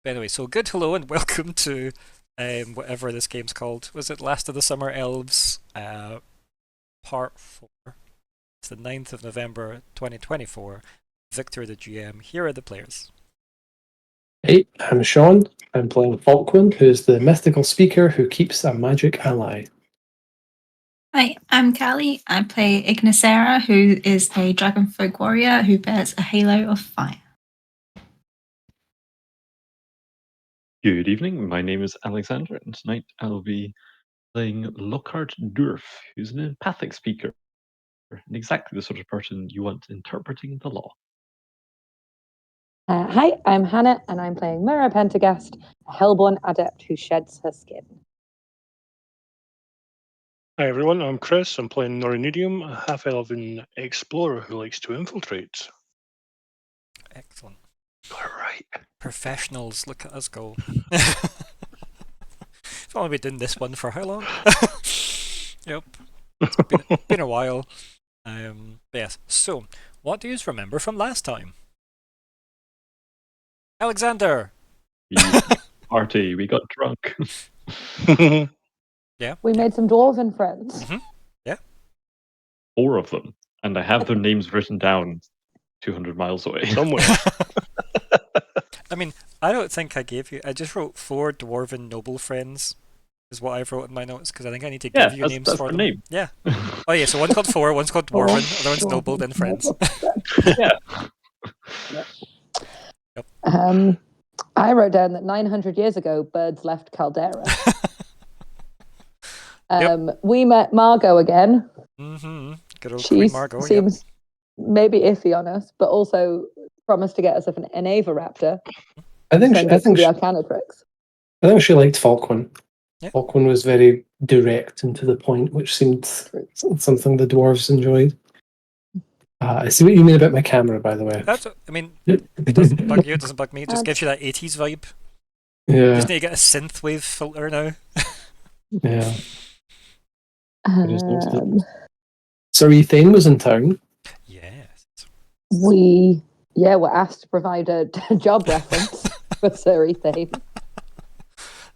Anyway, so good hello and welcome to whatever this game's called. Was it Last of the Summer Elves, Part 4? It's the 9th of November 2024. Viktor, the GM. Here are the players. Hey, I'm Sean. I'm playing Falkwin, who's the mythical speaker who keeps a magic ally. Hi, I'm Kalli. I play Ignysera, who is a dragonfolk warrior who bears a halo of fire. Good evening, my name is Alexander, and tonight I'll be playing Lockheart Dourf, who's an empathic speaker, and exactly the sort of person you want interpreting the law. Hi, I'm Hannah, and I'm playing Myr'ra Pentergast, a Helborn Adept who sheds her skin. Hi everyone, I'm Chris. I'm playing Nori Nediam, a half-elven explorer who likes to infiltrate. Excellent. Got it right. Professionals, look at us go. We've only been doing this one for how long? Yep. It's been a while. Yes, so, what do you remember from last time? Alexander! Party, we got drunk. Yeah. We made some dwarven friends. Mm-hmm. Yeah. 4 of them, and I have their names written down 200 miles away. Somewhere. I mean, I don't think I gave you... I just wrote 4 dwarven noble friends, is what I've wrote in my notes, because I think I need to give you names that's for the them. name. Yeah. Oh yeah, so one's called 4, one's called dwarven, other one's noble, then friends. Yeah. Yep. I wrote down that 900 years ago, birds left Caldera. Yep. We met Margot again. Mm-hmm. Good old She Queen Margot, seems maybe iffy on us, but also promised to get us an Avaraptor. I think the Arcana tricks. she liked Falkwin. Yeah. Falkwin was very direct and to the point, which seemed something the dwarves enjoyed. I see what you mean about my camera, by the way. I mean, it doesn't bug you, it doesn't bug me, it just gives you that 80s vibe. Yeah. You just need to get a synthwave filter now. Yeah. Sorry, Thane was in town. Yes. We were asked to provide a job reference for Sir Thane.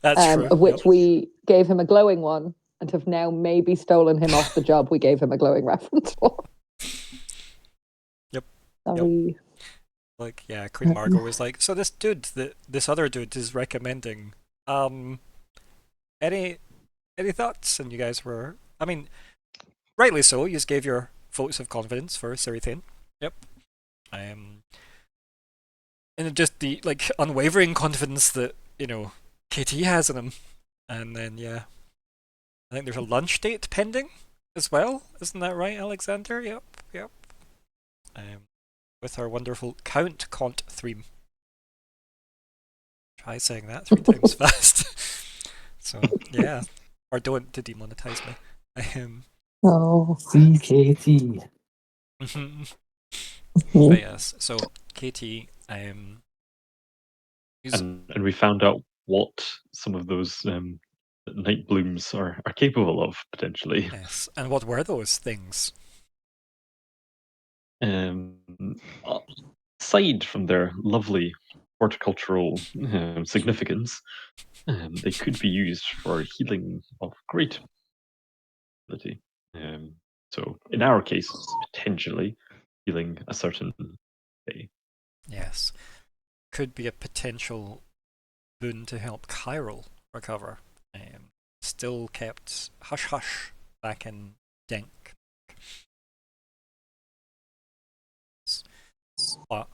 That's true. Of which we gave him a glowing one and have now maybe stolen him off the job we gave him a glowing reference for. Yep. Sorry. Like, yeah, Queen Margot was like, so this dude, this other dude is recommending, any thoughts? And you guys were, I mean, rightly so, you just gave your votes of confidence for Sir Thane. Yep. And just the, like, unwavering confidence that, you know, KT has in him. And then, yeah, I think there's a lunch date pending as well. Isn't that right, Alexander? Yep. With our wonderful Count Cont theme. Try saying that 3 times fast. So, yeah. Or don't to demonetize me. Oh. CKT. But yes, so KT, and we found out what some of those night blooms are capable of, potentially. Yes, and what were those things? Aside from their lovely horticultural significance, they could be used for healing of great ability. So in our case, potentially healing a certain day. Yes, could be a potential boon to help Chiral recover. Still kept hush-hush back in Denk. But,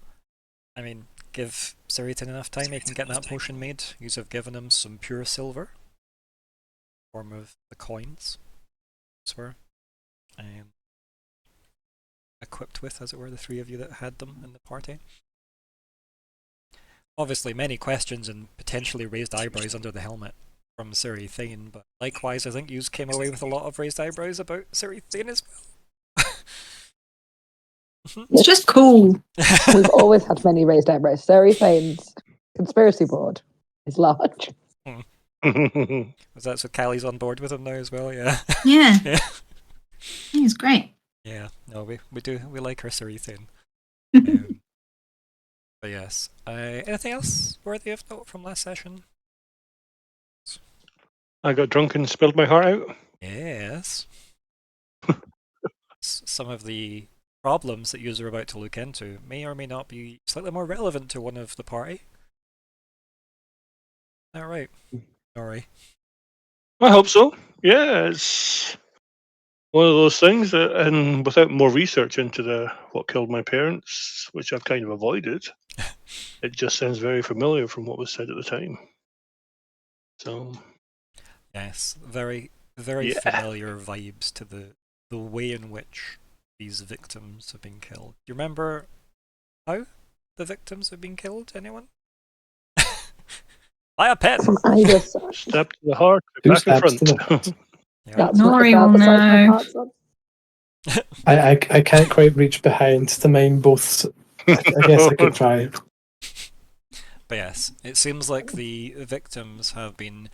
I mean, give Siritan enough time, he can get that potion made. You have given him some pure silver, form of the coins, as were, equipped with, as it were, the 3 of you that had them in the party. Obviously, many questions and potentially raised eyebrows under the helmet from Sir Thane, but likewise, I think you came away with a lot of raised eyebrows about Sir Thane as well. It's just cool. We've always had many raised eyebrows. Sir Thane's conspiracy board is large. Was that so Kalli's on board with him now as well? Yeah. Yeah. Yeah. He's great. Yeah. No, we like our Sir Thane. But But yes. Anything else worthy of note from last session? I got drunk and spilled my heart out. Yes. Some of the problems that you are about to look into may or may not be slightly more relevant to one of the party. All right. Nori. I hope so. Yeah, it's one of those things that, and without more research into what killed my parents, which I've kind of avoided, it just sounds very familiar from what was said at the time. So Yes, very, very Yeah. familiar vibes to the way in which these victims have been killed. Do you remember how the victims have been killed? Anyone? By a pen. From either side. Step to the heart, Two back and stabs to the front. heart. Yeah. That's Nori not will the side my know. heart's on. I can't quite reach behind to mime both. I guess I could try. But yes, it seems like the victims have been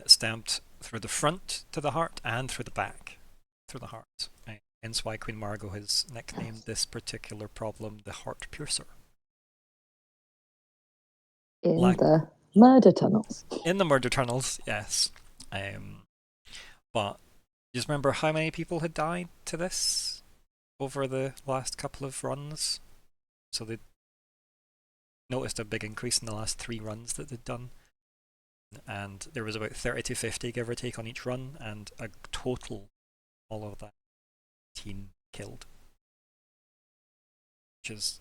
stabbed through the front to the heart and through the back through the heart. Hence why Queen Margot has nicknamed this particular problem the heart piercer. In Black- the murder tunnels. In the murder tunnels, yes. But do you just remember how many people had died to this over the last couple of runs? So they noticed a big increase in the last 3 runs that they'd done. And there was about 30 to 50, give or take, on each run, and a total, all of that, 18 killed. Which is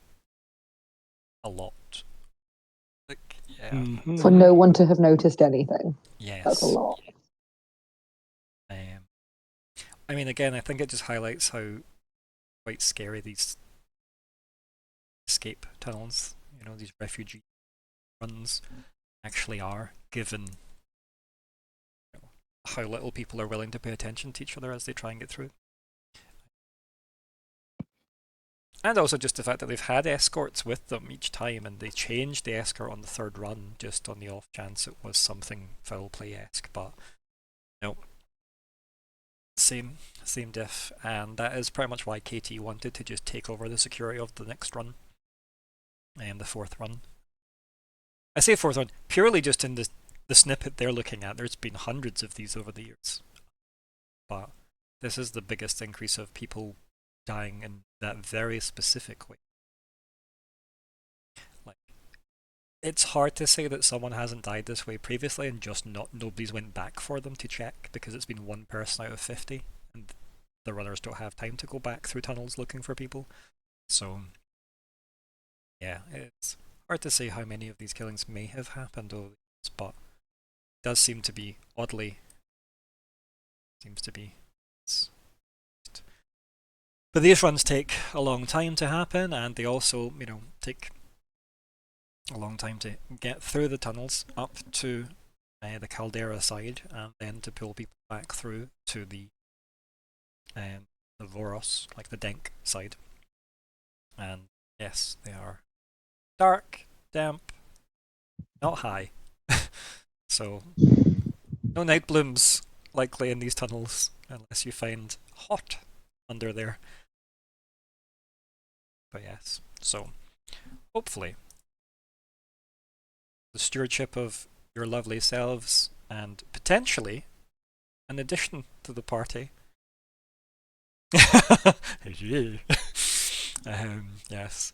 a lot. Like, yeah. Mhm. For no one to have noticed anything. Yes. That's a lot. I mean, again, I think it just highlights how quite scary these escape tunnels, these refugee runs actually are, given how little people are willing to pay attention to each other as they try and get through. And also just the fact that they've had escorts with them each time, and they changed the escort on the 3rd run just on the off chance it was something foul play-esque, but no. Same diff, and that is pretty much why KT wanted to just take over the security of the next run, and the 4th run. I say 4th run purely just in the snippet they're looking at. There's been hundreds of these over the years, but this is the biggest increase of people dying in that very specific way. Like, it's hard to say that someone hasn't died this way previously and just nobody's went back for them to check, because it's been 1 person out of 50 and the runners don't have time to go back through tunnels looking for people. So yeah, it's hard to say how many of these killings may have happened over the years, but it does seem to be But these runs take a long time to happen, and they also, take a long time to get through the tunnels up to the caldera side, and then to pull people back through to the Voros, like the Denk side. And yes, they are dark, damp, not high. So no night blooms likely in these tunnels unless you find hot under there. But yes, so hopefully the stewardship of your lovely selves, and potentially an addition to the party. Yes.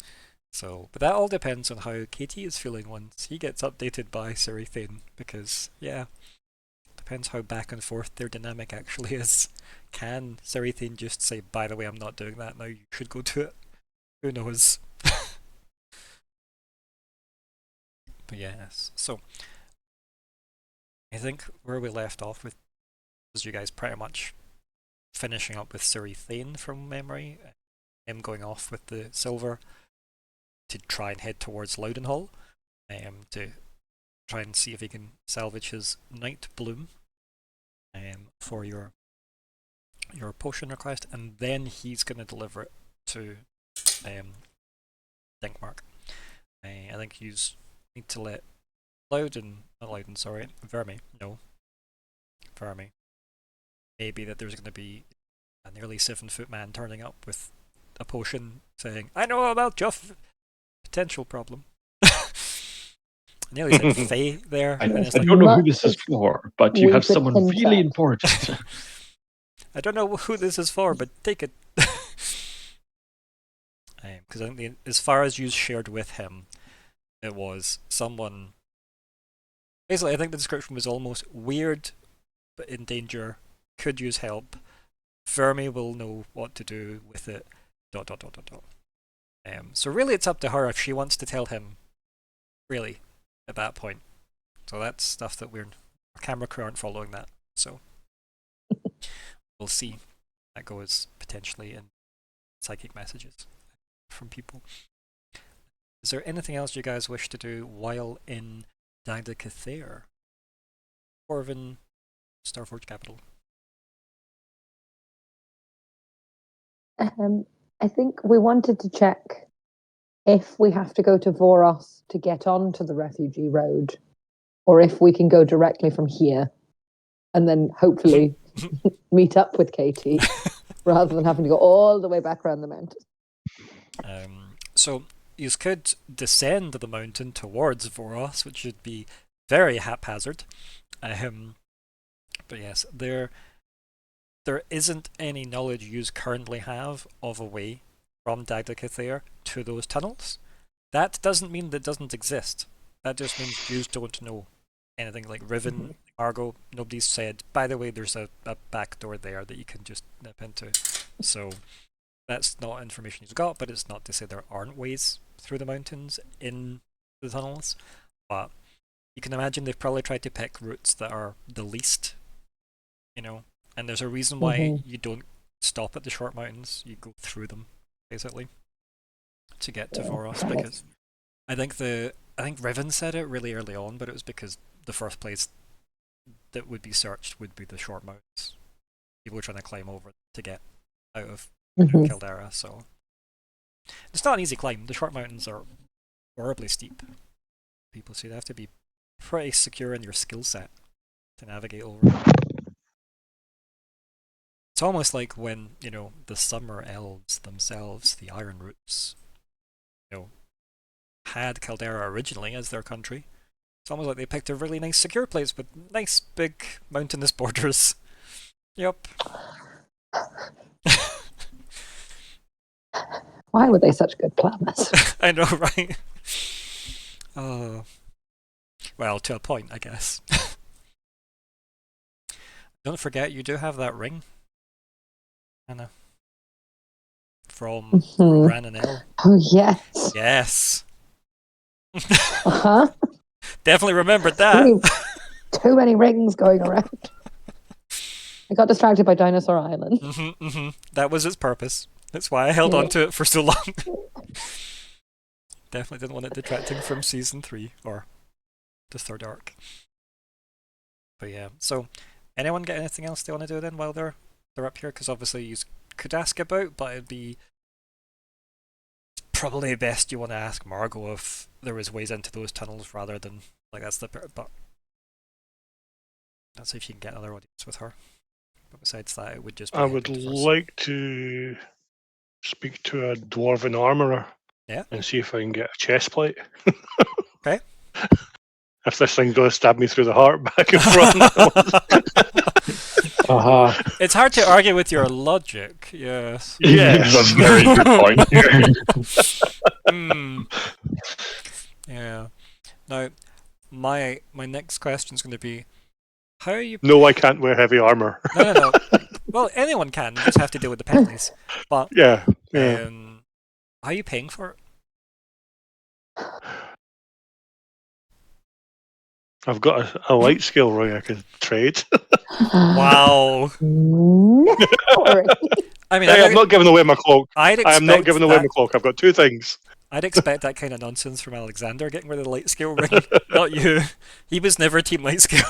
So, but that all depends on how KT is feeling once he gets updated by Serithane, because depends how back and forth their dynamic actually is. Can Serithane just say, by the way, I'm not doing that now, you should go do it? Who knows? But yes, so I think where we left off with was you guys pretty much finishing up with Serithane from memory, him going off with the silver to try and head towards Loudenhall, to try and see if he can salvage his Night Bloom for your potion request, and then he's going to deliver it to Dinkmark. I think you need to let Verme know. Verme. Maybe that there's going to be a nearly 7-foot man turning up with a potion saying, I know about your potential problem. Nearly said Faye there. I, and I it's like, don't know who Much this is as for, but you we have could someone hint really at. important. I don't know who this is for, but take it. Because I think as far as you shared with him, it was someone. Basically, I think the description was almost weird, but in danger, could use help. Fermi will know what to do with it. ... So really, it's up to her if she wants to tell him. Really, at that point. So that's stuff that our camera crew aren't following that. So we'll see. That goes potentially in psychic messages from people. Is there anything else you guys wish to do while in Dagda Cathair? Orvin, Starforge capital. I think we wanted to check if we have to go to Voros to get onto the refugee road, or if we can go directly from here and then hopefully meet up with Katie rather than having to go all the way back around the mountain. So you could descend the mountain towards Voros, which should be very haphazard. But yes, there isn't any knowledge you currently have of a way from Dagda Cathair to those tunnels. That doesn't mean that it doesn't exist. That just means you don't know anything. Like Riven, Margot, nobody's said, by the way, there's a back door there that you can just nip into. So that's not information you've got, but it's not to say there aren't ways through the mountains in the tunnels. But you can imagine they've probably tried to pick routes that are the least, and there's a reason why you don't stop at the short mountains, you go through them, basically, to get to Voros, because I think Riven said it really early on, but it was because the first place that would be searched would be the short mountains. People were trying to climb over to get out of Caldera, so it's not an easy climb. The short mountains are horribly steep. People say they have to be pretty secure in your skill set to navigate over. It's almost like when, the summer elves themselves, the Iron Roots, had Caldera originally as their country. It's almost like they picked a really nice secure place with nice big mountainous borders. Yep. Why were they such good planners? I know, right? Well, to a point, I guess. Don't forget, you do have that ring, Anna. From Ran and El. Oh, yes. Yes. Uh-huh. Definitely remembered that. Too many rings going around. I got distracted by Dinosaur Island. That was its purpose. That's why I held on to it for so long. Definitely didn't want it detracting from season 3 or the third arc. But yeah, so anyone get anything else they want to do then while they're up here? Because obviously you could ask about, but it'd be probably best you want to ask Margot if there was ways into those tunnels rather than that's the but let's see if you can get another audience with her. But besides that, it would just be I would like to speak to a dwarven armorer. Yeah. And see if I can get a chest plate. Okay. If this thing does stab me through the heart back and front. It's hard to argue with your logic, yes. Yes, that's a very good point. Yeah. Now, my next question is going to be, how are you... No, I can't wear heavy armor. No. Well, anyone can. You just have to deal with the penalties. But yeah. how are you paying for it? I've got a light skill ring I could trade. Wow. No. I mean, I'm not giving away my cloak. I am not giving away that, my cloak. I've got 2 things. I'd expect that kind of nonsense from Alexander getting rid of the light skill ring. Not you. He was never team light skill.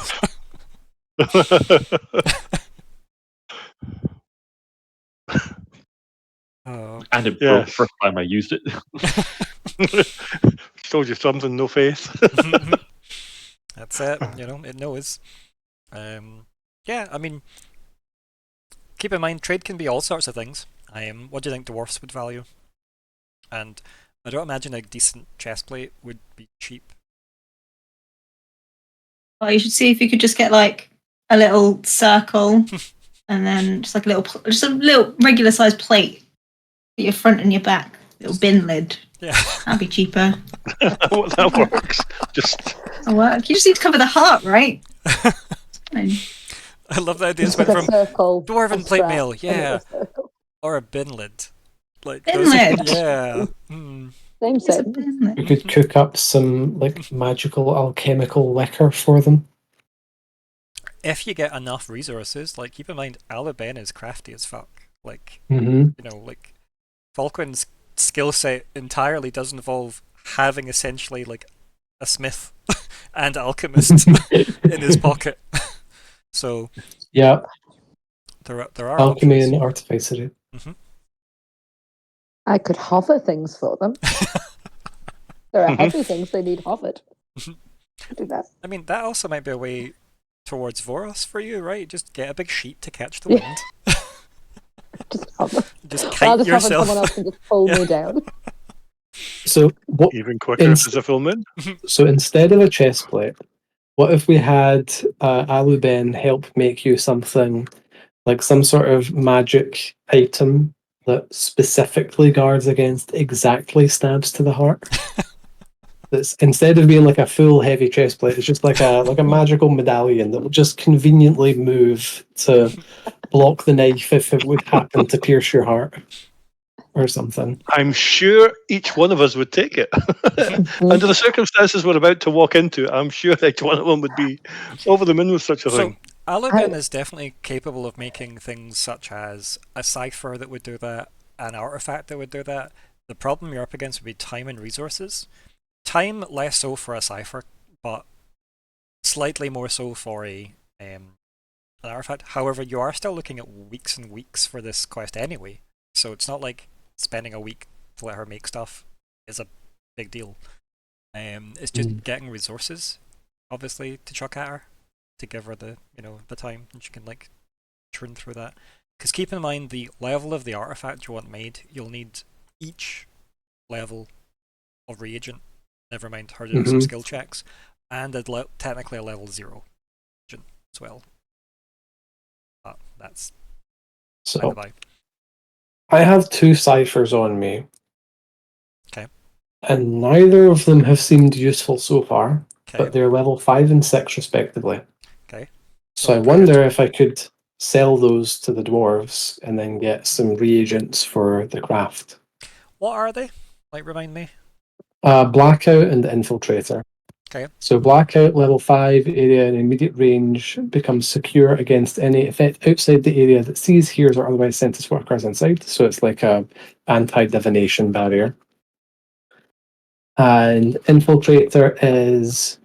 And it broke the first time I used it. Told you something, no faith. That's it, it knows. Yeah, I mean, keep in mind, trade can be all sorts of things. What do you think dwarfs would value? And I don't imagine a decent chestplate would be cheap. Well, you should see if you could just get like a little circle, and then just like just a little regular sized plate for your front and your back, little bin lid. Yeah. That'd be cheaper. That works. Just Oh, well, you just need to cover the heart, right? Fine. I love the idea. It's Just went like a from circle. dwarven a plate strap, mail, and then yeah, a circle. or a bin lid. Like Bin those- lid? Yeah. Mm. Same, It's a same. bin You lid. could cook up some like magical alchemical liquor for them. If you get enough resources, like keep in mind, Alabama is crafty as fuck. Like Mm-hmm. like Falkwin's skill set entirely does involve having essentially like a smith and alchemist in his pocket. So Yeah, there are alchemy options. and artificery. I could hover things for them. There are heavy things they need hovered. Do that. I mean, that also might be a way towards Voros for you, right? Just get a big sheet to catch the wind. Just hover. Just I'll kite just have someone yourself. else to just pull Yeah. me down. So what? even quicker if there's a full moon. So instead of a chest plate, what if we had Aluben help make you something like some sort of magic item that specifically guards against exactly stabs to the heart? That's instead of being like a full heavy chest plate, it's just like a magical medallion that will just conveniently move to block the knife if it would happen to pierce your heart or something. I'm sure each one of us would take it. Under the circumstances we're about to walk into, I'm sure each one of them would be over the moon with such a So thing. Alabin is definitely capable of making things such as a cipher that would do that, an artifact that would do that. The problem you're up against would be time and resources. Time less so for a cipher, but slightly more so for an artifact. However, you are still looking at weeks and weeks for this quest anyway, so it's not like spending a week to let her make stuff is a big deal. It's just getting resources, obviously, to chuck at her, to give her the the time, and she can like churn through that. Because keep in mind the level of the artifact you want made, you'll need each level of reagent. Never mind her doing some skill checks, and technically a level 0 reagent as well. But that's by the So by. I have 2 ciphers on me. Okay. And neither of them have seemed useful so far, Okay. but they're level 5 and 6 respectively. Okay. So I wonder if I could sell those to the dwarves and then get some reagents for the craft. What are they? Like, remind me. Blackout and Infiltrator. Okay. So Blackout, level 5, area in immediate range becomes secure against any effect outside the area that sees, hears, or otherwise senses what occurs inside. So it's like a anti-divination barrier. And Infiltrator is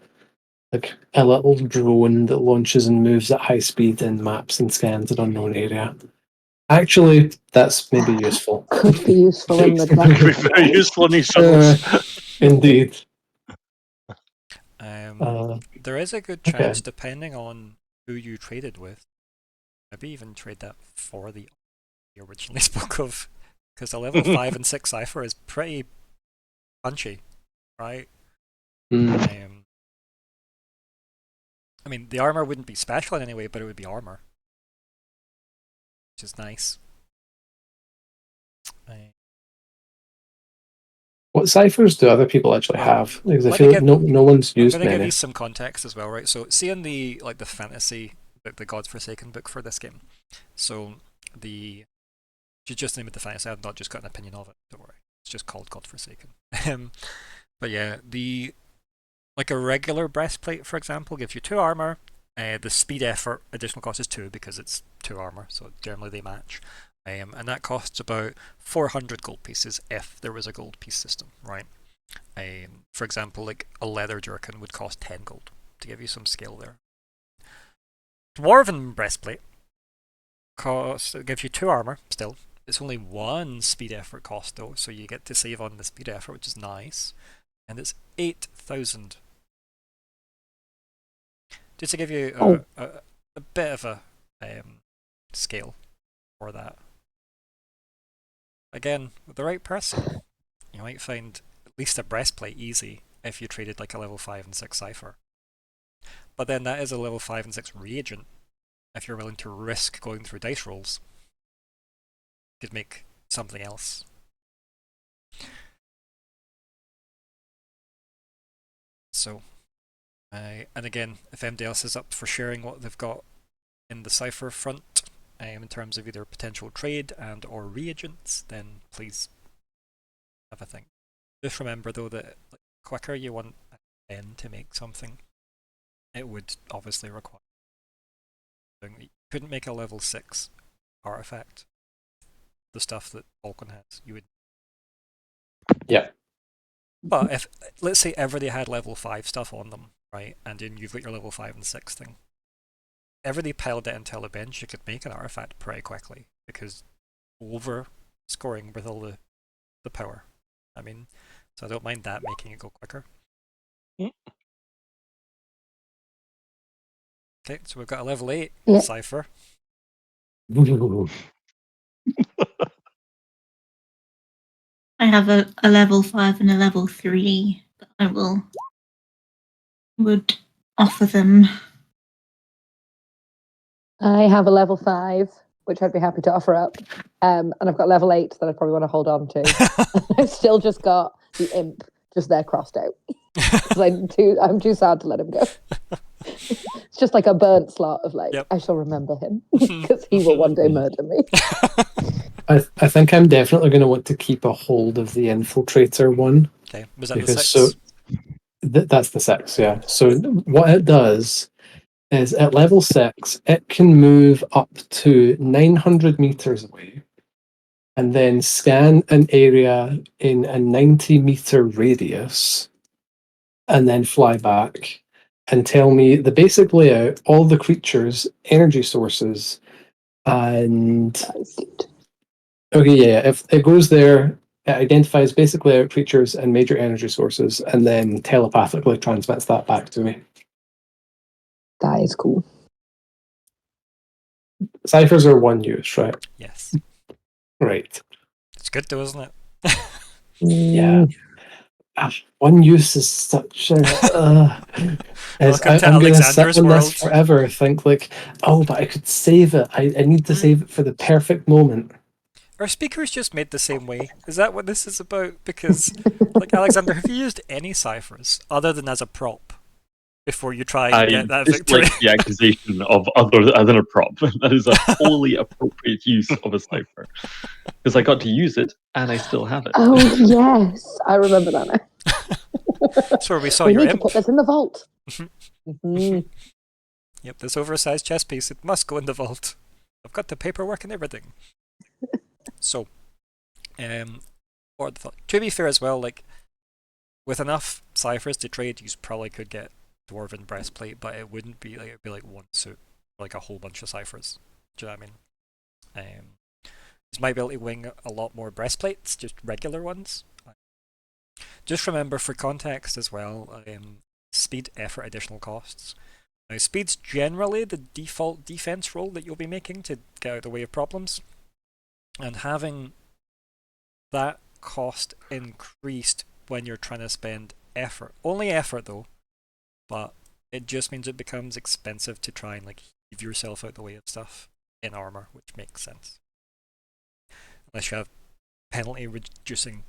like a little drone that launches and moves at high speed and maps and scans an unknown area. Actually, that's maybe useful. Could be useful in the It could be Draconic very world. useful in these tunnels. Indeed. There is a good okay. chance, depending on who you traded with, maybe even trade that for the you originally spoke of, because a level 5 and 6 cipher is pretty punchy, right? I mean, the armor wouldn't be special in any way, but it would be armor, which is nice. What ciphers do other people actually have? Because I Let feel me like give- no one's I'm used going to give many. you some context as well, right? So, see in the the fantasy, the God's Forsaken book for this game. So you just name it the fantasy. I've not just got an opinion of it. Don't worry, it's just called God Forsaken. But yeah, like a regular breastplate, for example, gives you 2 armor. The speed effort additional cost is 2 because it's 2 armor, so generally they match. And that costs about 400 gold pieces if there was a gold piece system, right? For example, like a leather jerkin would cost 10 gold to give you some scale there. Dwarven breastplate gives you 2 armor still. It's only 1 speed effort cost though, so you get to save on the speed effort, which is nice. And it's 8,000. Just to give you a bit of a scale for that. Again, with the right person, you might find at least a breastplate easy if you traded like a level 5 and 6 cipher. But then that is a level 5 and 6 reagent. If you're willing to risk going through dice rolls, you could make something else. So, and again, if anybody else is up for sharing what they've got in the cipher front, in terms of either potential trade and or reagents, then please have a think. Just remember though that the quicker you want a pen to make something, it would obviously require. You couldn't make a level 6 artifact. The stuff that Falkwin has, you would. Yeah. But if, let's say everybody had level 5 stuff on them, right, and then you've got your level 5 and 6 thing, everybody piled it into a bench, you could make an artifact pretty quickly, because over scoring with all the power. I mean, so I don't mind that making it go quicker. Okay, so we've got a level 8 cipher. I have a level 5 and a level 3 that I would offer them. I have a level 5, which I'd be happy to offer up. And I've got level 8 that I probably want to hold on to. I've still just got the imp just there crossed out. I'm too sad to let him go. It's just like a burnt slot of like, I shall remember him because he will one day murder me. I think I'm definitely going to want to keep a hold of the Infiltrator one. Okay, was that the 6? That's the 6, yeah. So what it does is at level 6, it can move up to 900 meters away and then scan an area in a 90-meter radius and then fly back and tell me the basic layout, all the creatures, energy sources, and... Okay, yeah, if it goes there, it identifies basic layout, creatures, and major energy sources, and then telepathically transmits that back to me. That is cool. Ciphers are one use, right? Yes. Right. It's good though, isn't it? Yeah. One use is such a... Welcome to I'm going to sit Alexander's on world. this forever, think like, oh, but I could save it. I need to save it for the perfect moment. Are speakers just made the same way? Is that what this is about? Because, like, Alexander, have you used any ciphers other than as a prop before you try and get that victory? Like the accusation of other than a prop. That is a wholly appropriate use of a cipher. Because I got to use it, and I still have it. Oh, yes. I remember that now. That's where we saw we your need imp. to put this in the vault. Yep, this oversized chess piece, it must go in the vault. I've got the paperwork and everything. So, to be fair as well, like, with enough ciphers to trade, you probably could get Dwarven Breastplate, but it wouldn't be like, it'd be like one suit, or like a whole bunch of ciphers. Do you know what I mean? You might be able to wing a lot more breastplates, just regular ones. Just remember, for context as well, speed, effort, additional costs. Now, speed's generally the default defense roll that you'll be making to get out of the way of problems. And having that cost increased when you're trying to spend effort. Only effort though, but it just means it becomes expensive to try and like heave yourself out the way of stuff in armor, which makes sense. Unless you have penalty reducing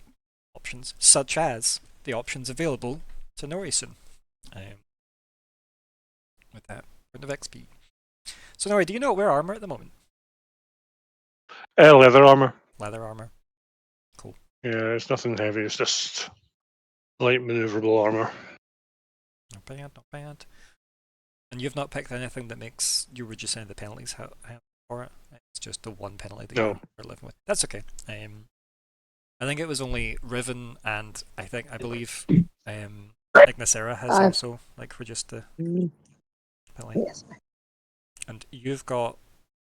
options, such as the options available to Nori soon. With that point of XP. So Nori, do you not wear armor at the moment? Leather armor. Leather armor. Cool. Yeah, it's nothing heavy. It's just light maneuverable armor. Not bad, not bad. And you've not picked anything that makes you reducing the penalties for it? It's just the one penalty that you're living with. That's okay. I think it was only Riven and I believe Ignysera has also like reduced the penalty. Yes. And you've got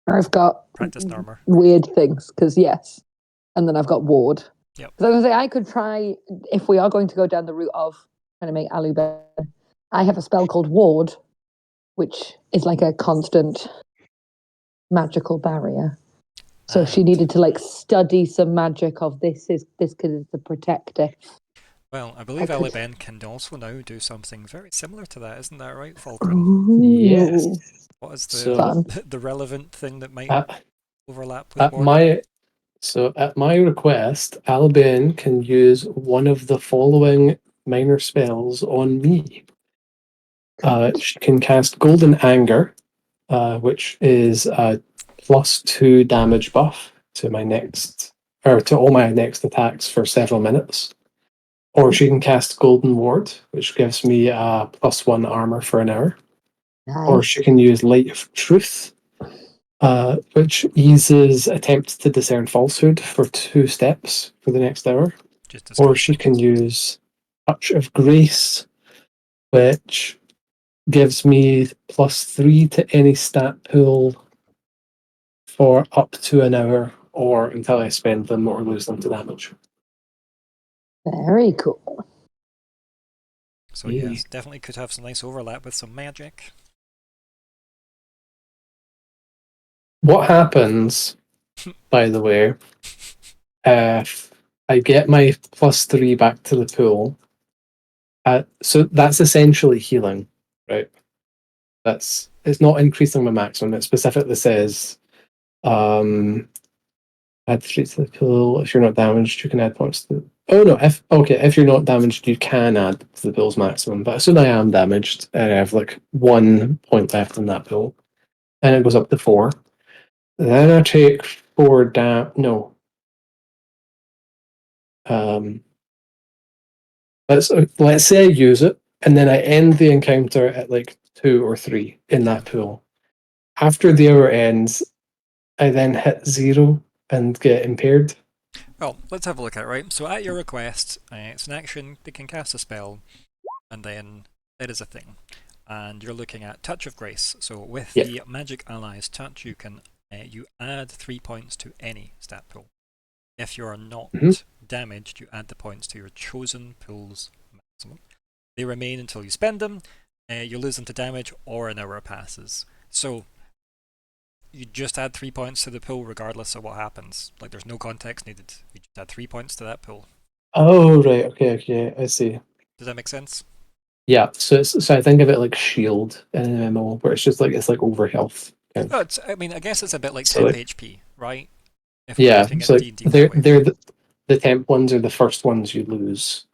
I've got practiced armor. Weird things, because yes. And then I've got ward. Yep. Because I was going to say, I could try, if we are going to go down the route of trying to make Alu better, I have a spell called ward, which is like a constant magical barrier. So she needed to like study some magic of this because it's a protective. Well, I believe I could- Aliben can also now do something very similar to that, isn't that right, Falkwin? Ooh. Yes. What is the So the relevant thing that might at, overlap with at Mordor? at my request, Albion can use one of the following minor spells on me. She can cast Golden Anger, which is a +2 damage buff to to all my next attacks for several minutes. Or she can cast Golden Ward, which gives me a +1 armor for an hour. Or Nice. she can use Light of Truth, which eases attempts to discern falsehood for 2 steps for the next hour. Just Or she can use Touch of Grace, which gives me +3 to any stat pool for up to an hour or until I spend them or lose them to damage. Very cool. So yes, definitely could have some nice overlap with some magic. What happens, by the way, if I get my +3 back to the pool? So that's essentially healing, right? It's not increasing my maximum. It specifically says, add 3 to the pool. If you're not damaged, you can add points to. Oh no! If you're not damaged, you can add to the pool's maximum. But as soon as I am damaged, and I have like 1 point left in that pool, and it goes up to 4. Then I take 4 down. No. Let's say I use it, and then I end the encounter at like 2 or 3 in that pool. After the hour ends, I then hit 0 and get impaired. Well, let's have a look at it, right? So at your request, it's an action, they can cast a spell, and then it is a thing. And you're looking at Touch of Grace. So with the Magic Allies Touch, you can you add 3 points to any stat pool. If you are not damaged, you add the points to your chosen pool's maximum. They remain until you spend them, you lose them to damage, or an hour passes. So you just add 3 points to the pool regardless of what happens. Like there's no context needed. You just add 3 points to that pool. Oh right, okay, I see. Does that make sense? Yeah, so I think of it like Shield in an MMO, where it's like over health. Oh, I guess it's a bit like So temp like, HP, right? If yeah, looking so at D&D that way. they're the temp ones are the first ones you lose.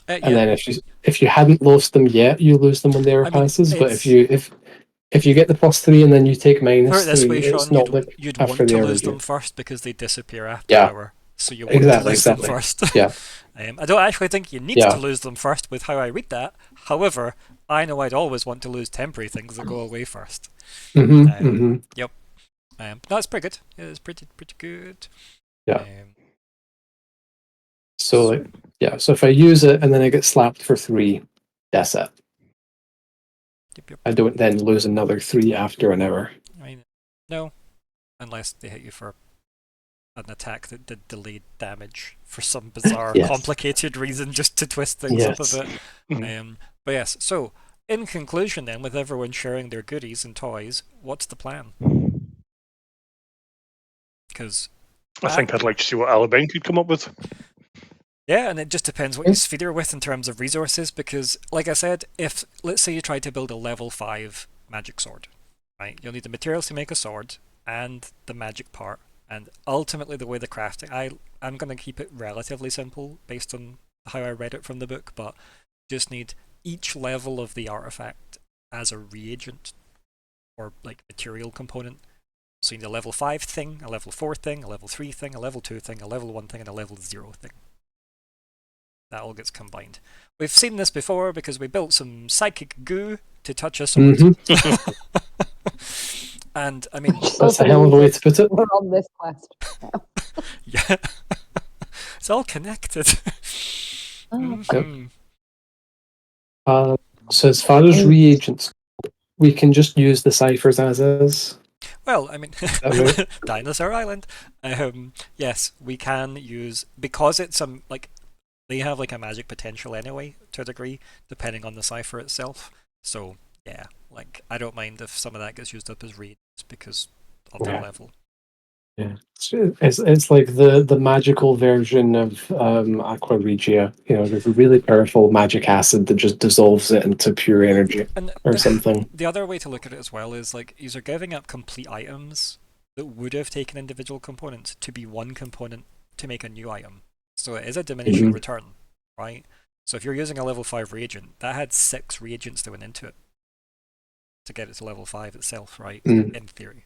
And then if you hadn't lost them yet, you lose them when the hour passes. But if you get the +3 and then you take -3, it's not like you'd after want the to hour. lose them first because they disappear after an hour. So you want to lose them first. Yeah. I don't actually think you need to lose them first with how I read that. However, I know I'd always want to lose temporary things that go away first. Yep. That's pretty good. It's pretty good. Yeah. So if I use it and then I get slapped for 3, that's it. Yep. I don't then lose another 3 after an hour. No, unless they hit you for an attack that did delayed damage for some bizarre, complicated reason, just to twist things up a bit. But yes, so in conclusion, then, with everyone sharing their goodies and toys, what's the plan? Because I think I'd like to see what Aliben could come up with. Yeah, and it just depends what you feed her with in terms of resources, because, like I said, if, let's say you try to build a level 5 magic sword, right? You'll need the materials to make a sword, and the magic part, and ultimately the way the crafting, I'm going to keep it relatively simple, based on how I read it from the book, but just need each level of the artifact as a reagent, or like material component. So you need a level 5 thing, a level 4 thing, a level 3 thing, a level 2 thing, a level 1 thing, and a level 0 thing. That all gets combined. We've seen this before because we built some psychic goo to touch a sword. And I mean, that's a hell of a way to put it. We're on this quest. Yeah, it's all connected. So as far as reagents, we can just use the ciphers as is. Well, I mean, Dinosaur Island. Yes, we can use, because it's like they have like a magic potential anyway to a degree, depending on the cipher itself. So yeah, like I don't mind if some of that gets used up as reads because of their level. Yeah, it's like the magical version of Aqua Regia. You know, there's a really powerful magic acid that just dissolves it into pure energy And or something. the other way to look at it as well is like you're giving up complete items that would have taken individual components to be one component to make a new item. So it is a diminishing return, right? So if you're using a level 5 reagent, that had 6 reagents that went into it to get it to level 5 itself, right? In theory.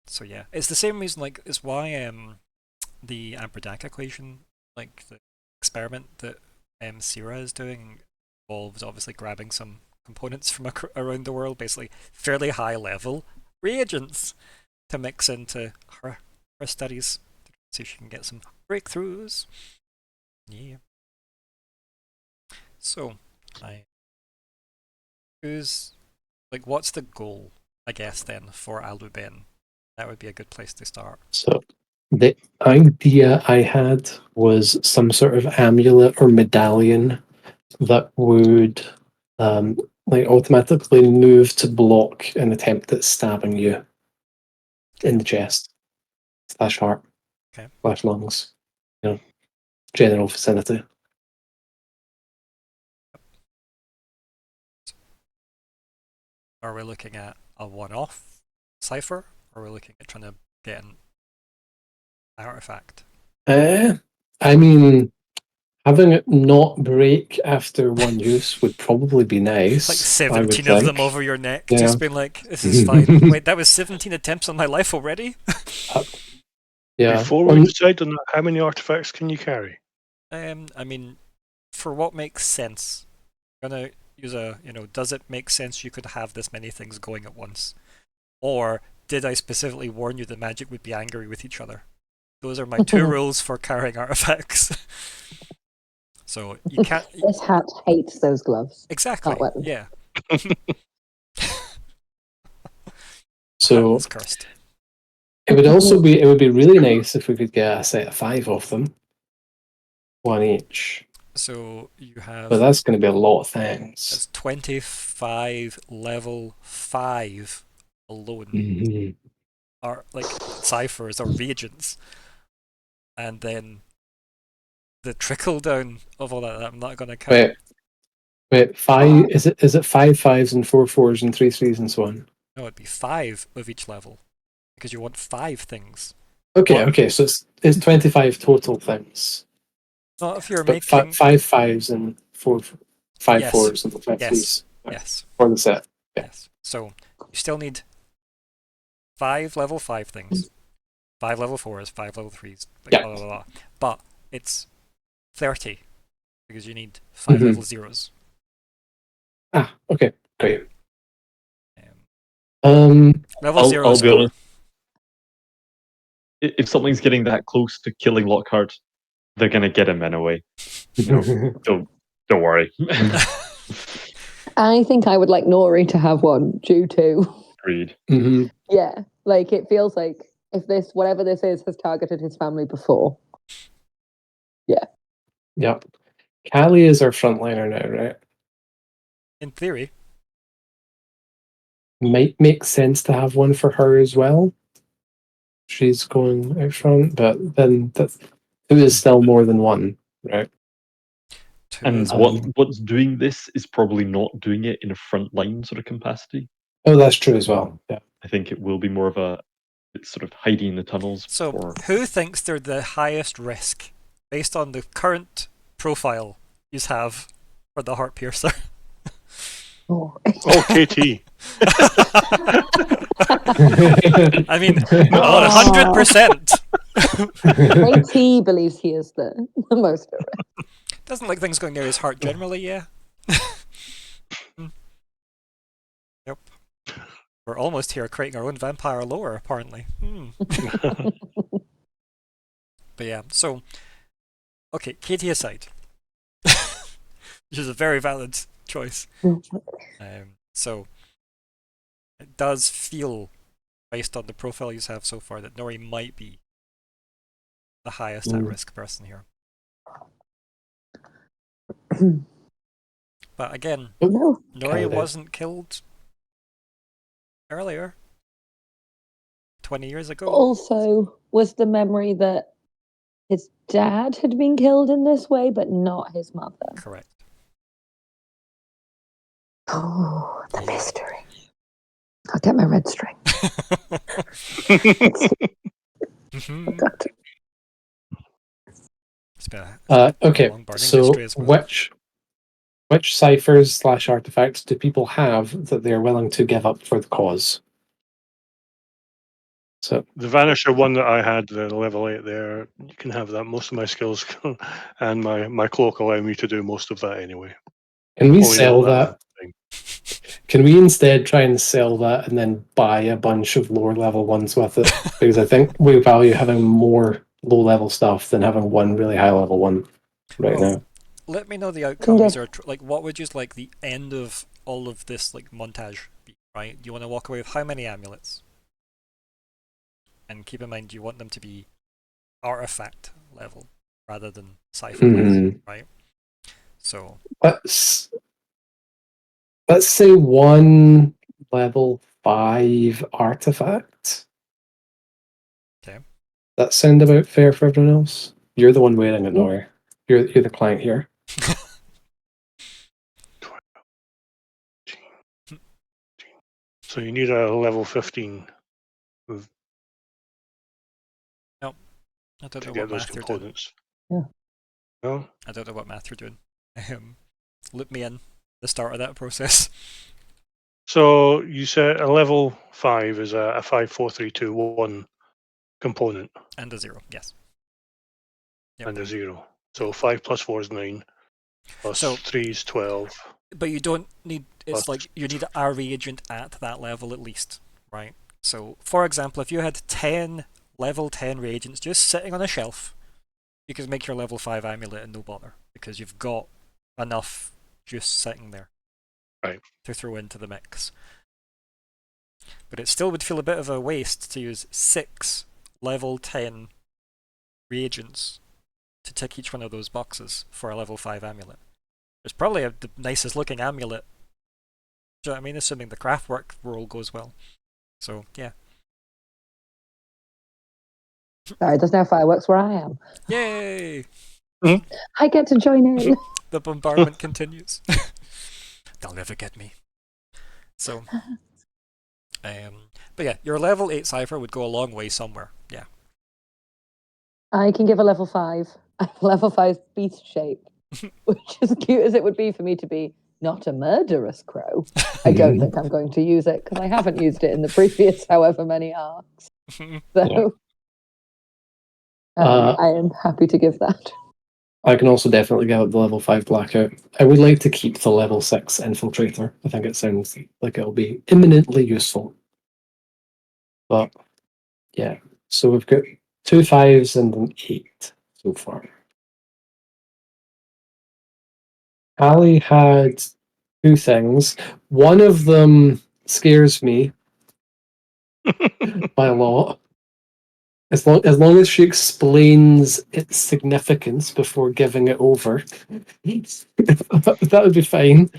So yeah, it's the same reason, like, it's why the Amperdac equation, like the experiment that Myr'ra is doing, involves obviously grabbing some components from around the world, basically fairly high level reagents to mix into her studies, so she can get some breakthroughs. Yeah. So, what's the goal, I guess, then, for Aluben? That would be a good place to start. So the idea I had was some sort of amulet or medallion that would like automatically move to block an attempt at stabbing you in the chest, slash heart, slash lungs, you know, general vicinity. Are we looking at a one-off cipher, or are we looking at trying to get an artifact? I mean, having it not break after one use would probably be nice. Like 17 of them over your neck, Yeah. just being like, this is fine. Wait, that was 17 attempts on my life already? Yeah. Before we decide on that, how many artifacts can you carry? I mean, for what makes sense, I'm gonna use does it make sense you could have this many things going at once? Or did I specifically warn you that magic would be angry with each other? Those are my 2 rules for carrying artifacts. So you can't. This hat hates those gloves. Exactly. Yeah. So that's cursed. it would be really nice if we could get a set of 5 of them, 1 each. So you have. But that's going to be a lot of things. That's 25 level 5 alone. Are like ciphers or reagents, and then the trickle down of all that. I'm not going to count. Wait, 5? Is it 5 5s and 4 4s and 3 3s and so on? No, it'd be 5 of each level because you want 5 things. Okay, so it's 25 total things. Not if you're but making 5 5s and 5 4s and 5 3s. Yes. For the set. Yeah. Yes. So you still need 5 level 5 things, 5 level 4s, 5 level 3s, blah, blah, blah, blah. But it's 30 because you need 5 level 0s. Ah, okay, great. Level 0s. I'll be honest. If something's getting that close to killing Lockheart, they're gonna get him anyway. Don't worry. I think I would like Nori to have one due to. Agreed. Yeah, like it feels like if this, whatever this is, has targeted his family before. Yeah. Yep. Kalli is our frontliner now, right? In theory. Might make sense to have one for her as well. She's going out front, but then 2 is still more than 1, right? And what's doing this is probably not doing it in a frontline sort of capacity. Oh, that's true as well. Yeah. I think it will be more of it's sort of hiding in the tunnels. So who thinks they're the highest risk based on the current profile you have for the Heart Piercer? KT. I mean, 100%. KT believes he is the most at risk. Doesn't like things going near his heart generally, yeah. Yep. We're almost here creating our own vampire lore, apparently. But yeah, so okay, KT aside, which is a very valid choice. So it does feel, based on the profile you have so far, that Nori might be the highest at-risk person here. But again, Nori wasn't killed earlier. 20 years ago. Also, was the memory that his dad had been killed in this way, but not his mother. Correct. Oh, the mystery. I'll get my red string. Mhm. Got it. It's been a Okay, long burning so history as well. which ciphers / artifacts do people have that they're willing to give up for the cause? So The Vanisher one that I had, the level 8 there, you can have that. Most of my skills and my cloak allow me to do most of that anyway. can we Only sell not that? thing. Can we instead try and sell that and then buy a bunch of lower level ones with it? Because I think we value having more low level stuff than having one really high level one right Well, now. let me know the Can outcomes, get- or like what would you like the end of all of this like montage be, right? Do you want to walk away with how many amulets? And keep in mind, you want them to be artifact level rather than cipher level, Mhm. right? So Let's say one level 5 artifact. Okay. That sound about fair for everyone else? You're the one wearing it, Yeah. Nori. You're the client here. So you need a level 15 I don't to know get what those math you're doing. components. Yeah. No? I don't know what math you're doing. Loop me in the start of that process. So you said a level 5 is a 5, 4, 3, 2, 1 component And a 0, yes. Yep. and a 0. So 5 plus 4 is 9. Plus So- 3 is 12. But you don't need, it's Plus- like you need a reagent at that level at least, right? So, for example, if you had 10 level 10 reagents just sitting on a shelf, you could make your level 5 amulet and no bother, because you've got enough just sitting there Right. to throw into the mix. But it still would feel a bit of a waste to use 6 level 10 reagents to tick each one of those boxes for a level 5 amulet. It's probably the nicest looking amulet. Do you know what I mean? Assuming the craftwork roll goes well. So, yeah. Sorry, there's no fireworks where I am. Yay! I get to join in. The bombardment continues. They'll never get me. So, but yeah, your level 8 cipher would go a long way somewhere. Yeah. I can give a level 5. A level 5 beast shape, which is cute as it would be for me to be not a murderous crow. I don't think I'm going to use it because I haven't used it in the previous however many arcs. So I am happy to give that. I can also definitely give up the level 5 blackout. I would like to keep the level 6 infiltrator. I think it sounds like it'll be imminently useful. But yeah, so we've got 2 5s and an 8 so far. Kalli had 2 things. One of them scares me by a lot. As long as she explains its significance before giving it over, that would be fine.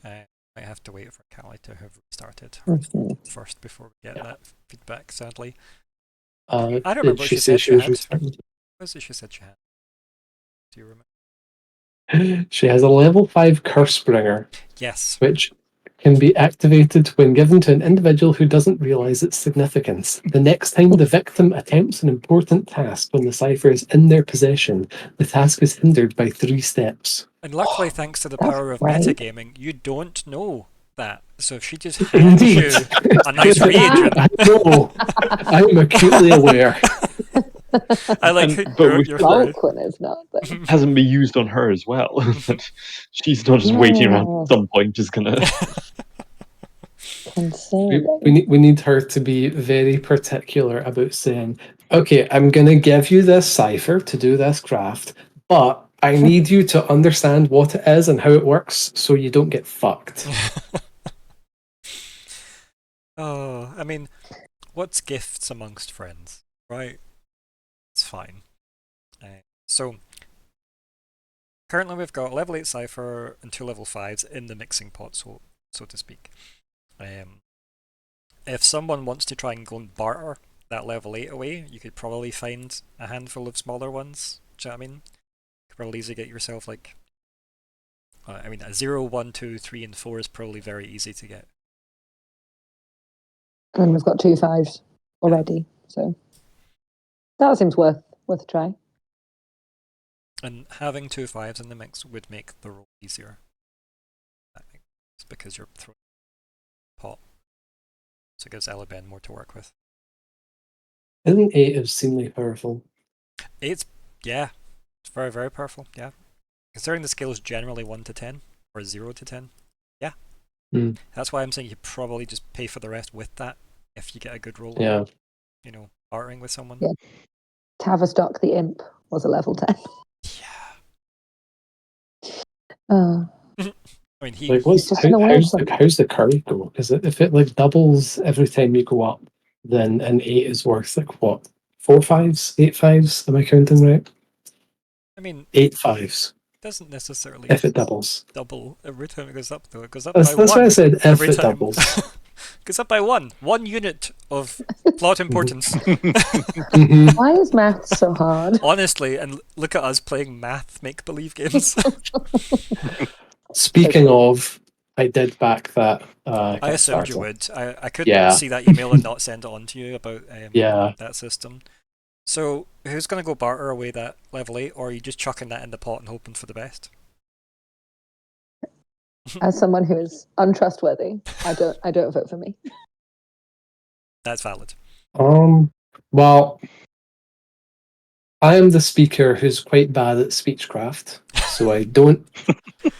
I have to wait for Kalli to have restarted Mhm. first before we get that feedback, sadly. I I don't did remember what she she say said she she was had. restarting? What was it she said she had? Do you remember? She has a level 5 Cursebringer, Yes. which can be activated when given to an individual who doesn't realize its significance. The next time the victim attempts an important task when the cipher is in their possession, the task is hindered by 3 steps. And luckily, thanks to the That's power of right. metagaming, you don't know that. So if she just hands Indeed. you a nice reagent, I know. I am acutely aware. I like And- but we- your Falkwin is not there. Hasn't been used on her as well. But she's not just waiting around Yeah. at some point, just gonna. Concerning. We need her to be very particular about saying, okay, I'm going to give you this cipher to do this craft, but I need you to understand what it is and how it works so you don't get fucked. Oh, I mean, what's gifts amongst friends, right? It's fine. So, currently we've got a level 8 cipher and 2 level 5s in the mixing pot, so to speak. If someone wants to try and go and barter that level 8 away, you could probably find a handful of smaller ones. Do you know what I mean? You could probably easily get yourself like, I mean, a 0, 1, 2, 3, and 4 is probably very easy to get. And we've got 2 5s already, so that seems worth a try. And having 2 5s in the mix would make the roll easier. It's because you're throwing pot. So it gives Elven more to work with. Isn't 8 obscenely powerful? 8's, yeah, it's very, very powerful, yeah. Considering the scale is generally 1 to 10, or 0 to 10, yeah. Mm. That's why I'm saying you probably just pay for the rest with that, if you get a good roll. Yeah. You know, bartering with someone. Yeah. Tavistock the Imp was a level 10. Yeah. I mean, Like, how's the curve go? Because if it like doubles every time you go up, then an 8 is worth like what? 4 5s, 8 5s? Am I counting right? I mean, 8 5s. Doesn't necessarily if it doubles. double every time it goes up, though. It goes up That's by 1. That's why I said if every it time. doubles. It goes up by 1. 1 unit of plot importance. Mhm. Why is math so hard? Honestly, and look at us playing math make-believe games. Speaking of, I did back that. I assumed you Kickstarter. would. I couldn't Yeah. see that email and not send it on to you about Yeah. that system. So, who's going to go barter away that level 8, or are you just chucking that in the pot and hoping for the best? As someone who is untrustworthy, I don't vote for me. That's valid. Well, I am the speaker who's quite bad at speechcraft, so I don't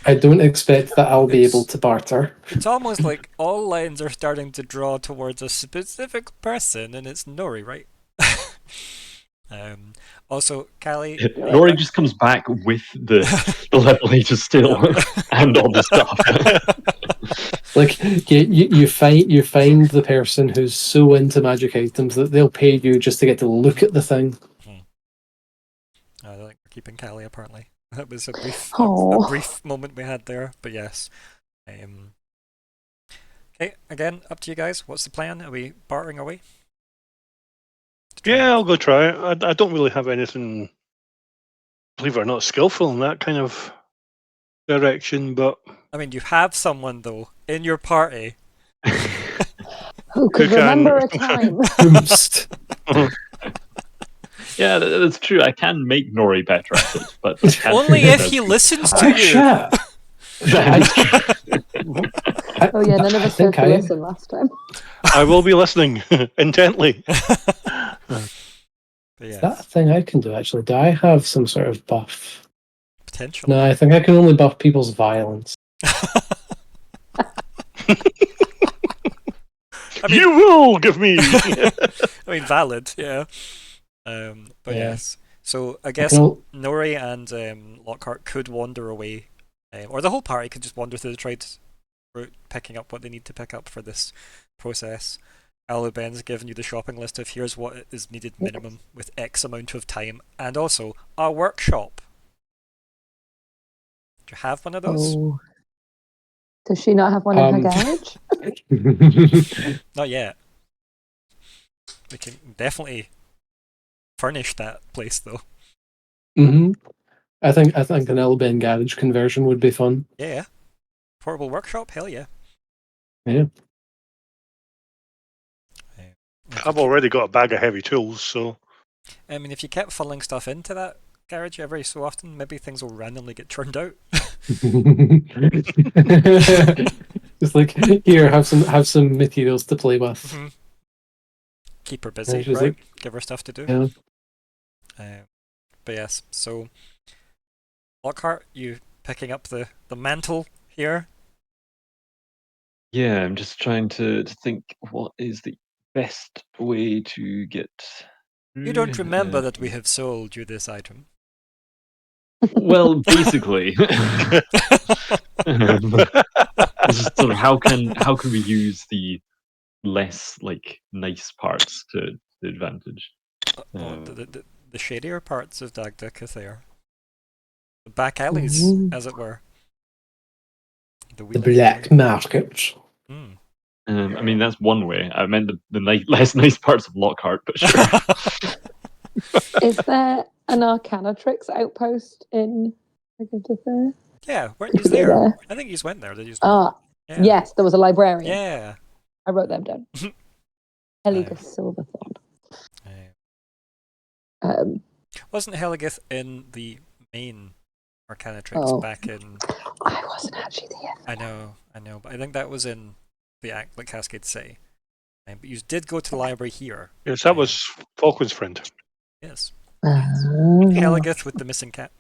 expect that I'll be able to barter. It's almost like all lines are starting to draw towards a specific person, and it's Nori, right? Also, Kalli... Nori just comes back with the level 8 still and all the stuff. Like you find the person who's so into magic items that they'll pay you just to get to look at the thing. I think we're keeping Kalli, apparently. That was a brief, Aw. a brief moment we had there, but yes. Okay, again, up to you guys. What's the plan? Are we bartering away? Yeah, I'll go try it. I don't really have anything, believe it or not, skillful in that kind of direction, but I mean, you have someone, though, in your party. Who could Who can- remember a time? Oomst. Yeah, that's true. I can make Nori better at it, but I can't Only do if that. he listens to Ah, you. shit. That's true. Oh yeah, none of us think chose to listen last time. I will be listening intently. But yeah, That thing I can do actually. Do I have some sort of buff? potential. No, I think I can only buff people's violence. I mean, You will give me. I mean, valid, yeah. But Yeah. yes. So I guess Nori and Lockhart could wander away, or the whole party could just wander through the trade route, picking up what they need to pick up for this process. Ben's given you the shopping list of here's what is needed minimum with X amount of time, and also a workshop. Do you have one of those? Oh. Does she not have one in her garage? Not yet. We can definitely furnish that place though. I think an Elben garage conversion would be fun. Yeah. Portable workshop, hell yeah. Yeah. I've already got a bag of heavy tools, so I mean, if you kept funneling stuff into that garage every so often, maybe things will randomly get churned out. Just like here, have some materials to play with. Mm-hmm. Keep her busy, she's right? like- Give her stuff to do. Yeah. But yes, so Lockhart, you picking up the mantle here. Yeah, I'm just trying to think what is the best way to get. You don't remember that we Um, have sold you this item. Well, basically, it's just sort of how can we use the less like nice parts to the advantage? The shadier parts of Dagda Cathair. The back alleys, Ooh. as it were. The black market. Mm. I mean, that's one way. I meant the less nice parts of Lockhart, but sure. Is there an Arcanatrix outpost in Ignysera? Yeah, weren't you Could we go there? there? I think you went there. Did you? Ah, Yeah. yes, there was a librarian. Yeah. I wrote them down. Helligith Silverthorn. Wasn't Helligith in the main Arcanatrix back in? I wasn't actually there. I know, but I think that was in the act like Cascade City. But you did go to the library here. Yes, that was Falkwin's friend. Yes. Oh. Helligith with the missing cat.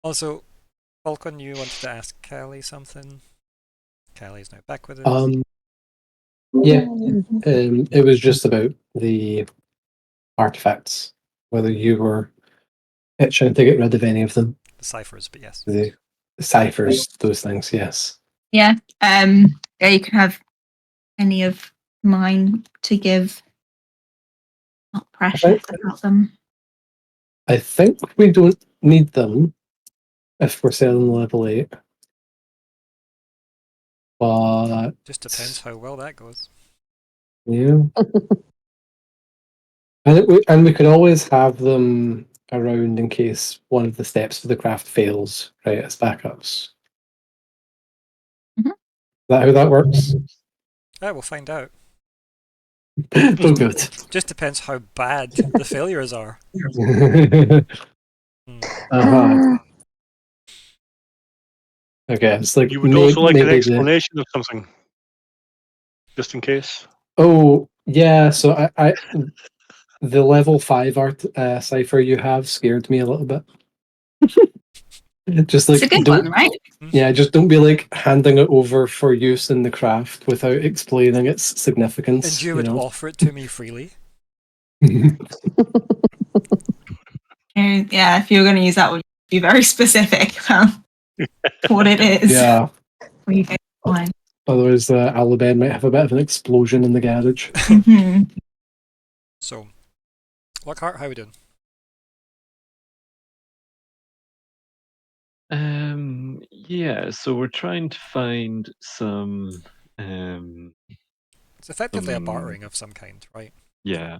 Also, Falkwin, you wanted to ask Kalli something. Kalli's now back with us. Yeah, it was just about the artifacts. Whether you were itching to get rid of any of them, The ciphers, but yes. the ciphers, those things. Yes. Yeah. Yeah, you can have any of mine to give. Not precious about them. I think we don't need them if we're selling level 8. But Just depends how well that goes. yeah. And we could always have them around in case one of the steps for the craft fails, right, as backups. Mhm. Is that how that works? We'll find out. Oh, good. Just depends how bad the failures are. Uh-huh. Okay, it's like You would also like an maybe explanation of something, just in case. Oh, yeah. So I the level 5 art cipher you have scared me a little bit. Just like It's a good don't, one, right? yeah, just don't be like handing it over for use in the craft without explaining its significance. And you would offer it to me freely. Yeah, if you were going to use that, would be very specific about what it is. Yeah. When you get one. Otherwise, Alabama might have a bit of an explosion in the garage. Mhm. So, Lockhart, how we doing? Yeah, so we're trying to find some It's effectively a bartering of some kind, right? yeah.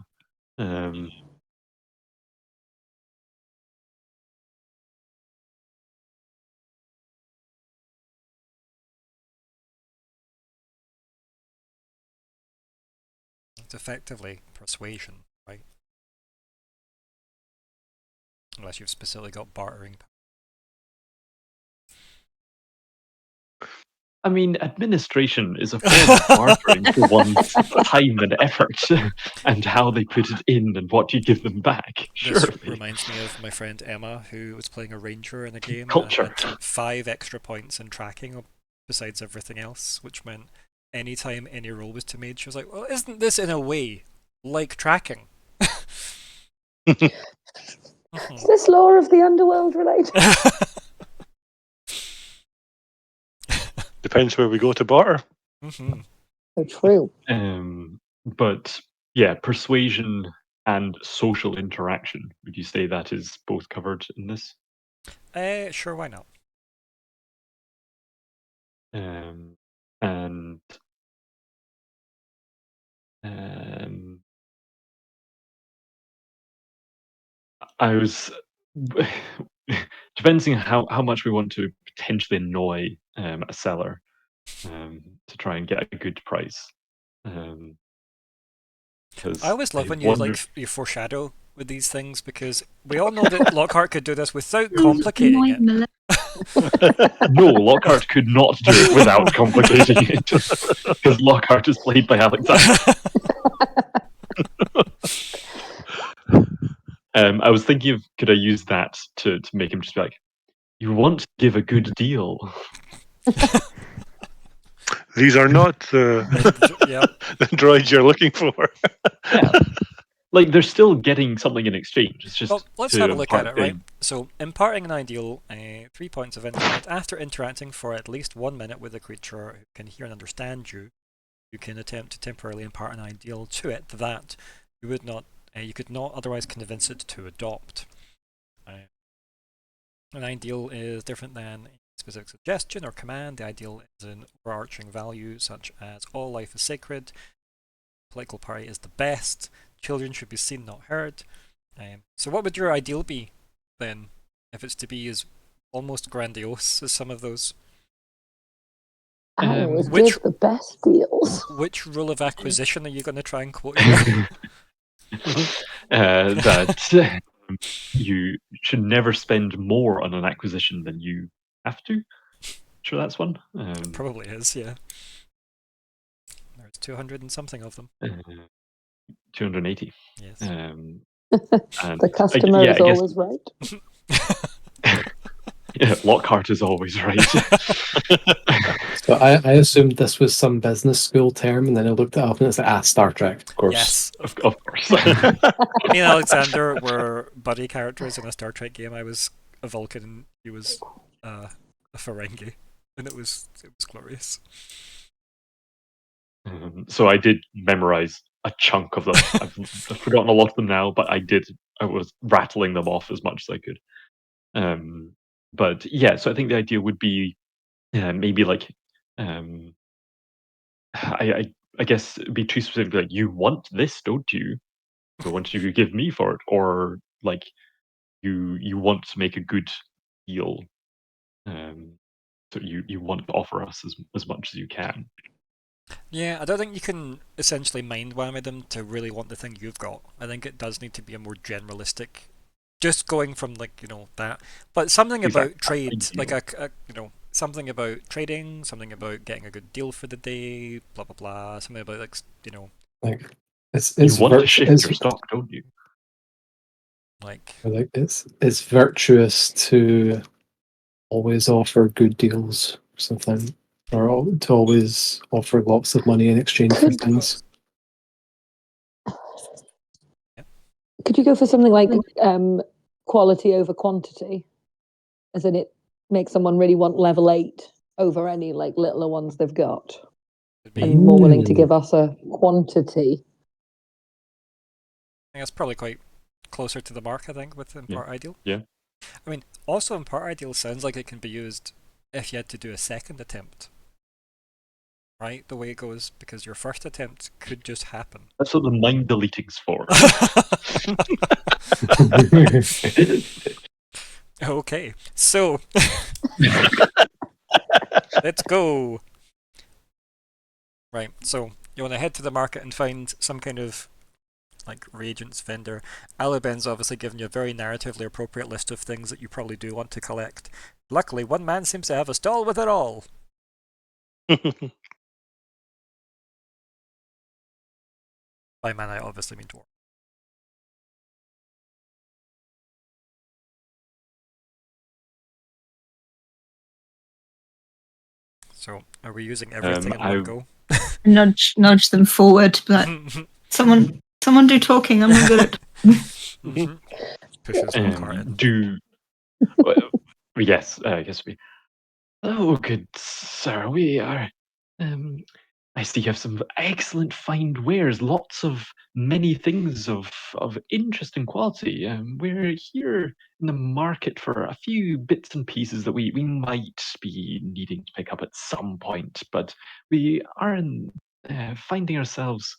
It's effectively persuasion, right? Unless you've specifically got bartering. I mean, administration is a form of bartering for one's time and effort, and how they put it in and what you give them back. This Surely. reminds me of my friend Emma, who was playing a ranger in a game Culture. and had 5 extra points in tracking besides everything else, which meant anytime any roll was to made, she was like, well, isn't this in a way like tracking? Is this lore of the underworld related? Depends where we go to barter. So true. But yeah, persuasion and social interaction. Would you say that is both covered in this? Sure, why not? And I was depending how much we want to potentially annoy a seller to try and get a good price. I always love when you foreshadow with these things, because we all know that Lockhart could do this without complicating it. No, Lockhart could not do it without complicating it, because Lockhart is played by Alexander. I was thinking of, could I use that to make him just be like, you want to give a good deal. These are not the droids you're looking for. Yeah. Like, they're still getting something in exchange. It's just. Well, let's have a look at it, right? So, imparting an ideal, 3 points of insight. After interacting for at least 1 minute with a creature who can hear and understand you, you can attempt to temporarily impart an ideal to it that you would not, you could not otherwise convince it to adopt. An ideal is different than specific suggestion or command. The ideal is an overarching value such as all life is sacred, political party is the best, children should be seen, not heard. So what would your ideal be then, if it's to be as almost grandiose as some of those? Always which- give the best deals. Which rule of acquisition are you going to try and quote here? That you should never spend more on an acquisition than you have to. Sure, that's one. Probably is, yeah. There's 200 and something of them. 280. Yes. And The customer yeah, is I guess- always right. Yeah, Lockhart is always right. So I assumed this was some business school term, and then I looked it up, and it's like, Star Trek, of course. Yes. of course. Me and Alexander were buddy characters in a Star Trek game. I was a Vulcan and he was a Ferengi. And it was glorious. So I did memorize a chunk of them. I've forgotten a lot of them now, but I was rattling them off as much as I could. But yeah, so I think the idea would be maybe like I guess it'd be too specific. Like, you want this, don't you? So what you could give me for it, or like you want to make a good deal. So you want to offer us as much as you can. Yeah, I don't think you can essentially mind whammy them to really want the thing you've got. I think it does need to be a more generalistic, just going from like, that. But something about trade, like a something about trading, something about getting a good deal for the day, blah blah blah. Something about like Like it's You want to vir- shift it's, your stock, don't you? like it's virtuous to always offer good deals or something, or to always offer lots of money in exchange for things. Could you go for something like quality over quantity? As in, it makes someone really want level 8 over any like littler ones they've got, it'd be, and more willing to give us a quantity. I think that's probably quite closer to the mark, I think, with Impart Ideal. Yeah. I mean, also Impart Ideal sounds like it can be used if you had to do a second attempt. Right? The way it goes, because your first attempt could just happen. That's what the mind deleting's for. Okay, so let's go. Right, so you want to head to the market and find some kind of like reagents vendor. Aluben's obviously given you a very narratively appropriate list of things that you probably do want to collect. Luckily, one man seems to have a stall with it all. By man, I obviously mean dwarf. So, are we using everything in one go? Nudge them forward, but someone do talking. I'm not good at. Pushes Lockhart in. Yes, I guess we. Oh, good sir, we are. I see you have some excellent fine wares, lots of many things of interesting quality. We're here in the market for a few bits and pieces that we might be needing to pick up at some point, but we are finding ourselves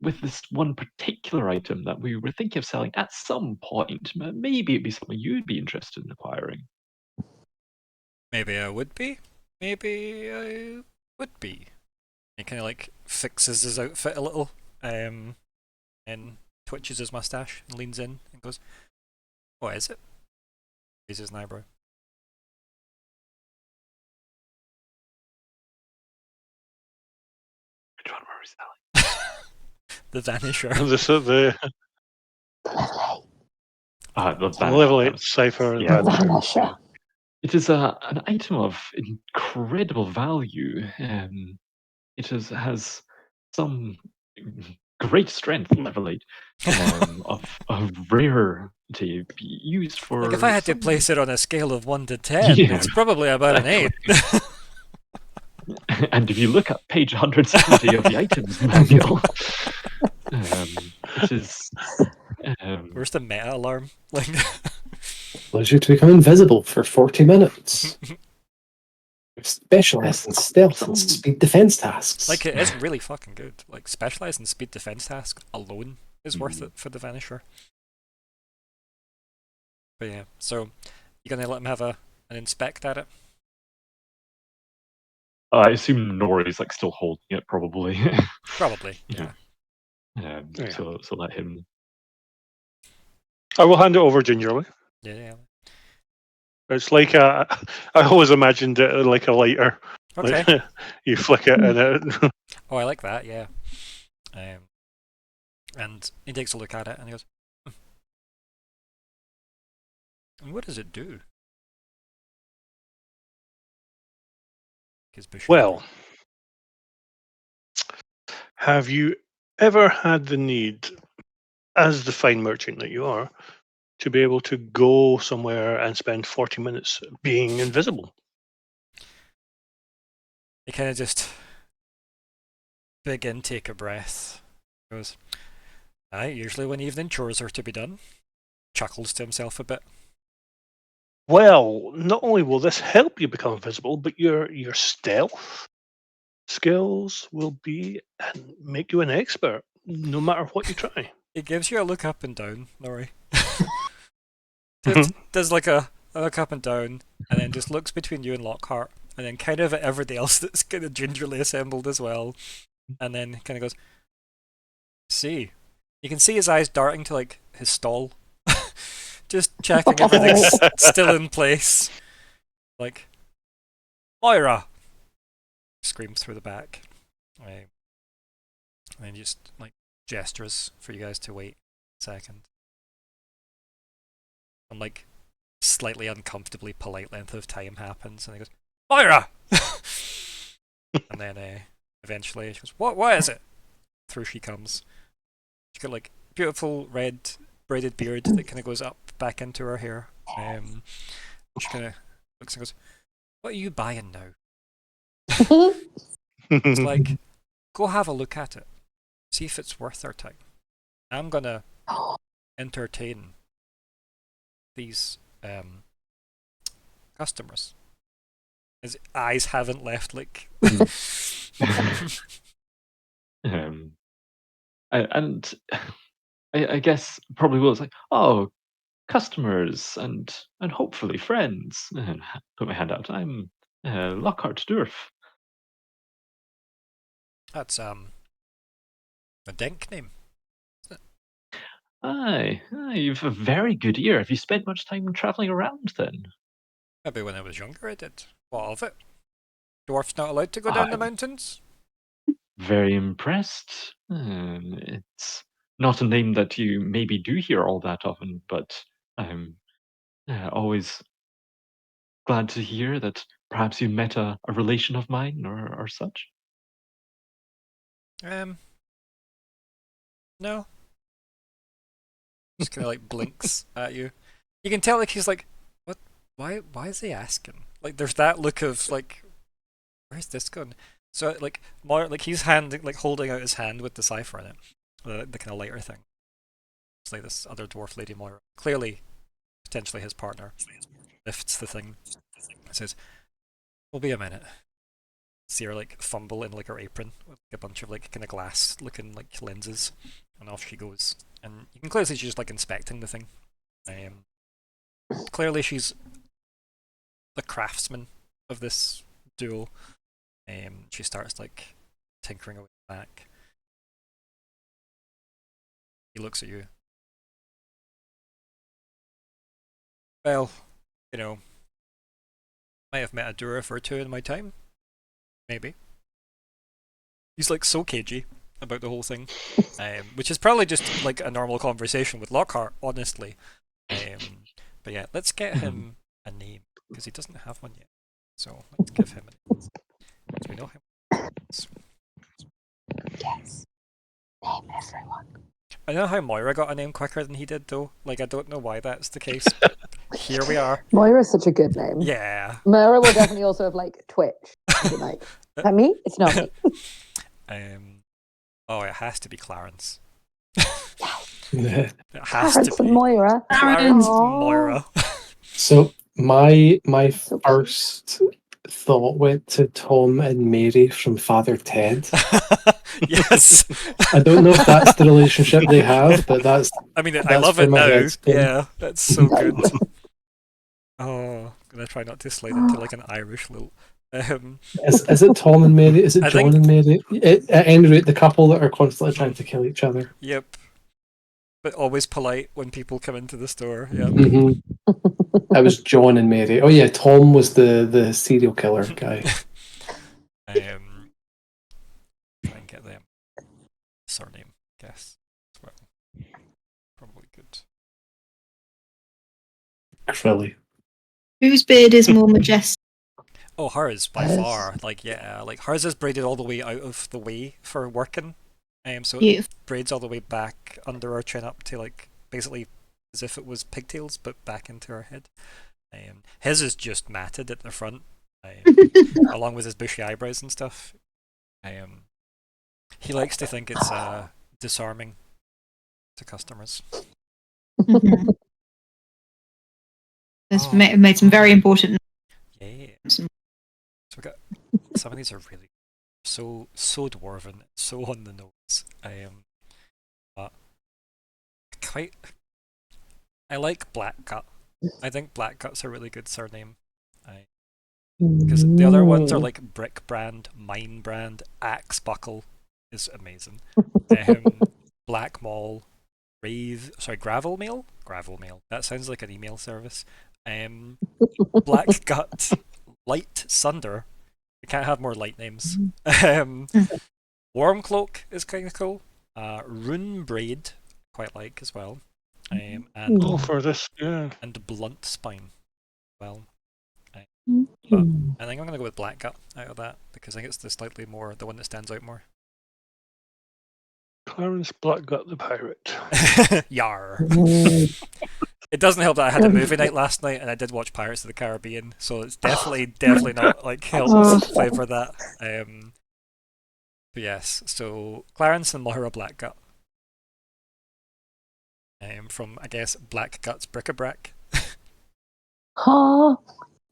with this one particular item that we were thinking of selling at some point. Maybe it'd be something you'd be interested in acquiring. Maybe I would be. Maybe I would be. He kind of like fixes his outfit a little, and twitches his mustache and leans in and goes, "What is it?" Raises an eyebrow. Which one were we selling? The Vanisher. The level 8 cipher. Yeah. Vanisher. It is an item of incredible value. It has some great strength, level 8, of rarity used for. Like if I had to place it on a scale of 1 to 10, Yeah, it's probably about an 8. And if you look at page 170 of the items manual, it is. Where's the meta alarm? Like, allows you to become invisible for 40 minutes. Specialized in stealth and speed defense tasks. Like, it is really fucking good. Like, specialized in speed defense tasks alone is worth it for the Vanisher. But yeah, so you're gonna let him have an inspect at it? I assume Nori's like still holding it, probably. Probably, yeah. Yeah. So let him. I will hand it over gingerly. Yeah. It's like I always imagined it like a lighter. Okay. Like, you flick it and it. Oh, I like that, yeah. And he takes a look at it and he goes, and what does it do? Well, have you ever had the need, as the fine merchant that you are, to be able to go somewhere and spend 40 minutes being invisible? He kind of just big intake of breath. Goes, aye, usually when evening chores are to be done. Chuckles to himself a bit. Well, not only will this help you become invisible, but your stealth skills will be and make you an expert, no matter what you try. It gives you a look up and down, Nori. Does like a look up and down, and then just looks between you and Lockhart, and then kind of at everybody else that's kind of gingerly assembled as well, and then kind of goes, see. You can see his eyes darting to like his stall. Just checking everything's still in place. Like, Myr'ra! Screams through the back. And then just like gestures for you guys to wait a second. And like slightly uncomfortably polite length of time happens, and he goes, Myr'ra! And then eventually she goes, What is it? Through she comes. She's got like beautiful red braided beard that kind of goes up back into her hair. She kind of looks and goes, what are you buying now? It's like, go have a look at it. See if it's worth our time. I'm gonna entertain these customers. His eyes haven't left like And I guess probably will. It's like, oh, customers and hopefully friends. And put my hand out. I'm Lockheart Dourf. That's a dank name. Aye, you've a very good ear. Have you spent much time travelling around then? Maybe when I was younger I did. What of it? Dwarfs not allowed to go down the mountains? Very impressed. It's not a name that you maybe do hear all that often, but I'm always glad to hear that perhaps you met a relation of mine or such. No. Just kind of like blinks at you. You can tell like he's like, what? Why is he asking? Like there's that look of like, where's this going? So like more like he's like holding out his hand with the cipher in it, the kind of lighter thing. It's like this other dwarf lady Myr'ra, clearly potentially his partner, lifts the thing. It says, "Will be a minute." See her like fumble in like her apron with like, a bunch of like kind of glass looking like lenses, and off she goes. And you can clearly see she's just like inspecting the thing. Clearly she's the craftsman of this duel. She starts like tinkering away back. He looks at you. Well, you know, might have met a Dourf or two in my time. Maybe. He's like so cagey about the whole thing, which is probably just like a normal conversation with Lockhart, honestly. But yeah, let's get him a name because he doesn't have one yet. So let's give him a name. So we know him. Yes. Name everyone. I know how Myr'ra got a name quicker than he did, though. Like, I don't know why that's the case. But here we are. Myr'ra is such a good name. Yeah. Myr'ra will definitely also have like Twitch. Be like, is that me? It's not me. Oh, it has to be Clarence. Yeah. It has Clarence to be and Myr'ra. Clarence and Aw. Myr'ra. So my So cute. first thought went to Tom and Mary from Father Ted. Yes. I don't know if that's the relationship they have, but that's I mean, I that's love where it my now. head's been. Yeah, that's so good. Oh, I'm gonna try not to slide into like an Irish little. Is it Tom and Mary? Is it I John think- and Mary? At any rate, the couple that are constantly trying to kill each other. Yep. But always polite when people come into the store. Yep. hmm That was John and Mary. Oh yeah, Tom was the serial killer guy. Try and get them surname. Guess as well. Probably good. Really. Whose beard is more majestic? Oh, hers by Hers. far. Like like hers is braided all the way out of the way for working. So it Beautiful. braids all the way back under her chin up to like basically as if it was pigtails, but back into her head. His is just matted at the front, along with his bushy eyebrows and stuff. He likes to think it's disarming to customers. Mhm. It's Oh. made some very important. Yeah. So we got some of these are really so dwarven, so on the nose. But quite. I like Blackgut. I think Blackgut's a really good surname. Because the other ones are like Brick Brand, Mine Brand, Axe Buckle is amazing. Black Mall, Gravel Mail? Gravel Mail. That sounds like an email service. Blackgut, Light Sunder. We can't have more light names. Warm Cloak is kind of cool. Rune Braid, quite like as well. And Oh, for this, yeah. and Blunt Spine. Well, Mm. I think I'm gonna go with Blackgut out of that because I think it's the one that stands out more. Clarence Blackgut the pirate. Yar. Mm. It doesn't help that I had a movie night last night and I did watch Pirates of the Caribbean, so it's definitely not like helps flavour that. But yes, so Clarence and Myr'ra Blackgut. From I guess Blackgut's Brickabrak. Huh?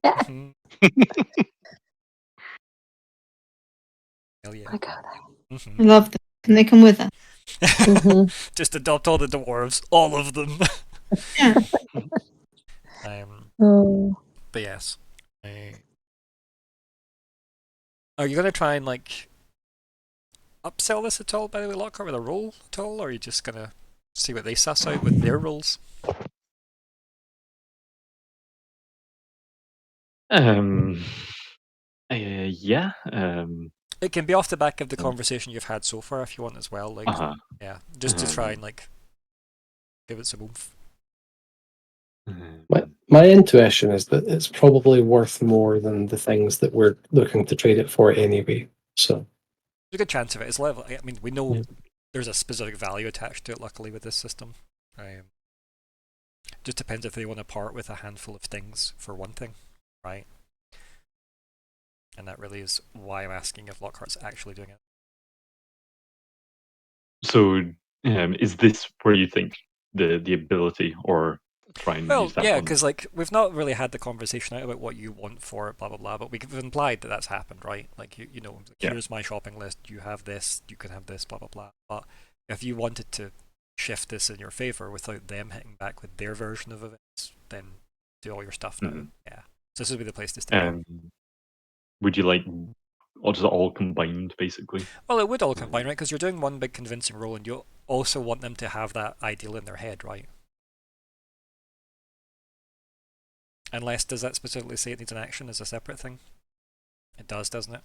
Mhm. Hell yeah. My God. I Mhm. love them. Can they come with us? Mhm. Just adopt all the dwarves, all of them. Yeah. Oh. But yes. Are you gonna try and like upsell this at all, by the way, Lockhart, with a roll at all, or are you just gonna see what they suss out with their rolls? Yeah. It can be off the back of the conversation you've had so far if you want as well. Like, Uh-huh. yeah, just to try and like give it some oomph. My intuition is that it's probably worth more than the things that we're looking to trade it for anyway. So There's a good chance of it. It's level. I mean, we know Yeah. there's a specific value attached to it. Luckily, with this system, just depends if they want to part with a handful of things for one thing, right? And that really is why I'm asking if Lockhart's actually doing it. So, is this where you think the ability, or try and Well, use that yeah, one? because like we've not really had the conversation out about what you want for it, blah blah blah. But we've implied that that's happened, right? Like you know, like, Yeah. here's my shopping list. You have this. You can have this. Blah blah blah. But if you wanted to shift this in your favor without them hitting back with their version of events, then do all your stuff now. Mhm. Yeah. So this would be the place to start. Would you like, or does it all combined basically? Well, it would all combine, right? Because you're doing one big convincing role, and you also want them to have that ideal in their head, right? Unless, does that specifically say it needs an action as a separate thing? It does, doesn't it?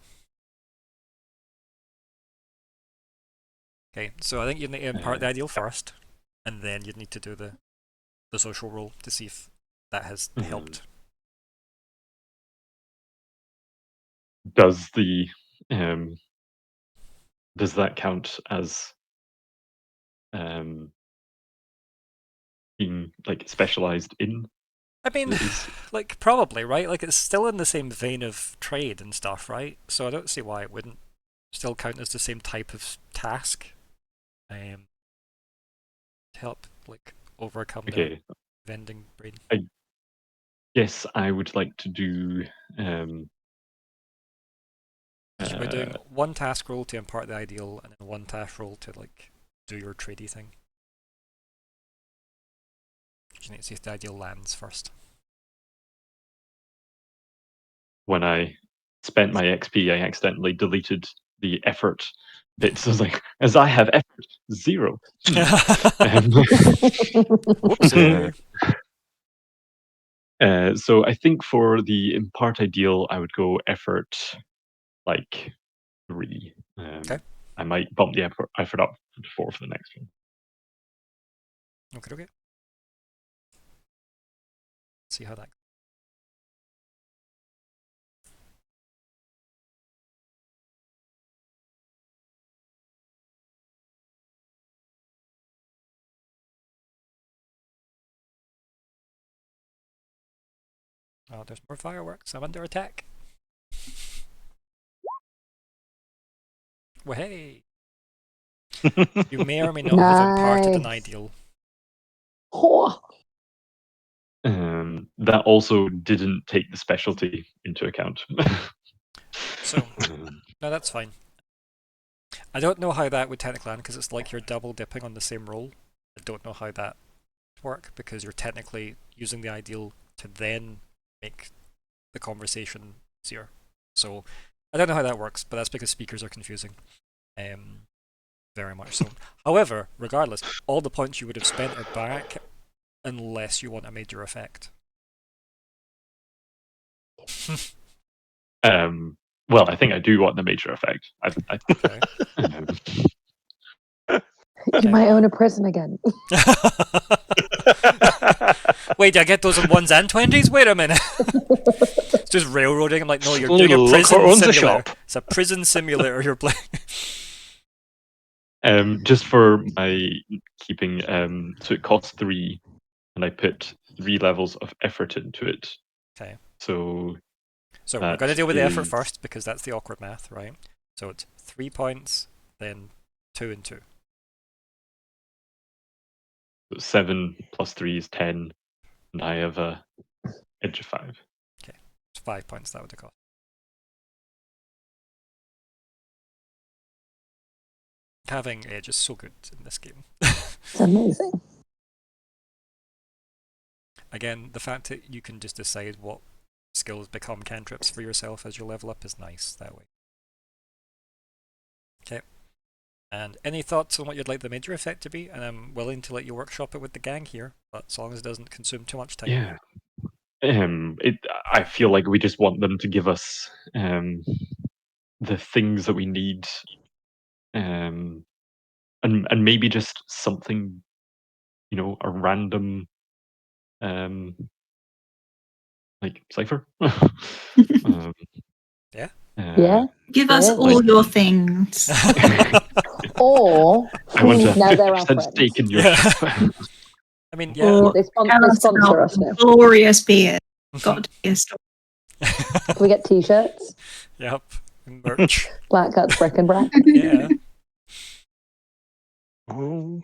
Okay, so I think you'd need to impart the ideal first, and then you'd need to do the social role to see if that has helped. Does the does that count as being like specialized in? I mean, Is- like, probably, right? Like, it's still in the same vein of trade and stuff, right? So I don't see why it wouldn't still count as the same type of task. To help, like, overcome the Okay, vending brain. Yes, I would like to do. So we're doing one task roll to impart the ideal, and then one task roll to like do your tradey thing. You need to see if the ideal lands first. When I spent my XP, I accidentally deleted the effort bit. So I was like, as I have effort 0. Whoopsie. So I think for the impart ideal, I would go effort like 3. Okay. I might bump the effort up to 4 for the next one. Okay. See how that. Oh, there's more fireworks. I'm under attack. Well, hey. You may or may not have imparted an Nice. ideal. Oh, That also didn't take the specialty into account. So, no, that's fine. I don't know how that would technically land because it's like you're double dipping on the same roll. I don't know how that work because you're technically using the ideal to then make the conversation easier. So I don't know how that works, but that's because speakers are confusing. Very much so. However, regardless, all the points you would have spent are back unless you want a major effect. Well, I think I do want the major effect. Okay. you might own a prison again. Wait, do I get those in 1s and 20s? Wait a minute. It's just railroading. I'm like, no, you're Only doing a prison Lockheart owns a simulator. shop. It's a prison simulator you're playing. Just for my keeping, so it costs 3, and I put 3 levels of effort into it. Okay. So we're going to deal with the effort is- first because that's the awkward math, right? So it's 3 points, then 2 and 2. 7 plus 3 is 10, and I have a edge of 5. It's 5 points that would have cost. Having edge is so good in this game. It's amazing. Again, the fact that you can just decide what skills become cantrips for yourself as you level up is nice that way. Okay. And any thoughts on what you'd like the major effect to be? And I'm willing to let you workshop it with the gang here, but as long as it doesn't consume too much time. Yeah. I feel like we just want them to give us the things that we need, and maybe just something, a random, like cipher. Yeah. Yeah. Give us Yeah, all like- your things. Or I want a now they're our 50% friends. stake in your Yeah. ship. I mean, yeah. Or They tell sponsor us about us now. glorious beer. Got to be a story. Can we get t-shirts? Yep. Merch. Blackgut Brickabrak. Yeah. Oh,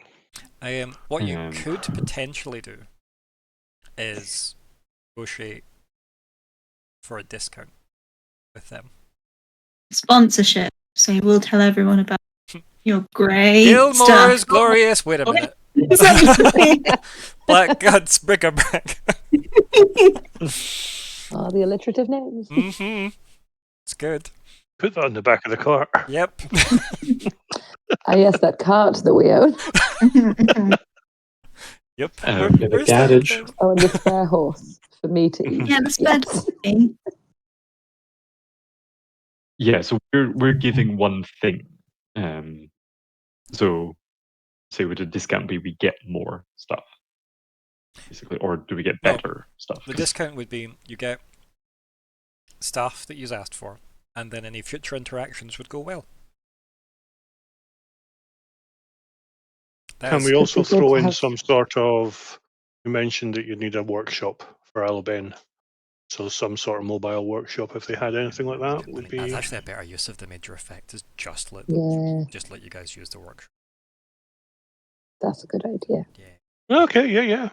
What you Um, could potentially do is negotiate for a discount with them. Sponsorship. So we'll tell everyone about your great Gilmore's stuff. glorious. Wait a Okay. minute. Exactly. Blackgut's Brickabrak. Oh, the alliterative names. It's good. put that on the back of the cart. Yep. Ah, yes, that cart that we own. Yep. Um, Yeah, the Where's that? garage. Oh, and the spare horse for me to eat. Yeah, that's bad. Yes. Yeah, so we're giving one thing. So say with a discount, we get more stuff, basically, or do we get No. better stuff? The discount would be you get stuff that you've asked for, and then any future interactions would go well. Can we Could also be good throw to in have- some sort of? You mentioned that you need a workshop for Alben, so some sort of mobile workshop. If they had anything like that, would That's be. actually a better use of the major effect. Is just let Yeah, you guys use the workshop. that's a good idea. Yeah. Okay. Yeah.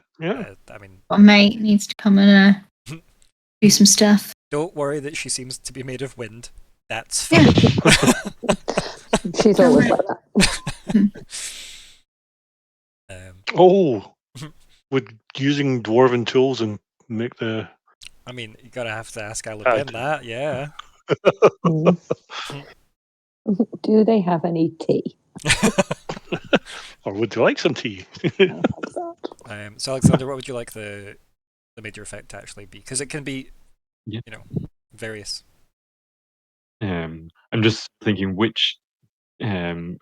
I mean, Our mate needs to come and do some stuff. Don't worry that she seems to be made of wind. That's Yeah. fine. She's always like that. Oh, with using dwarven tools and make the. I mean, you gotta have to ask Alabin Add. that, yeah. Mm. Do they have any tea? Or would you like some tea? Oh, fuck that. So Alexander, what would you like the major effect to actually be? Because it can be, Yeah. various. I'm just thinking which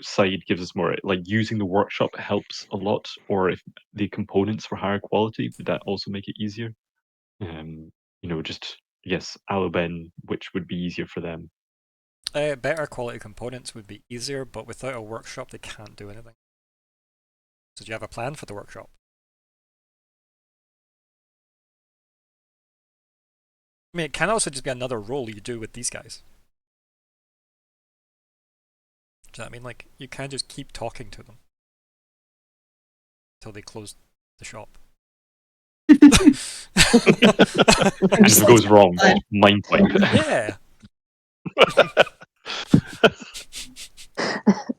side gives us more. Like using the workshop helps a lot, or if the components for higher quality, would that also make it easier? Just I guess Aluben, which would be easier for them. Better quality components would be easier, but without a workshop, they can't do anything. So do you have a plan for the workshop? I mean, it can also just be another role you do with these guys. Does that mean, like, you can just keep talking to them until they close the shop? And if it goes wrong, mind wipe. Yeah.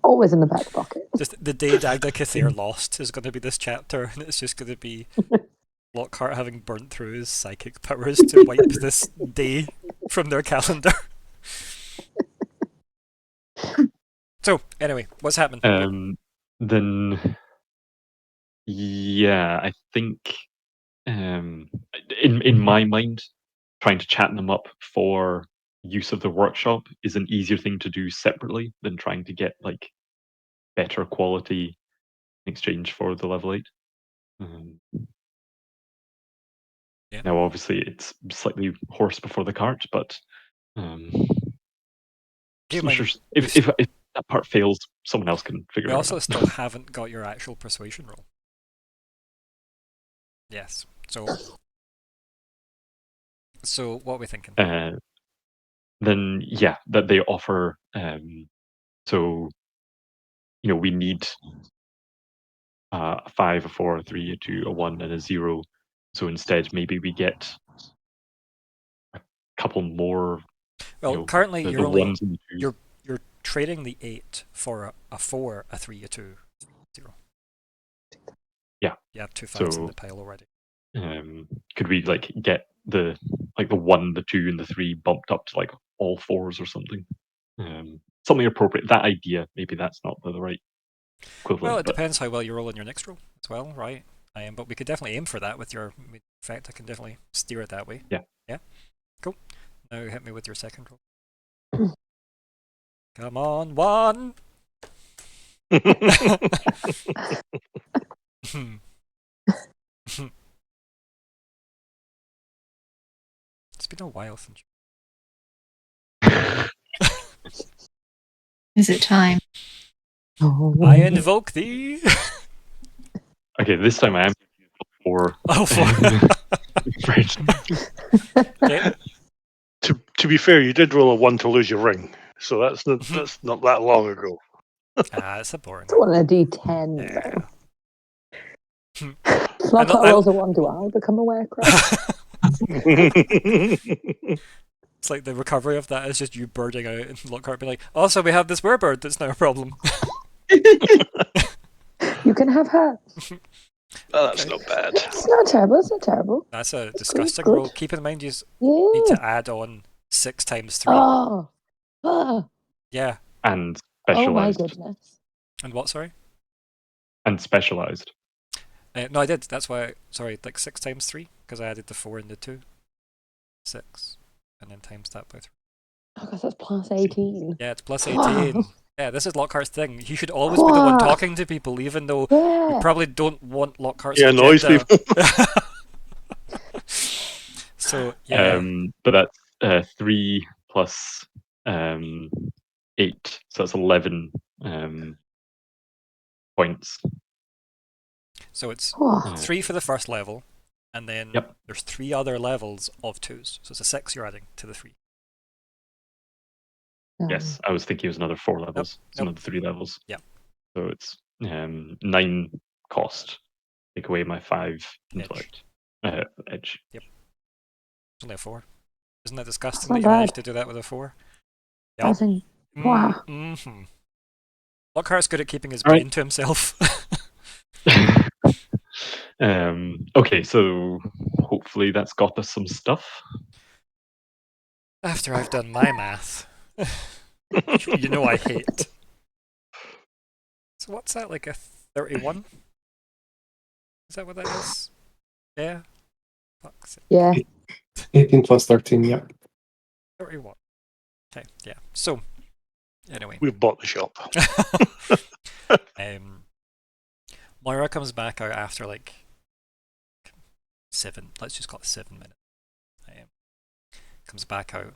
Always in the back pocket. Just the day Dagda Cathair lost is going to be this chapter, and it's just going to be Lockhart having burnt through his psychic powers to wipe this day from their calendar. So, anyway, what's happening? Then, yeah, I think in my mind, trying to chat them up for use of the workshop is an easier thing to do separately than trying to get like better quality in exchange for the level 8. Yeah. Now, obviously, it's slightly horse before the cart, but Keep in just mind, sure if that part fails, someone else can figure we it also out. still haven't got your actual persuasion roll. Yes. So what are we thinking? Then yeah, that they offer. So we need a 5, a 4, a 3, a 2, a 1, and a 0. So instead, maybe we get a couple more. Well, currently the you're only ones and the 2s. you're trading the 8 for a 4, a 3, a 2, 0. Yeah. You have 2 5s in So, the pile already. could we like get the 1, the 2, and the 3 bumped up to like all 4s or something? Something appropriate. That idea, maybe that's not the right equivalent. Well, it but depends how well you roll in your next roll as well, right? But we could definitely aim for that with your effect. I can definitely steer it that way. Yeah. Yeah. Cool. Now hit me with your second roll. Come on, 1. It's been a while since. Is it time? Oh. I invoke thee. Okay, this time I am 4. Oh, 4. French. Okay. To be fair, you did roll a 1 to lose your ring, so that's not that long ago. It's a boring. It's one a D10. Yeah. Lockhart rolls a 1. Do I become a werecraft? It's like the recovery of that is just you birding out and Lockhart being like, also we have this werebird that's now a problem. You can have her. Oh, that's not bad. It's not terrible. It's not terrible. That's a It's disgusting good. roll. Keep in mind you need Yeah. to add on 6 times 3. Oh. Oh. Yeah. And Oh my specialized. goodness. And what, sorry? And specialized. No, I did. That's why, sorry, like 6 times 3, because I added the 4 and the 2. 6. And then times that by 3. Oh, because that's plus 18. Yeah, it's plus Wow. 18. Yeah, this is Lockhart's thing. He should always be the one talking to people, even though we Yeah. probably don't want Lockhart's Yeah, noise agenda. So, yeah. But that's 3 plus 8, so that's 11 points. So it's Oh. 3 for the first level, and then Yep. there's 3 other levels of 2s. So it's a 6 you're adding to the 3. Yes, I was thinking it was another 4 levels. It's Nope. another 3 levels. Yep. So it's 9 cost. Take away my 5 intellect edge. Yep. It's only a 4. Isn't that disgusting That's not that you managed bad. to do that with a 4? That's in- wow. Mm-hmm. Lockhart's good at keeping his All right. brain to himself. Okay, so hopefully that's got us some stuff. After I've done my math. You know I hate. So what's that, like a 31? Is that what that is? Yeah? Fuck's sake. Yeah. 18 plus 13, yeah. 31. Okay, yeah. So, anyway. We've bought the shop. Myr'ra comes back out after like 7, let's just call it 7 minutes. Comes back out,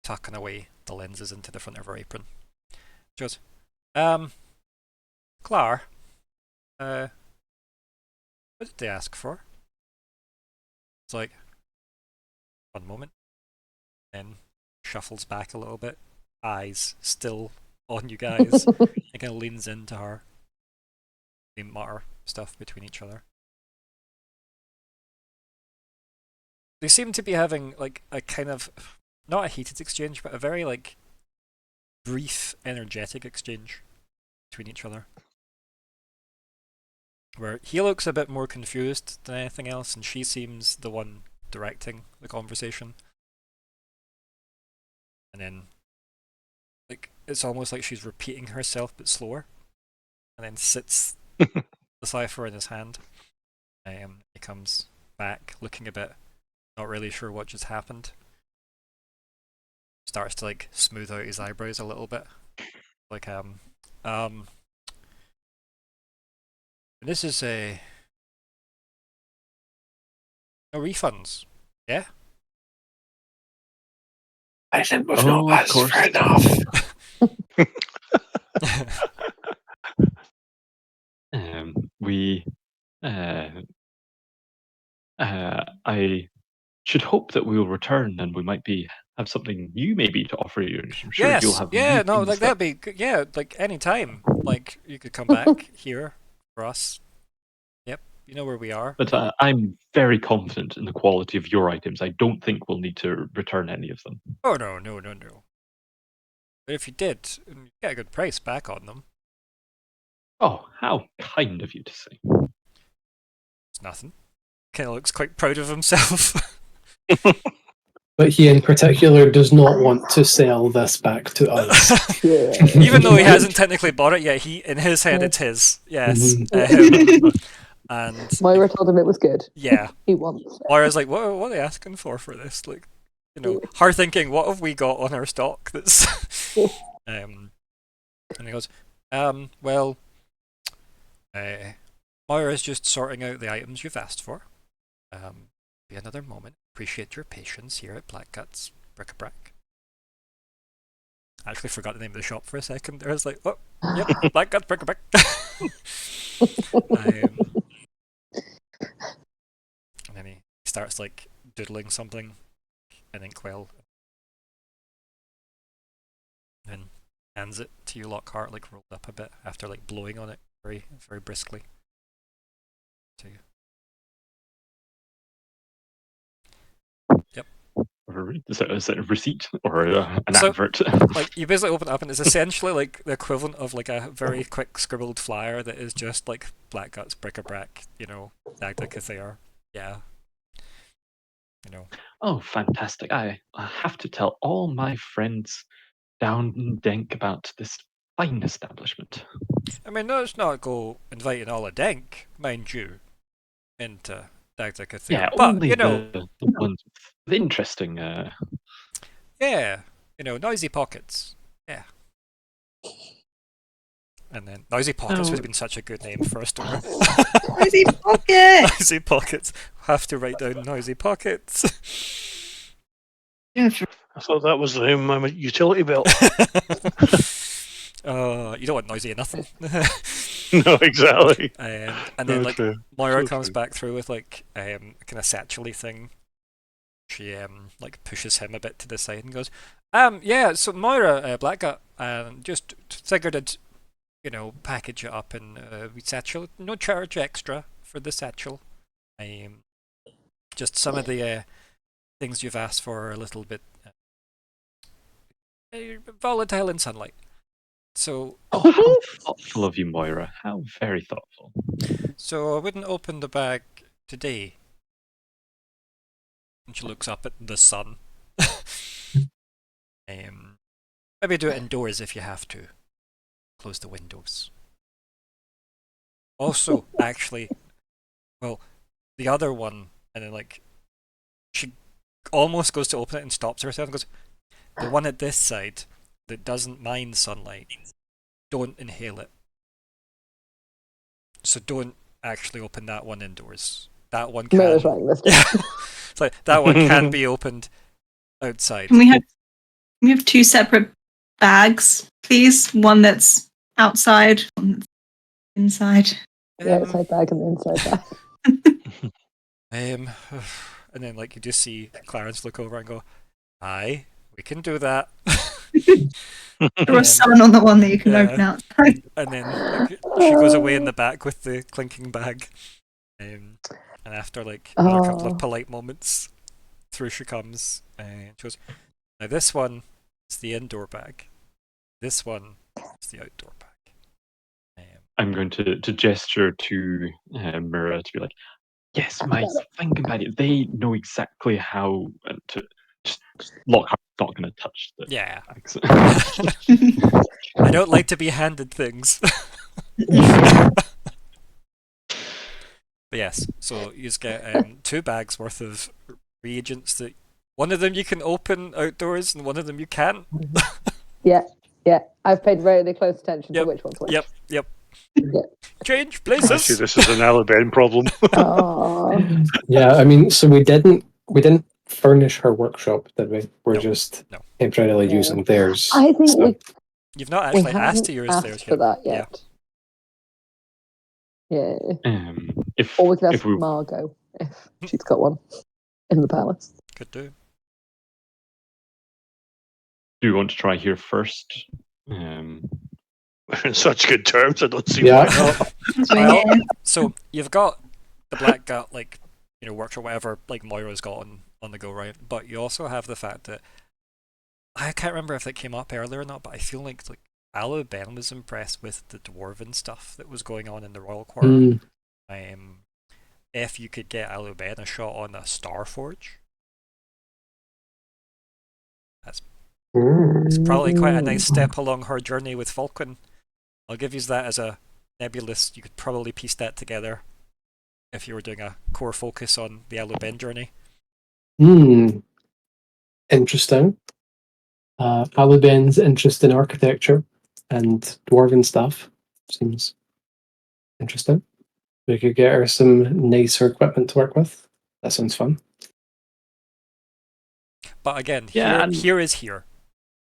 tucking away the lenses into the front of her apron. She goes, Clar, what did they ask for? It's like, one moment, then shuffles back a little bit, eyes still on you guys, and kind of leans into her. They mutter stuff between each other. They seem to be having like a kind of, not a heated exchange, but a very like brief, energetic exchange between each other. Where he looks a bit more confused than anything else, and she seems the one directing the conversation. And then, like, it's almost like she's repeating herself but slower. And then sits the cipher in his hand. He comes back looking a bit not really sure what just happened. Starts to like smooth out his eyebrows a little bit. Like this is a no refunds. Yeah? I think we've Oh, not of course. asked for enough. We I should hope that we will return and we might have something new maybe to offer you. I'm sure Yes, you'll have yeah, new no, things like that'd be good. Yeah, like any time. Like you could come back here for us. Yep, you know where we are. But I'm very confident in the quality of your items. I don't think we'll need to return any of them. Oh no. But if you did, you get a good price back on them. Oh, how kind of you to say. It's nothing. Kind of looks quite proud of himself. But he in particular does not want to sell this back to us. Yeah. Even though he hasn't technically bought it yet, he in his head it's his. Yes. And Myr'ra told him it was good. yeah, He wants it. Myr'ra's like, what are they asking for this? Like, you know, her thinking, what have we got on our stock that's and he goes, well, Myr'ra's just sorting out the items you've asked for. Be another moment. Appreciate your patience here at Blackgut Brickabrak. I actually forgot the name of the shop for a second. I was like, oh, yep, Blackgut Brickabrak. And then he starts like doodling something in inkwell. And hands it to you, Lockheart, like rolled up a bit after like blowing on it very, very briskly. To you. Yep. Is that a receipt or an So- advert? Like you basically open it up and it's essentially like the equivalent of like a very quick scribbled flyer that is just like Blackgut's Brickabrak, you know, Dagda. Yeah. You know. Oh, fantastic. I have to tell all my friends down in Denk about this fine establishment. I mean, let's not go inviting all a Denk, mind you, into Dagda. Yeah, but only you know, the ones with interesting. yeah, you know, noisy pockets. Yeah. And then Noisy Pockets would have been such a good name for a store. Noisy pocket. Noisy Pockets. Have to write down Noisy Pockets. I thought that was the name of my utility belt. You don't want noisy or nothing. No, exactly. And then like true. Myr'ra So comes true. back through with like kind of satchel-y thing. She like pushes him a bit to the side and goes, yeah, so Myr'ra, Blackgut, just figured I'd, you know, package it up in satchel. No charge extra for the satchel. Just some of the things you've asked for are a little bit volatile in sunlight. So, Oh, how thoughtful of you, Myr'ra. How very thoughtful. so I wouldn't open the bag today. And she looks up at the sun. Maybe do it indoors if you have to. Close the windows. Also, actually, well, the other one, and then like, she almost goes to open it and stops herself and goes, the one at this side that doesn't mind sunlight, don't inhale it. So don't actually open that one indoors. That one can. Myr'ra's writing this down. Yeah. It's like that one can be opened outside. Can we have two separate bags, please? One that's outside, one that's inside. The outside bag and the inside bag. And then like you just see Clarence look over and go, "Aye, we can do that." Throw a sun on the one that you can open outside. And then like, she goes away in the back with the clinking bag. And after like another couple of polite moments, through she comes and she goes, "Now this one is the indoor bag. This one is the outdoor bag." I'm going to gesture to Myr'ra to be like, yes, my fine companion. They know exactly how to. Just Lockhart's not going to touch the Yeah. bags. I don't like to be handed things. But yes, so you just get 2 bags worth of reagents that one of them you can open outdoors and one of them you can't. Yeah. I've paid very close attention to which one's which. Yep. Yeah. Change I see places. this as an Alabama problem. Yeah, I mean, so we didn't furnish her workshop, did we? We're No, just no. temporarily using theirs. I think so. You've not we actually asked to haven't use asked theirs for yet. that yet. Yeah. If Or we could ask if we Margot if she's got one in the palace. Could do. do want to try here first, We're in such good terms, I don't see Yeah. why not. Well, so you've got the Blackgut, like, workshop, whatever, like Myr'ra's got on the go, right? But you also have the fact that I can't remember if it came up earlier or not, but I feel like Alabama was impressed with the dwarven stuff that was going on in the royal quarter. If you could get Alabama a shot on a Starforge, it's probably quite a nice step along her journey with Falkwin. I'll give you that as a nebulous. You could probably piece that together if you were doing a core focus on the Alabama journey. Interesting. Alabama's interest in architecture and dwarven stuff seems interesting. We could get her some nicer equipment to work with. That sounds fun. But again, Yeah, here is here.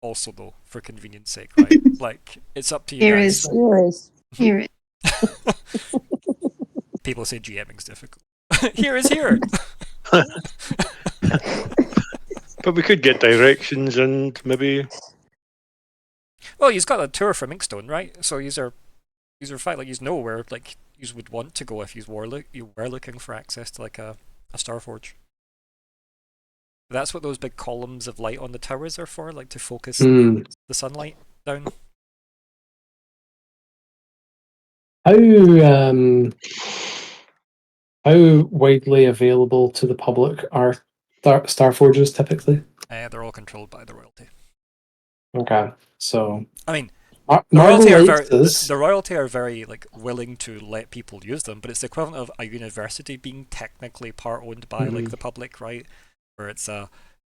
Also, though, for convenience sake, right? Like, it's up to you Here guys. Here is. People say GMing's difficult. Here is here. But we could get directions and maybe. Well, he's got a tour from Inkstone, right? So these are fine. Like, you know where you would want to go if you were looking for access to like a Starforge. That's what those big columns of light on the towers are for, like to focus the sunlight down. How widely available to the public are Starforges typically? They're all controlled by the royalty. Okay, so I mean, the royalty are very like willing to let people use them, but it's the equivalent of a university being technically part owned by like the public, right? Where it's you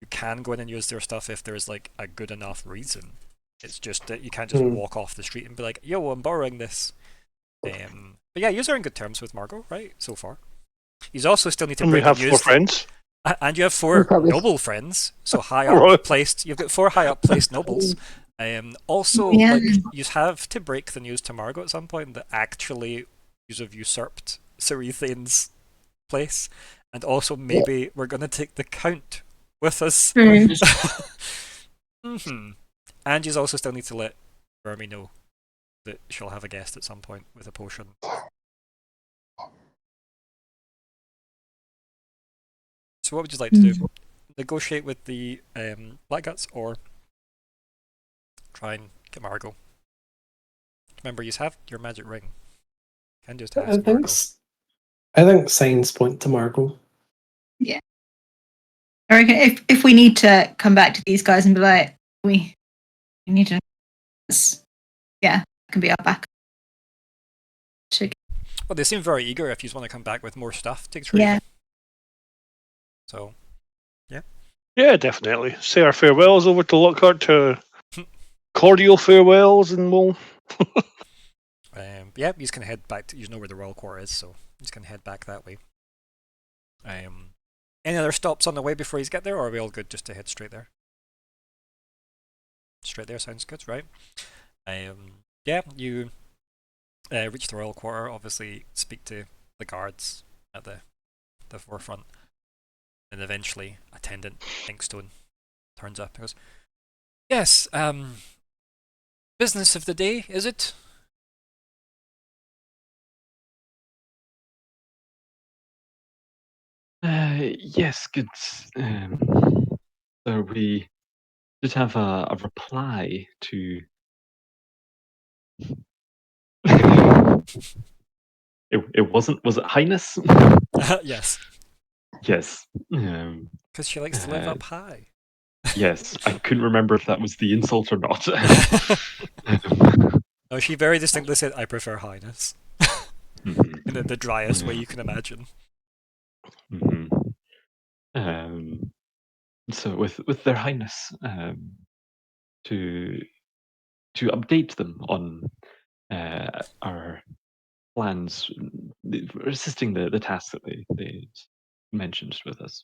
can go in and use their stuff if there's like a good enough reason. It's just that you can't just walk off the street and be like, "Yo, I'm borrowing this." But yeah, you are in good terms with Margot, right? So far, you also still need to. And we have 4 friends. And you have 4 noble friends, so high up placed. You've got 4 high up placed nobles. Also, like you have to break the news to Margot at some point that actually you have usurped Cerethane's place, and also maybe we're gonna take the Count with us. And you also still need to let Vermi know that she'll have a guest at some point with a potion. So what would you like to do? Negotiate with the Blackguts or try and get Margot? Remember, you have your magic ring. You can just I ask think Margot. I think signs point to Margot. I reckon if we need to come back to these guys and be like, we need to, yeah, can be our back. Well, they seem very eager if you want to come back with more stuff to trade. Yeah. So, Yeah, definitely. Say our farewells over to Lockheart, to cordial farewells, and we'll. yeah, you can head back to. You know where the royal quarter is, so you can head back that way. Any other stops on the way before you get there, or are we all good just to head straight there? Straight there sounds good, right? Yeah, you reach the royal quarter. Obviously, speak to the guards at the forefront, and eventually, attendant Inkstone turns up and goes, "Yes, business of the day, is it?" Yes, good. So we did have a reply to. It wasn't. Was it Highness? Yes, Yes. because she likes to live up high. Yes, I couldn't remember if that was the insult or not. No, she very distinctly said, "I prefer highness," Mhm. in the driest way you can imagine. Mhm. So with their highness, to update them on our plans, for assisting the tasks that they mentioned with us.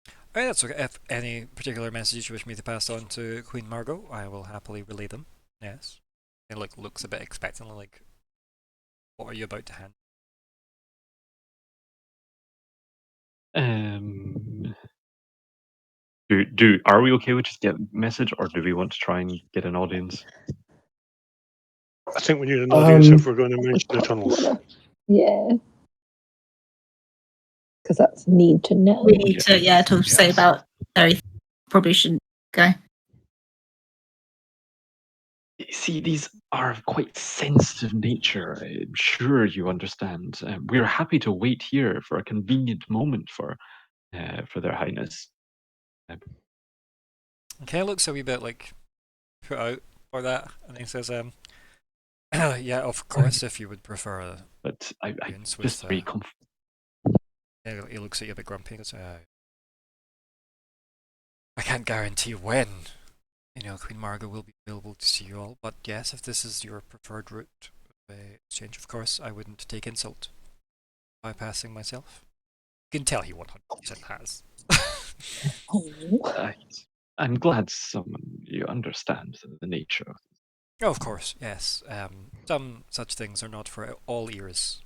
Alright, that's okay. If any particular messages you wish me to pass on to Queen Margot, I will happily relay them. Yes. It looks a bit expectantly like, what are you about to hand? Are we okay with just get a message, or do we want to try and get an audience? I think we need an audience if we're going to mention the probably tunnels. Yeah. Because that's need to know. We need to say Yes. about everything. Probably shouldn't go. See, these are of quite sensitive nature. I'm sure you understand. We're happy to wait here for a convenient moment for their highness. Okay, looks a wee bit like put out for that, and he says, yeah, of course, if you would prefer a But I audience just with, be he looks at you a bit grumpy and goes, I can't guarantee when, Queen Margot will be available to see you all, but yes, if this is your preferred route of exchange, of course, I wouldn't take insult by passing myself. You can tell he 100% has. I'm glad you understand the nature of Oh, of course, yes. Some such things are not for all ears.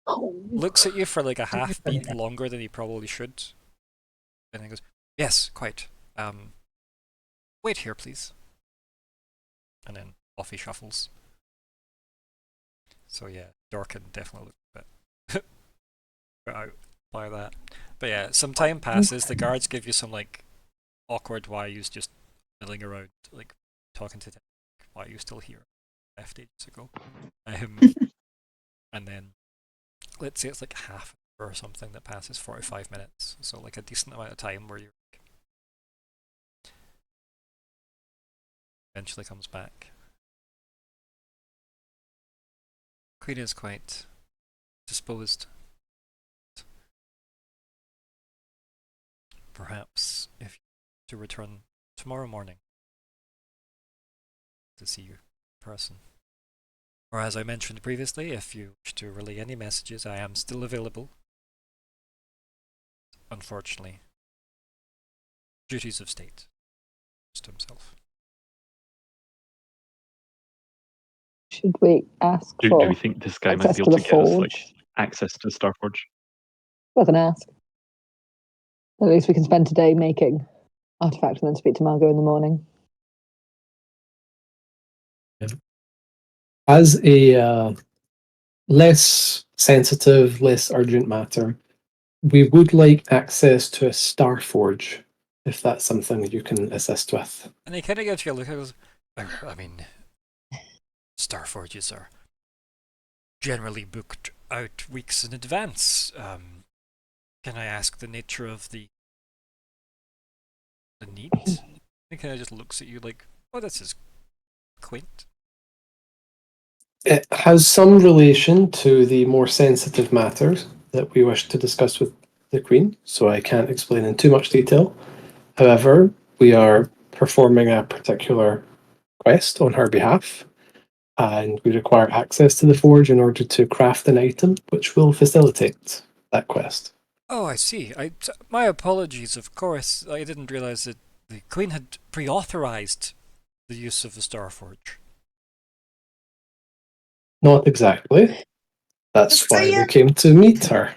Looks at you for like a half beat longer than he probably should. And then goes, yes, quite. Wait here, please. And then off he shuffles. So yeah, Dorkin definitely looked a bit put out by that. But yeah, some time passes, the guards give you some like awkward why you just milling around, like talking to them, why are you still here? Left ages ago. And then let's say it's like half an hour or something that passes 45 minutes. So like a decent amount of time where you're eventually comes back. Queen is quite disposed. Perhaps if you to return tomorrow morning to see you in person. Or as I mentioned previously, if you wish to relay any messages, I am still available. Unfortunately, duties of state. Just himself. Should we ask Do for we think this guy might access be to able the to get us like forge? access to Starforge? Worth an ask. At least we can spend today making artifact and then speak to Margot in the morning. As a less sensitive, less urgent matter. We would like access to a Star Forge, if that's something you can assist with. And he kind of gives you a look and goes, I mean, Starforges are generally booked out weeks in advance. Can I ask the nature of the need? He kind of just looks at you like, oh, this is quaint. It has some relation to the more sensitive matters that we wish to discuss with the Queen, so I can't explain in too much detail. However, we are performing a particular quest on her behalf, and we require access to the forge in order to craft an item which will facilitate that quest. Oh, I see. My apologies, of course. I didn't realize that the Queen had pre-authorized the use of the Starforge. Not exactly. That's why we came to meet her,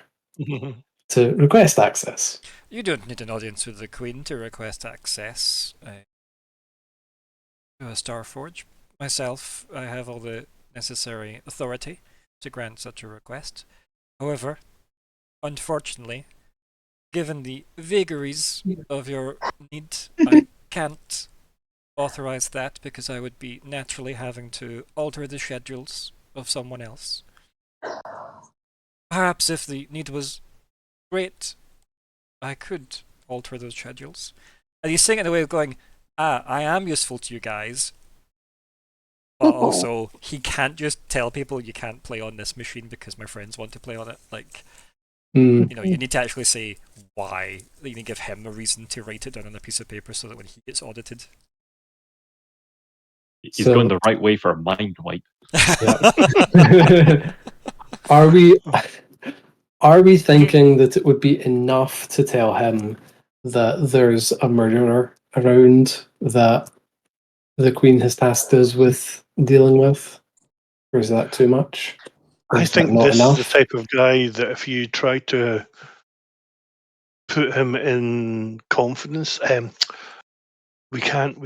to request access. You don't need an audience with the Queen to request access to a Starforge. Myself, I have all the necessary authority to grant such a request. However, unfortunately, given the vagaries of your need, I can't authorize that because I would be naturally having to alter the schedules of someone else. Perhaps if the need was great, I could alter those schedules. And he's saying it in a way of going, I am useful to you guys, but also he can't just tell people you can't play on this machine because my friends want to play on it. Like, you know, you need to actually say why. You need to give him a reason to write it down on a piece of paper so that when he gets audited. He's going the right way for a mind wipe. Are we thinking that it would be enough to tell him that there's a murderer around that the Queen has tasked us with dealing with? Or is that too much? I think this is the type of guy that if you try to put him in confidence, we can't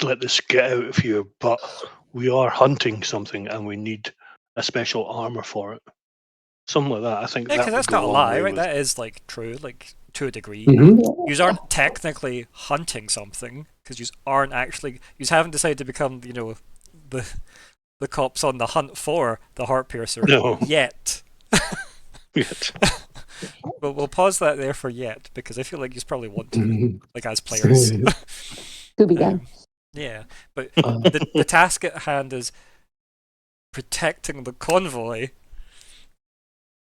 let this get out of you, but we are hunting something and we need a special armor for it. Something like that. I think because that that's would go not a long lie, way right? with- That is like true, like to a degree. Mm-hmm. You aren't technically hunting something because you aren't actually. You haven't decided to become, you know, the cops on the hunt for the heart piercer yet. Yet. But we'll pause that there for yet because I feel like you probably want to, like as players. Scooby Gang. Yeah, but the task at hand is protecting the convoy.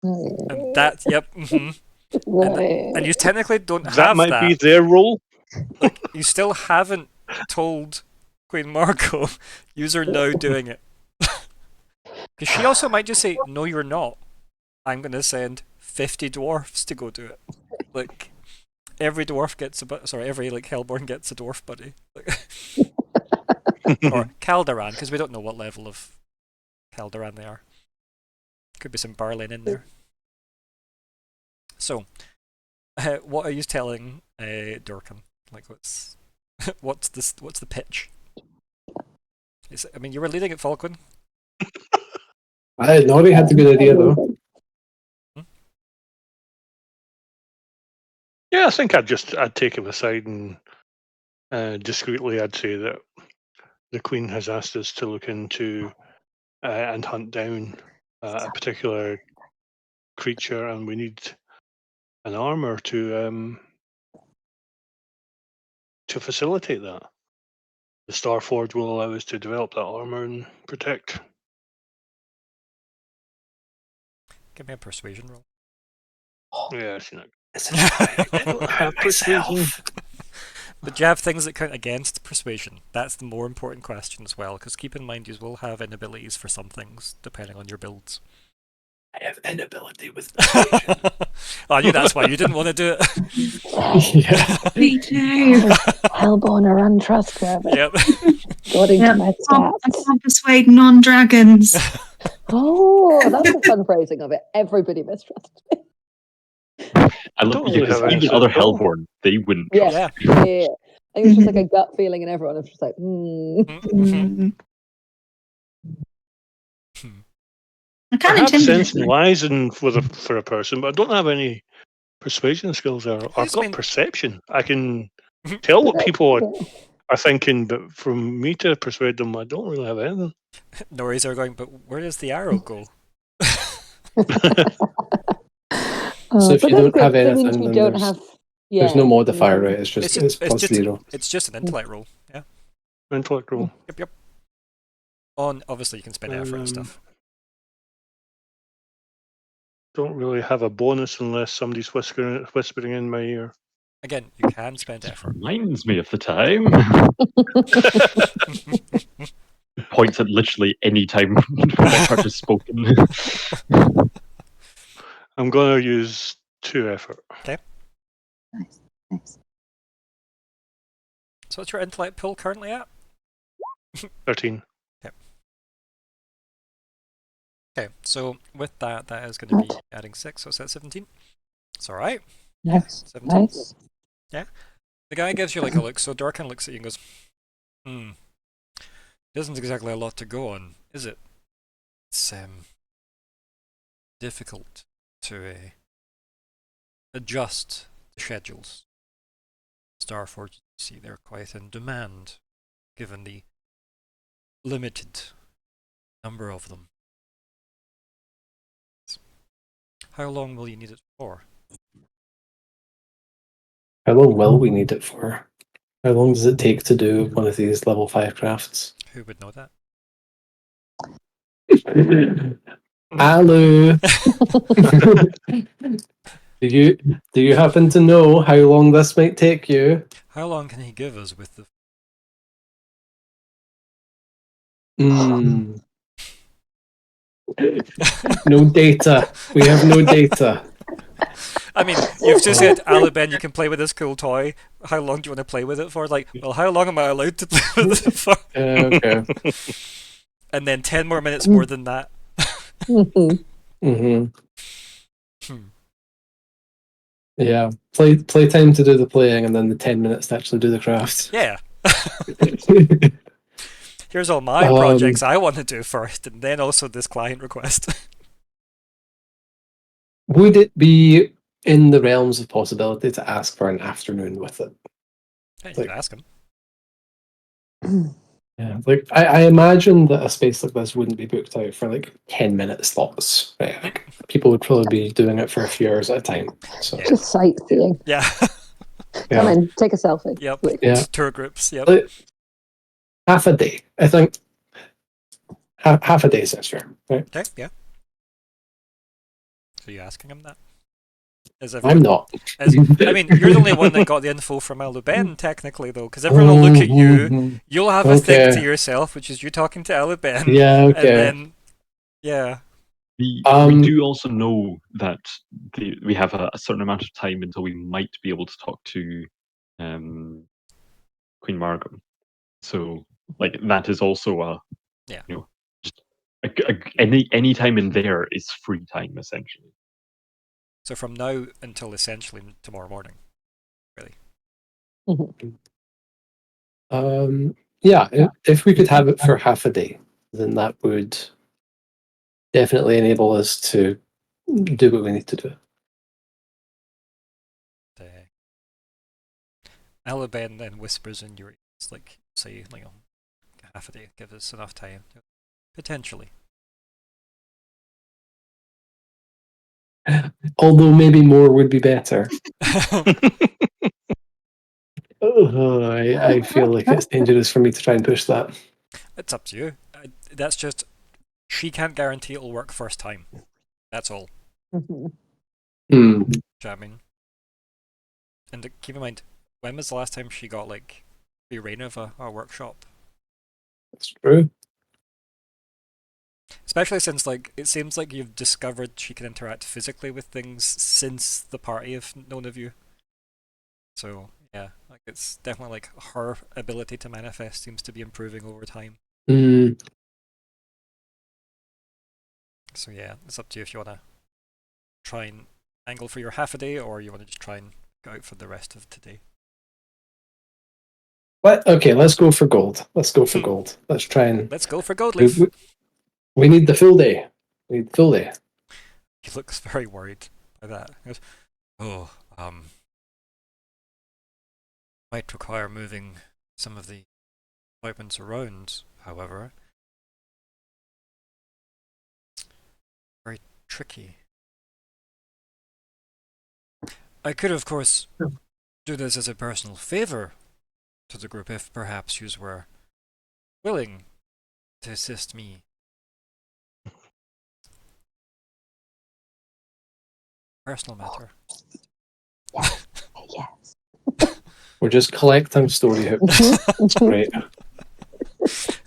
And that, yep, and you technically don't have that. That might be their role. Like, you still haven't told Queen Marco, you're now doing it. Because she also might just say, no, you're not. I'm going to send 50 dwarfs to go do it. Like, every dwarf gets every like Helborn gets a dwarf buddy. Or Calderan, because we don't know what level of Calderan they are. Could be some Barlin in there. So, what are you telling Durkan? Like, what's the pitch? I mean, you were leading at Falkwin. Nori had a good idea though. Yeah, I think I'd take him aside and discreetly I'd say that the Queen has asked us to look into and hunt down a particular creature, and we need an armor to facilitate that. The Starforge will allow us to develop that armor and protect. Give me a persuasion roll. Yeah, you know. I don't have myself. But do you have things that count against persuasion? That's the more important question as well, because keep in mind you will have inabilities for some things, depending on your builds. I have inability with persuasion. I knew that's why you didn't want to do it. Yeah. Me too. Helborn are untrustworthy. Yep. According to my I stats. can't persuade non-dragons. Oh, that's a fun phrasing of it. Everybody mistrusts me. I love Don't you really because have even anything other at all. Hellborn, they wouldn't Yeah. trust. Yeah. I think it's just like a gut feeling in everyone. It's just like, Mm-hmm. I can have sense intimidate. and wise for a person, but I don't have any persuasion skills. Or I've just got mean- perception. I can tell what people Yeah. are thinking, but for me to persuade them, I don't really have anything. Nori's are going, but where does the arrow go? So if but you that's don't good, have 'cause it means anything, we then don't there's, have. there's no Yeah, modifier, no. right? It's just It's plus just 0. it's just an intellect roll. Yeah. Intellect roll. Yep. On obviously you can spend effort and stuff. Don't really have a bonus unless somebody's whispering in my ear. Again, you can spend effort. Reminds me of the time. Points at literally any time Lockheart has spoken. I'm going to use 2 effort. Nice, nice. So what's your intellect pool currently at? 13. Okay, so with that is going to be Right. adding 6, so it's at 17. It's alright. Nice, 17. nice. The guy gives you like a look, so Dorkin looks at you and goes, isn't exactly a lot to go on, is it? It's difficult to adjust the schedules. Starforge, you see, they're quite in demand, given the limited number of them. How long will you need it for? How long will we need it for? How long does it take to do one of these level 5 crafts? Who would know that? Alu! Do you happen to know how long this might take you? How long can he give us with the... No data. We have no data. I mean, you've just said, Aliben, you can play with this cool toy. How long do you want to play with it for? Like, well, how long am I allowed to play with it for? Okay. And then 10 more minutes more than that. Mm-hmm. Hmm. Yeah. Play time to do the playing, and then the 10 minutes to actually do the craft. Yeah. Here's all my projects I want to do first, and then also this client request. Would it be in the realms of possibility to ask for an afternoon with it? Yeah, you can ask him. Yeah, like I imagine that a space like this wouldn't be booked out for like 10-minute slots. Right? Like, people would probably be doing it for a few hours at a time. So Yeah. Just sightseeing. Yeah. Come in, take a selfie. Yep. Quick. Yeah. Tour groups. Yep. Like, half a day, I think. Half a day sounds fair, right? Okay. Yeah. So you asking him that? I'm not. I mean, you're the only one that got the info from Aluben, technically, though, because everyone will look at you. You'll have a thing to yourself, which is you talking to Aluben. Yeah, okay. And then, yeah. We do also know that we have a certain amount of time until we might be able to talk to Queen Margot. So, like, that is also just any time in there is free time, essentially. So from now until essentially tomorrow morning, really. Yeah, if we could have it for half a day, then that would definitely enable us to do what we need to do. Aluben then whispers in your ear, it's like, say, like, half a day, give us enough time. Potentially. Although maybe more would be better. I feel like it's dangerous for me to try and push that. It's up to you. That's just, she can't guarantee it'll work first time. That's all. Mhm. Do you know what I mean? And keep in mind, when was the last time she got like free reign of a workshop? That's true. Especially since like it seems like you've discovered she can interact physically with things since the party have known of you. So yeah, like it's definitely like her ability to manifest seems to be improving over time. So yeah, it's up to you if you wanna try and angle for your half a day, or you want to just try and go out for the rest of today. Okay, let's go for gold. Let's go for gold. Let's try and... Let's go for gold leaf. We need the full day. Fully. He looks very worried by that. He goes, oh, might require moving some of the equipment around, however. Very tricky. I could, of course, do this as a personal favor to the group if perhaps you were willing to assist me. Personal matter. Yes. We're just collecting story hooks. It's great.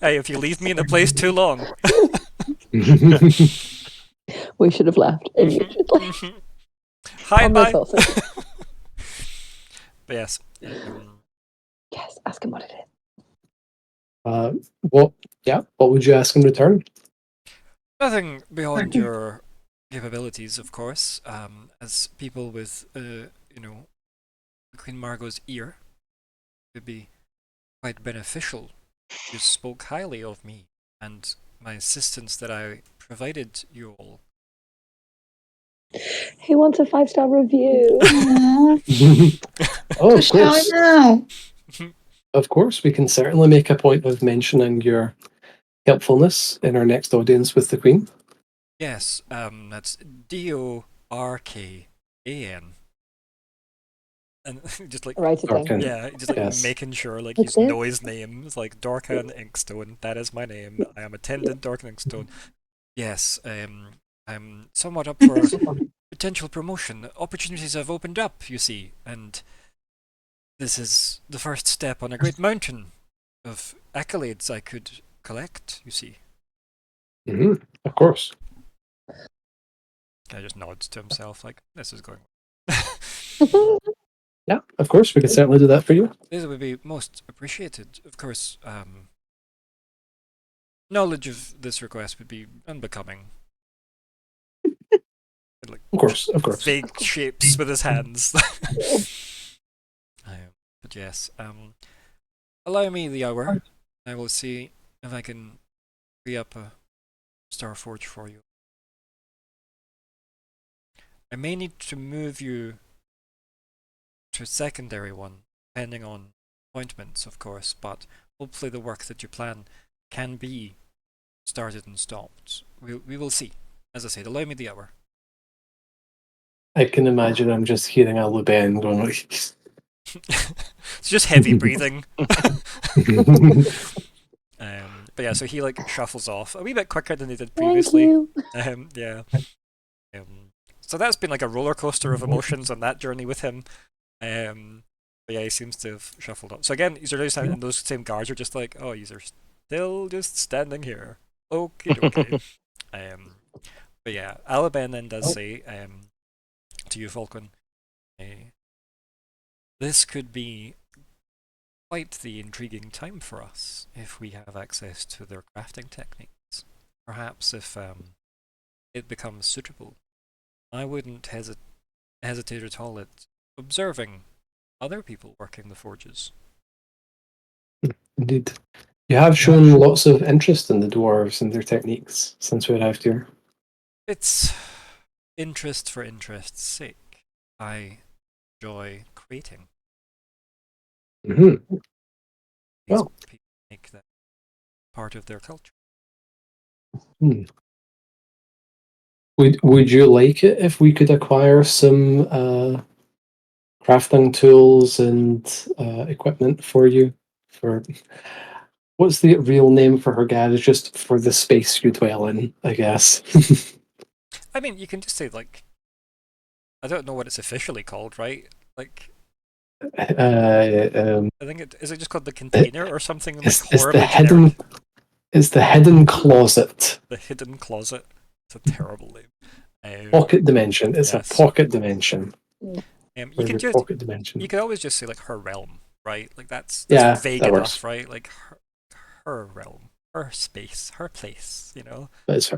Hey, if you leave me in a place too long. We should have left immediately. Hi, On those bye. horses. But yes. Yes, ask him what it is. What would you ask in return? Nothing beyond your capabilities, of course. As people with, Queen Margot's ear, would be quite beneficial. You spoke highly of me and my assistance that I provided you all. He wants a 5-star review. Oh, of Just shout it course. now. Of course, we can certainly make a point of mentioning your helpfulness in our next audience with the Queen. Yes, that's Dorkan. And just like, Write it down. Dorkan. yeah, just like Yes. making sure like What's you it? know his name. It's like Dorkan Inkstone. That is my name. I am attendant Dorkan Inkstone. Yes, I'm somewhat up for potential promotion. Opportunities have opened up, you see, and this is the first step on a great mountain of accolades I could collect, you see. Of course. Guy just nods to himself like, this is going Yeah, of course, we can certainly do that for you. This would be most appreciated. Of course, knowledge of this request would be unbecoming. Like, Of course. vague shapes with his hands. But yes, allow me the hour. I will see if I can free up a Star Forge for you. I may need to move you to a secondary one, depending on appointments, of course, but hopefully the work that you plan can be started and stopped. We will see. As I said, allow me the hour. I can imagine I'm just hearing Aluben going like... It's just heavy breathing. But yeah, so he like shuffles off a wee bit quicker than he did previously. Yeah. So that's been like a roller coaster of emotions on that journey with him. But yeah, he seems to have shuffled up. So again, and those same guards are just like, oh, these are still just standing here. Okie dokie. But yeah, Alaben then does say to you, Falkwin, this could be quite the intriguing time for us if we have access to their crafting techniques. Perhaps if it becomes suitable, I wouldn't hesitate at all at observing other people working the forges. Indeed. You have shown lots of interest in the dwarves and their techniques since we arrived here. It's interest for interest's sake. I enjoy creating. Mm-hmm. These Well. people make that part of their culture. Would you like it if we could acquire some crafting tools and equipment for you? For what's the real name for her garage? Just for the space you dwell in, I guess. I mean, you can just say like, I don't know what it's officially called, right? Like, I think is it just called the container or something? It's Like the horribly hidden. generic? It's the hidden closet. The hidden closet. It's a terrible name. Pocket dimension. It's yes. a pocket dimension. You can just pocket dimension. You could always just say like her realm, right? Like that's Yeah, vague that enough, works. right? Like her realm, her space, her place. You know. But it's her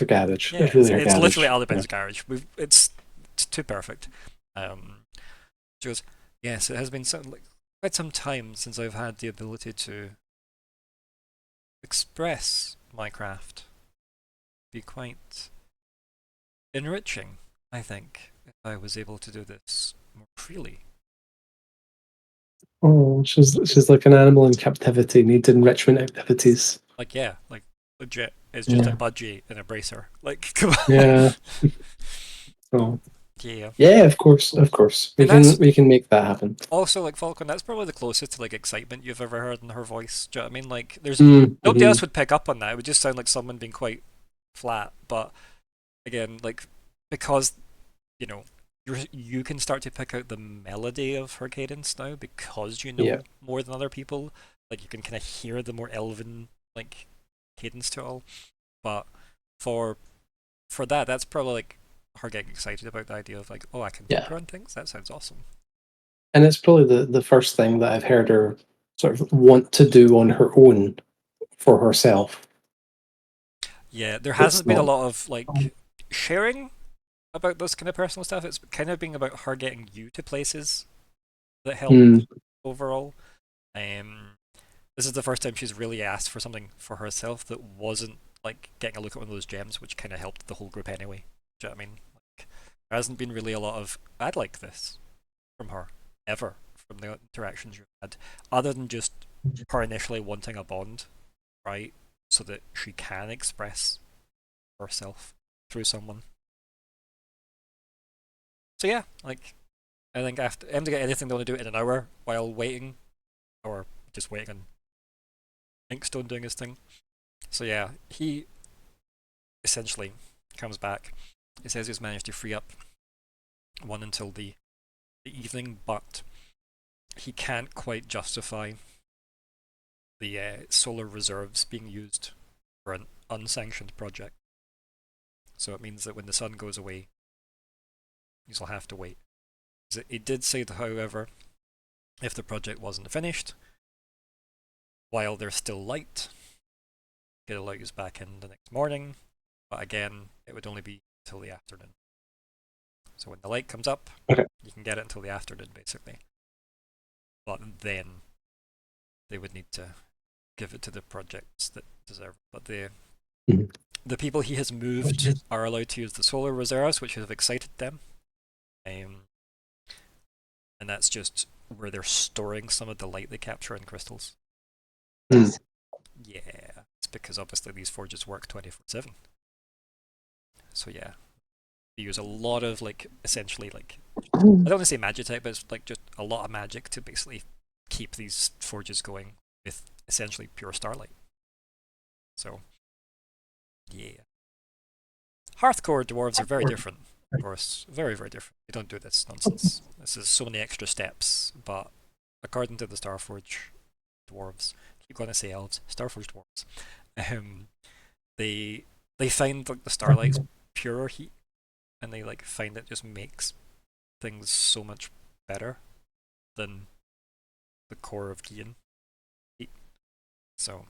garage. Yeah, it's really her it's garage. literally Alaben's garage. It's too perfect. She goes, yes, it has been quite some time since I've had the ability to express my craft. Be quite enriching, I think, if I was able to do this more freely. Oh, she's like an animal in captivity, needs enrichment activities. Like, yeah, like, legit, it's just a Yeah. budgie and a bracer. Like, come on. Yeah. Oh. Yeah. Yeah, of course. And We can make that happen. also, like, Falkwin, that's probably the closest to, like, excitement you've ever heard in her voice. Do you know what I mean? Like, there's nobody else would pick up on that. It would just sound like someone being quite flat. But, again, like, because, you know, you can start to pick out the melody of her cadence now because you know Yeah. more than other people. Like, you can kind of hear the more elven, like, cadence to it all. But for that, that's probably, like, her getting excited about the idea of, like, oh, I can Yeah. poke around things? That sounds awesome. And it's probably the first thing that I've heard her sort of want to do on her own for herself. Yeah, there It's hasn't been a not- lot of, like, sharing about this kind of personal stuff. It's kind of being about her getting you to places that help overall. This is the first time she's really asked for something for herself that wasn't like getting a look at one of those gems, which kind of helped the whole group anyway. Do you know what I mean? Like, there hasn't been really a lot of "I'd like this" from her ever from the interactions you've had, other than just her initially wanting a bond, right, so that she can express herself through someone. So yeah, like, I think after them to get anything they want to do it in an hour while waiting, or just waiting on Inkstone doing his thing. So yeah, he essentially comes back. He says he's managed to free up one until the evening, but he can't quite justify the solar reserves being used for an unsanctioned project. So it means that when the sun goes away, he'll have to wait. He did say, however, if the project wasn't finished, while there's still light, he'd allow you back in the next morning, but again, it would only be until the afternoon. So when the light comes up, Okay. you can get it until the afternoon, basically. But then they would need to give it to the projects that deserve it. But the people he has moved are allowed to use the solar reserves, which have excited them. And that's just where they're storing some of the light they capture in crystals. Yeah, it's because obviously these forges work 24/7. So yeah, they use a lot of, like, essentially, like, I don't want to say magitech, but it's like just a lot of magic to basically keep these forges going with essentially pure starlight. So yeah, Hearthcore dwarves are very different, of course, very, very different. They don't do this nonsense. This is so many extra steps, but according to the Starforge dwarves, I keep going to say elves, Starforge dwarves, they find, like, the starlight's purer heat, and they, like, find it just makes things so much better than the core of Gian heat. So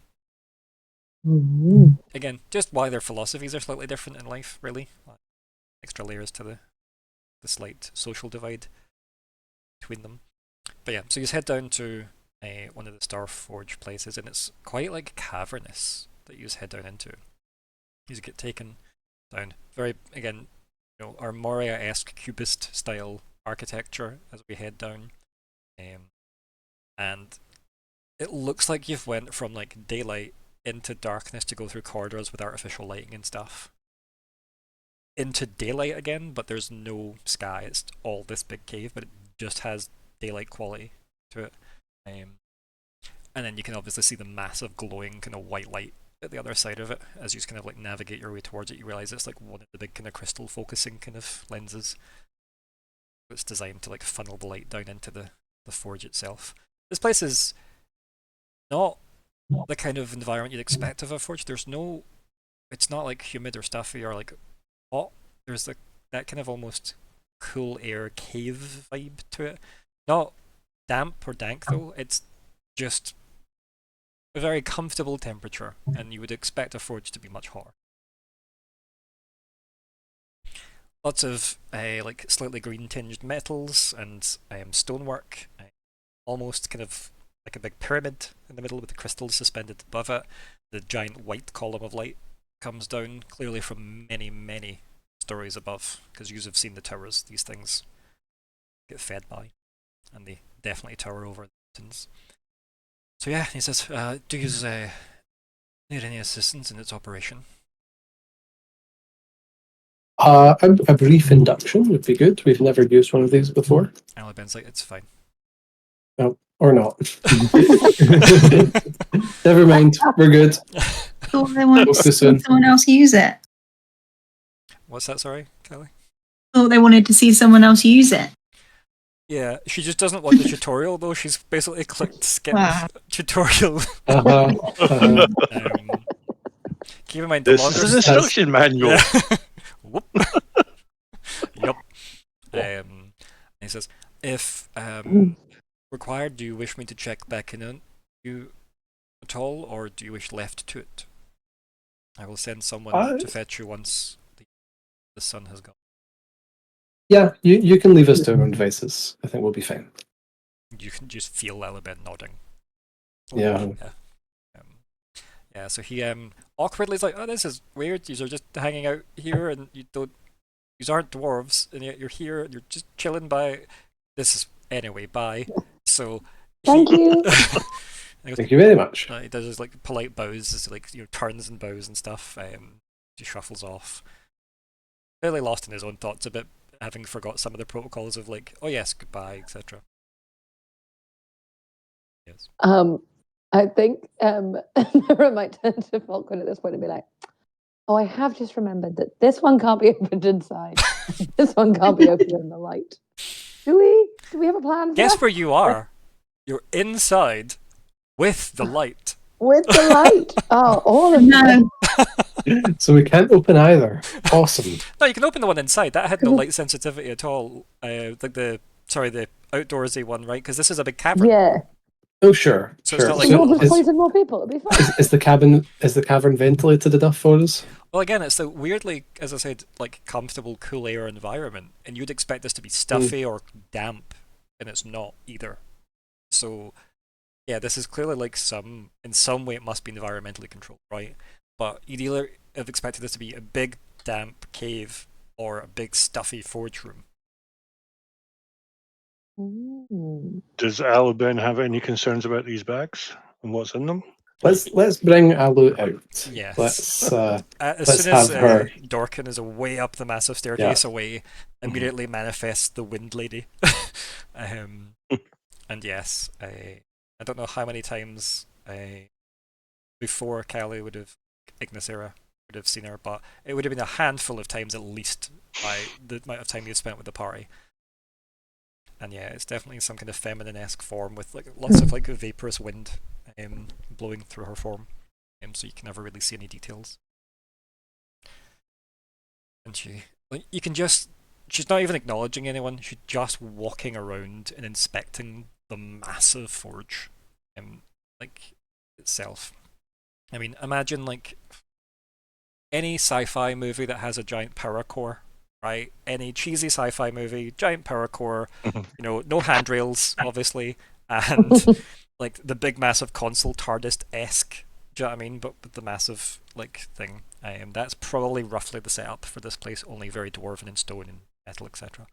again, just why their philosophies are slightly different in life, really. Extra layers to the slight social divide between them. But yeah, so you head down to one of the Starforge places, and it's quite, like, cavernous that you head down into. You get taken down. Very, again, you know, our Moria-esque cubist style architecture as we head down. And it looks like you've went from, like, daylight into darkness to go through corridors with artificial lighting and stuff into daylight again, but there's no sky. It's all this big cave, but it just has daylight quality to it. And then you can obviously see the massive glowing kind of white light at the other side of it. As you just kind of, like, navigate your way towards it, you realize it's like one of the big kind of crystal focusing kind of lenses. It's designed to, like, funnel the light down into the forge itself. This place is not the kind of environment you'd expect of a forge. It's not, like, humid or stuffy or, like, hot. There's that kind of almost cool air cave vibe to it. Not damp or dank though. It's just a very comfortable temperature, and you would expect a forge to be much hotter. Lots of like, slightly green tinged metals and stonework, almost kind of like a big pyramid in the middle with the crystals suspended above it. The giant white column of light comes down, clearly from many, many stories above, because you have seen the towers these things get fed by, and they definitely tower over the mountains. So yeah, he says, do you need any assistance in its operation? A brief induction would be good. We've never used one of these before. Aliben's like, it's fine. No, or not. Never mind. We're good. Thought they wanted to Talk to you see soon. someone else use it. What's that, sorry, Kalli? Thought they wanted to see someone else use it. Yeah, she just doesn't want the tutorial though. She's basically clicked skip Wow. Uh-huh. tutorial. Keep in mind the This longer is an instruction manual. Yeah. Whoop. Yup. He says, if required, do you wish me to check back in on you at all, or do you wish left to it? I will send someone to fetch you once the sun has gone. Yeah, you can leave us to our own devices. I think we'll be fine. You can just feel Eleben nodding. Yeah. Yeah, so he awkwardly is like, oh, this is weird. You're just hanging out here, and you aren't dwarves, and yet you're here, and you're just chilling by. This is anyway. Bye. So. Thank you. Thank you very much. He does his like polite bows, as like turns and bows and stuff. He shuffles off. Fairly lost in his own thoughts a bit, having forgot some of the protocols of like, oh yes, goodbye, etc. Yes. I think Myr'ra might turn to Falkwin at this point and be like, oh, I have just remembered that this one can't be opened inside. This one can't be opened in the light. Do we have a plan for Guess that? where you are? You're inside with the light. With the light. Oh, all of No. So we can't open either. Awesome. No, you can open the one inside. That had no light sensitivity at all. Like the outdoorsy one, right? Because this is a big cavern. Yeah. Oh, sure. So it's sure. not like- We'll just is, poison more people. It'll be fine. is the cavern ventilated enough for us? Well, again, it's a weirdly, as I said, like comfortable, cool air environment, and you'd expect this to be stuffy or damp, and it's not either. So, yeah, this is clearly like in some way, it must be environmentally controlled, right? But you'd either have expected this to be a big, damp cave or a big, stuffy forge room. Does Alben have any concerns about these bags and what's in them? Let's bring Alu out. Yes. Let's As let's soon as have her. Dorkin is away up the massive staircase away, immediately manifests the Wind Lady. And yes, I don't know how many times before Kalli would have Ignysera would have seen her, but it would have been a handful of times at least by the amount of time you've spent with the party. And yeah, it's definitely some kind of feminine-esque form with like lots of like vaporous wind blowing through her form, so you can never really see any details. And she's not even acknowledging anyone, she's just walking around and inspecting the massive forge like itself. I mean, imagine like any sci-fi movie that has a giant power core, right? Any cheesy sci-fi movie, giant power core, no handrails, obviously, and like the big massive console TARDIS-esque, do you know what I mean? But with the massive like thing. That's probably roughly the setup for this place, only very dwarven in stone and metal, etc.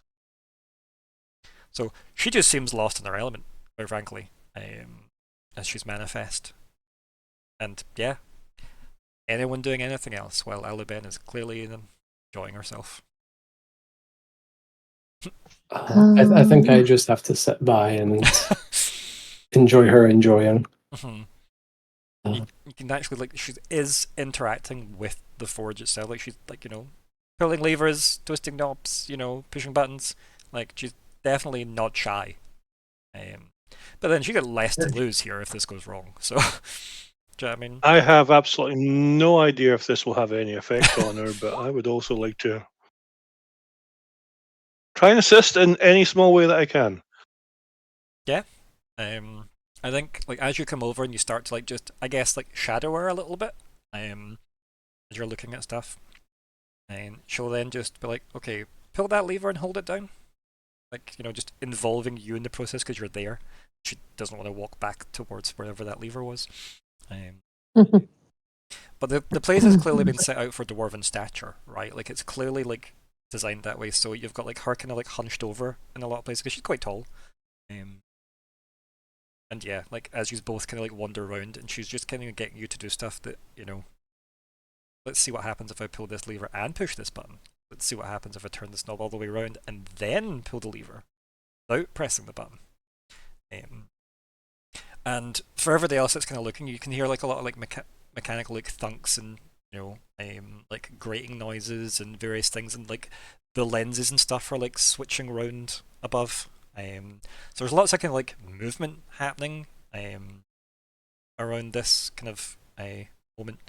So she just seems lost in her element, quite frankly, as she's manifest. And yeah, anyone doing anything else while Alben is clearly enjoying herself. I think I just have to sit by and enjoy her enjoying. You can actually like she is interacting with the forge itself, like she's like pulling levers, twisting knobs, pushing buttons. Like she's definitely not shy. But then she got less to lose here if this goes wrong. So, do you know what I mean? I have absolutely no idea if this will have any effect on her, but I would also like to try and assist in any small way that I can. Yeah. I think like as you come over and you start to like just like shadow her a little bit, as you're looking at stuff, and she'll then just be like, okay, pull that lever and hold it down, like just involving you in the process because you're there. She doesn't want to walk back towards wherever that lever was. But the place has clearly been set out for dwarven stature, right? Like it's clearly like designed that way. So you've got like her kind of like hunched over in a lot of places because she's quite tall. And yeah, like as you both kind of like wander around, and she's just kind of getting you to do stuff that, you know, let's see what happens if I pull this lever and push this button. Let's see what happens if I turn this knob all the way around and then pull the lever without pressing the button. And for everybody else that's kind of looking, you can hear like a lot of like mechanical like thunks and, you know, like grating noises and various things, and like the lenses and stuff are like switching around above. So there's lots of kind of like movement happening around this kind of moment,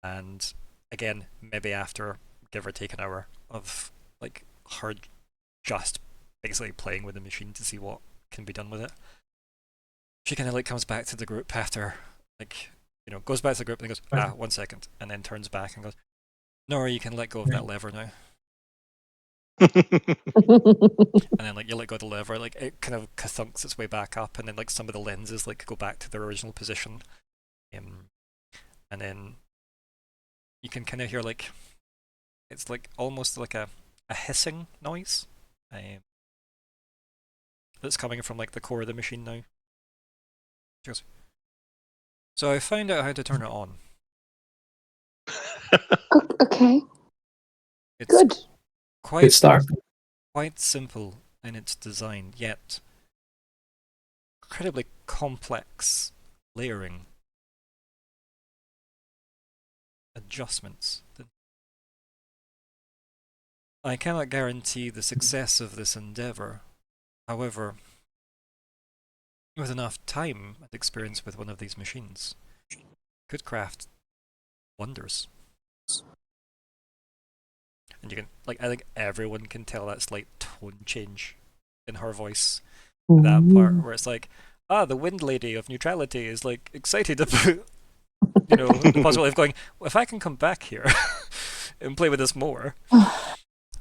and again, maybe after give or take an hour of like her just basically playing with the machine to see what can be done with it, she kind of like comes back to the group after, like, you know, goes back to the group and goes, 1 second, and then turns back and goes, Nori, you can let go of that lever now. And then like you let go of the lever, like it kind of kathunks its way back up, and then like some of the lenses like go back to their original position, and then you can kind of hear like it's like almost like a hissing noise that's coming from like the core of the machine now. She goes, so I found out how to turn it on. Okay. It's Good. Good quite start. quite simple in its design, yet incredibly complex layering adjustments. I cannot guarantee the success of this endeavor. However, with enough time and experience with one of these machines, could craft wonders. And you can, like, I think everyone can tell that slight tone change in her voice. That part where it's like, the Wind Lady of Neutrality is like excited about, you know, the possibility of going, well, if I can come back here and play with this more.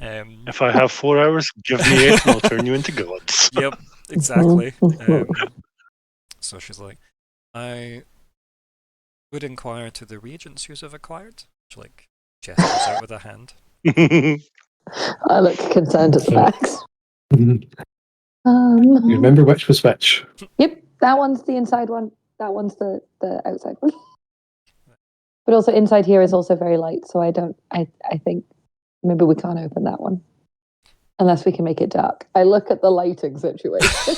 If I have 4 hours, give me 8 and I'll turn you into gods. Yep, exactly. So she's like, I would inquire to the reagents you have acquired. She like gestures out with a hand. I look concerned at the backs. You remember which was which? Yep, that one's the inside one. That one's the outside one. But also inside here is also very light, so I think maybe we can't open that one. Unless we can make it dark. I look at the lighting situation.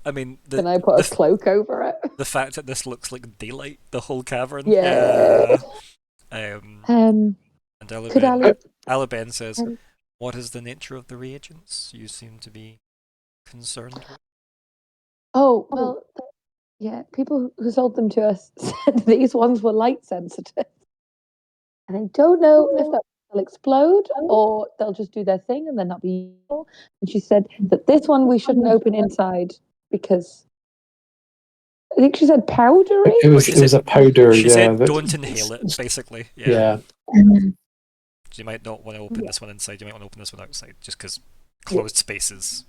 I mean, can I put a cloak over it? The fact that this looks like daylight, the whole cavern. Yeah. And Aliben says, what is the nature of the reagents you seem to be concerned with? Oh, well, yeah, people who sold them to us said these ones were light sensitive. And I don't know if they'll explode or they'll just do their thing and then not be useful. And she said that this one we shouldn't open inside because I think she said powdery. It was a powder. She yeah, said don't inhale it, basically. Yeah. So you might not want to open this one inside. You might want to open this one outside, just because closed spaces.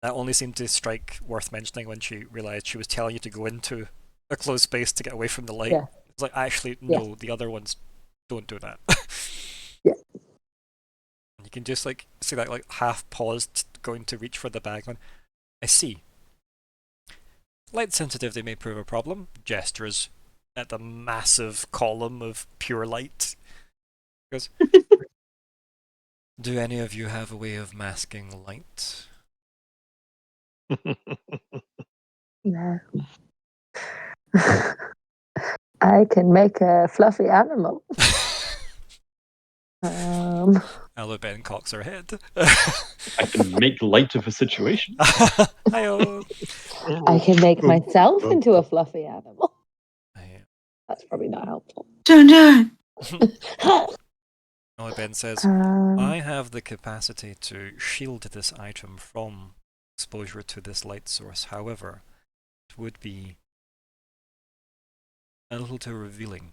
That only seemed to strike worth mentioning when she realised she was telling you to go into a closed space to get away from the light. Yeah. It's like, actually, no, the other ones don't do that. Yeah. And you can just like see that like half paused, going to reach for the bag. Going, I see. Light sensitivity may prove a problem. Gestures at the massive column of pure light. Goes, do any of you have a way of masking light? No. I can make a fluffy animal. Aliben cocks her head. I can make light of a situation. Hi-oh. I can make myself into a fluffy animal. That's probably not helpful. Don't do it. Aliben says, I have the capacity to shield this item from exposure to this light source. However, it would be a little too revealing.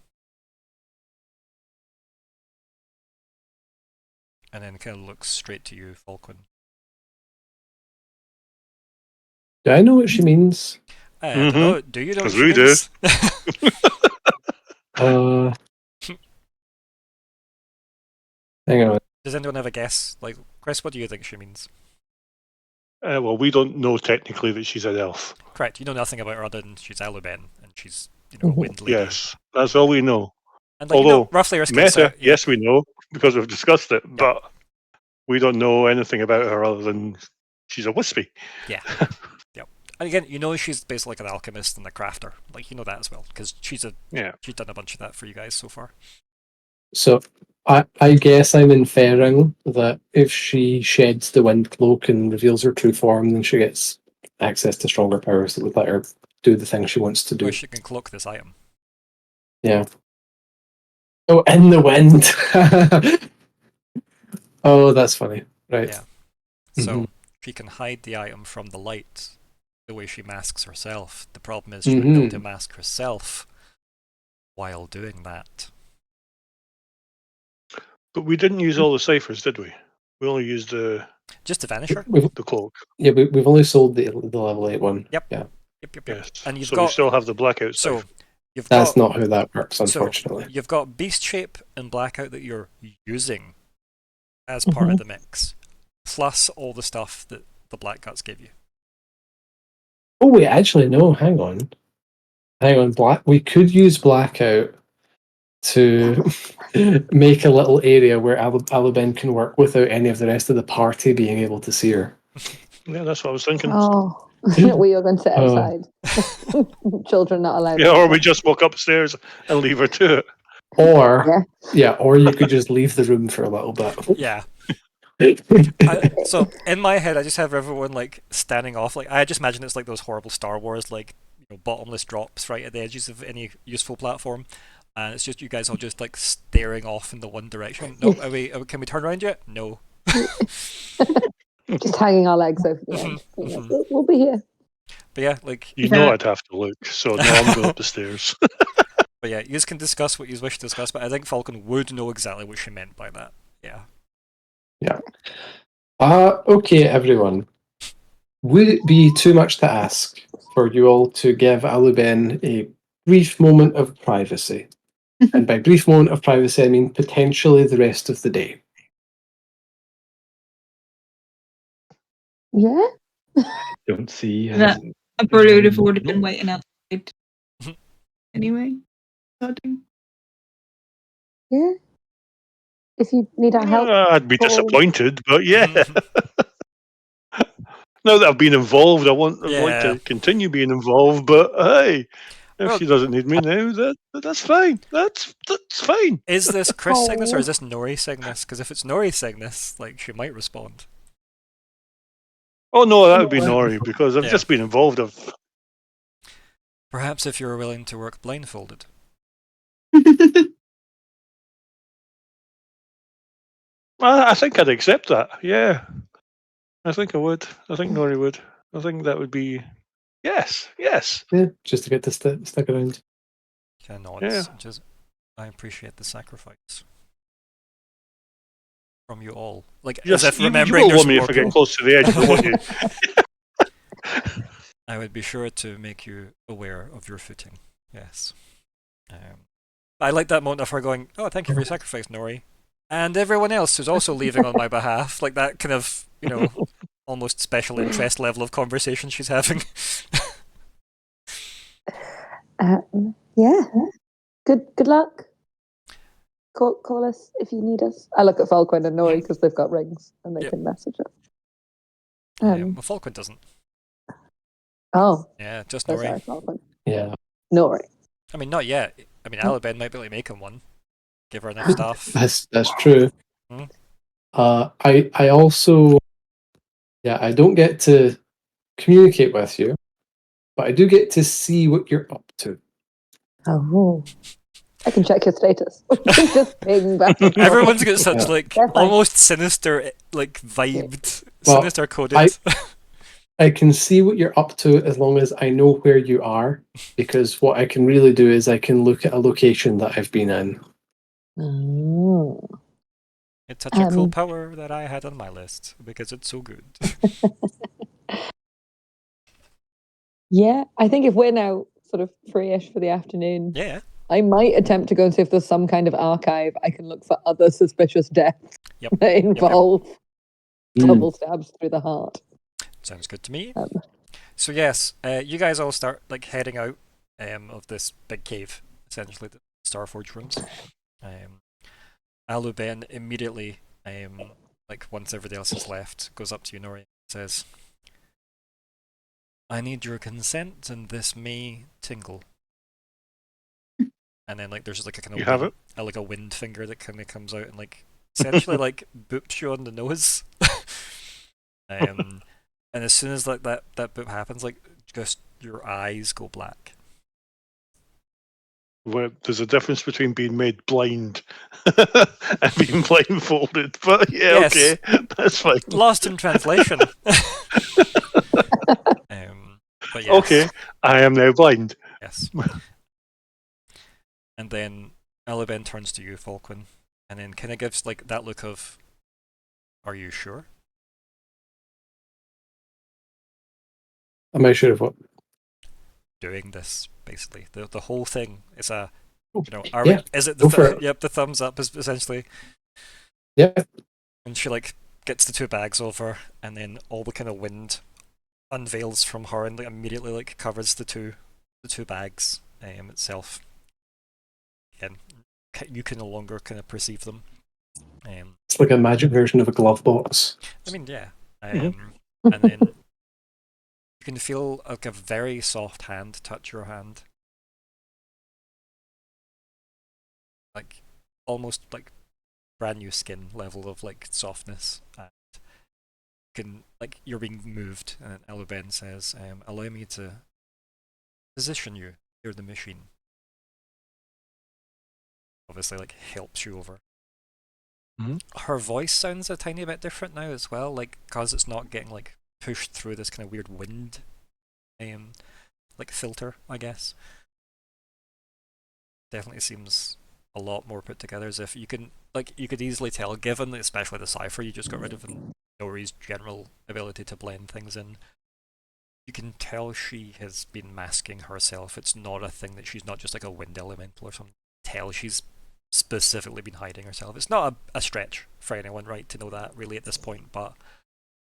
And then kind of looks straight to you, Falkwin. Do I know what she means? I don't know. Do you know what 'Cause she we do. means? Hang on. Does anyone have a guess? Like, Chris, what do you think she means? Well, we don't know technically that she's an elf. Correct. You know nothing about her other than she's Aluben and she's, a wind lady. Yes, that's all we know. And like, Although, roughly her skill Meta, set. Yeah. yes, we know, because we've discussed it, but we don't know anything about her other than she's a wispy. Yeah. Yep. And again, she's basically like an alchemist and a crafter. Like, you know that as well, because she's done a bunch of that for you guys so far. So I guess I'm inferring that if she sheds the wind cloak and reveals her true form, then she gets access to stronger powers that would let her do the thing she wants to do. Or she can cloak this item. Yeah. Oh, in the wind. Oh, that's funny. Right. Yeah. So she can hide the item from the light the way she masks herself. The problem is she would be able to mask herself while doing that. But we didn't use all the ciphers, did we? We only used just to vanish her? The cloak. Yeah, we've only sold the level 8 one. Yep. Yeah. Yep. Yes. And you've so got... we still have the blackout So cipher. That's not how that works, unfortunately. So you've got Beast Shape and Blackout that you're using as part of the mix, plus all the stuff that the Blackguts gave you. Oh wait, actually no, hang on. We could use Blackout to make a little area where Aluben can work without any of the rest of the party being able to see her. Yeah, that's what I was thinking. Oh, we are going to sit outside. Children not allowed. Yeah, or we just walk upstairs and leave her to it. Or or you could just leave the room for a little bit. Yeah. So in my head, I just have everyone like standing off. Like I just imagine it's like those horrible Star Wars, like bottomless drops right at the edges of any useful platform, and it's just you guys all just like staring off in the one direction. No, can we turn around yet? No. Just hanging our legs over the end. We'll be here. But yeah, like I'd have to look. So no, I'm going up the stairs. But yeah, you can discuss what you wish to discuss. But I think Falcon would know exactly what she meant by that. Yeah. Yeah. Okay, everyone. Would it be too much to ask for you all to give Aluben a brief moment of privacy? And by brief moment of privacy, I mean potentially the rest of the day. Yeah. Don't see. That I probably would have already been waiting outside. Anyway. Yeah. If you need our help. I'd be disappointed, but yeah. Now that I've been involved, I want to continue being involved, but hey, if she doesn't need me now, that's fine. That's fine. Is this Chris saying this or is this Nori saying this? Because if it's Nori saying this, like she might respond. Oh no, that would be Nori because I've just been involved. Perhaps if you were willing to work blindfolded. I think I'd accept that. Yeah, I think I would. I think Nori would. I think that would be yes. Yeah, just to get to stick around. Yeah, nods. I appreciate the sacrifice from you all. Like yes, as if you remembering will there's want me more if I get people. close to the edge. I want you. I would be sure to make you aware of your footing. Yes. I like that moment of her going, "Oh, thank you for your sacrifice, Nori," and everyone else who's also leaving on my behalf. Like that kind of, almost special interest level of conversation she's having. Yeah. Good luck. Call us if you need us. I look at Falkwin and Nori because they've got rings and they can message us. Well, Falkwin doesn't. Oh. Yeah, just Oh, Nori. sorry, Falkwin. Yeah. Nori. I mean, not yet. I mean, Aluben might be able to make him one. Give her enough stuff. That's true. Hmm? I also, I don't get to communicate with you, but I do get to see what you're up to. Oh. I can check your status. Just ping back. Everyone's got such They're fine. almost sinister, vibed, Well, sinister coded. I can see what you're up to as long as I know where you are, because what I can really do is I can look at a location that I've been in. Oh. It's such a cool power that I had on my list because it's so good. Yeah, I think if we're now sort of free-ish for the afternoon, Yeah. I might attempt to go and see if there's some kind of archive I can look for other suspicious deaths Yep. that involve Mm. double stabs through the heart. Sounds good to me. Um, So yes, you guys all start like heading out of this big cave, essentially the Starforge ruins. Aluben immediately, like once everybody else has left, goes up to you, Nori, and says, "I need your consent, and this may tingle." And then like there's just like a kind You of have wind, like a wind finger that kind of comes out and like essentially like boops you on the nose. And as soon as like that boop happens, like just your eyes go black. Where there's a difference between being made blind and being blindfolded. But yeah, Yes. okay, that's fine. Lost in translation. But yes. Okay, I am now blind. Yes. And then Aluben turns to you, Falkwin, and then kind of gives like that look of, "Are you sure?" Am I sure of what? Doing this basically, the whole thing is a, Yeah, is it go for it. Yep, the thumbs up is essentially. Yeah. And she like gets the two bags over, and then all the kind of wind unveils from her and like, immediately like covers the two bags itself. Again, you can no longer kind of perceive them. It's like a magic version of a glove box. I mean, yeah. Mhm. And then you can feel like a very soft hand touch your hand. Like almost like brand new skin level of like softness. And can like you're being moved, and Aluben says, "Allow me to position you near the machine." Obviously, like helps you over. Mhm. Her voice sounds a tiny bit different now as well, like because it's not getting like pushed through this kind of weird wind, like filter, I guess. Definitely seems a lot more put together. As if you could easily tell, given especially the cipher you just got rid of and Nori's general ability to blend things in. You can tell she has been masking herself. It's not a thing that she's not just like a wind elemental or something. Tell she's specifically been hiding herself. It's not a stretch for anyone, right, to know that really at this point, but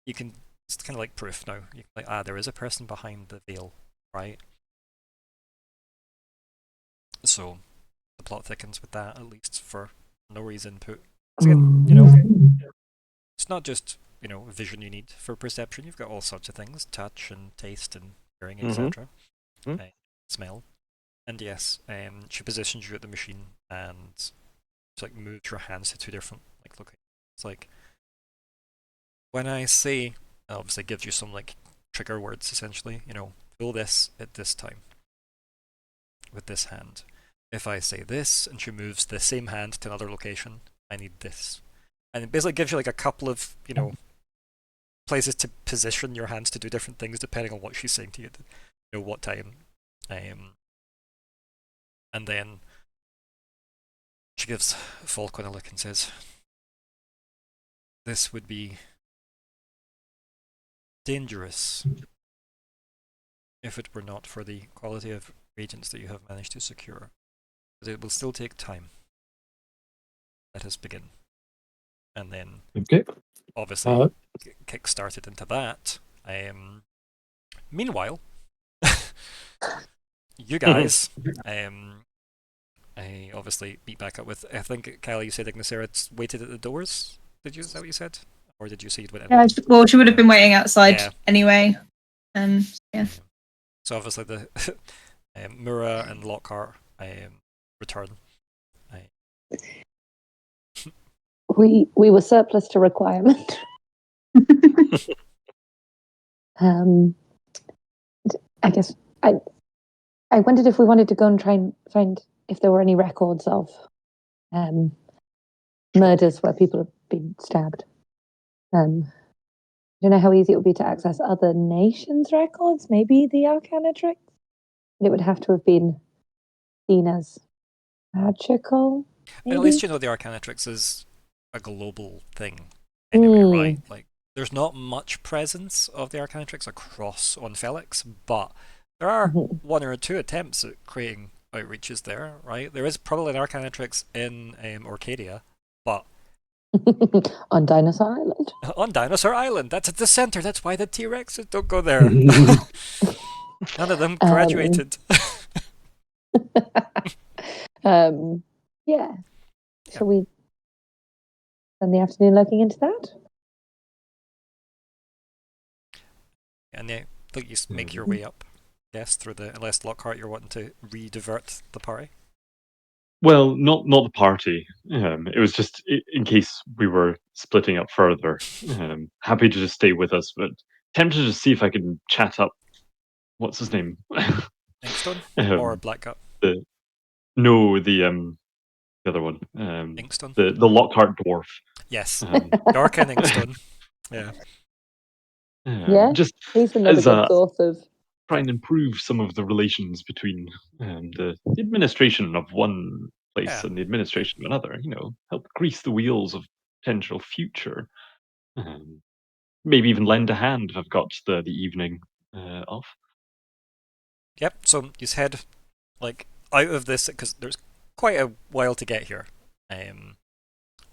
you can, it's kind of like proof now. You can like, there is a person behind the veil, right? So the plot thickens with that, at least for Nori's input. Again, it's not just vision you need for perception. You've got all sorts of things: touch and taste and hearing, etc. Smell. And yes, she positions you at the machine and she like moves your hands to two different like locations. It's like when I say, obviously gives you some like trigger words essentially. Feel this at this time with this hand. If I say this and she moves the same hand to another location, I need this. And it basically gives you like a couple of places to position your hands to do different things depending on what she's saying to you, what time. And then she gives Falkwin a look and says, "This would be dangerous if it were not for the quality of reagents that you have managed to secure. But it will still take time. Let us begin." And then, Okay. obviously, kick-started into that. Meanwhile, you guys, I obviously beat back up with, I think, Kalli, you said Ignysera waited at the doors? Is that what you said? Or did you say you'd went in? Yeah, well, she would have been waiting outside Yeah. anyway. Yeah. So obviously the Myr'ra and Lockhart return. We were surplus to requirement. I guess I wondered if we wanted to go and try and find if there were any records of murders where people have been stabbed. I don't know how easy it would be to access other nations' records. Maybe the Arcanatrix. It would have to have been seen as magical. And at least maybe? the Arcanatrix is a global thing anyway, right? Like, there's not much presence of the Arcanatrix across on Felix, but there are one or two attempts at creating outreaches there, right? There is probably an Arcanatrix in Orcadia, but On Dinosaur Island. on Dinosaur Island, that's at the center. That's why the T-Rexes don't go there. None of them graduated. Yeah. Shall we spend the afternoon looking into that? And then you make your way up, yes, through the, unless Lockhart you're wanting to re-divert the party. Well, not the party. It was just in case we were splitting up further. Happy to just stay with us, but tempted to see if I can chat up. What's his name? Inkstone or um, Blackgut? the other one. Inkstone. The Lockhart dwarf. Yes, Um, Dark and Inkstone. Yeah. Yeah, just he's another as good source of. try and improve some of the relations between the administration of one place Yeah. and the administration of another. Help grease the wheels of potential future. Maybe even lend a hand if I've got the evening off. Yep. So you head out of this because there's quite a while to get here, and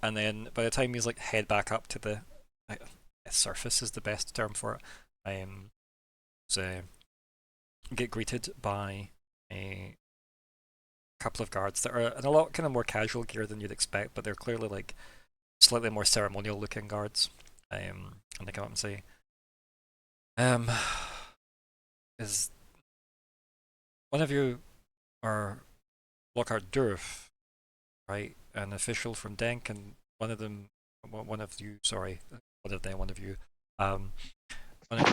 then by the time you head back up to the surface is the best term for it. So get greeted by a couple of guards that are in a lot kind of more casual gear than you'd expect, but they're clearly slightly more ceremonial looking guards. And they come up and say, is one of you are Lockheart Dourf, right? An official from Denk, and one of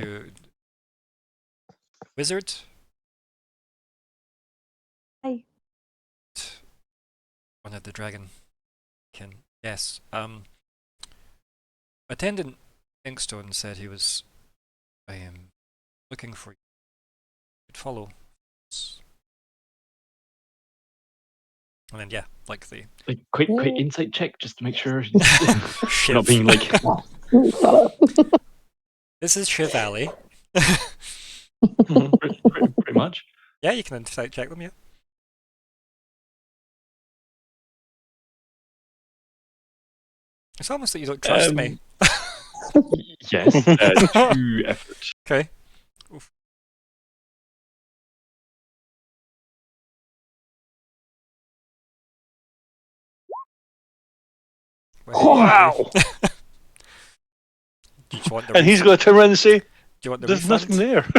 you, wizard? Hey. One of the dragon kin. Yes. Attendant Inkstone said he was looking for you. Could follow. And then the Quick insight check just to make sure you're not being this is Chevalley. pretty much. Yeah, you can insight check them, yeah. It's almost that you don't trust me. Yes, 2 effort. Okay. Oof. Wow! Do you want the And he's going to turn around and say, Do you want the "There's nothing refund?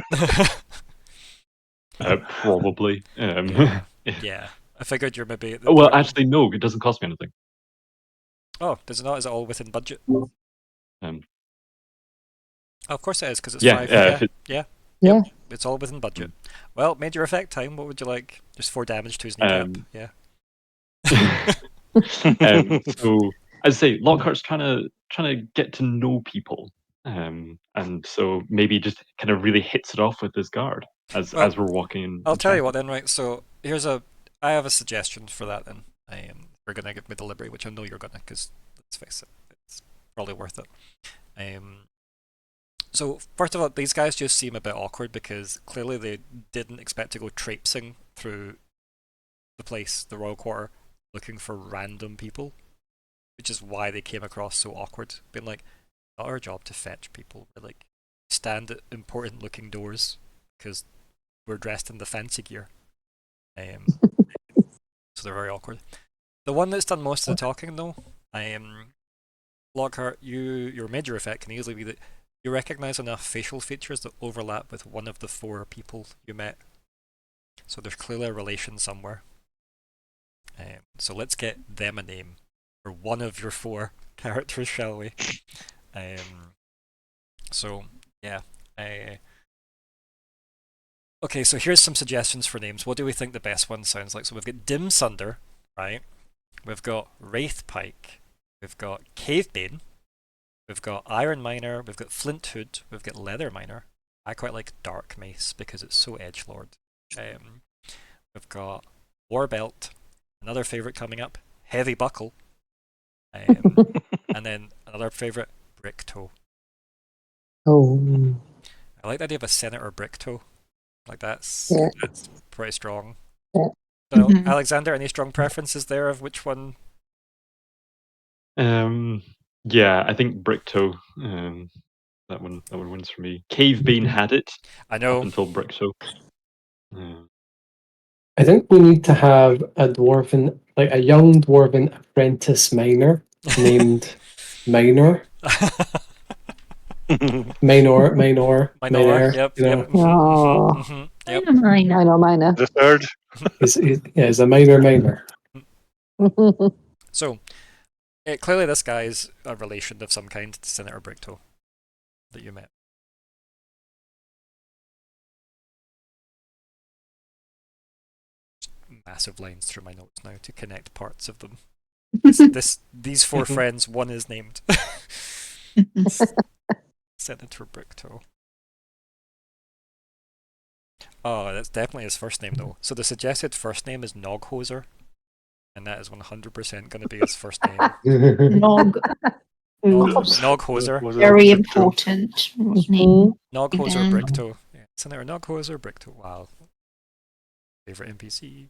there." Probably. Yeah. I figured you're maybe at the Well, part- actually, no. It doesn't cost me anything. Oh, does it not? Is it all within budget? Um, Oh, of course it is, because it's Yeah, 5. yeah, Yeah. It's all within budget. Well, major effect time, what would you like? Just 4 damage to his kneecap. Yeah. So, as I say, Lockhart's trying to get to know people, and so maybe just kind of really hits it off with this guard as we're walking in. I'll tell you what then, right? So I have a suggestion for that then. We're gonna give me the liberty, which I know you're gonna, because let's face it, it's probably worth it. So first of all, these guys just seem a bit awkward because clearly they didn't expect to go traipsing through the place, the royal quarter, looking for random people, which is why they came across so awkward. Being like, not our job to fetch people. We stand at important looking doors because we're dressed in the fancy gear. So they're very awkward. The one that's done most of the talking though, Lockhart, your major effect can easily be that you recognise enough facial features that overlap with one of the 4 people you met. So there's clearly a relation somewhere. So let's get them a name for one of your 4 characters, shall we? So yeah. Okay, so here's some suggestions for names. What do we think the best one sounds like? So we've got Dim Sunder, right? We've got Wraith Pike. We've got Cavebane. We've got Iron Miner. We've got Flint Hood. We've got Leather Miner. I quite like Dark Mace because it's so edgelord. We've got Warbelt. Another favourite coming up, Heavy Buckle. And then another favourite, Brick Toe. Oh. I like the idea of a Senator Brick Toe. That's pretty strong. Yeah. So, Mhm. Alexander, any strong preferences there of which one? Yeah, I think Bricktoe. That one wins for me. Cavebane had it I up know. until Bricktoe. I think we need to have a dwarven, like a young dwarven apprentice miner named Minor. Minor. Minor. Yep. You know, Yep. Oh. Yep. I know. I know mine. The third. he's a miner. So, clearly this guy is a relation of some kind to Senator Bricktoe that you met. Massive lines through my notes now to connect parts of them. These four friends, one is named Senator Bricktoe. Oh, that's definitely his first name though. So the suggested first name is Noghoser, and that is 100% going to be his first name. Nog. Noghoser. Very important name. Noghoser Again. Bricktoe. Yeah, Senator Noghoser Bricktoe. Wow. Favorite NPC.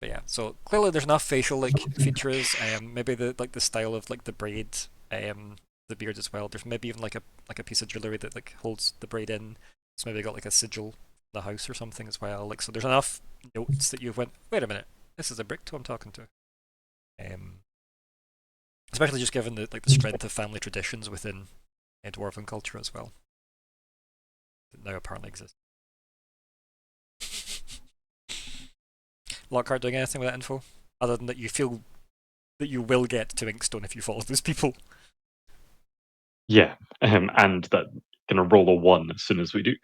But yeah, so clearly there's enough facial features. Maybe the style of the braid, the beard as well. There's maybe even like a piece of jewelry that holds the braid in. It's maybe got a sigil of the house or something as well. So there's enough notes that you've went, wait a minute, this is a Bricktoe I'm talking to. Especially just given the strength of family traditions within dwarven culture as well, that now apparently exist. Lockheart doing anything with that info? Other than that you feel that you will get to Inkstone if you follow those people. Yeah, and that gonna roll a 1 as soon as we do.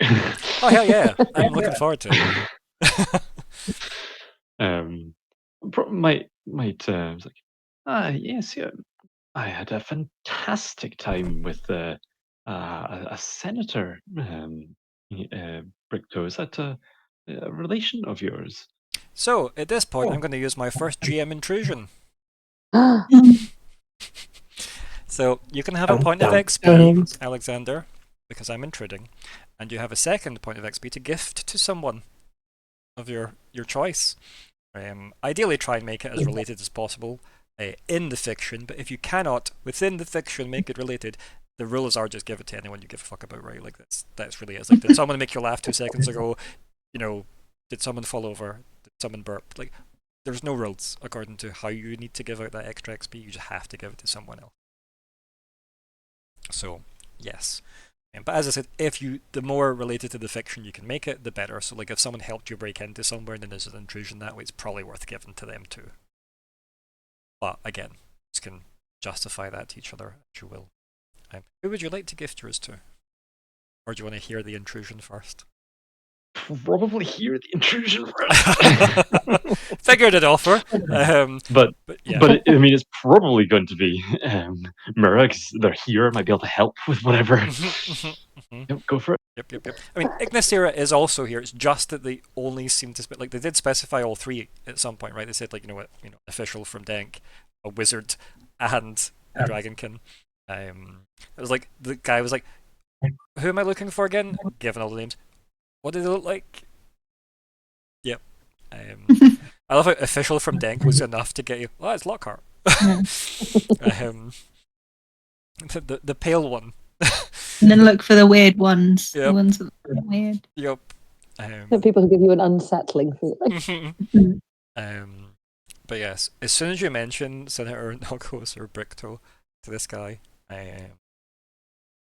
Oh hell yeah! I'm looking forward to it. Might it's like, yes, yeah, I had a fantastic time with a senator, Bricktoe. Is that a relation of yours? So at this point, I'm going to use my first GM intrusion. So you can have a point of XP, Alexander, because I'm intruding, and you have a second point of XP to gift to someone of your choice. Ideally, try and make it as related as possible in the fiction, but if you cannot within the fiction make it related, the rules are just give it to anyone you give a fuck about, right? Like that's really it. It's like, did someone make you laugh 2 seconds ago? Did someone fall over? Did someone burp? Like, there's no rules according to how you need to give out that extra XP. You just have to give it to someone else. So, yes. But as I said, the more related to the fiction you can make it, the better. So, if someone helped you break into somewhere and then there's an intrusion that way, it's probably worth giving to them too. But again, you can justify that to each other as you will. Who would you like to gift yours to? Or do you want to hear the intrusion first? Probably hear the intrusion first. Figured it offer. But yeah. But I mean, it's probably going to be Myr'ra, because they're here, might be able to help with whatever. Yep, go for it. Yep. I mean, Ignysera is also here. It's just that they only seem to they did specify all 3 at some point, right? They said official from Denk, a wizard, and a dragonkin. It was like the guy was like, "Who am I looking for again?" Given all the names, what do they look like? Yep. I love how official from Denk was enough to get you. Oh, it's Lockheart. The pale one. And then look for the weird ones. Yep. The ones that are weird. Yep. People who give you an unsettling feeling. But yes, as soon as you mention Senator Noghoser or Bricktoe to this guy,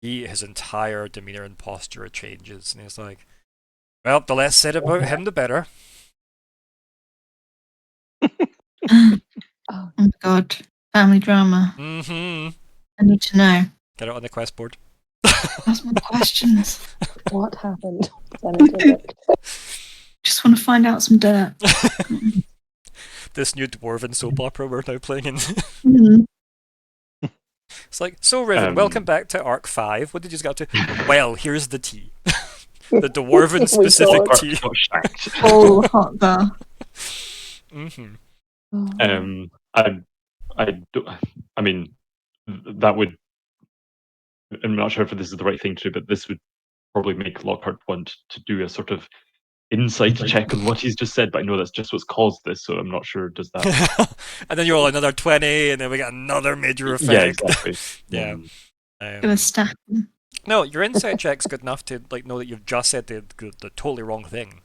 his entire demeanor and posture changes, and he's like, "Well, the less said about him, the better." Oh my god. Family drama. Mm-hmm. I need to know. Get it on the quest board. Ask more questions. What happened? Senator Just want to find out some dirt. This new dwarven soap opera we're now playing in. It's like, so Riven, welcome back to Arc 5. What did you just get up to? Well, here's the tea. The dwarven specific tea. Oh, hot bar. I mean, that would. I'm not sure if this is the right thing to do, but this would probably make Lockhart want to do a sort of insight check on what he's just said, but I know that's just what's caused this, so I'm not sure does that. And then you roll another 20, and then we get another major effect. Yeah, exactly. Yeah. Gonna stack them. No, your insight check's good enough to like know that you've just said the totally wrong thing,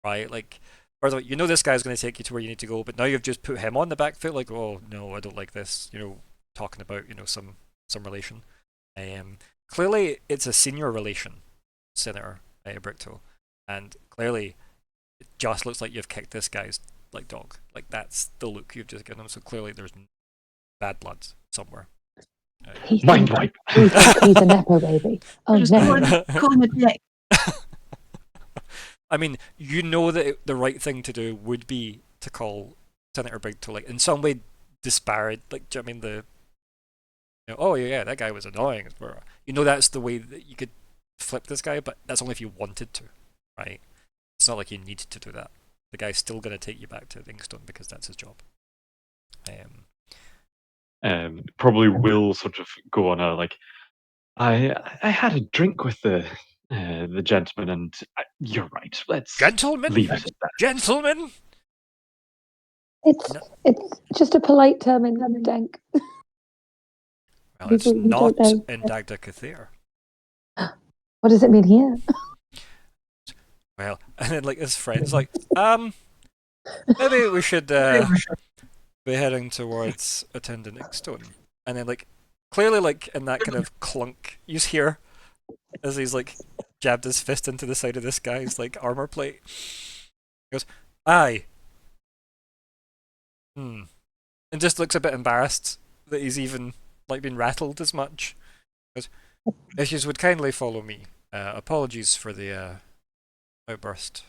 right? Like, or you know this guy's going to take you to where you need to go, but now you've just put him on the back foot. Like, oh no, I don't like this. You know, talking about some relation. Clearly, it's a senior relation, Senator Bricktoe, and clearly, it just looks like you've kicked this guy's like dog. Like that's the look you've just given him. So clearly, there's bad blood somewhere. He Mind thinks wipe. he's a nepo baby. Oh Just no! call him a dick. I mean, you know that the right thing to do would be to call Senator Big to like in some way disparage. Like, do you know what I mean oh yeah, that guy was annoying. You know that's the way that you could flip this guy, but that's only if you wanted to, right? It's not like you need to do that. The guy's still going to take you back to Inkstone because that's his job. Probably will sort of go on a like. I had a drink with the gentleman, and you're right. Let's Gentlemen, leave it at that. gentlemen. It's just a polite term in Dank. Well, it's People who not don't know. in Dagda Cathair. What does it mean here? Well, and then like his friends like, maybe we should be heading towards attendant Inkstone. And then like clearly like in that kind of clunk you hear as he's like jabbed his fist into the side of this guy's like armor plate. He goes, aye. And just looks a bit embarrassed that he's even like been rattled as much. He goes, if you would kindly follow me. Apologies for the outburst.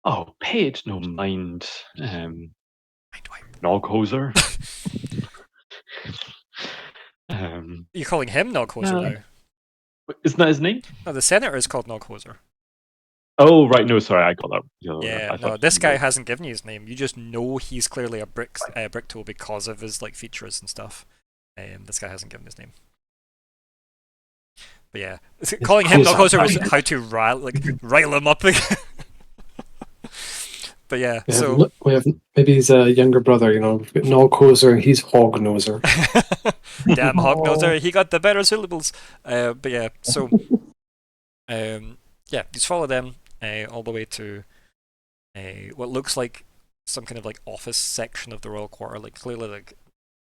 Oh, pay it no mind, Mind wipe. Noghoser. You're calling him Noghoser No. now? Isn't that his name? No, the senator is called Noghoser. Oh, right. No, sorry, I got that. Yeah, I no, thought this you guy were- hasn't given you his name. You just know he's clearly a Bricktoe because of his like features and stuff. This guy hasn't given his name. But yeah, calling him Noghoser is how to rile him up again. But yeah, so we have maybe he's a younger brother. We've got Noghoser and he's Hognoser. damn Hognoser, he got the better syllables. But yeah, so yeah, just follow them all the way to what looks like some kind of like office section of the royal quarter. Like clearly, like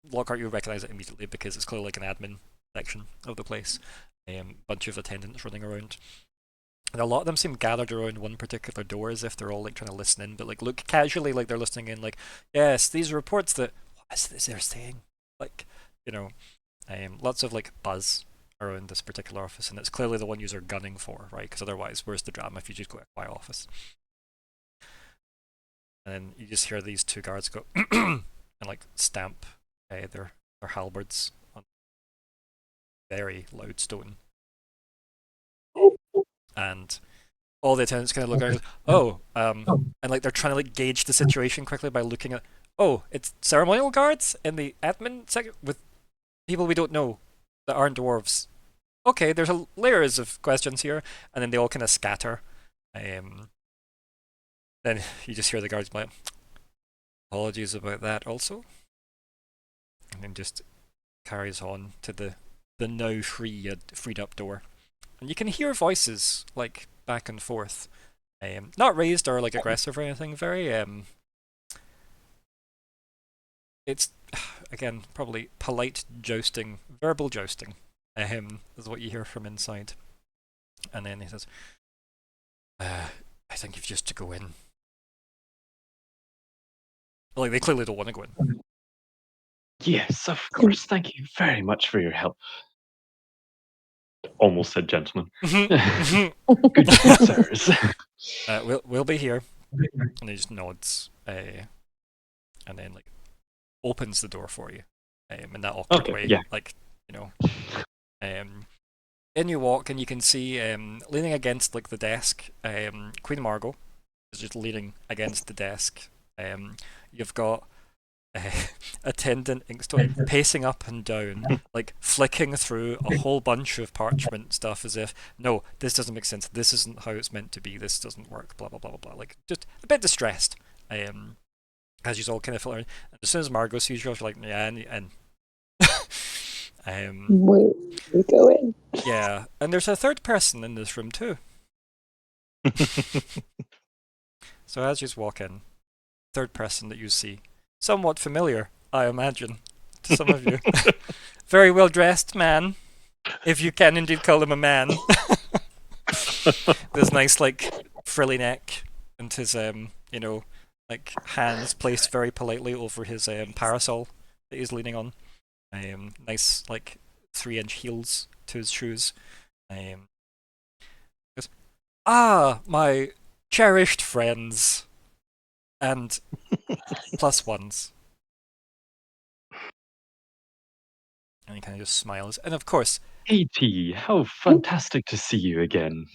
Lockhart, you recognize it immediately because it's clearly like an admin section of the place. Bunch of attendants running around. And a lot of them seem gathered around one particular door as if they're all like trying to listen in, but like look casually like they're listening in. Like, yes, these reports that what is this they're saying? Like, lots of like buzz around this particular office, and it's clearly the one you're gunning for, right? Because otherwise, where's the drama if you just go to a quiet office? And then you just hear these two guards go and like stamp their halberds on very loud stone. And all the attendants kind of look around, and like they're trying to like gauge the situation quickly by looking at, it's ceremonial guards in the admin section with people we don't know that aren't dwarves. Okay, there's layers of questions here, and then they all kind of scatter. Then you just hear the guards like, apologies about that also, and then just carries on to the now freed up door. And you can hear voices like back and forth, not raised or like aggressive or anything. Very it's again probably polite jousting, verbal jousting. Is what you hear from inside. And then he says, "I think you've just to go in." Like they clearly don't want to go in. Yes, of course. Thank you very much for your help. Almost said gentlemen. Good sirs. We'll be here. And he just nods, and then like opens the door for you, in that awkward way. Yeah. Like in you walk and you can see leaning against like the desk, Queen Margot is just leaning against the desk. You've got attendant Inkstone pacing up and down, like flicking through a whole bunch of parchment stuff as if, no, this doesn't make sense. This isn't how it's meant to be. This doesn't work. Blah blah blah blah blah. Like just a bit distressed. As you all kind of filter in. And as soon as Margot sees you, you're like, yeah, and we go in. yeah, and there's a third person in this room too. So as you walk in, third person that you see, somewhat familiar, I imagine, to some of you. Very well dressed man, if you can indeed call him a man. This nice like frilly neck and his like hands placed very politely over his parasol that he's leaning on. Nice like 3-inch heels to his shoes. Goes, my cherished friends and plus ones. And he kind of just smiles. And of course, Katie, how fantastic to see you again.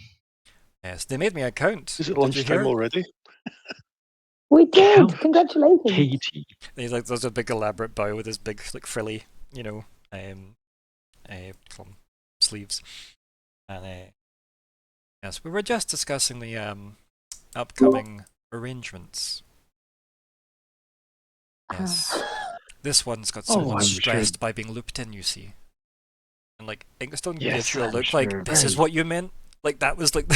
yes, they made me a count. Is it Did you lunchtime hear? already? We did. Count Congratulations. Katie. And he's like, there's a big elaborate bow with his big like frilly, sleeves. And yes, we were just discussing the upcoming arrangements. Yes. This one's got somewhat I'm stressed sure. by being looped in, you see. And like Inkstone Yes, gives you a I'm look like, sure, this is very. what you meant? Like that was like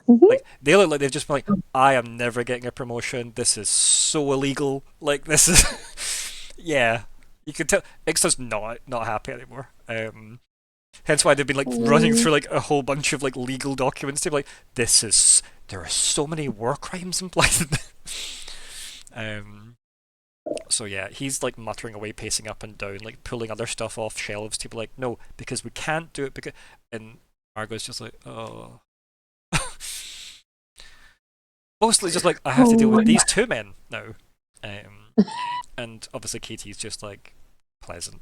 Mhm. like they look like they've just been like, I am never getting a promotion, this is so illegal. Like this is yeah. You can tell Inkstone's not happy anymore. Hence why they've been like running through like a whole bunch of like legal documents to be like, there are so many war crimes implied in this. So yeah, he's like muttering away, pacing up and down, like pulling other stuff off shelves to be like, no, because we can't do it because. And Margot's just like, oh. Mostly just like, I have to deal with these two men now. And obviously Katie's just like pleasant,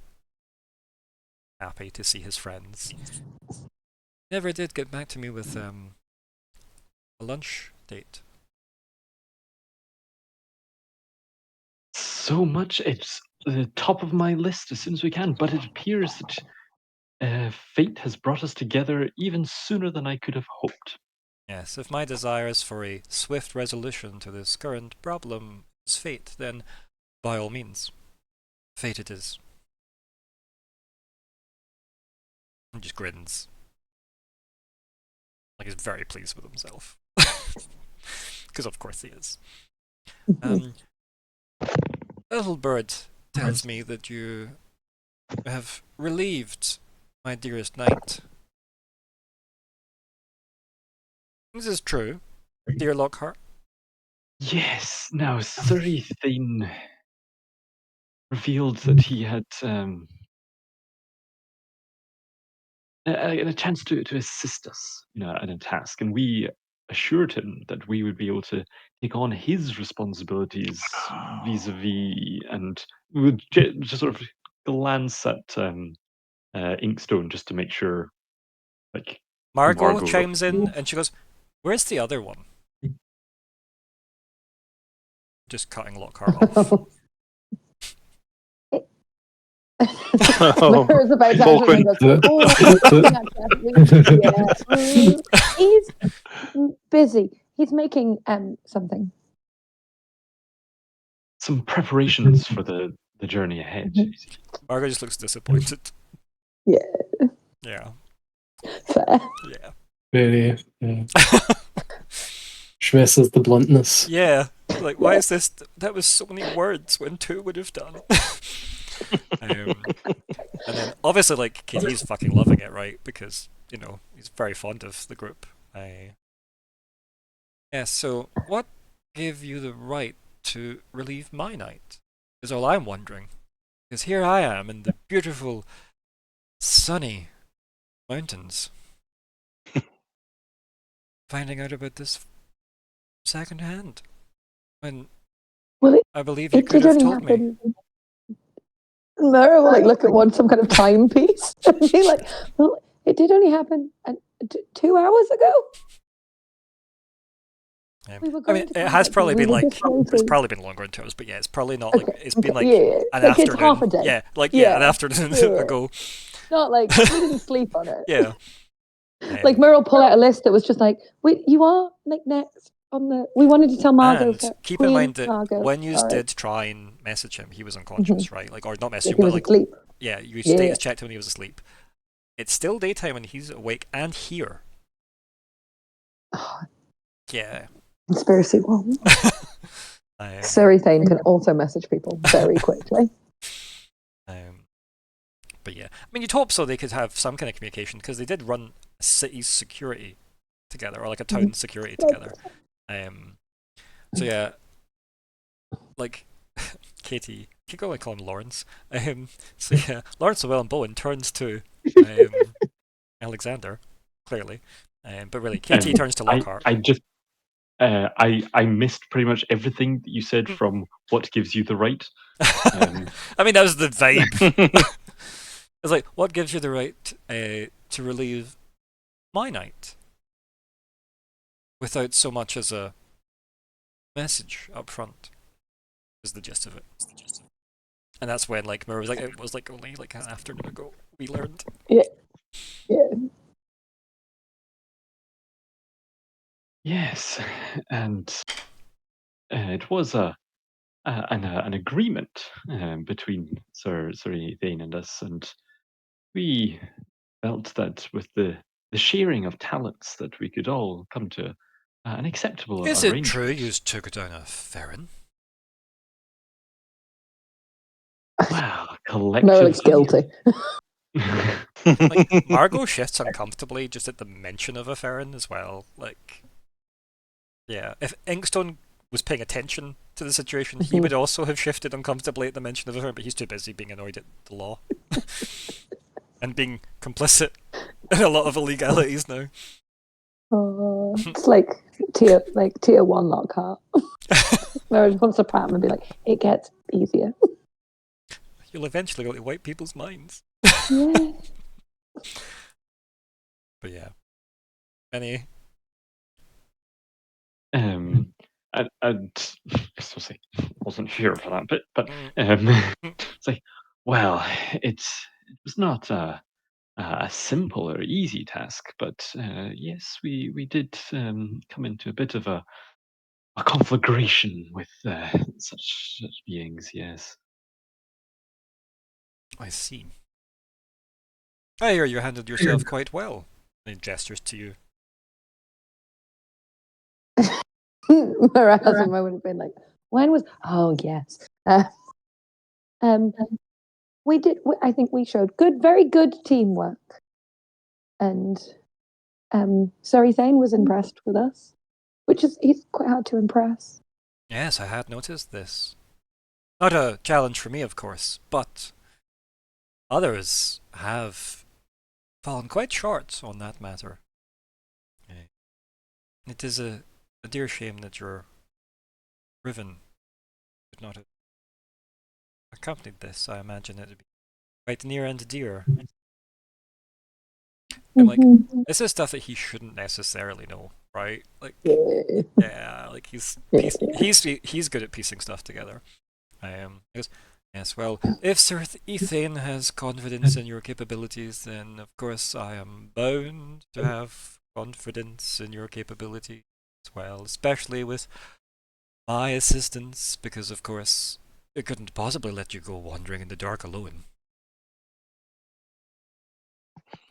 happy to see his friends. Never did get back to me with a lunch date. So much. It's the top of my list as soon as we can, but it appears that fate has brought us together even sooner than I could have hoped. Yes, if my desires for a swift resolution to this current problem is fate, then by all means, fate it is. He just grins. Like he's very pleased with himself. Because of course he is. Little bird tells me that you have relieved my dearest knight. This is true, dear Lockhart. Yes. Now, Sir Thane revealed that he had a chance to assist us, in a task, and we assured him that we would be able to take on his responsibilities vis-a-vis, and we would just sort of glance at Inkstone just to make sure, like Margot chimes in and she goes, "Where's the other one?" Just cutting Lockhart off. Myr'ra's about to answer and goes, he's busy. He's making something. some preparations for the journey ahead. Margot just looks disappointed. Yeah. Yeah. Fair. Yeah. Very. Yeah. Stresses the bluntness. Yeah. Like, why is this? That was so many words when 2 would have done. And then obviously, like, Katie's fucking loving it, right? Because, he's very fond of the group. Yeah, so what gave you the right to relieve my night? Is all I'm wondering. Because here I am in the beautiful, sunny mountains. Finding out about this secondhand. When I believe you could have told me. Myr'ra will look at some kind of timepiece and be like, well, it did only happen 2 hours ago. We were I going mean, to it find has out, probably we been were like just waiting. it's probably been longer in terms, but yeah, it's probably not like it's been like yeah, an like afternoon. it's half a day. Yeah, like Yeah. an afternoon Yeah. ago. Not like we didn't sleep on it. Yeah. Like Myr'ra will pull out a list that was just like, "Wait, you are like next on the." We wanted to tell Margot. And first. keep in Queen mind that Margot, when you sorry. did try and message him, he was unconscious, right? Like, or not message Yeah, him, he but was like, asleep. yeah, you Yeah. status checked him when he was asleep. It's still daytime and he's awake and here. Yeah. Conspiracy one. Um, Thane can also message people very quickly. But yeah, I mean, you'd hope so they could have some kind of communication because they did run a city's security together or like a town's security together. So yeah, like Katie, keep going, I call him Lawrence. So yeah, Lawrence Llewellyn Bowen turns to Alexander, clearly, but really Katie turns to Lockhart. I just I missed pretty much everything that you said from what gives you the right. I mean, that was the vibe. It's like, what gives you the right to relieve my night without so much as a message up front? Is the gist of it. And that's when like Myr'ra was like, it was like only like an afternoon ago we learned. Yeah. Yes, and it was an agreement between Sir Thane and us, and we felt that with the sharing of talents that we could all come to an acceptable Is it arrangement. true you took down a Farron? Well, collectively. Myr'ra looks guilty. Like Margot shifts uncomfortably just at the mention of a Farron as well. Like, yeah, if Inkstone was paying attention to the situation, he would also have shifted uncomfortably at the mention of a Farron, but he's too busy being annoyed at the law and being complicit in a lot of illegalities now. It's like tier 1 Lockhart. Myr'ra just wants to pat him and be like, "It gets easier." You'll eventually go to wipe people's minds. Yeah. But yeah. Any? And wasn't here for that bit, but it's like, well, it was not a simple or easy task, but yes, we did come into a bit of a conflagration with such beings. Yes. I see. I hear you handled yourself quite well. He gestures to you. Myr'ra has a moment of being like, "When was?" Oh yes. We did. I think we showed very good teamwork, and Sir Thane was impressed with us, which is he's quite hard to impress. Yes, I had noticed this. Not a challenge for me, of course, but others have fallen quite short on that matter. It is a dear shame that your Riven could not have accompanied this. I imagine it would be quite near and dear. And like, this is stuff that he shouldn't necessarily know, right? Like, yeah, like he's good at piecing stuff together. He goes, yes, well, if Sir Thane has confidence in your capabilities, then of course I am bound to have confidence in your capabilities as well, especially with my assistance, because of course it couldn't possibly let you go wandering in the dark alone.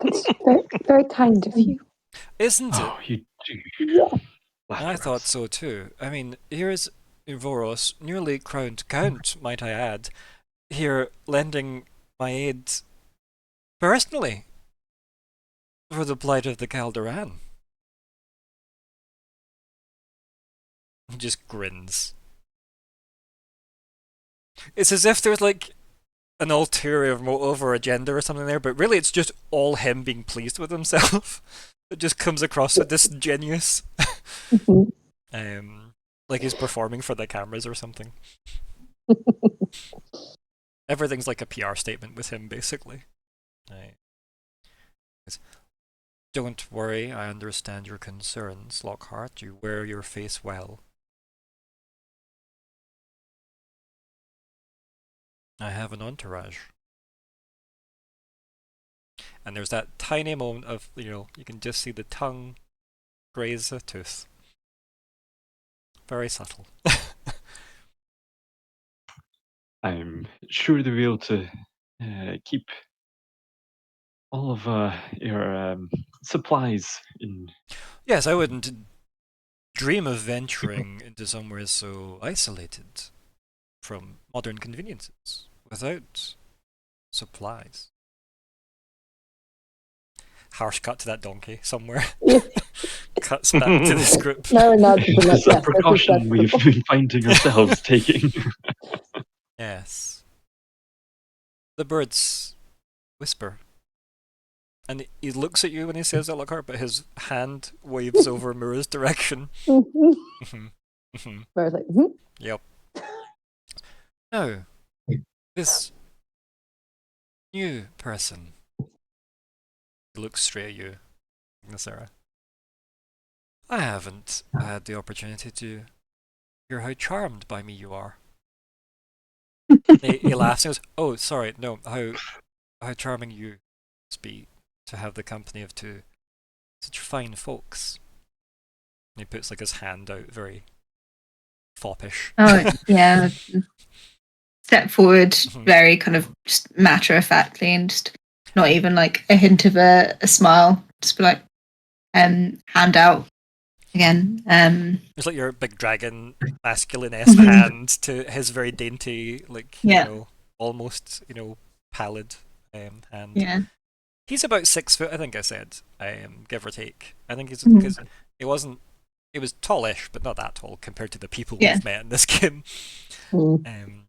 That's very, very kind of you. Isn't it? Oh, you do. Yeah. I thought so too. I mean, here's Voros, newly crowned count, might I add, here lending my aid personally for the plight of the Calderan. He just grins. It's as if there's like an ulterior motive or agenda or something there, but really it's just all him being pleased with himself. It just comes across as disingenuous. Like he's performing for the cameras or something. Everything's like a PR statement with him, basically. Don't worry, I understand your concerns, Lockhart. You wear your face well. I have an entourage. And there's that tiny moment of, you can just see the tongue graze a tooth. Very subtle. I'm sure they'll be able to keep all of your supplies in. Yes, I wouldn't dream of venturing into somewhere so isolated from modern conveniences without supplies. Harsh cut to that donkey somewhere. Cuts back to the script. No, nods and It's a yes, precaution we've been finding ourselves taking. Yes. The birds whisper. And he looks at you when he says that, Lockhart, but his hand waves over Myr'ra's direction. Where it's like, Yep. Now, this new person. He looks straight at you, Ignysera. I haven't had the opportunity to hear how charmed by me you are. He laughs and goes, "Oh, sorry, no, how charming you must be to have the company of two such fine folks." And he puts like his hand out, very foppish. Oh, yeah. Step forward, Mhm. very kind of just matter of factly, and just not even like a hint of a smile. Just be like, hand out again. It's like your big dragon, masculine-esque Mhm. hand to his very dainty, like, Yeah. almost, pallid hand. Yeah. He's about 6 foot, I think I said, give or take. I think he's, Mhm. because he was tallish, but not that tall compared to the people Yeah. we've met in this game. mm.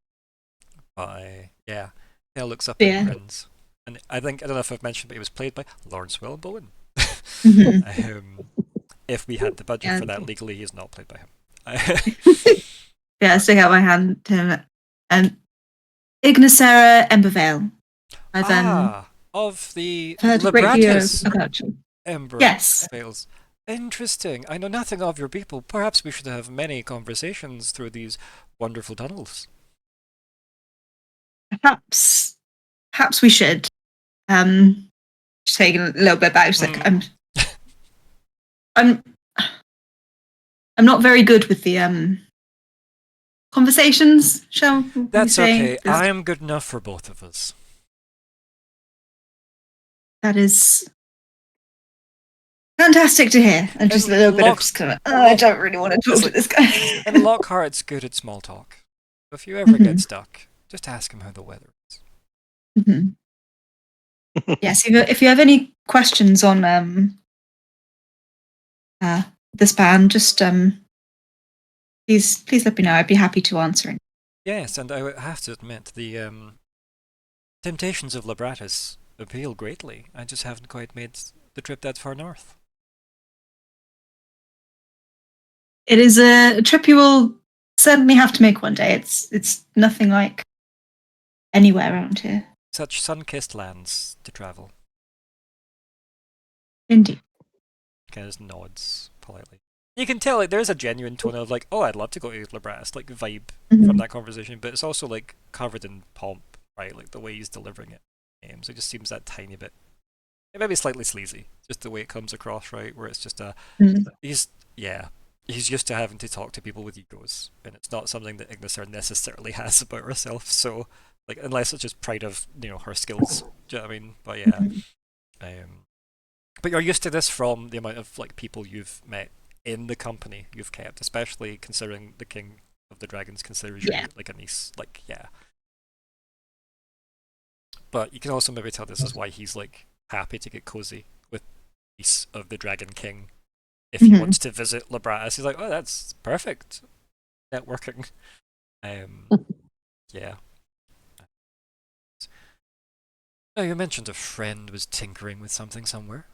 Yeah, he looks up Yeah. and grins. And I don't know if I've mentioned, but he was played by Lawrence Willenbowen. Mhm. If we had the budget Yeah. for that legally, he's not played by him. Yeah, I stick out my hand to him. Ignysera Emberveil. I've of the heard a great deal Libratus about you. Ember Yes. Veils. Interesting. I know nothing of your people. Perhaps we should have many conversations through these wonderful tunnels. Perhaps we should. Just taking a little bit back. Just like I'm not very good with the conversations. Shall we That's say? okay. I am good enough for both of us. That is fantastic to hear. And just a little bit of just kind of, I don't really want to talk It's to like- this guy. And Lockhart's good at small talk. If you ever get Mhm. stuck, just ask him how the weather is. Mhm. Yes, if you have any questions on this band, just please let me know. I'd be happy to answer. Yes, and I would have to admit, the temptations of Libratus appeal greatly. I just haven't quite made the trip that far north. It is a trip you will certainly have to make one day. It's nothing like anywhere around here. Such sun-kissed lands to travel. Indeed. Kind of just nods politely. You can tell like there's a genuine tone of like, oh, I'd love to go to Libratus, like vibe from Mhm. that conversation, but it's also like covered in pomp, right? Like the way he's delivering it. So it just seems that tiny bit. It may be slightly sleazy, just the way it comes across, right? Where it's just Mhm. he's used to having to talk to people with egos, and it's not something that Ignysera necessarily has about herself. So, like, unless it's just pride of her skills. Do you know what I mean? But yeah, but you're used to this from the amount of like people you've met in the company you've kept, especially considering the King of the Dragons considers you Yeah. like a niece. Like, yeah. But you can also maybe tell this is why he's like happy to get cozy with niece of the Dragon King. If he Mhm. wants to visit Libratus, he's like, oh, that's perfect. Networking. Yeah. Oh, you mentioned a friend was tinkering with something somewhere.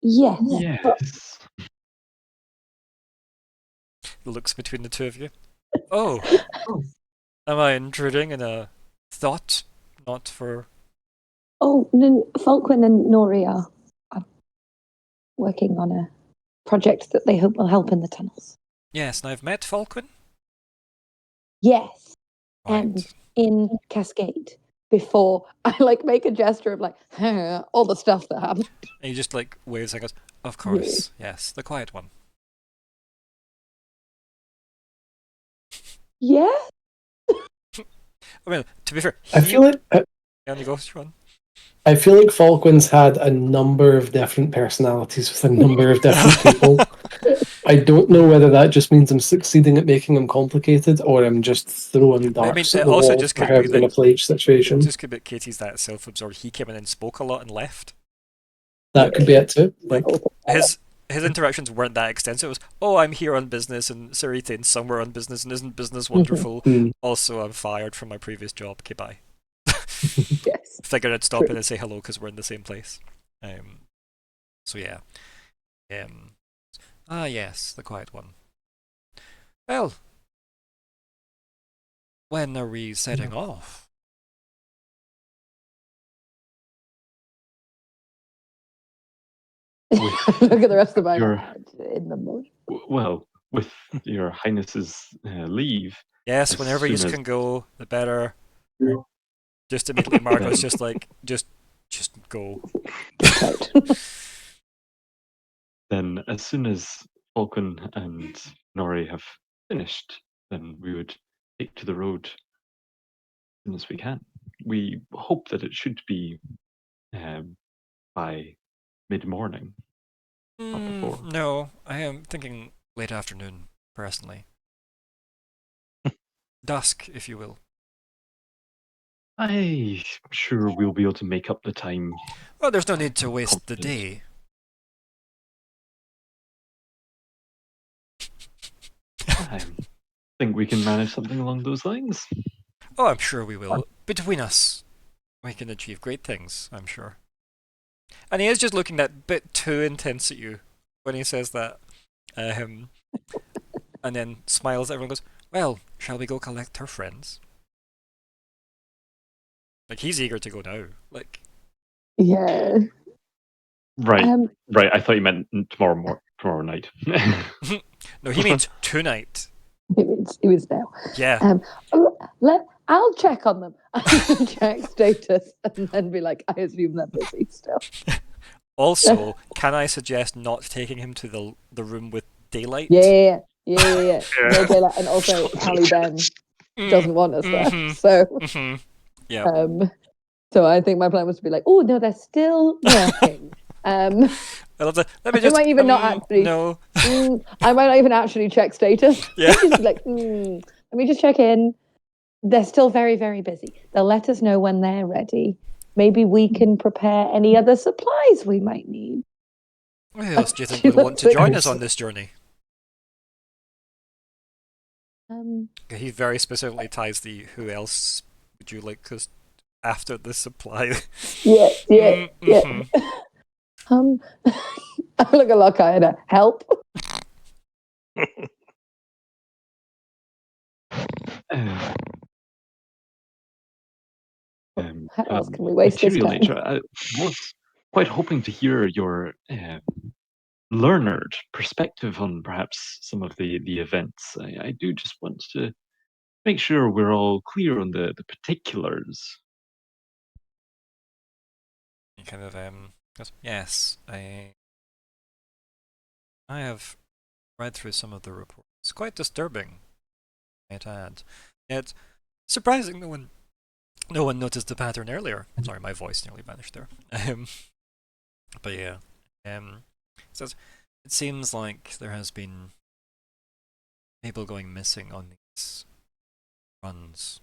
Yes. Yes. Looks between the two of you. Oh, am I intruding in a thought not for Oh, Falkwin and Nori are working on a project that they hope will help in the tunnels. Yes, and I've met Falkwin. Yes, Right. and in Cascade. Before I make a gesture of all the stuff that happened. And he just waves and goes, "Of course, yes, the quiet one." Yeah. I mean, to be fair, I feel like on you go, Sean. I feel like Falkwin's had a number of different personalities with a number of different people. I don't know whether that just means I'm succeeding at making him complicated, or I'm just throwing darts it at the also wall just for could how be I'm going to that play each situation. It just could be Katie's that self-absorbed. He came in and spoke a lot and left. That could be it too. Like his interactions weren't that extensive. It was, "Oh, I'm here on business, and Sarithe's somewhere on business, and isn't business wonderful? Also, I'm fired from my previous job. Okay, bye." Yes. Figured I'd stop in and say hello because we're in the same place. So yeah. Yes, the quiet one. Well, when are we setting off? Look at the rest of my Your- in the morning. Well, with your highness's leave, Yes, as whenever you soon as- can go, the better. Just immediately, Margot's just like, just go. then as soon as Falcon and Nori have finished, then we would take to the road as soon as we can. We hope that it should be by mid-morning. Not before. No, I am thinking late afternoon, personally. Dusk, if you will. I'm sure we'll be able to make up the time. Well, there's no need to waste the Confident. day. I think we can manage something along those lines. Oh, I'm sure we will. Between us, we can achieve great things, I'm sure. And he is just looking that bit too intense at you when he says that. And then smiles at everyone and goes, "Well, shall we go collect her friends?" Like, he's eager to go now. Like, Yeah. Right, right. I thought you meant tomorrow night. no, he means tonight. It was now. Yeah. I'll check on them. I'll check status and then be like, I assume they're busy still. Also, can I suggest not taking him to the room with daylight? Yeah. No daylight. And also, Hallie Ben doesn't want us there. So, yeah. So I think my plan was to be like, oh no, they're still working. I love that. Let me just. I might even not actually. No. I might not even actually check status. Yeah. Just be like, let me just check in. They're still very, very busy. They'll let us know when they're ready. Maybe we can prepare any other supplies we might need. Who else do you think would want to join us on this journey? He very specifically ties the "who else would you like us after the supply." Yeah. I look at Lockheart. Help. How else can we waste this material time? nature, I was quite hoping to hear your learned perspective on perhaps some of the events. I do just want to make sure we're all clear on the particulars. He kind of goes, "Yes, I have read through some of the reports. It's quite disturbing, might add. Yet surprising no one noticed the pattern earlier." Sorry, my voice nearly vanished there. But yeah, so it seems like there has been people going missing on these runs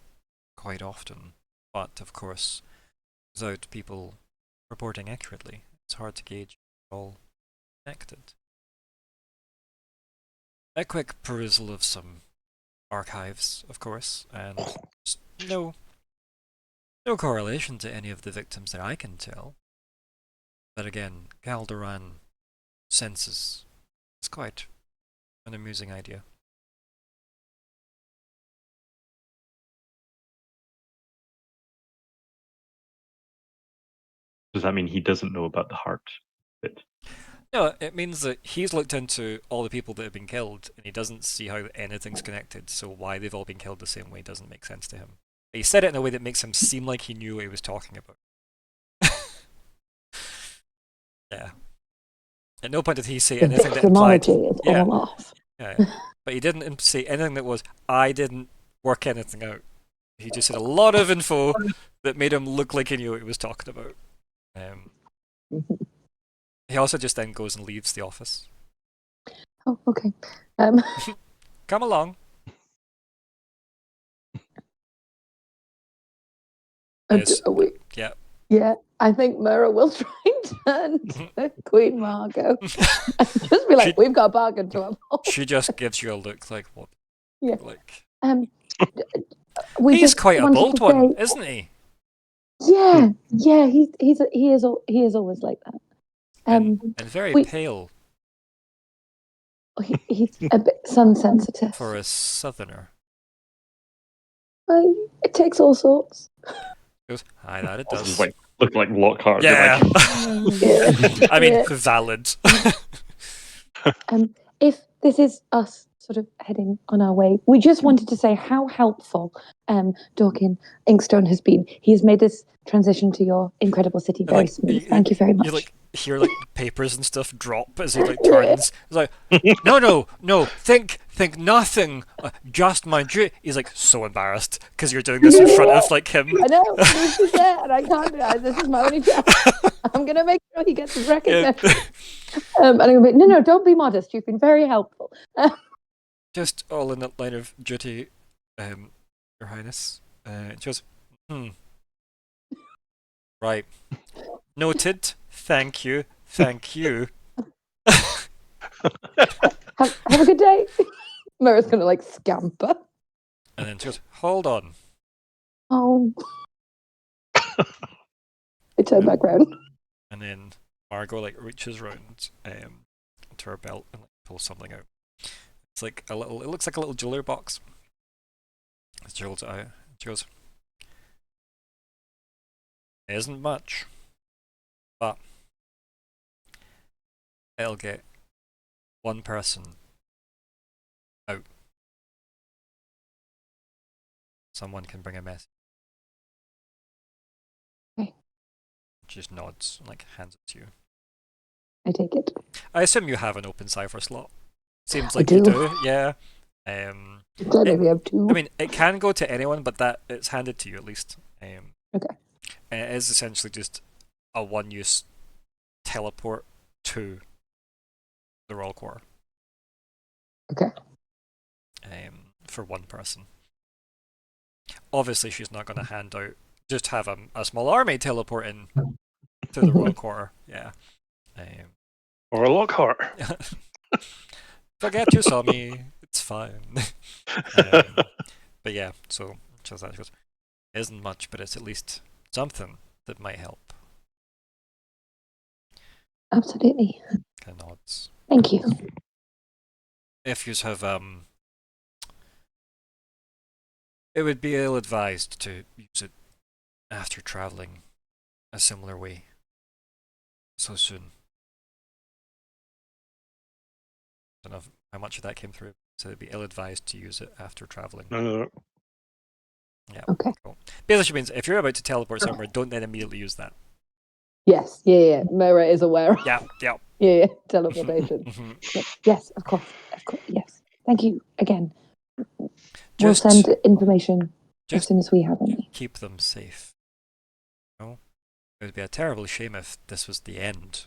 quite often. But of course, without people reporting accurately, it's hard to gauge if they're all connected. A quick perusal of some archives, of course, and just no correlation to any of the victims that I can tell. But again, Calderon senses. It's quite an amusing idea. Does that mean he doesn't know about the heart bit? No, it means that he's looked into all the people that have been killed, and he doesn't see how anything's connected, so why they've all been killed the same way doesn't make sense to him. But he said it in a way that makes him seem like he knew what he was talking about. Yeah. At no point did he say The anything that implied... victimology is Yeah. all off. Yeah. But he didn't say anything that was, I didn't work anything out. He just said a lot of info that made him look like he knew what he was talking about. He also just then goes and leaves the office. Oh, okay. Come along. Yes. Yeah. Yeah, I think Myr'ra will try and turn to Queen Margot and just be like, "We've got a bargain to uphold." She just gives you a look like, what? Yeah. Like, We he's just quite a wanted bold to one, say- isn't he? Yeah. He is always like that. And very we- pale He's a bit sun sensitive. for a southerner. It takes all sorts. He goes, aye, that it This is does. like look like Lockhart. Yeah. Yeah. I mean, Yeah. valid. If this is us sort of heading on our way, we just wanted to say how helpful Dorkin Inkstone has been. He's made this transition to your incredible city And, very like, smooth. Thank you very much. You like hear like papers and stuff drop as he like turns. He's like, no, think nothing, just my duty. He's like so embarrassed because you're doing this in front of like him. I know, this is it, and I can't do it. This is my only chance. I'm going to make sure he gets his recognition. And I'm going to be, no, don't be modest. You've been very helpful. Just all in that line of duty, Your Highness. She goes, right. Noted. Thank you. Thank you. Have a good day. Myr'ra's going to like scamper. And then she goes, hold on. Oh. I turn back round. And then Margot like reaches round to her belt and like, pulls something out. It's like a little. It looks like a little jewelry box. She holds it out. She goes, "Isn't much, but it'll get one person out. Someone can bring a message." Okay. She just nods and like hands it to you. I take it. I assume you have an open cipher slot. Seems I like you do. do, yeah. Technically, I have two. I mean, it can go to anyone, but that it's handed to you at least. Okay. And it is essentially just a one-use teleport to the Royal Quarter. Okay. For one person. Obviously, she's not going to hand out. Just have a small army teleport in to the Royal Quarter. Yeah. Or a Lockhart. Forget you saw me. It's fine. But yeah, so just that goes. Isn't much, but it's at least something that might help. Absolutely. Kind of nods. Thank you. If you have it would be ill-advised to use it after travelling a similar way so soon. I don't know how much of that came through, so it'd be ill-advised to use it after travelling. No. Yeah. Okay. Cool. Basically means if you're about to teleport somewhere, don't then immediately use that. Yes. Yeah. Myr'ra is aware of. Yeah. Yeah. Teleportation. Mhm. Yes. Of course. Yes. Thank you again. Just We'll send information as just soon as we have any. keep them safe. No? It would be a terrible shame if this was the end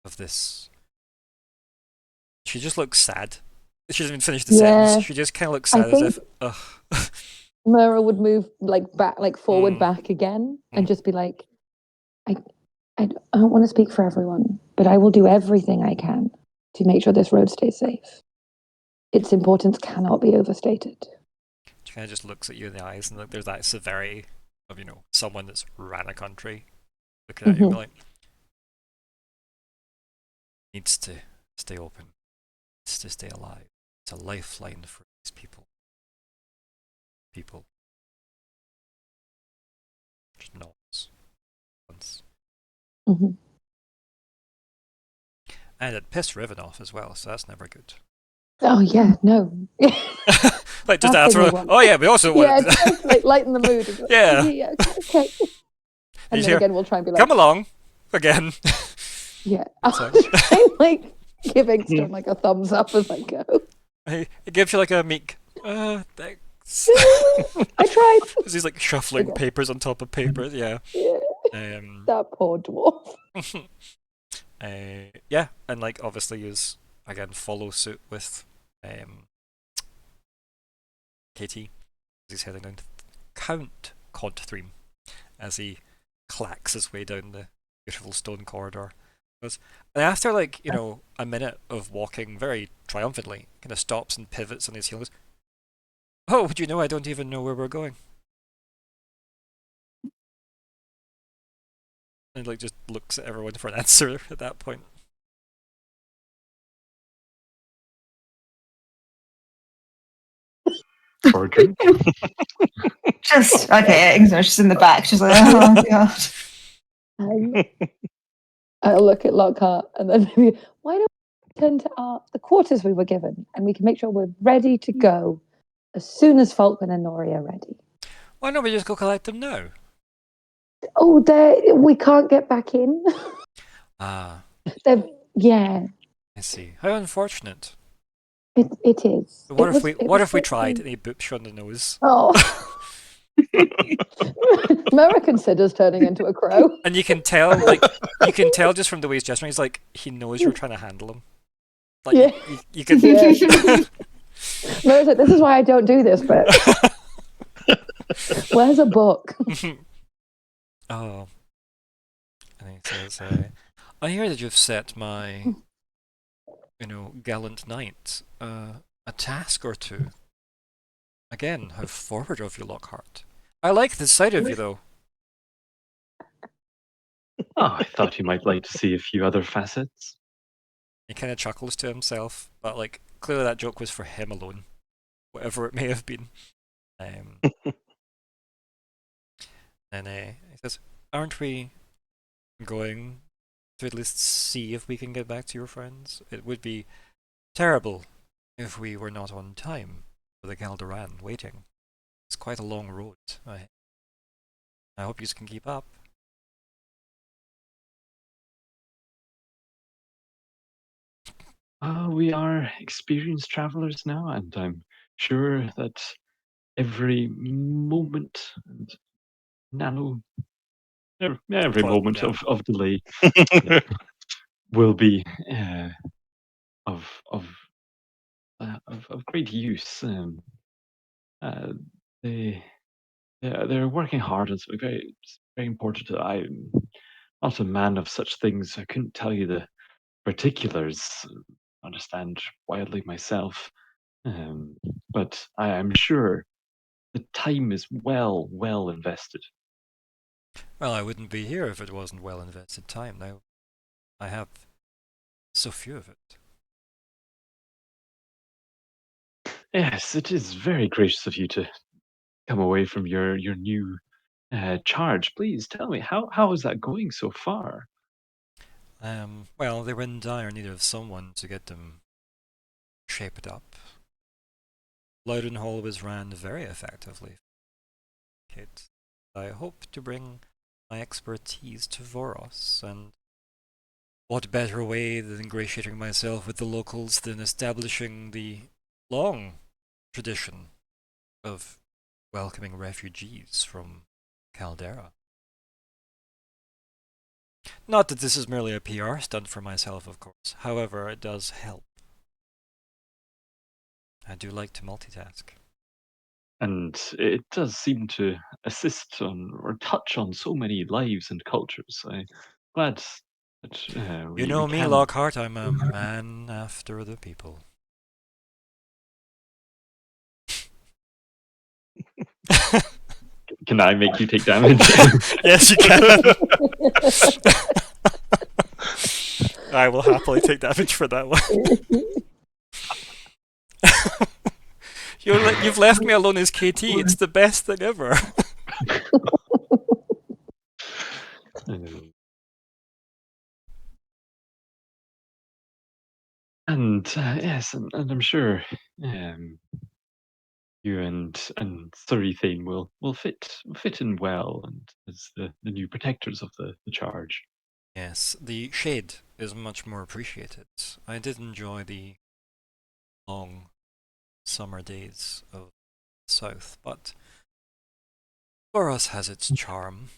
of this. She just looks sad. She doesn't even finish the Yeah. sentence. She just kind of looks sad as if, ugh. Myr'ra would move forward Mm. back again and Mm. just be like, I don't want to speak for everyone, but I will do everything I can to make sure this road stays safe. Its importance cannot be overstated. She kind of just looks at you in the eyes, and like, there's that severity of, someone that's ran a country looking at you and be like, needs to stay open, needs to stay alive. It's a lifeline for these people. Just nods once. Mhm. And it pissed Riven off as well, so that's never good. Oh yeah, no. Like just That's after, what we want. oh yeah, we also want Yeah, it. just like lighten the mood. Like, Yeah. yeah, okay. And You then hear, again, we'll try and be like, come along again. yeah. So- I'm like giving Stone like a thumbs up as I go. It gives you like a meek, thanks. I tried. As he's like shuffling Okay. papers on top of papers, yeah. Yeah, that poor dwarf. Yeah, and like obviously use again follow suit with KT. He's heading down to Count Conthreme as he clacks his way down the beautiful stone corridor. And after like, a minute of walking very triumphantly, kind of stops and pivots on his heels. Oh, would you know I don't even know where we're going? And like just looks at everyone for an answer at that point. For a drink. Just okay. Ignysera's just in the back. She's like, oh god. I'll look at Lockhart and then maybe, why don't we turn to the quarters we were given and we can make sure we're ready to go as soon as Falkwin and Nori are ready. Why don't we just go collect them now? Oh, we can't get back in. Ah, Yeah, I see. How unfortunate. it is. What if we tried and he boops you on the nose? Oh. Myr'ra considers turning into a crow. And you can tell just from the way he's gesturing, he's like, he knows you're trying to handle him. Like, Yeah. you can... Yeah. Myr'ra's like, this is why I don't do this, but... Where's a book? Oh. And he says, I hear that you've set my, gallant knight a task or two. Again, how forward of you, Lockheart. I like the sight of you, though. Oh, I thought you might like to see a few other facets. He kind of chuckles to himself, but like clearly that joke was for him alone, whatever it may have been. And he says, "Aren't we going to at least see if we can get back to your friends? It would be terrible if we were not on time for the Galderan waiting. It's quite a long road. I hope you can keep up." We are experienced travelers now, and I'm sure that every moment and every Plot, moment yeah. of delay will be of great use. They're working hard on something very very important. I'm not a man of such things. I couldn't tell you the particulars. Understand wildly myself, but I am sure the time is well invested. Well, I wouldn't be here if it wasn't well invested time. Now, I have so few of it. Yes, it is very gracious of you to come away from your new charge. Please tell me how is that going so far? Well, they were in dire need of someone to get them shaped up. Loudenhall was ran very effectively. Kids. I hope to bring my expertise to Voros, and what better way than ingratiating myself with the locals than establishing the long tradition of welcoming refugees from Caldera. Not that this is merely a PR stunt for myself, of course. However, it does help. I do like to multitask. And it does seem to assist on or touch on so many lives and cultures. I'm glad that You know me, Lockhart, I'm a man after the people. Can I make you take damage? Yes, you can. I will happily take damage for that one. You've left me alone as KT. It's the best thing ever. And yes, and I'm sure you and Surrey Thane will fit in well, and as the new protectors of the charge. Yes, the shade is much more appreciated. I did enjoy the long summer days of the south, but Boros has its charm.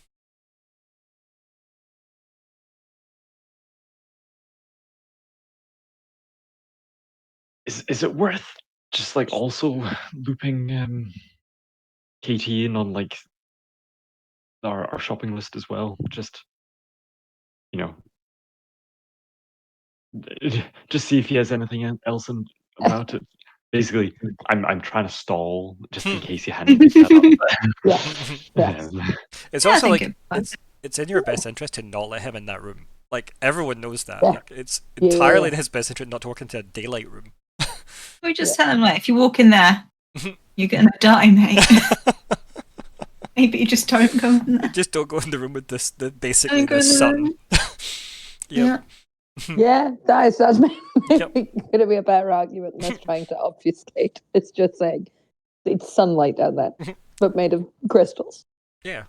Is it worth just like also looping Katie in on like our shopping list as well? Just you know, just see if he has anything else about it. Basically, I'm trying to stall just in case he hadn't picked that up. Yes. It's Yeah, I also think like it's in your best interest to not let him in that room. Like everyone knows that. Yeah. Like it's Yeah. entirely in his best interest not to walk into a daylight room. We just tell him, like, if you walk in there, you're gonna die, mate. Maybe you just don't go in there. Just don't go in the room with basically Don't go the in the sun. room. Yep. Yeah, that's maybe Yep. going to be a better argument than us trying to obfuscate. It's just saying it's sunlight down there, but made of crystals. Yeah.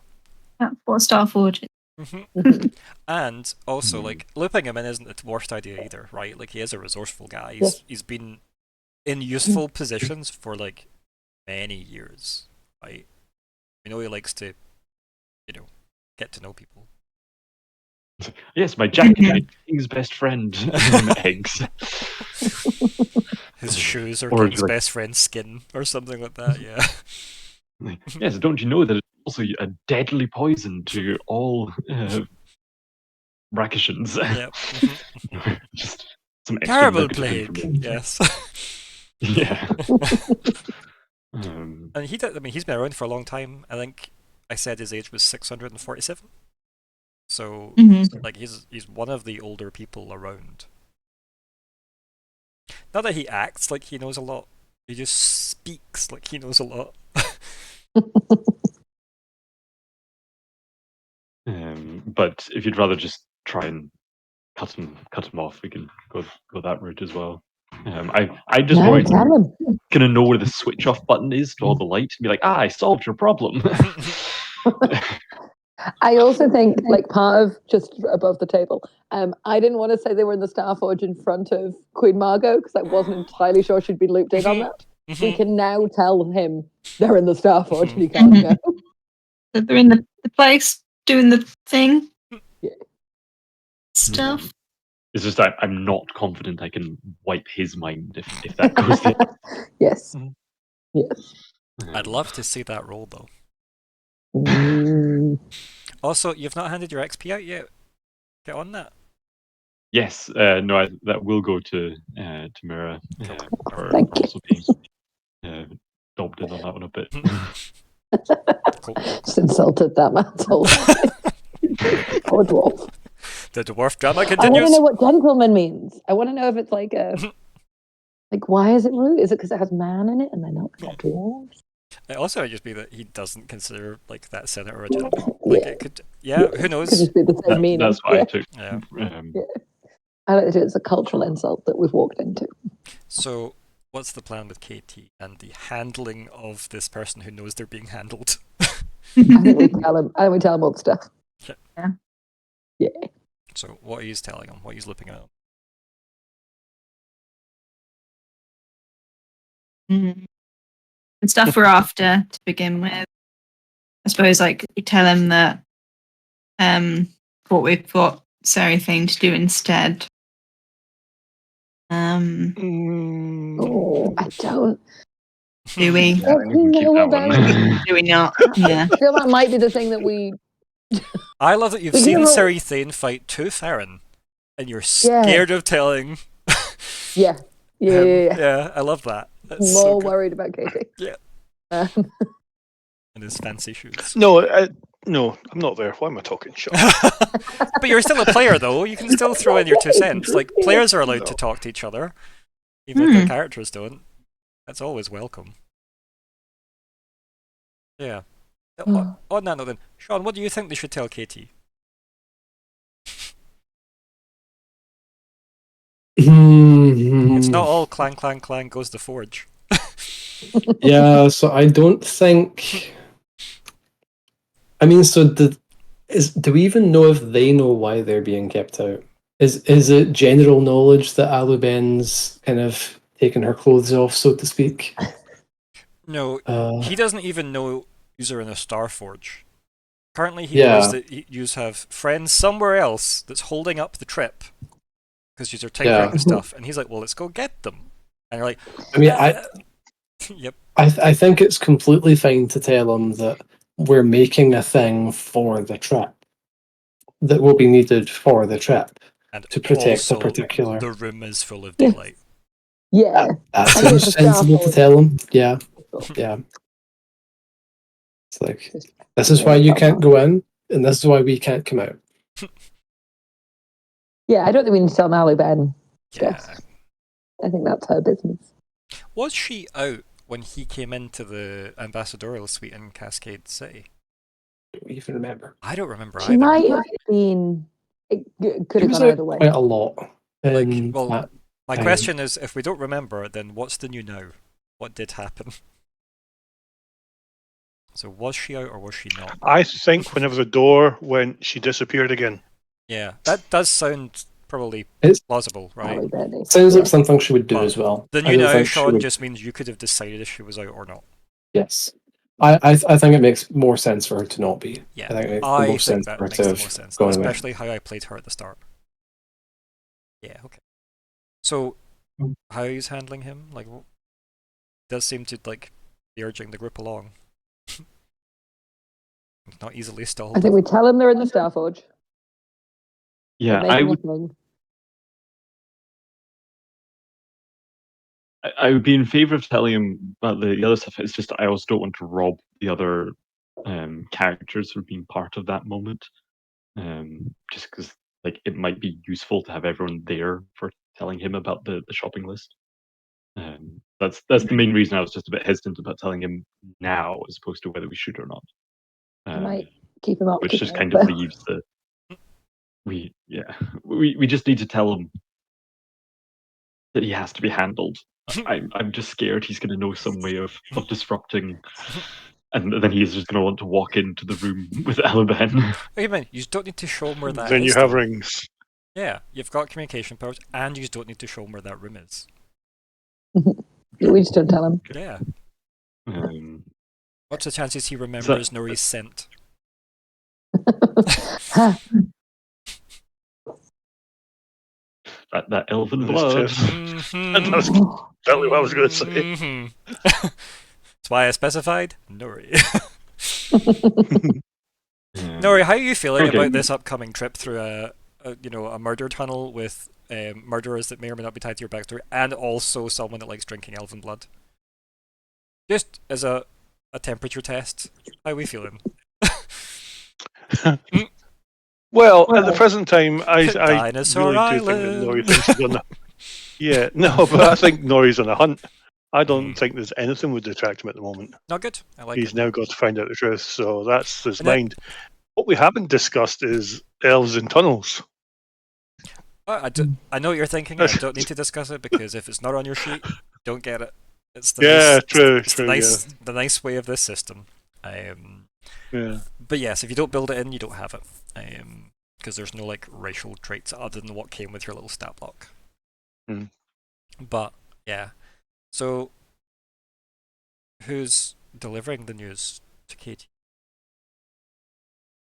That's what Starforge is. Mhm. And also, like, looping him in isn't the worst idea either, right? Like, he is a resourceful guy. He's been in useful positions for like many years, right? We know he likes to, get to know people. Yes, my jacket, my king's best friend, eggs. His shoes are Or King's like- best friend's skin, or something like that. Yeah. Yes, don't you know that it's also a deadly poison to all Rakishans? Yep. Mhm. Just some extra Terrible nugget of plague. information. Yes. Yeah. And he did. I mean, he's been around for a long time. I think I said his age was 647. So, like, he's one of the older people around. Not that he acts like he knows a lot. He just speaks like he knows a lot. But if you'd rather just try and cut him off, we can go that route as well. I just No, want tell him. gonna know where the switch off button is to all the light and be like, I solved your problem. I also think, like, part of just above the table, I didn't want to say they were in the Starforge in front of Queen Margot because I wasn't entirely sure she'd be looped in on that. We can now tell him they're in the Starforge and he can't go. So they're in the place doing the thing. Yeah. Stuff. It's just I'm not confident I can wipe his mind if that goes there. Yes. Mhm. Yes. I'd love to see that roll though. Mm. Also, you've not handed your XP out yet. Get on that. Yes, no, that will go to Myr'ra. For Thank you. also being dobbed in on that one a bit. Cool. Just insulted that man's whole life. Poor dwarf. The dwarf drama I want to continues. know what gentleman means. I want to know if it's like a. Like, why is it rude? Is it because it has man in it and they're not dwarves? It also might just be that he doesn't consider like that senator a gentleman. Like Yeah. it could, who Could knows? just be the same meaning. That's what I took. Yeah. I don't think it's a cultural insult that we've walked into. So, what's the plan with KT and the handling of this person who knows they're being handled? I think we tell him. I think we tell him all the stuff. Okay. Yeah. So, what are you telling him? What are you looking at? And stuff we're after to begin with. I suppose, like, we tell him that what we've got Seraphine to do instead. Oh, I don't. Do we? Does he Keep know that about? one. Do we not? Yeah. I feel that might be the thing that we. I love that you've We seen can roll- Seri Thane fight two Farron, and you're scared of telling. Yeah. Yeah. him. Yeah. Yeah, I love that. That's More so good. worried about Katie. Yeah. Um, And his fancy shoes. No, no, I'm not there. Why am I talking shit? But you're still a player, though. You can still throw in your 2 cents. Like, players are allowed to No. talk to each other, even if their characters don't. That's always welcome. Yeah. On that note, then, Sean, what do you think they should tell Katie? not all clang, clang, clang goes the forge. Yeah, so I don't think. I mean, so do we even know if they know why they're being kept out? Is it general knowledge that Aluben's kind of taken her clothes off, so to speak? No, he doesn't even know you're in a Starforge. Currently, he knows that you have friends somewhere else that's holding up the trip because you're tinkering with stuff, and he's like, "Well, let's go get them." And you're like, I mean, yep. I think it's completely fine to tell him that we're making a thing for the trip that will be needed for the trip And to protect also, a particular. the room is full of daylight. Yeah. That I think seems the sensible to Starforge- tell him. Yeah, yeah. It's like, this is why you can't go in, and this is why we can't come out. Yeah, I don't think we need to tell Malu Ben Yeah. stuff. I think that's her business. Was she out when he came into the ambassadorial suite in Cascade City? Don't even remember. I don't remember She either. might have been. It could She have was gone out either way. quite a lot. Like, in well, that my time. question is, if we don't remember, then what's the new now? What did happen? So was she out or was she not? I think whenever the door went, she disappeared again. Yeah, that does sound probably It's- plausible, right? Malu Ben. Sounds like something she would do But as well. The I new don't now, think she Sean, would- just means you could have decided if she was out or not. Yes. I think it makes more sense for her to not be. Yeah, I think it makes the I most think sense that for her makes to the have most sense, gone away. especially how I played her at the start. Yeah, okay. So, how he's handling him, like, does seem to like be urging the group along. Not easily stalled. I think we tell him they're in the Starforge. Yeah, Make I him would. listening. I would be in favor of telling him about the other stuff. It's just I also don't want to rob the other characters from being part of that moment. Just because like it might be useful to have everyone there for telling him about the shopping list. That's the main reason I was just a bit hesitant about telling him now, as opposed to whether we should or not. I might keep him up. Which just kind of leaves the we just need to tell him that he has to be handled. I'm just scared he's going to know some way of disrupting, and then he's just going to want to walk into the room with Aluben. Wait a minute, you don't need to show him where that Then is. you have though. rings. Yeah, you've got communication powers, and you don't need to show him where that room is. We just don't tell him. Yeah. Um, What's the chances he remembers Nori's scent? that elven This blood. test. Mhm. That's exactly what I was going to say. Mhm. That's why I specified Nori. Nori, how are you feeling Okay. about this upcoming trip through a murder tunnel with murderers that may or may not be tied to your backstory, and also someone that likes drinking elven blood? Just as a temperature test, how are we feeling? Well, at the present time, I Dinosaur really do think that Island. Nori thinks he's on the. Yeah, no, but I think Nori's on a hunt. I don't Mm. think there's anything would detract him at the moment. Not good. I like He's it. now got to find out the truth, so that's his And then- mind. What we haven't discussed is elves and tunnels. I know what you're thinking. I don't need to discuss it because if it's not on your sheet, don't get it. It's the Yeah, nice, true, it's true, the nice way of this system. Yeah. But yes, if you don't build it in, you don't have it. Because there's no like racial traits other than what came with your little stat block. Mm. But yeah, so who's delivering the news to Katie?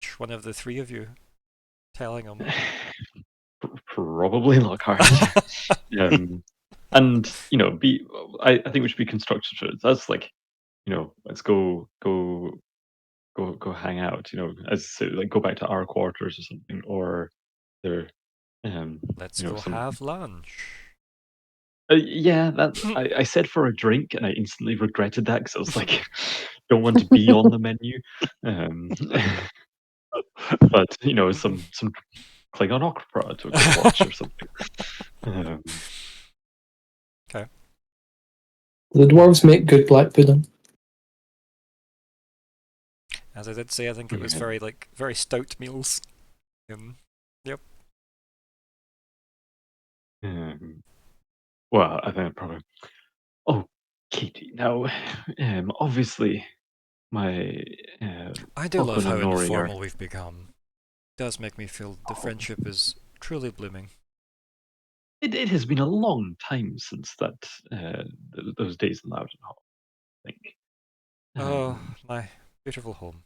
Which one of the three of you telling him? Probably Lockhart. And I think we should be constructive to it. That's like, let's go hang out. Like go back to our quarters or something, or there. Let's go have lunch. Yeah, I said for a drink, and I instantly regretted that because I was like, don't want to be on the menu. But some Klingon opera to go watch or something. The dwarves make good black pudding. As I did say, I think it was Yeah. very stout meals. Yep. Well, I think probably. Oh, Katie. Now, obviously, my I do love Falkwin how and Nori are. informal we've become. It does make me feel the friendship is truly blooming. It has been a long time since those days in Loudon Hall, I think. Oh, my beautiful home.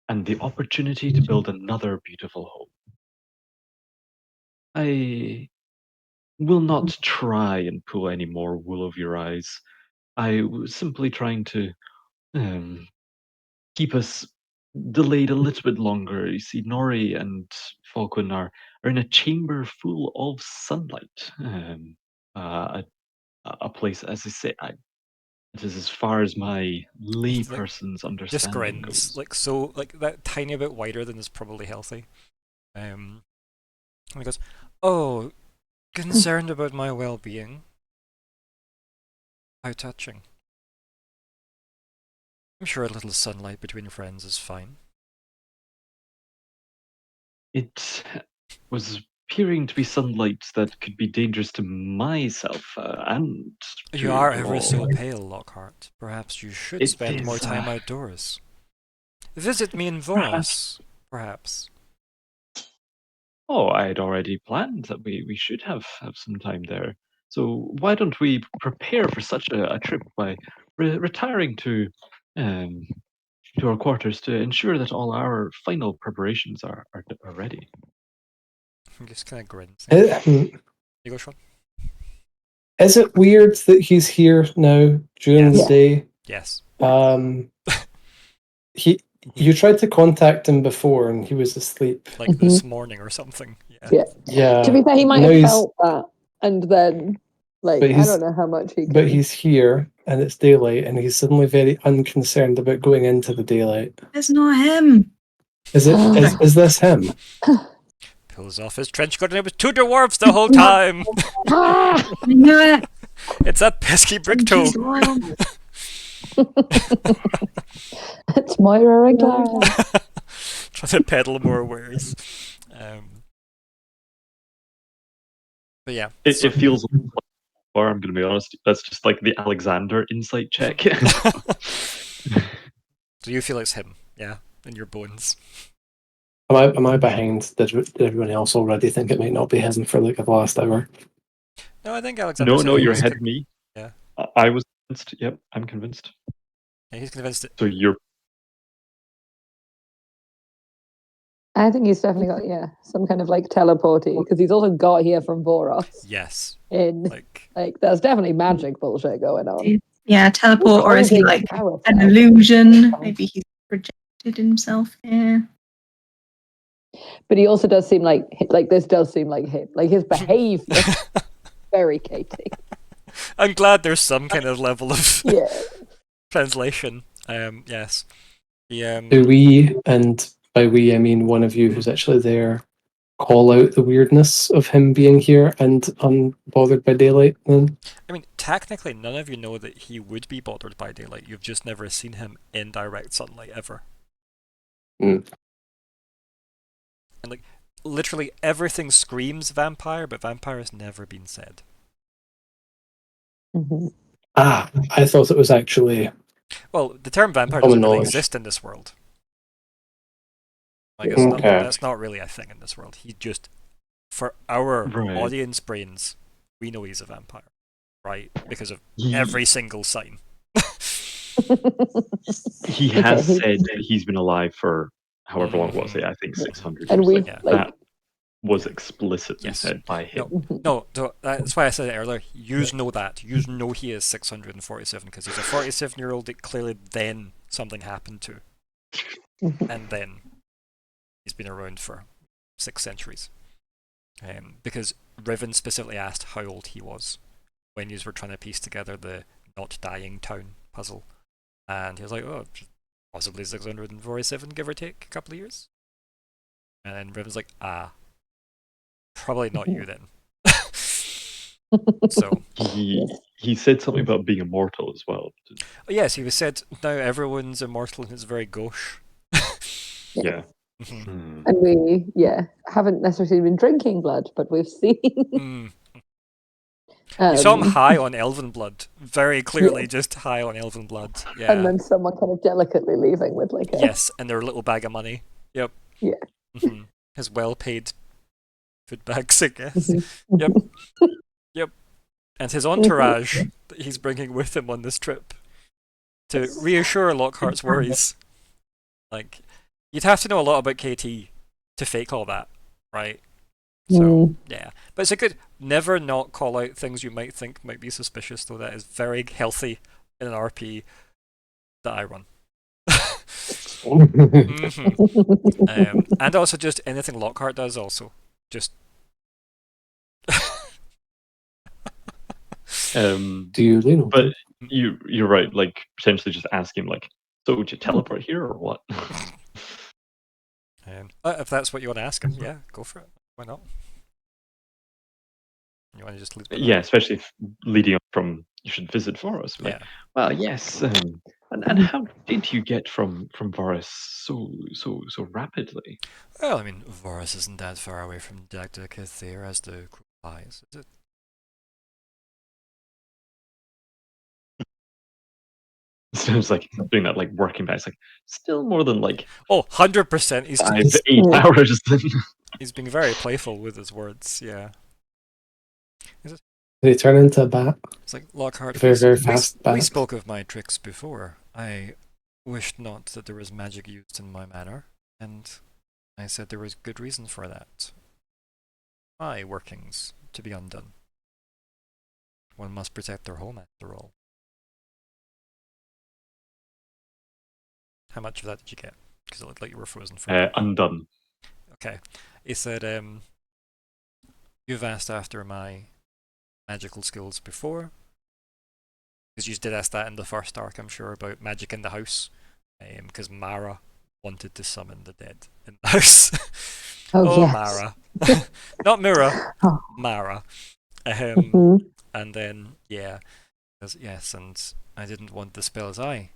And the opportunity to build another beautiful home. I will not try and pull any more wool over your eyes. I was simply trying to keep us delayed a little bit longer. You see, Nori and Falkwin are in a chamber full of sunlight. A place, as I say, it is as far as my layperson's Just understanding grins, goes. like that tiny bit wider than is probably healthy. And he goes, "Oh, concerned about my well-being? How touching. I'm sure a little sunlight between friends is fine." It was appearing to be sunlight that could be dangerous to myself and You to are you ever all. so pale, Lockhart. Perhaps you should It spend more is, time outdoors. Visit me in perhaps. Voros, perhaps. Oh, I had already planned that we should have some time there. So why don't we prepare for such a trip by retiring to our quarters to ensure that all our final preparations are ready. He just kind of grins. It- You go, Sean? Is it weird that he's here now during the Yes. day? Yes. You tried to contact him before and he was asleep. Like this morning or something. Yeah. Yeah. Yeah. To be fair, he might No, have he's- felt that, and then, like, But I he's- don't know how much he can. But he's here and it's daylight and he's suddenly very unconcerned about going into the daylight. It's not him. Is this him? Pulls off his trench coat and it was two dwarves the whole time. Ah! I knew it. It's that pesky Bricktoe. It's Myr'ra and Clara. Trying to peddle more wares. But yeah. It feels or I'm going to be honest, that's just like the Alexander insight check. Do you feel it's him? Yeah, in your bones. Am I behind? Did everyone else already think it might not be him for like the last hour? No, I think Alexander. No, you're ahead of me. Yeah. I was convinced. Yep, I'm convinced. Yeah, he's convinced it. So you're. I think he's definitely got some kind of like teleporting because he's also got here from Voros. Yes. Like there's definitely magic bullshit going on. Yeah, teleport, or is he like powerful. an illusion? Maybe he's projected himself here. But he also does seem like this does seem like him. Like his behavior, very Katie. I'm glad there's some kind of level of Yeah. translation. Yes. Do we, and by we I mean one of you who's actually there, call out the weirdness of him being here and unbothered by daylight then? I mean, technically none of you know that he would be bothered by daylight. You've just never seen him in direct sunlight ever. Mm. And like literally everything screams vampire, but vampire has never been said. Mm-hmm. I thought it was actually... Well, the term vampire Common doesn't really knowledge. exist in this world. Like Okay. that's not really a thing in this world. He just, for our Right. audience brains, we know he's a vampire, right? Because of He, every single sign. he has Okay. said that he's been alive for however long it was. I think 600 And years. we've Yeah. That was explicitly Yes. said by him. No, that's why I said it earlier. Yous know that. Yous know he is 647 because he's a 47-year-old that clearly then something happened to. And then he's been around for 6 centuries. Because Riven specifically asked how old he was when you were trying to piece together the not dying town puzzle. And he was like, oh, possibly 647, give or take a couple of years. And then Riven's like, probably not you then. So He said something about being immortal as well. yes, he was said now everyone's immortal and it's very gauche. Yeah. Mhm. And we, haven't necessarily been drinking blood, but we've seen. Mm. You saw him um, high on elven blood, very clearly, Yeah. just high on elven blood. and Yeah. then someone kind of delicately leaving with like a Yes, and their little bag of money. Yep. Yeah. hmm His well-paid food bags, I guess. Mhm. Yep. Yep. And his entourage that he's bringing with him on this trip to reassure Lockhart's worries. Like, you'd have to know a lot about KT to fake all that, right? So, yeah. But it's a good, never not call out things you might think might be suspicious, though that is very healthy in an RP that I run. And also just anything Lockhart does also. Just... Um, Do you lean on but them? you're right. Like potentially just ask him like, so would you teleport here or what? If that's what you want to ask him, yeah, go for it. Why not? You want to just leave it Yeah, especially if leading up from you should visit Voros. Like, Yeah. well, yes. And how did you get from Voros so rapidly? Well, I mean, Voros isn't that far away from Dagda as the crow flies, is it? Sounds like doing that, like working back. It's like still more than like Oh, 100%. He's 5-8 hours. he's being very playful with his words. Yeah. They turn into a bat. It's like Lockhart. Very, very fast We bat. spoke of my tricks before. I wished not that there was magic used in my manner, and I said there was good reason for that. My workings to be undone. One must protect their home after all. How much of that did you get? Because it looked like you were frozen for a bit. Undone. Okay. He said, you've asked after my magical skills before. Because you did ask that in the first arc, I'm sure, about magic in the house. Because Myr'ra wanted to summon the dead in the house. Oh, yes. Myr'ra. Not Myr'ra. Oh. Myr'ra. Mhm. And then, yeah. Yes, and I didn't want the spells I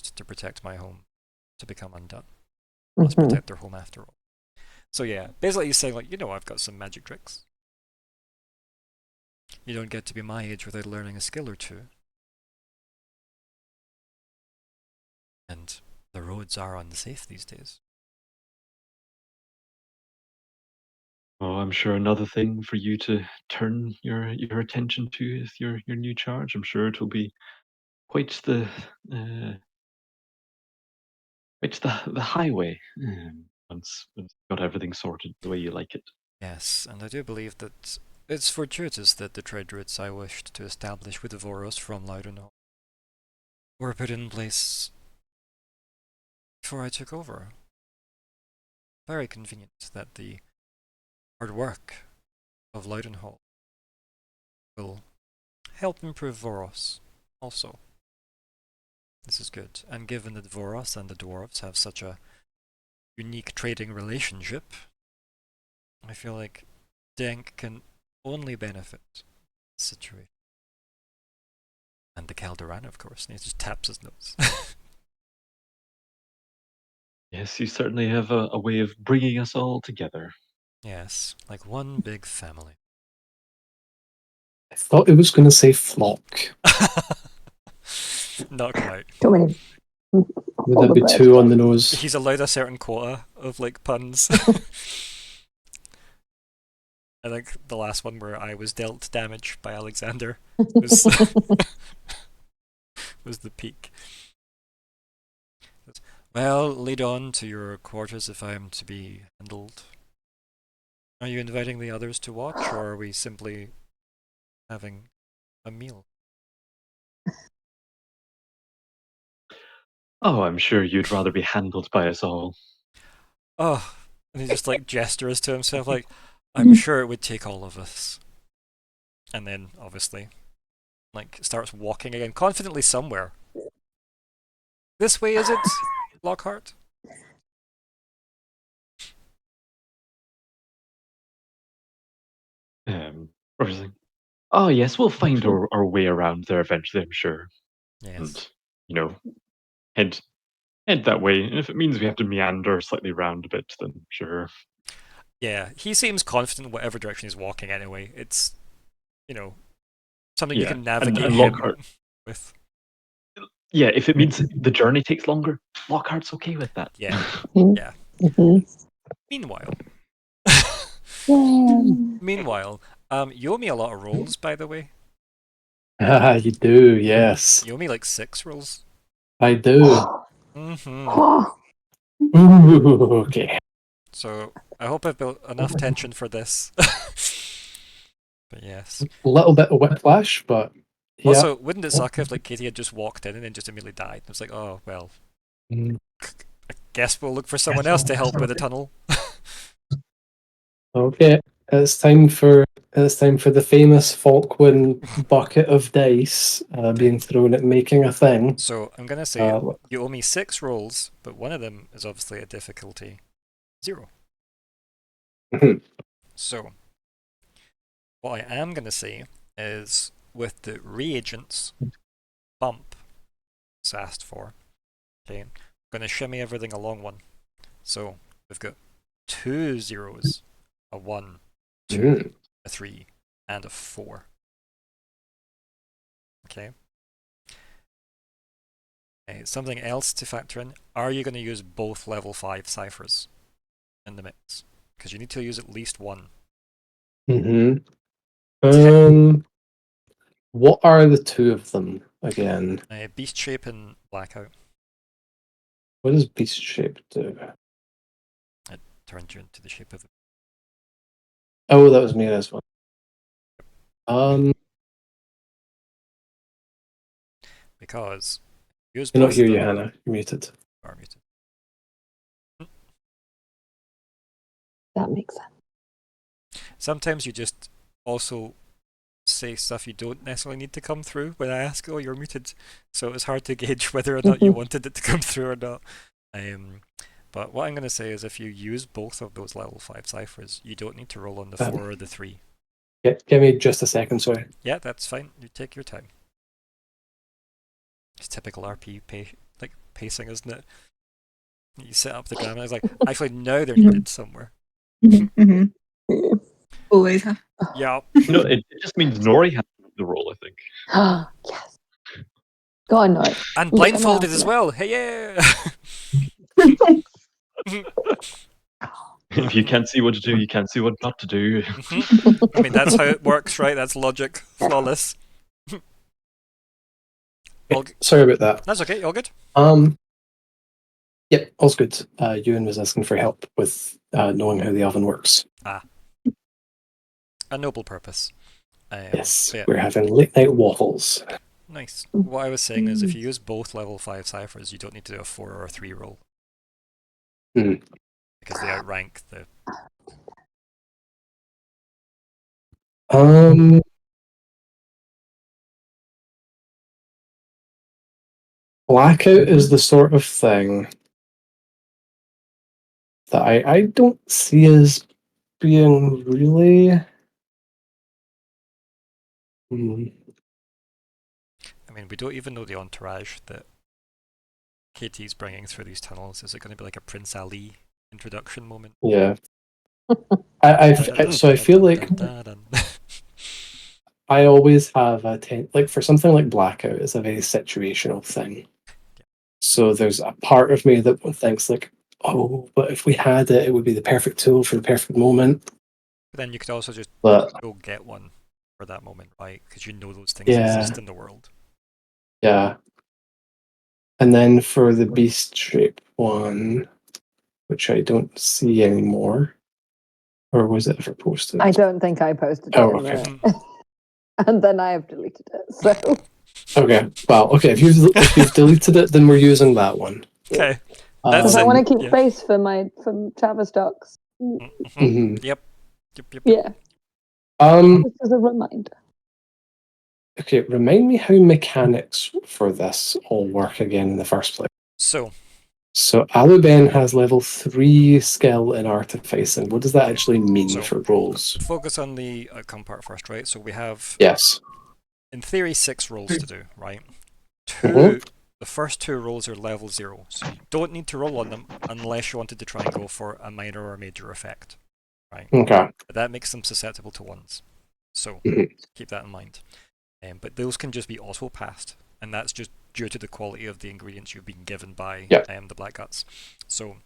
used to protect my home to become undone. Let's Mhm. protect their home after all. So yeah, basically he's saying like, I've got some magic tricks. You don't get to be my age without learning a skill or two. And the roads are unsafe these days. Oh, I'm sure another thing for you to turn your attention to is your new charge. I'm sure it'll be quite the highway once you've got everything sorted the way you like it. Yes, and I do believe that it's fortuitous that the trade routes I wished to establish with the Voros from Loudenhall were put in place before I took over. Very convenient that the hard work of Loudenhall will help improve Voros also. This is good, and given that Voros and the dwarves have such a unique trading relationship, I feel like Denk can only benefit the situation. And the Calderan, of course, and he just taps his nose. Yes, you certainly have a way of bringing us all together. Yes, like one big family. I thought it was going to say flock. Not quite. Too many. Would All that the be birds two on gone. the nose? He's allowed a certain quota of like puns. I think the last one where I was dealt damage by Alexander was, was the peak. Well, lead on to your quarters if I am to be handled. Are you inviting the others to watch, or are we simply having a meal? Oh, I'm sure you'd rather be handled by us all. Oh, and he just like gestures to himself like, I'm sure it would take all of us. And then, obviously, like, starts walking again, confidently somewhere. This way, is it, Lockhart? Everything. Oh yes, we'll find our way around there eventually, I'm sure. Yes. And head head that way. And if it means we have to meander slightly round a bit, then sure. Yeah, he seems confident in whatever direction he's walking anyway. It's, something you Yeah, can navigate and him Lockhart. with. Yeah, if it means the journey takes longer, Lockhart's okay with that. Yeah. Mhm. Yeah. Mhm. Meanwhile, Yeah. meanwhile, you owe me a lot of rolls, by the way. Ah, you do, yes. You owe me like 6 rolls. I do. Mm-hmm. Ooh, okay. So I hope I've built enough tension for this. But yes. A little bit of whiplash, but yeah. Also, wouldn't it suck if like Katie had just walked in and then just immediately died? It was like, oh well, Mm. I guess we'll look for someone else to help with the tunnel. Okay, it's time for the famous Falkwin bucket of dice being thrown at making a thing. So I'm gonna say Uh, you owe me 6 rolls, but one of them is obviously a difficulty 0. Mhm. So what I am gonna say is with the reagents bump it's asked for. Okay, I'm gonna shimmy everything along one. So we've got 2 zeros, a 1, 2, Mm. a 3, and a 4. Okay. Something else to factor in, are you going to use both level 5 ciphers in the mix? Because you need to use at least one. Mhm. What are the two of them again? Beast Shape and Blackout. What does beast shape do? It turned you into the shape of it. Oh, that was Myr'ra's one. Because use You're not both here, of them. Johanna. You're muted. You are muted. That makes sense. Sometimes you just also say stuff you don't necessarily need to come through when I ask, oh, you're muted. So it's hard to gauge whether or not you wanted it to come through or not. But what I'm going to say is if you use both of those level 5 ciphers, you don't need to roll on the 4 or the 3. Give me just a second, sorry. Yeah, that's fine. You take your time. It's typical RP pacing, isn't it? You set up the drama, and it's like, actually, now they're needed somewhere. Always have. Yeah. It just means Nori has the role, I think. Yes. Go on, Nori. And Look, blindfolded I'm as out. well. Hey, yeah. If you can't see what to do, you can't see what not to do. I mean, that's how it works, right? That's logic. Flawless. Sorry about that. That's okay. All good. Yeah, all's good. Ewan was asking for help with knowing how the oven works. A noble purpose. Yes, yeah. we're having late night waffles. Nice. What I was saying is if you use both level 5 ciphers, you don't need to do a 4 or a 3 roll. Mm. Because they outrank the... Blackout is the sort of thing that I don't see as being really... I mean, we don't even know the entourage that Katie's bringing through these tunnels. Is it going to be like a Prince Ali introduction moment? Yeah. So I feel like I always have like for something like Blackout, it's a very situational thing. So there's a part of me that thinks like, oh, but if we had it, it would be the perfect tool for the perfect moment. But then you could also just But go get one for that moment, right? Because you know those things Yeah. exist in the world. yeah. And then for the beast shape one, which I don't see anymore, or was it ever posted? I don't think I posted it. Oh, in okay. the- and then I have deleted it. So Okay. Well, okay. If you've deleted it, then we're using that one. Okay. because I want to keep yeah. space for my Tavistock's. Mhm. Yep. Yeah. Um. Just as a reminder. Okay. Remind me how mechanics for this all work again in the first place. So Aluben has level 3 skill in artificing. What does that actually mean So- for rolls? focus on the outcome part first, right? So we have, Yes. in theory, 6 rolls to do, right? 2 Mhm. the first 2 rolls are level 0, so you don't need to roll on them unless you wanted to try and go for a minor or major effect, right? Okay. But that makes them susceptible to 1s, so keep that in mind. But those can just be auto-passed, and that's just due to the quality of the ingredients you've been given by the Blackguts. So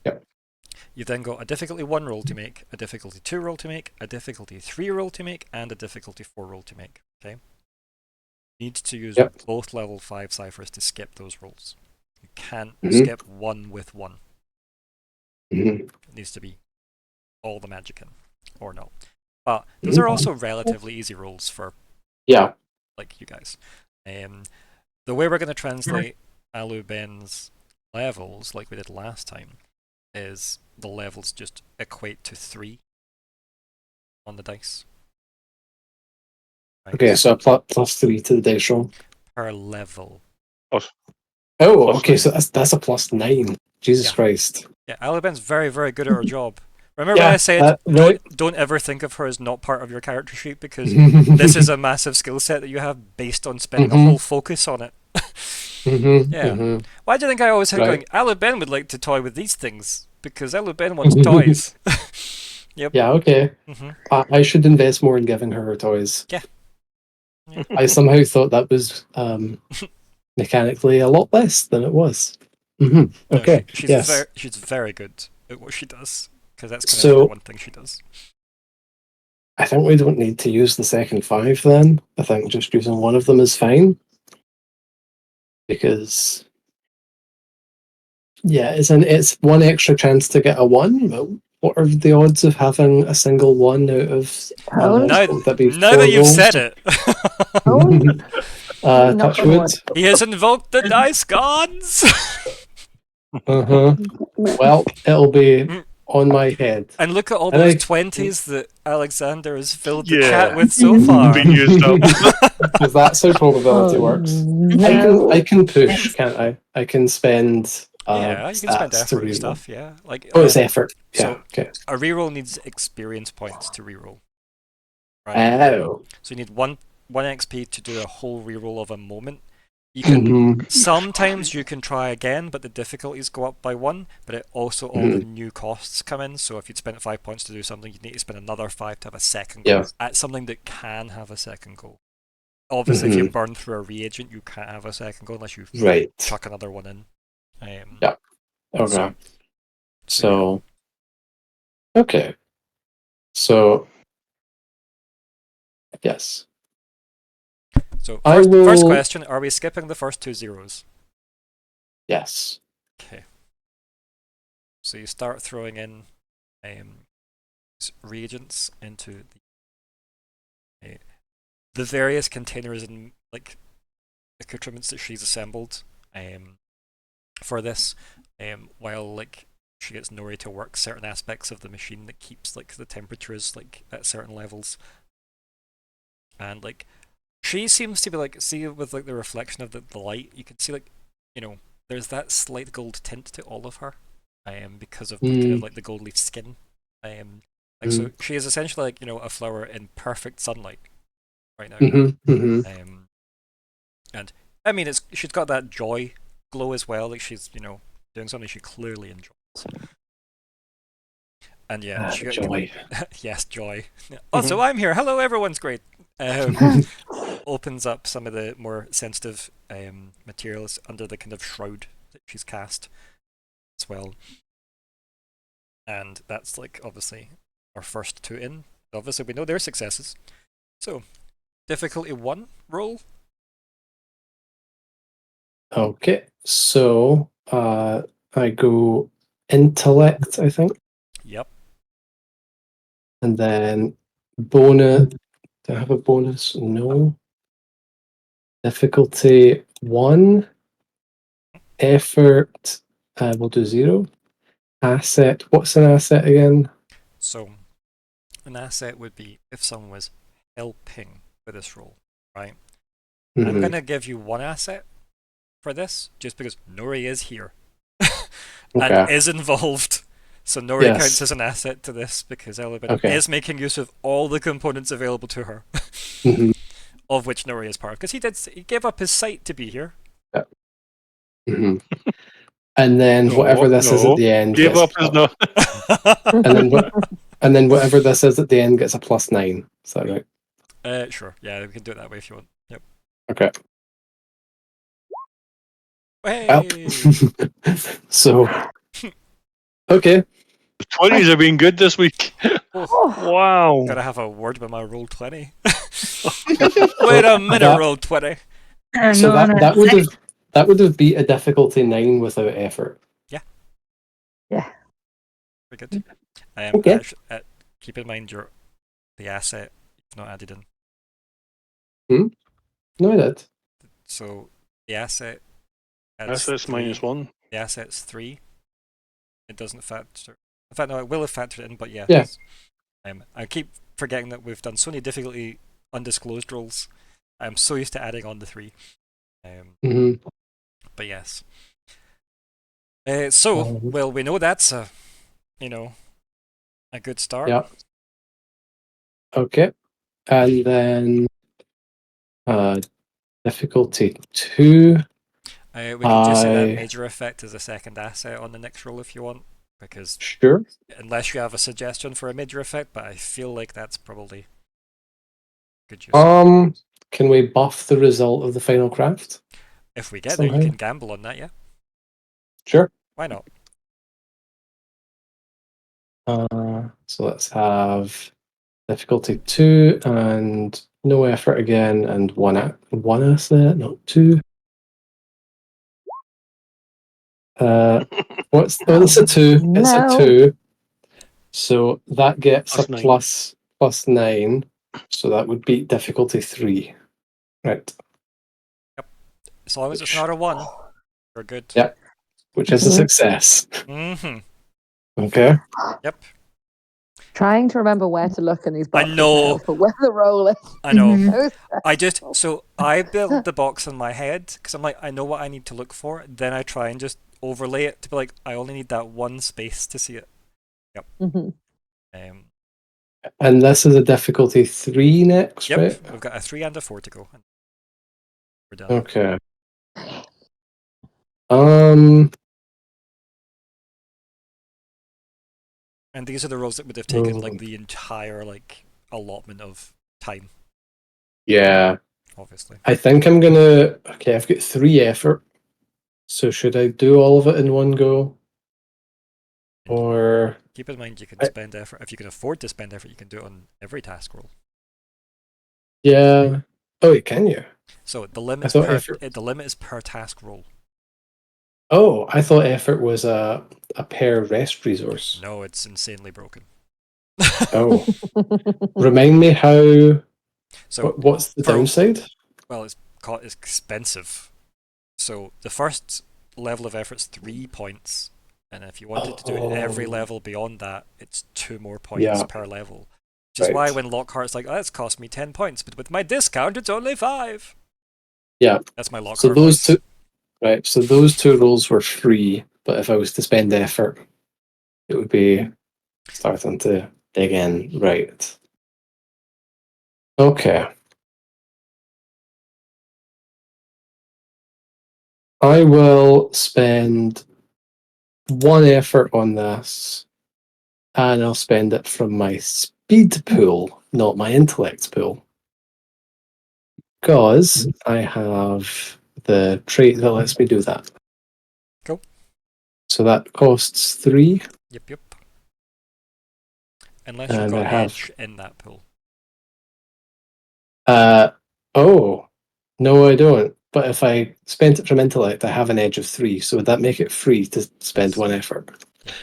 you've then got a difficulty 1 roll to make, a difficulty 2 roll to make, a difficulty 3 roll to make, and a difficulty 4 roll to make. Okay. You need to use both level 5 ciphers to skip those rolls. You can't skip 1 with 1. It needs to be all the magic in, or no. But those are also relatively easy rolls for like you guys. The way we're going to translate Aluben's levels, like we did last time, is the levels just equate to 3 on the dice. Right? Okay, so plus 3 to the dice roll. Per level. Oh, okay, so that's a plus 9. Jesus Christ. Yeah, Aluben's very, very good at her job. Remember when I said don't ever think of her as not part of your character sheet, because this is a massive skill set that you have based on spending a whole focus on it. Why do you think I always going, Aluben would like to toy with these things? Because Aluben wants toys. Yeah, okay. I should invest more in giving her toys. Yeah. I somehow thought that was mechanically a lot less than it was. Okay, no, she's very good at what she does. Because that's kind of the one thing she does. I think we don't need to use the second 5 then. I think just using one of them is fine. Because, it's one extra chance to get a 1, but what are the odds of having a single 1 out of... now that you've said it. Touch wood. He has invoked the dice gods! Well, it'll be... on my head. And look at all those 20s that Alexander has filled the chat with so far. Being used up. Because that's how probability works. I can push, can't I? I can spend you can spend effort and stuff, Like, it's effort. Yeah, so okay. A reroll needs experience points to reroll. Right? So you need one XP to do a whole reroll of a moment. You can sometimes you can try again, but the difficulties go up by 1. But it also all the new costs come in. So if you'd spent 5 points to do something, you'd need to spend another 5 to have a second go at something that can have a second go. Obviously, if you burn through a reagent, you can't have a second go unless you chuck another one in. Okay. So okay. So yes. So first question, are we skipping the first 2 zeros? Yes. Okay. So you start throwing in reagents into the various containers and like accoutrements that she's assembled for this, while like she gets Nori to work certain aspects of the machine that keeps like the temperatures like at certain levels. And like she seems to be like, see with like the reflection of the light, you can see like, there's that slight gold tint to all of her, because of kind of like the gold leaf skin. So she is essentially like, a flower in perfect sunlight right now. And I mean, she's got that joy glow as well, like she's, doing something she clearly enjoys. And yeah, she joy. Yes, joy. Also, I'm here. Hello, everyone's great. Opens up some of the more sensitive materials under the kind of shroud that she's cast as well. And that's like obviously our first 2 in. Obviously, we know they're successes. So, difficulty 1 roll. Okay, so I go intellect, I think. Yep. And then bonus. Do I have a bonus? No. Difficulty 1. Effort, we'll do 0. Asset, what's an asset again? So, an asset would be if someone was helping with this roll, right? I'm going to give you 1 asset for this, just because Nori is here and is involved. So Nori counts as an asset to this, because Aluben is making use of all the components available to her, of which Nori is part of. Because he gave up his sight to be here. Mhm. And then whatever this is at the end Give gets up is not. and then whatever this is at the end gets a +9. Is that right? Sure. Yeah, we can do it that way if you want. Yep. Okay. Hey! So okay. 20s have been good this week. Oh, Wow. gotta have a word with my roll 20. Wait a minute, roll 20. So that would have beat a difficulty 9 without effort. Yeah. Very good. Okay. Keep in mind the asset you've not added in. No, I did. So the asset adds Assets 3. -1. The asset's 3. It doesn't factor. In fact, no, it will have factored in, but yeah. Yeah. I keep forgetting that we've done so many difficulty undisclosed rolls. I'm so used to adding on the 3. But yes. Well, we know that's a good start. Yeah. Okay. And then difficulty 2. We can just say that major effect is a second asset on the next roll if you want, because Sure. unless you have a suggestion for a major effect, but I feel like that's probably good use. Can we buff the result of the final craft? If we get there, you can gamble on that, yeah? Sure. Why not? So let's have difficulty 2 and no effort again, and one asset, not 2. It's a 2. No. It's a 2. So that gets +9. plus 9. So that would be difficulty 3. Right. Yep. As long as it's not a 1, we're good. Yep. Which is a success. Mm-hmm. Okay. Yep. Trying to remember where to look in these boxes. I know. Now for where the roll is. I know. Mhm. I build the box in my head because I'm like, I know what I need to look for. Then I try and just overlay it to be like, I only need that one space to see it. Yep. Mm-hmm. And this is a difficulty 3 next, Yep. right? We've got a 3 and a 4 to go. We're done. Okay. And these are the rolls that would have taken like the entire allotment of time. Yeah. Obviously. I think I'm gonna. Okay, I've got 3 effort. So should I do all of it in one go? Or keep in mind you can spend effort. If you can afford to spend effort, you can do it on every task roll. Yeah. Oh, can you? So the limit is per task roll. Oh, I thought effort was a per rest resource. No, it's insanely broken. Oh. Remind me how. So what's the downside? Well, it's expensive. So the first level of effort's 3 points, and if you wanted to do every level beyond that, it's 2 more points per level. Which is why when Lockheart's like, it's cost me 10 points, but with my discount, it's only 5. Yeah. That's my Lockhart. So those two. Right, so those 2 rolls were free, but if I was to spend effort, it would be starting to dig in. Right. Okay. I will spend 1 effort on this, and I'll spend it from my speed pool, not my intellect pool. Because I have the trait that lets me do that. Cool. So that costs 3. Yep. Unless you've got edge in that pool. Oh, no, I don't. But if I spent it from intellect, I have an edge of 3. So would that make it free to spend 1 effort?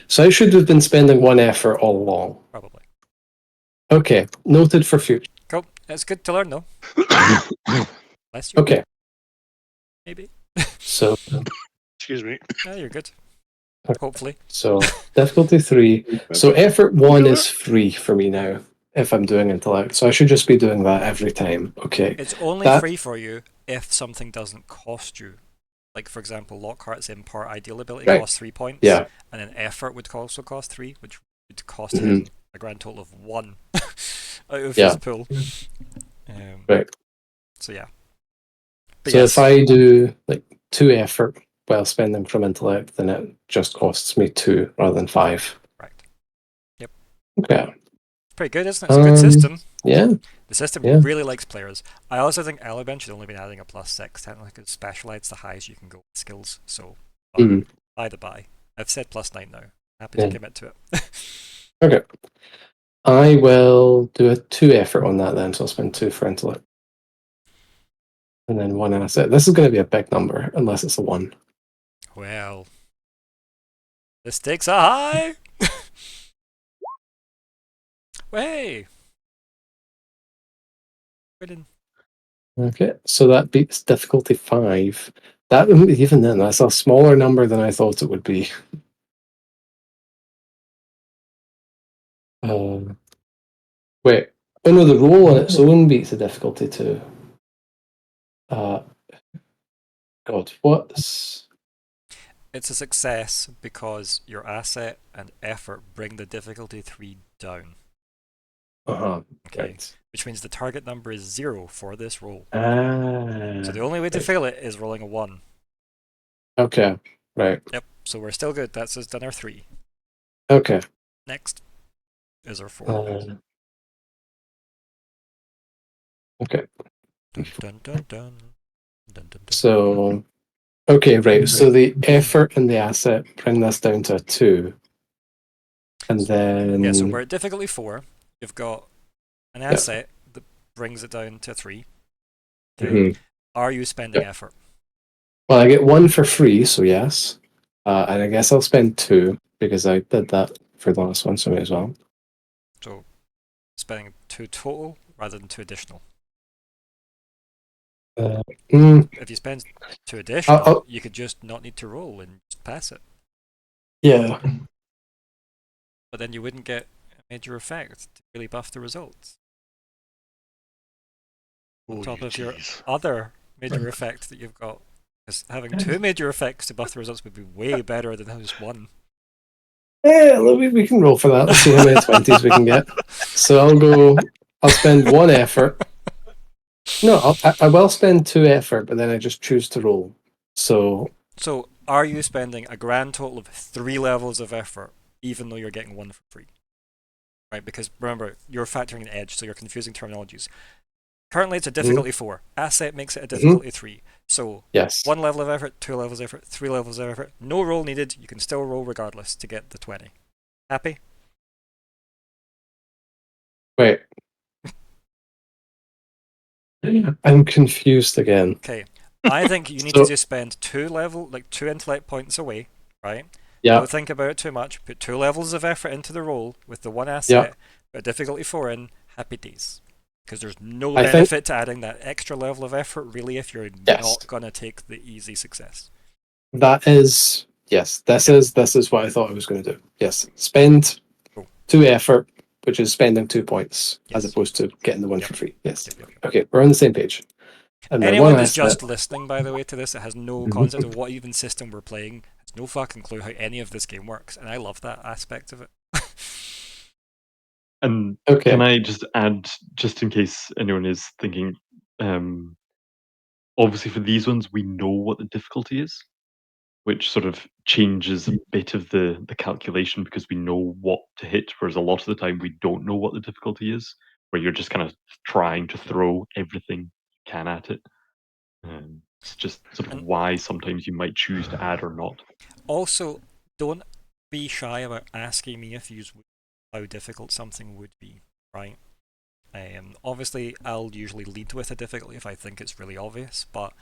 So I should have been spending 1 effort all along. Probably. Okay, noted for future. Cool. It's good to learn, though. Okay. Maybe. So. Excuse me. Yeah, you're good. Hopefully. So difficulty 3. So effort 1 is free for me now if I'm doing intellect. So I should just be doing that every time. Okay. It's only free for you if something doesn't cost you. Like, for example, Lockhart's Impart Ideal ability costs 3 points. Yeah. And then effort would also cost 3, which would cost him a grand total of 1 out of his pool. Right. So yeah. But so if I do 2 effort well spend them from intellect, then it just costs me 2 rather than 5. Correct. Yep. Okay. Pretty good, isn't it? It's a good system. Yeah. The system Yeah. really likes players. I also think Elven should only be adding a +6, technically, because specialized the highest you can go with skills. So, by the by, I've said +9 now. Happy to commit to it. Okay. I will do a 2 effort on that then, so I'll spend 2 for intellect. And then 1 asset. This is going to be a big number, unless it's a 1. Well, the stakes are high! Way! Okay, so that beats difficulty 5. That, even then, that's a smaller number than I thought it would be. Wait. Oh no, the roll on its own beats the difficulty 2. God, what's... It's a success because your asset and effort bring the difficulty 3 down. Okay. Right. Which means the target number is 0 for this roll. So the only way to fail it is rolling a 1. Okay, right. Yep, so we're still good. That's us done our 3. Okay. Next is our 4. Okay. Dun, dun, dun, dun. Dun, dun, dun. So, okay, right. So the effort and the asset bring this down to a 2. And then... Yeah, so we're at difficulty 4. You've got an asset that brings it down to 3. Okay. Are you spending effort? Well, I get 1 for free, so yes. And I guess I'll spend 2, because I did that for the last one, so may as well. So, spending 2 total rather than 2 additional. If you spend 2 additional, you could just not need to roll and just pass it. Yeah. But then you wouldn't get a major effect to really buff the results. On top of your other major effect that you've got. Because having 2 major effects to buff the results would be way better than just 1. Yeah, we can roll for that. Let's see how many 20s we can get. So I'll spend 1 effort. No, I will spend 2 effort, but then I just choose to roll. So are you spending a grand total of 3 levels of effort, even though you're getting 1 for free? Right, because remember, you're factoring in edge, so you're confusing terminologies. Currently, it's a difficulty 4. Asset makes it a difficulty 3. So, yes. 1 level of effort, 2 levels of effort, 3 levels of effort. No roll needed. You can still roll regardless to get the 20. Happy? Wait. I'm confused again. Okay. I think you need to just spend 2 intellect points away, right? Yeah. Don't think about it too much. Put 2 levels of effort into the roll with the 1 asset, put a difficulty 4 in, happy days. Because there's no benefit to adding that extra level of effort, really, if you're not going to take the easy success. That is... Yes, this is what I thought I was going to do. Yes. Spend 2 effort, which is spending 2 points, as opposed to getting the 1 for free. Yes. Okay, we're on the same page. And anyone who's just listening, by the way, to this, that has no concept of what even system we're playing, has no fucking clue how any of this game works, and I love that aspect of it. And can I just add, just in case anyone is thinking, obviously for these ones, we know what the difficulty is, which sort of changes a bit of the calculation because we know what to hit, whereas a lot of the time we don't know what the difficulty is, where you're just kind of trying to throw everything you can at it. It's just sort of why sometimes you might choose to add or not. Also, don't be shy about asking me if you how difficult something would be, right? Obviously, I'll usually lead with a difficulty if I think it's really obvious, but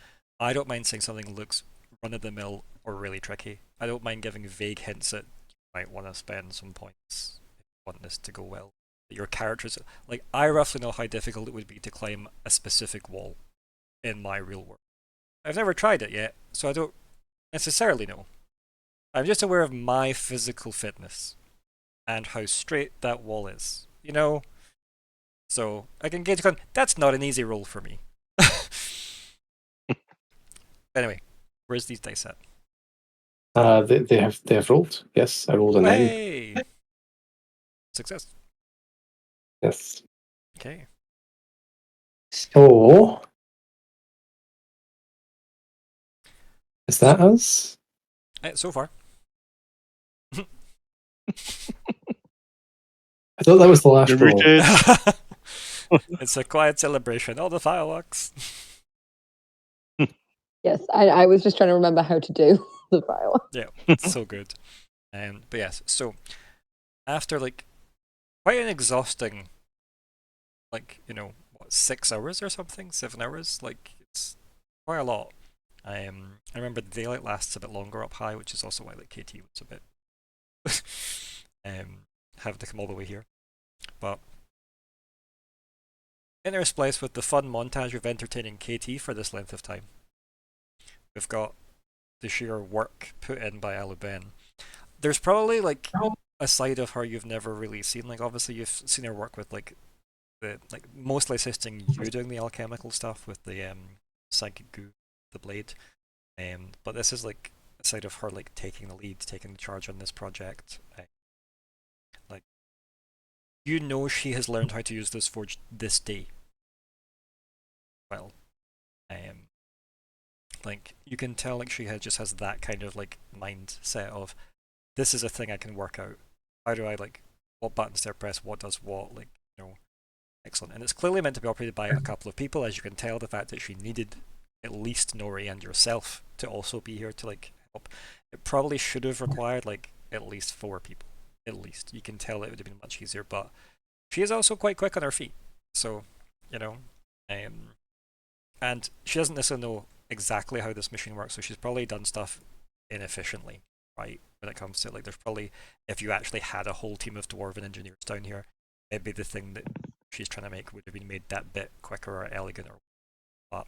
I don't mind saying something looks run-of-the-mill or really tricky. I don't mind giving vague hints that you might want to spend some points if you want this to go well. Your characters, like, I roughly know how difficult it would be to climb a specific wall in my real world. I've never tried it yet, so I don't necessarily know. I'm just aware of my physical fitness and how straight that wall is, you know? So I can gauge on, that's not an easy roll for me. Anyway, where's these dice at? They have rolled. Yes, I rolled a 9. Hey! Success. Yes. Okay. So Is that us? So far. I thought that was the last You're roll. muted. It's a quiet celebration. All the fireworks. Yes, I was just trying to remember how to do the fireworks. Yeah, it's so good. But yes, so after like quite an exhausting, like, you know, what, 6 hours or something, 7 hours, like it's quite a lot. I remember the daylight lasts a bit longer up high, which is also why like KT was a bit having to come all the way here. But interspliced with the fun montage of entertaining KT for this length of time, we've got the sheer work put in by Aluben. There's probably like a side of her you've never really seen. Like obviously you've seen her work with like the mostly assisting you doing the alchemical stuff with the psychic goo, the blade. But this is like a side of her like taking the lead, taking the charge on this project. Like you know she has learned how to use this forge this day. Well, like you can tell like she just has that kind of like mindset of this is a thing I can work out. How do I like what buttons do I press? What does what? Like, you know, excellent. And it's clearly meant to be operated by a couple of people, as you can tell. The fact that she needed at least Nori and yourself to also be here to like help. It probably should have required like at least 4 people. At least you can tell it would have been much easier. But she is also quite quick on her feet, so you know, and she doesn't necessarily know exactly how this machine works. So she's probably done stuff inefficiently, right? When it comes to like, there's probably, if you actually had a whole team of dwarven engineers down here, maybe the thing that she's trying to make would have been made that bit quicker or elegant, or but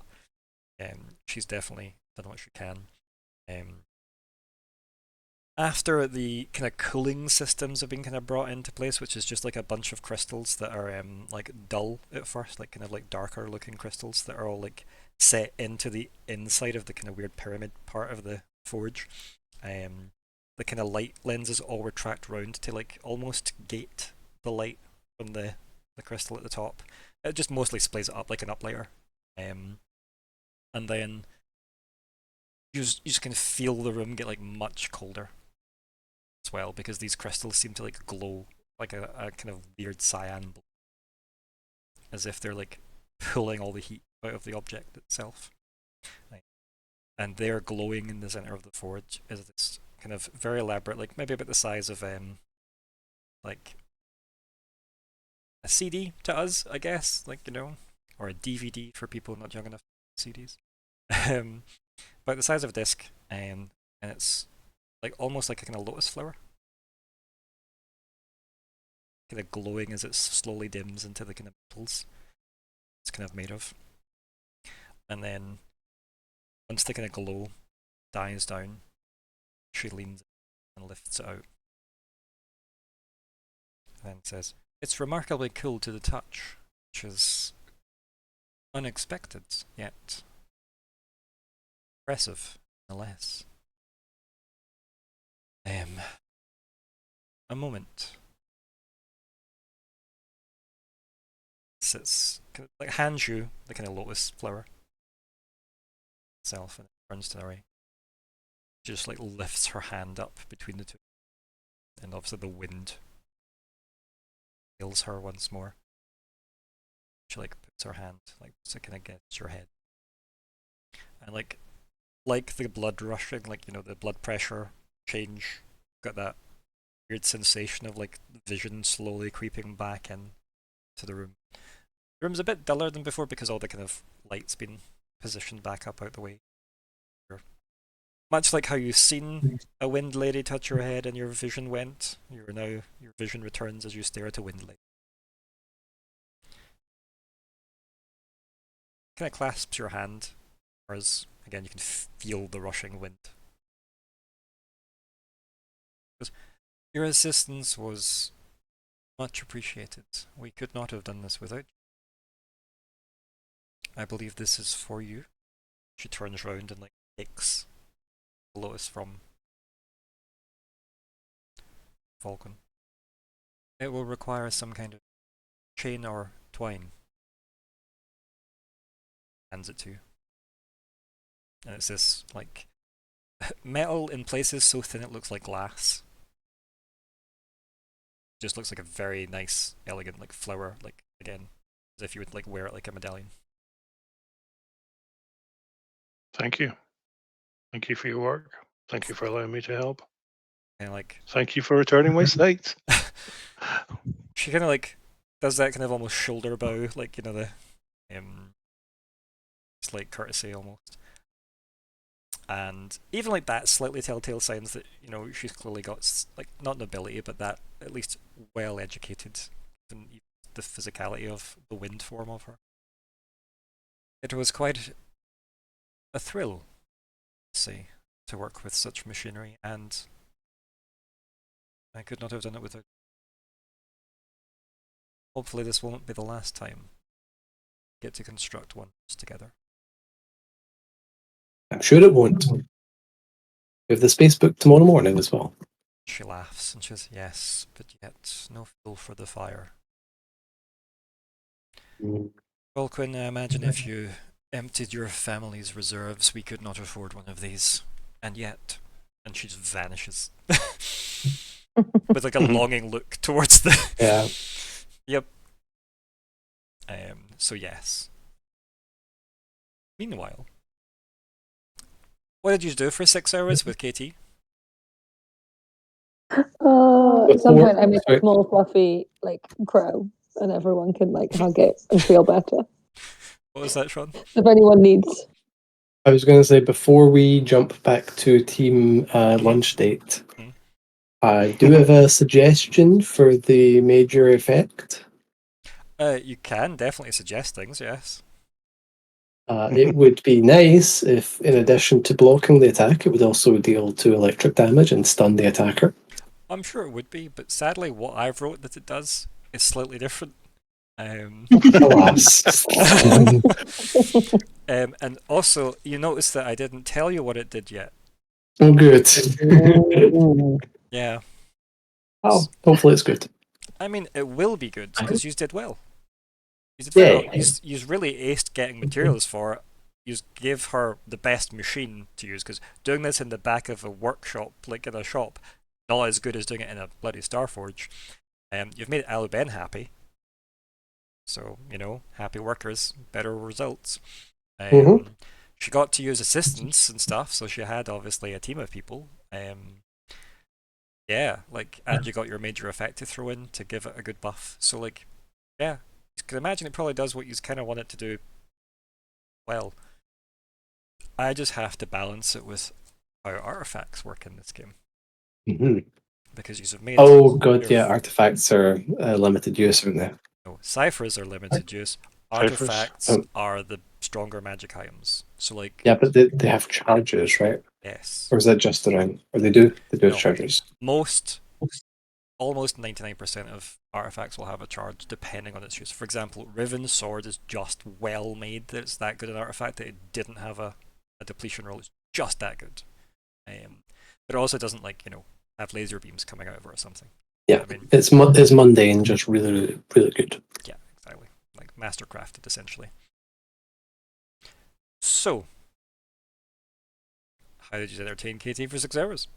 she's definitely done what she can. After the kind of cooling systems have been kind of brought into place, which is just like a bunch of crystals that are like dull at first, like kind of like darker looking crystals that are all like set into the inside of the kind of weird pyramid part of the forge. The kind of light lenses all retract round to like almost gate the light from the crystal at the top. It just mostly splays it up like an up layer. And then you just kind of feel the room get like much colder as well, because these crystals seem to like glow like a kind of weird cyan blue, as if they're like pulling all the heat out of the object itself. And they're glowing in the center of the forge as this kind of very elaborate, like maybe about the size of like a CD to us, I guess, like, you know, or a DVD for people not young enough to CDs. About the size of a disc, and it's like almost like a kind of lotus flower, kind of glowing as it slowly dims into the kind of metals it's kind of made of. And then once the kind of glow dies down, she leans and lifts it out and says, "It's remarkably cool to the touch, which is unexpected, yet impressive, nonetheless. A moment." Sits, like hands you the kind of lotus flower itself, and it turns to Nori. She just like lifts her hand up between the two, and obviously the wind heals her once more. She like puts her hand like to kind of against your head, and like the blood rushing, like, you know, the blood pressure change, got that weird sensation of like vision slowly creeping back in to the room. The room's a bit duller than before because all the kind of light's been positioned back up out the way. Much like how you've seen a wind lady touch your head and your vision went, your vision returns as you stare at a wind lady. Kind of clasps your hand, whereas again you can feel the rushing wind. Your assistance was much appreciated. We could not have done this without you. I believe this is for you. She turns around and like takes the lotus from Falkwin. It will require some kind of chain or twine. Hands it to you. And it's this like metal in places so thin it looks like glass. Just looks like a very nice, elegant, like flower, like again, as if you would like wear it like a medallion. Thank you. Thank you for your work. Thank you for allowing me to help. And like Thank you for returning my sight. she kind of like does that kind of almost shoulder bow, like you know the slight courtesy almost. And even like that slightly telltale signs that you know she's clearly got like not nobility but that at least well educated and the physicality of the wind form of her. It was quite a thrill, say, to work with such machinery, and I could not have done it without. Hopefully this won't be the last time we get to construct one together. I'm sure it won't. We have the space book tomorrow morning as well. She laughs and she says, yes, but yet no fuel for the fire. Falkwin, I imagine if you emptied your family's reserves, we could not afford one of these. And yet... And she just vanishes. With like a longing look towards the... Yeah. Yep. So yes. Meanwhile, what did you do for 6 hours with KT? At some Before- point, I make a sorry. small fluffy like crow, and everyone can like hug it and feel better. What was that, Sean? If anyone needs, I was going to say, before we jump back to team lunch date, Mhm. I do have a suggestion for the major effect. You can definitely suggest things, yes. It would be nice if, in addition to blocking the attack, it would also deal 2 electric damage and stun the attacker. I'm sure it would be, but sadly what I've wrote that it does is slightly different. Alas. And also, you notice that I didn't tell you what it did yet. Oh, good. Yeah. Oh, hopefully it's good. I mean, it will be good, because you did well. You did very well. You really aced getting materials for it. You gave her the best machine to use, because doing this in the back of a workshop, like in a shop, not as good as doing it in a bloody Starforge. You've made Aluben happy. So, you know, happy workers, better results. She got to use assistants and stuff, so she had obviously a team of people. Yeah, like, and you got your major effect to throw in to give it a good buff. So, like, yeah, you can imagine it probably does what you kind of want it to do. Well, I just have to balance it with how artifacts work in this game. Because you've made. Oh, god, yeah, artifacts are limited use, aren't they? No, ciphers are limited use. Artifacts are the stronger magic items. So, like. Yeah, but they have charges, right? Yes. Or is that just around? Or they do? They do have charges. Almost 99% of artifacts will have a charge depending on its use. For example, Riven's sword is just well made that it's that good an artifact that it didn't have a depletion roll. It's just that good. But it also doesn't, like, you know, have laser beams coming out of it or something. Yeah, I mean, it's mundane, just really, really, really good. Yeah, exactly. Like mastercrafted, essentially. So, how did you entertain KT for 6 hours?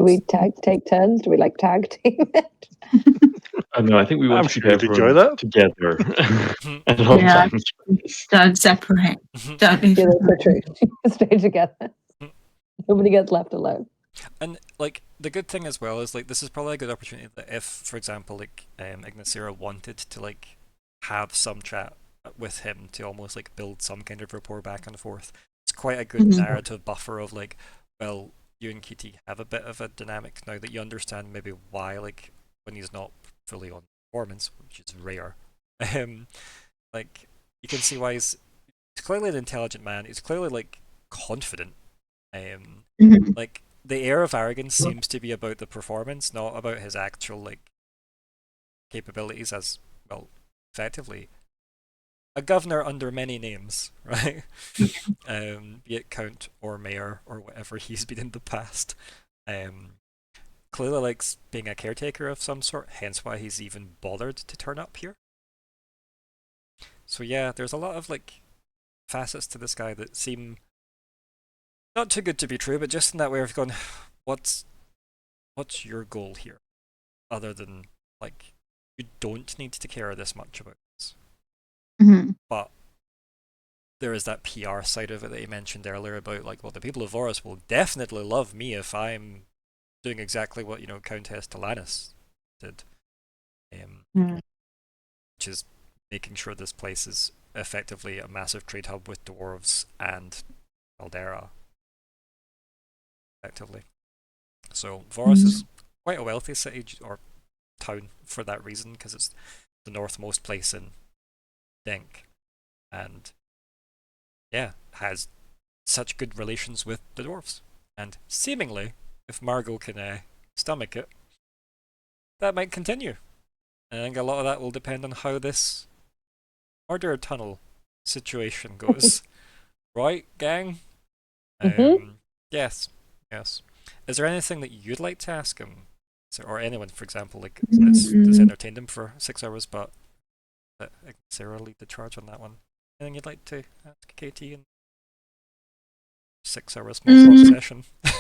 do we take turns? Do we like tag team it? No, I think we want I'm to keep sure you'd enjoy everyone that. together at all Yeah. times. Don't separate. Don't Yeah, even. that's the truth. Stay together. Nobody gets left alone. And like the good thing as well is like this is probably a good opportunity that if, for example, like Ignysera wanted to like have some chat with him to almost like build some kind of rapport back and forth, it's quite a good narrative buffer of like, well, you and Kitty have a bit of a dynamic now that you understand maybe why, like when he's not fully on performance, which is rare, like you can see why he's clearly an intelligent man. He's clearly like confident. Like the air of arrogance seems to be about the performance, not about his actual like capabilities as well. Effectively, a governor under many names, right? Be it count or mayor or whatever he's been in the past. Clearly likes being a caretaker of some sort, hence why he's even bothered to turn up here. So yeah, there's a lot of like facets to this guy that seem not too good to be true, but just in that way of going, what's your goal here? Other than, like, you don't need to care this much about this. Mm-hmm. But there is that PR side of it that you mentioned earlier about, like, well, the people of Voros will definitely love me if I'm doing exactly what, Countess Talanis did. Which is making sure this place is effectively a massive trade hub with dwarves and Caldera. Effectively. So Voros is quite a wealthy city or town for that reason, because it's the northmost place in Denk, and has such good relations with the dwarves. And seemingly, if Margot can stomach it, that might continue. And I think a lot of that will depend on how this Order Tunnel situation goes. Right, gang? Yes. Is there anything that you'd like to ask him? Or anyone, for example, like, that's entertained him for 6 hours, but let Sarah lead the charge on that one. Anything you'd like to ask Katie in 6 hour small talk session? I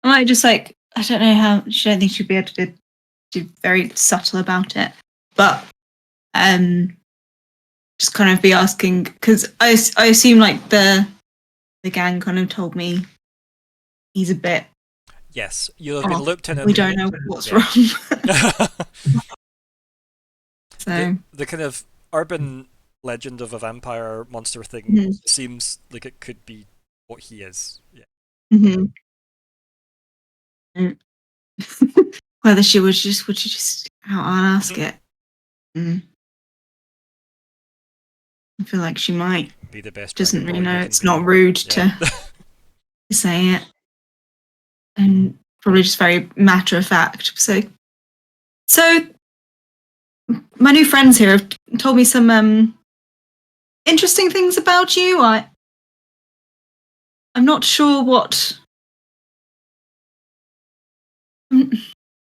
might just I don't know how. I don't think she'd be able to do very subtle about it, but just kind of be asking, because I assume like the gang kind of told me he's a bit. Yes, you'll have been looked in. We don't know what's wrong. So the kind of urban legend of a vampire monster thing seems like it could be what he is. Yeah. Whether she would you just I'll ask it. I feel like she might be the best. Doesn't really know. It's not rude to say it, and probably just very matter of fact. So my new friends here have told me some interesting things about you. I'm not sure what.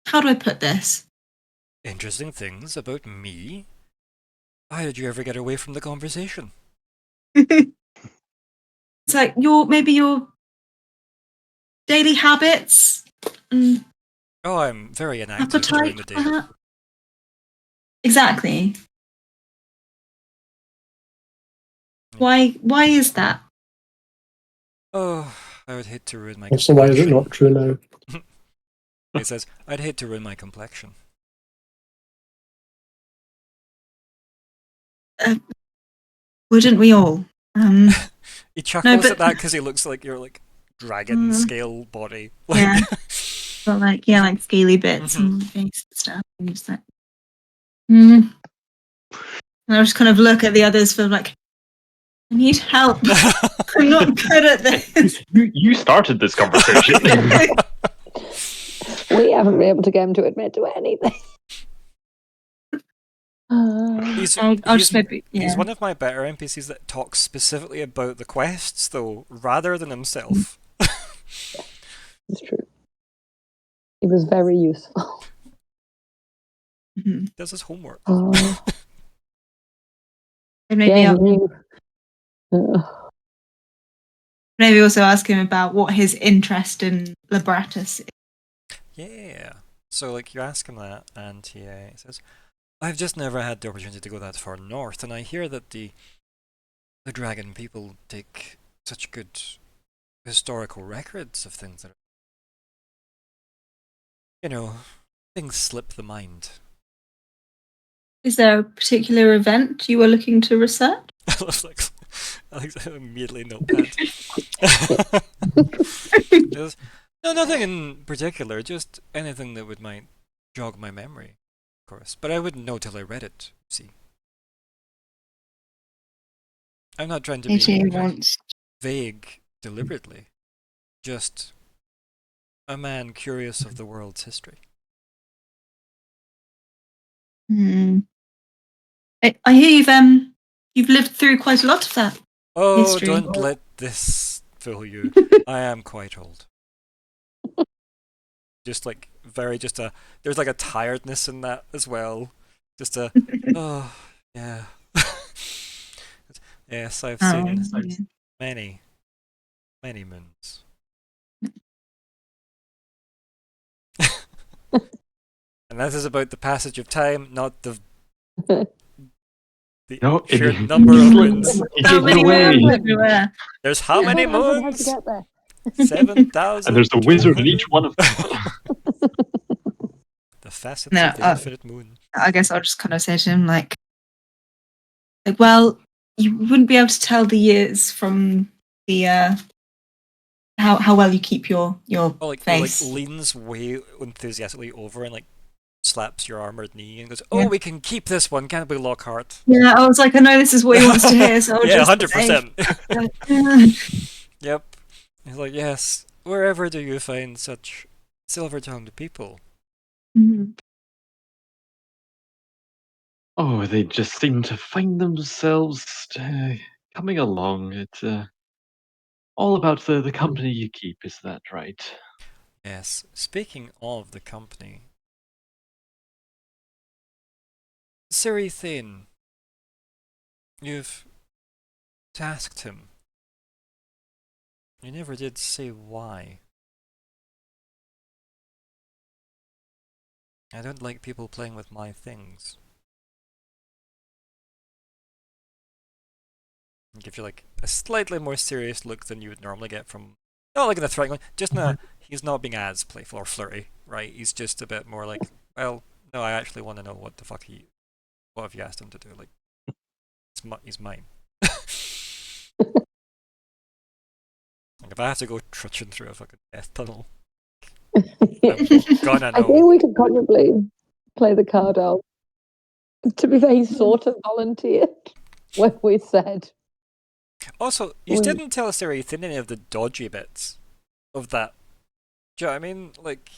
How do I put this? Interesting things about me? How did you ever get away from the conversation? It's like your daily habits. And I'm very inactive during the day. Exactly. Why is that? Oh, I would hate to ruin my complexion. Also, why is it not true now? He says, I'd hate to ruin my complexion. Wouldn't we all? He chuckles at that because he looks like your dragon scale body. Yeah. But like scaly bits and face and stuff. And just like, And I just kind of look at the others for I need help. I'm not good at this. You started this conversation. We haven't been able to get him to admit to anything. He's one of my better NPCs that talks specifically about the quests, though, rather than himself. It's true. It was very useful. Does his homework. And maybe also ask him about what his interest in Libratus is. Yeah. So you ask him that, and he says, I've just never had the opportunity to go that far north, and I hear that the dragon people take such good historical records of things that are, things slip the mind. Is there a particular event you were looking to research? Alex immediately notepad. No, nothing in particular, just anything that might jog my memory, of course. But I wouldn't know till I read it, see. I'm not trying to be vague deliberately. Just a man curious of the world's history. I hear you've lived through quite a lot of that. Oh, history. Don't let this fool you. I am quite old. Just there's a tiredness in that as well. Just oh yeah. Yes, I've Oh, seen yeah. many, many moons. And that is about the passage of time, not the No, sheer it- number of He moons. gave So it many away. moons everywhere. There's how I many don't remember how to moons? get there. 7,000. And there's a wizard in each one of them. The facets No, of the infinite moon. I guess I'll just kind of say to him like, well, you wouldn't be able to tell the years from the how well you keep your Oh, like face. leans way enthusiastically over and like slaps your armored knee and goes, Yeah. "Oh, we can keep this one, can't we, Lockhart?" Yeah, I was like, I know this is what he wants to hear, so I'll Yeah, just 100%. Yep. He's like, yes. Wherever do you find such silver-tongued people? Mhm. Oh, they just seem to find themselves coming along. It's all about the company you keep, is that right? Yes. Speaking of the company, Thane, you've tasked him. You never did say why. I don't like people playing with my things. And gives you like a slightly more serious look than you would normally get from, not like in a threatening one, just in a, he's not being as playful or flirty, right? He's just a bit more like, well, no, I actually want to know what the fuck what have you asked him to do? Like, he's mine. Like, if I have to go trudging through a fucking death tunnel, I'm gonna I think know. we could probably play the card out. To be fair, he sort of volunteered when we said. Also, you didn't tell us any of the dodgy bits of that. Do you know what I mean? Like,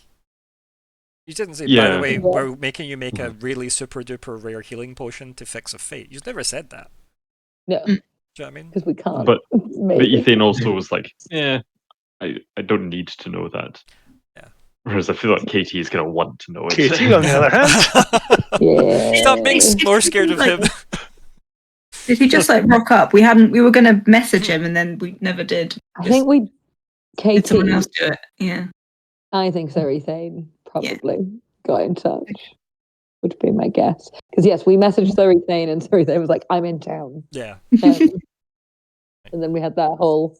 you didn't say, by the Yeah. way, Yeah. we're making you make a really super duper rare healing potion to fix a fate. You never said that. No, Do you know what I mean? because we can't. But maybe. Ethan also was like, yeah, I don't need to know that. Yeah. Whereas I feel like Katie is going to want to know it. Katie, on the other hand, Yeah. Stop being more scared of him. Did he just like rock up? We were going to message him, and then we never did. I think we. Did someone Katie. else do it? Yeah. I think Thane probably got in touch. Would be my guess. Because yes, we messaged Thane and Thane was like, "I'm in town." Yeah. And then we had that whole,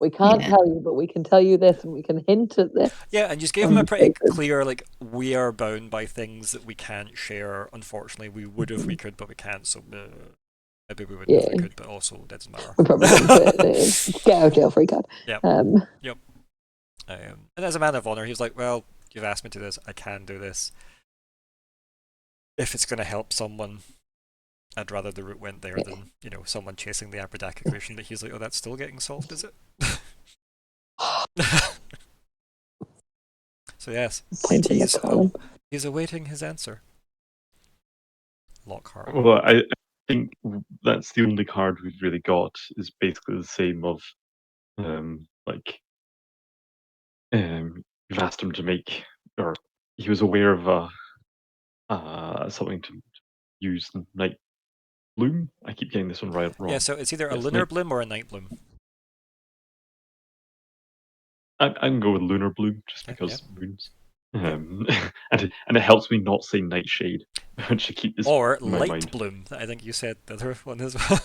we can't tell you, but we can tell you this, and we can hint at this. Yeah, and just gave him a pretty clear, like, we are bound by things that we can't share. Unfortunately, we would if we could, but we can't. So maybe we wouldn't if we could, but also it doesn't matter. We probably wouldn't get out of jail free card. Yep. Yep. And as a man of honor, he was like, "Well, you've asked me to do this. I can do this. If it's going to help someone, I'd rather the route went there than, you know, someone chasing the Abradak equation." But he's like, "Oh, that's still getting solved, is it?" So yes, he's awaiting his answer. Lockhart. Well, I think that's the only card we've really got is basically the same of, you've asked him to make, or he was aware of something to use Night Bloom. I keep getting this one wrong. Yeah, so it's either a Yes, lunar bloom or a night bloom. I can go with Lunar Bloom just Okay, because moons. And it helps me not say Nightshade, which I keep this Or in my light mind. bloom. I think you said the other one as well.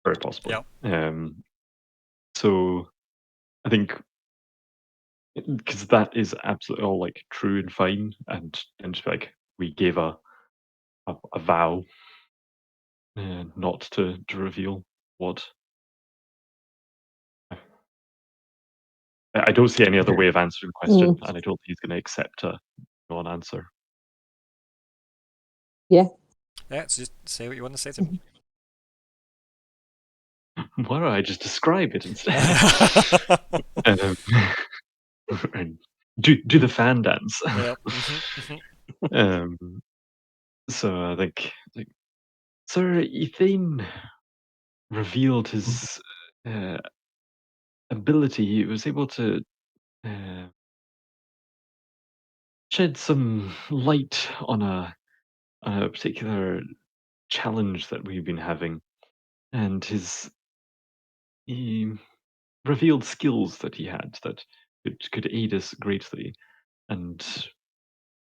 Very possible. Yeah. So I think because that is absolutely all like true and fine, and just like we gave a vow not to reveal what. I don't see any other way of answering the question, and I don't think he's going to accept a non-answer. Yeah. Yeah, so just say what you want to say to him. Why don't I just describe it instead? And do the fan dance. Yep. So I think, like, Sir Ethan revealed his ability. He was able to shed some light on a particular challenge that we've been having. and his revealed skills that he had that could aid us greatly, and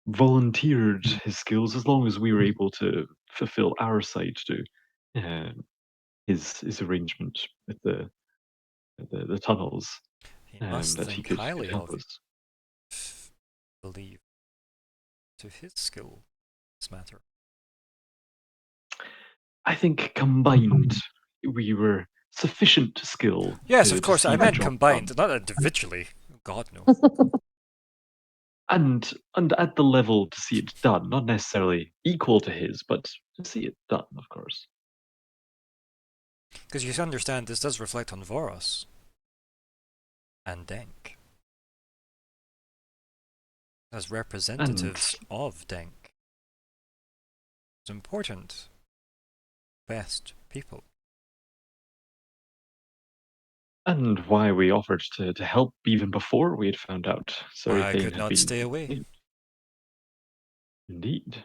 volunteered his skills as long as we were able to fulfill our side to his arrangement with the tunnels, He must that he think could highly help of us. you. Believe to his skill this matter. I think combined, we were sufficient skill. Yes, to, of to course. see I the meant job combined, done. not individually. Oh, God, no. And at the level to see it done, not necessarily equal to his, but to see it done, of course. Because you understand, this does reflect on Voros and Denk as representatives of Denk. It's important. Best people. And why we offered to help even before we had found out Why I Sarithane could had not been stay away. enslaved. Indeed.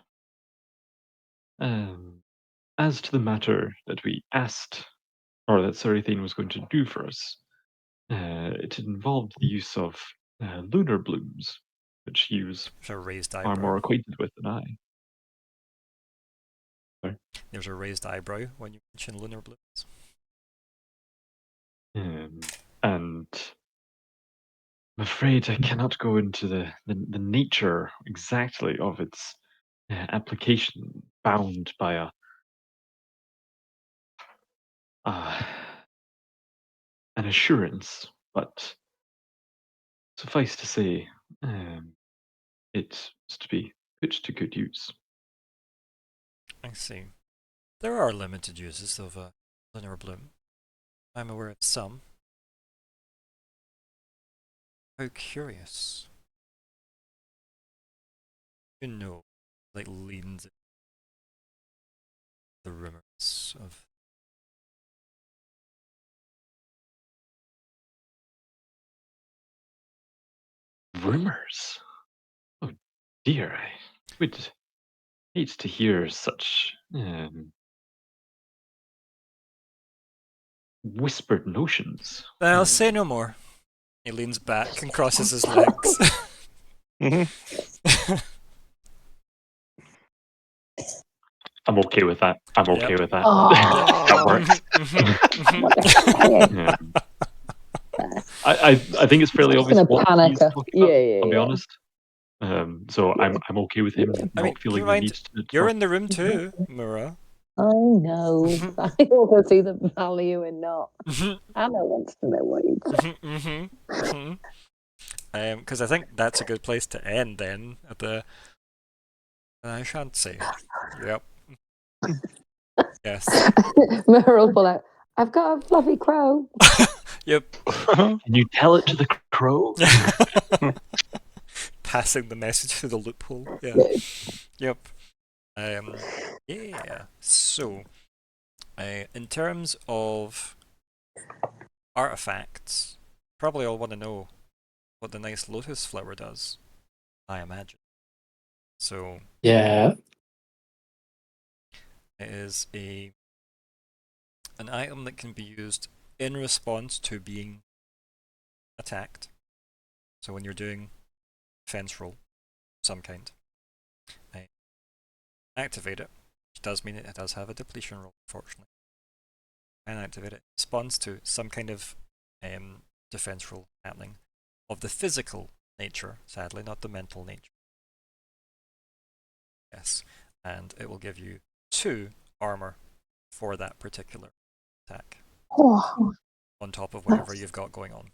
As to the matter that we asked, or that Sarithane was going to do for us, it involved the use of lunar blooms, which he was There's a raised far more eyebrow. acquainted with than I. Sorry. There's a raised eyebrow when you mention lunar blooms. And I'm afraid I cannot go into the nature exactly of its application, bound by an assurance, but suffice to say, it is to be put to good use. I see. There are limited uses of a lunar bloom. I'm aware of some. How curious. You know, like leans the rumors of Rumors? Oh dear, I would hate to hear such whispered notions. I'll say no more. He leans back and crosses his legs. I'm okay with that. I'm Yep. okay with that. Oh. That works. I think it's fairly obvious gonna what panic he's her. talking about, Yeah, I'll be yeah. honest. So I'm okay with him I not mean, keep feeling in the mind, need to you're talk. in the room too, Myr'ra. I know. I also see the value in not. Anna wants to know what you say. Because I think that's a good place to end then. At the I shan't say. Yep. Yes. Myr'ra will pull out. I've got a fluffy crow. Yep. Can you tell it to the crow? Passing the message through the loophole. Yeah. Yep. Yeah. So, in terms of artifacts, probably all want to know what the nice lotus flower does, I imagine. So, Yeah. it is an item that can be used in response to being attacked. So when you're doing defense roll, some kind, activate it, which does mean it does have a depletion roll, unfortunately. And activate it. Responds to some kind of defense roll happening of the physical nature, sadly, not the mental nature. Yes. And it will give you 2 armor for that particular attack. Oh, On top of whatever you've got going on.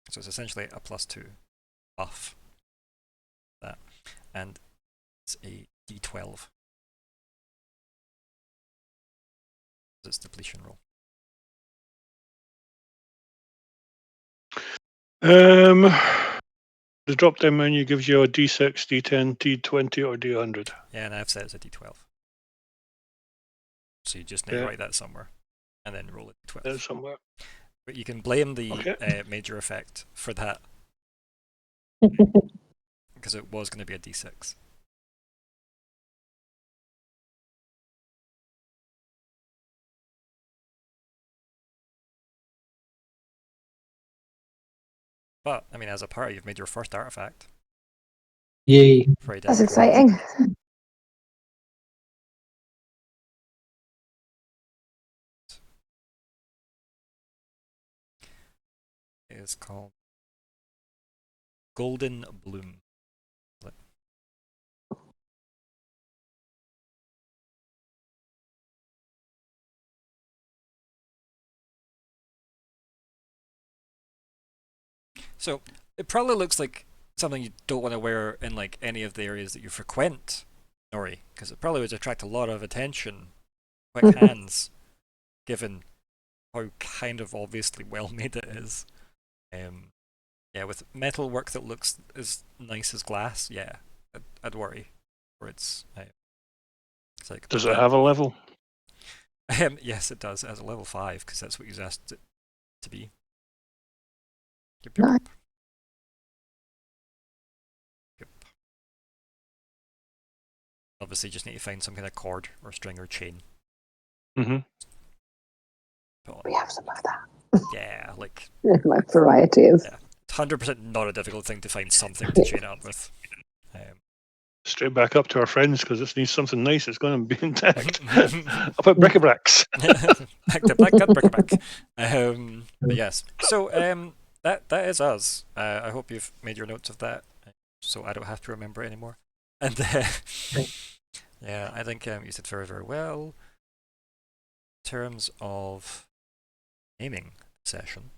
So it's essentially a +2 buff. That. And it's a d12. It's depletion roll. The drop down menu gives you a D6, D10, D20, or D100. Yeah, and I've set it as a d12. So you just need to write that somewhere. And then roll a d12. There somewhere. But you can blame the major effect for that. Because it was going to be a d6. But I mean, as a party, you've made your first artifact. Yay. For That's identity. exciting. It is called Golden Bloom. So it probably looks like something you don't want to wear in like any of the areas that you frequent, Nori, because it probably would attract a lot of attention. Quick hands, given how kind of obviously well made it is. Yeah, with metal work that looks as nice as glass, yeah, I'd worry. Or it's like. Does it have a level? Yes, it does. It has a level 5 because that's what you asked it to be. Yep, Nice. Yep. Obviously, you just need to find some kind of cord or string or chain. Mm-hmm. We have some of that. Yeah, like My variety of. yeah, 100% not a difficult thing to find something to chain it up with. Straight back up to our friends because this needs something nice. It's going to be intact. Up at Brickabraks. Back to Blackgut Brickabrak. But yes, so that is us. I hope you've made your notes of that, so I don't have to remember it anymore. And yeah, I think you did very, very well. In terms of naming the session,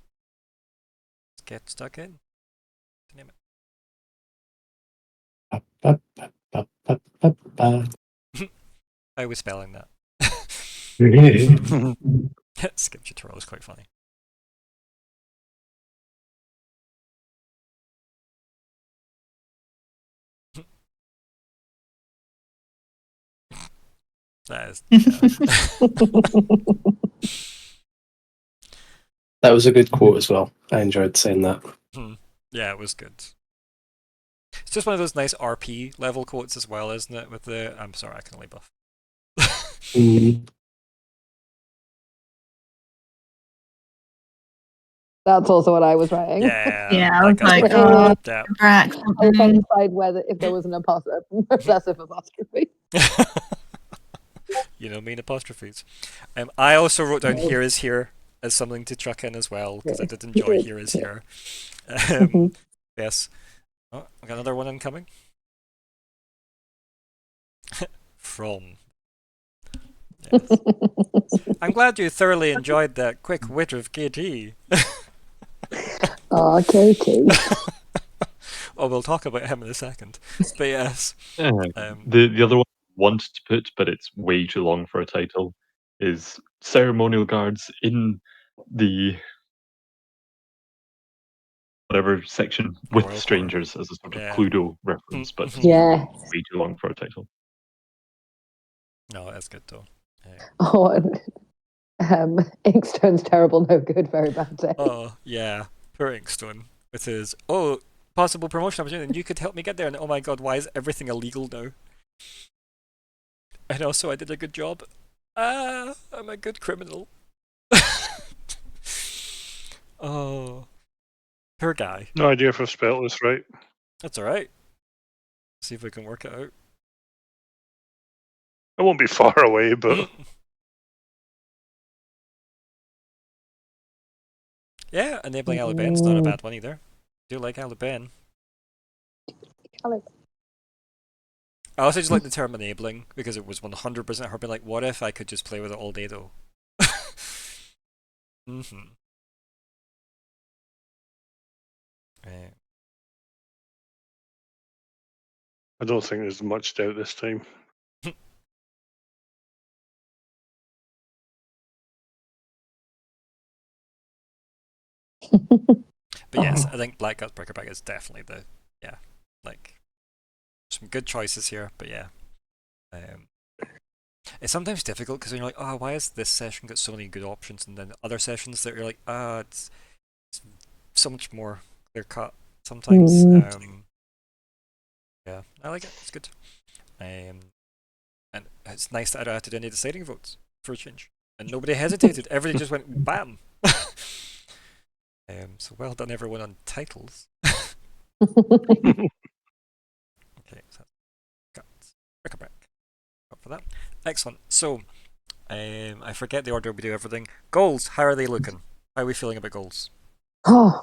let's get stuck in to name it. I was spelling that. Skip tutorial is quite funny. That is. That was a good quote as well. I enjoyed saying that. Yeah, it was good. It's just one of those nice RP level quotes as well, isn't it? With the I'm sorry, I can only buff. That's also what I was writing. Yeah, Yeah, I was Blackgut like, Brickabrak, oh, yeah. Brack. I was trying to decide whether if there was an possessive apostrophe. You know, mean apostrophes. I also wrote down "here is here" as something to chuck in as well because I did enjoy "here is here." Yes. Oh, I got another one incoming. From. Yes. I'm glad you thoroughly enjoyed that quick wit of KT. Oh, KT. Oh, we'll talk about him in a second. But yes. The other one I want to put, but it's way too long for a title, is ceremonial guards in the whatever section with Royal strangers as a sort of Yeah. Cluedo reference, but Yeah. way too long for a title. No, that's good though. Oh, and Inkstone's terrible, no good, very bad day. Oh, yeah. Poor Inkstone with his, possible promotion opportunity, and you could help me get there, and oh my god, why is everything illegal now? And also, I did a good job. I'm a good criminal. Oh. Poor guy. No idea if I've spelled this right. That's alright. See if we can work it out. I won't be far away, but Yeah, enabling Aliben's not a bad one either. Do like Aliben. I also just like the term enabling because it was 100% her being like, what if I could just play with it all day though? I don't think there's much doubt this time. But yes, I think Blackgut Brickabrak is definitely some good choices here, but yeah. It's sometimes difficult because you're like, oh, why has this session got so many good options, and then other sessions that you're like, it's so much more clear cut sometimes. Yeah, I like it. It's good. And it's nice that I don't have to do any deciding votes for a change, and nobody hesitated. Everybody just went bam. So well done, everyone, on titles. Okay, so got Brickabrak. Got for that. Excellent. So, I forget the order we do everything. Goals, how are they looking? How are we feeling about goals? Oh.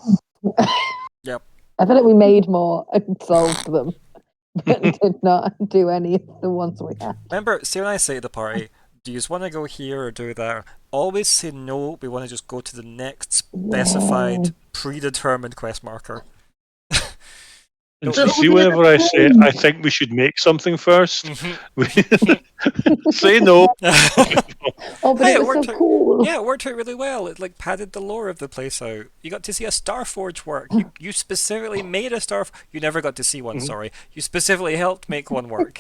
Yep. I feel like we made more and solved them, but did not do any of the ones we had. Remember, see when I say to the party, do you just want to go here or do that? Always say no, we want to just go to the next specified, predetermined quest marker. And Don't- see, whenever I say I think we should make something first, we say no. Oh, but Hey, it it was worked so out- cool. Yeah, it worked out really well. It like padded the lore of the place out. You got to see a Starforge work. You specifically made a You never got to see one, sorry. You specifically helped make one work.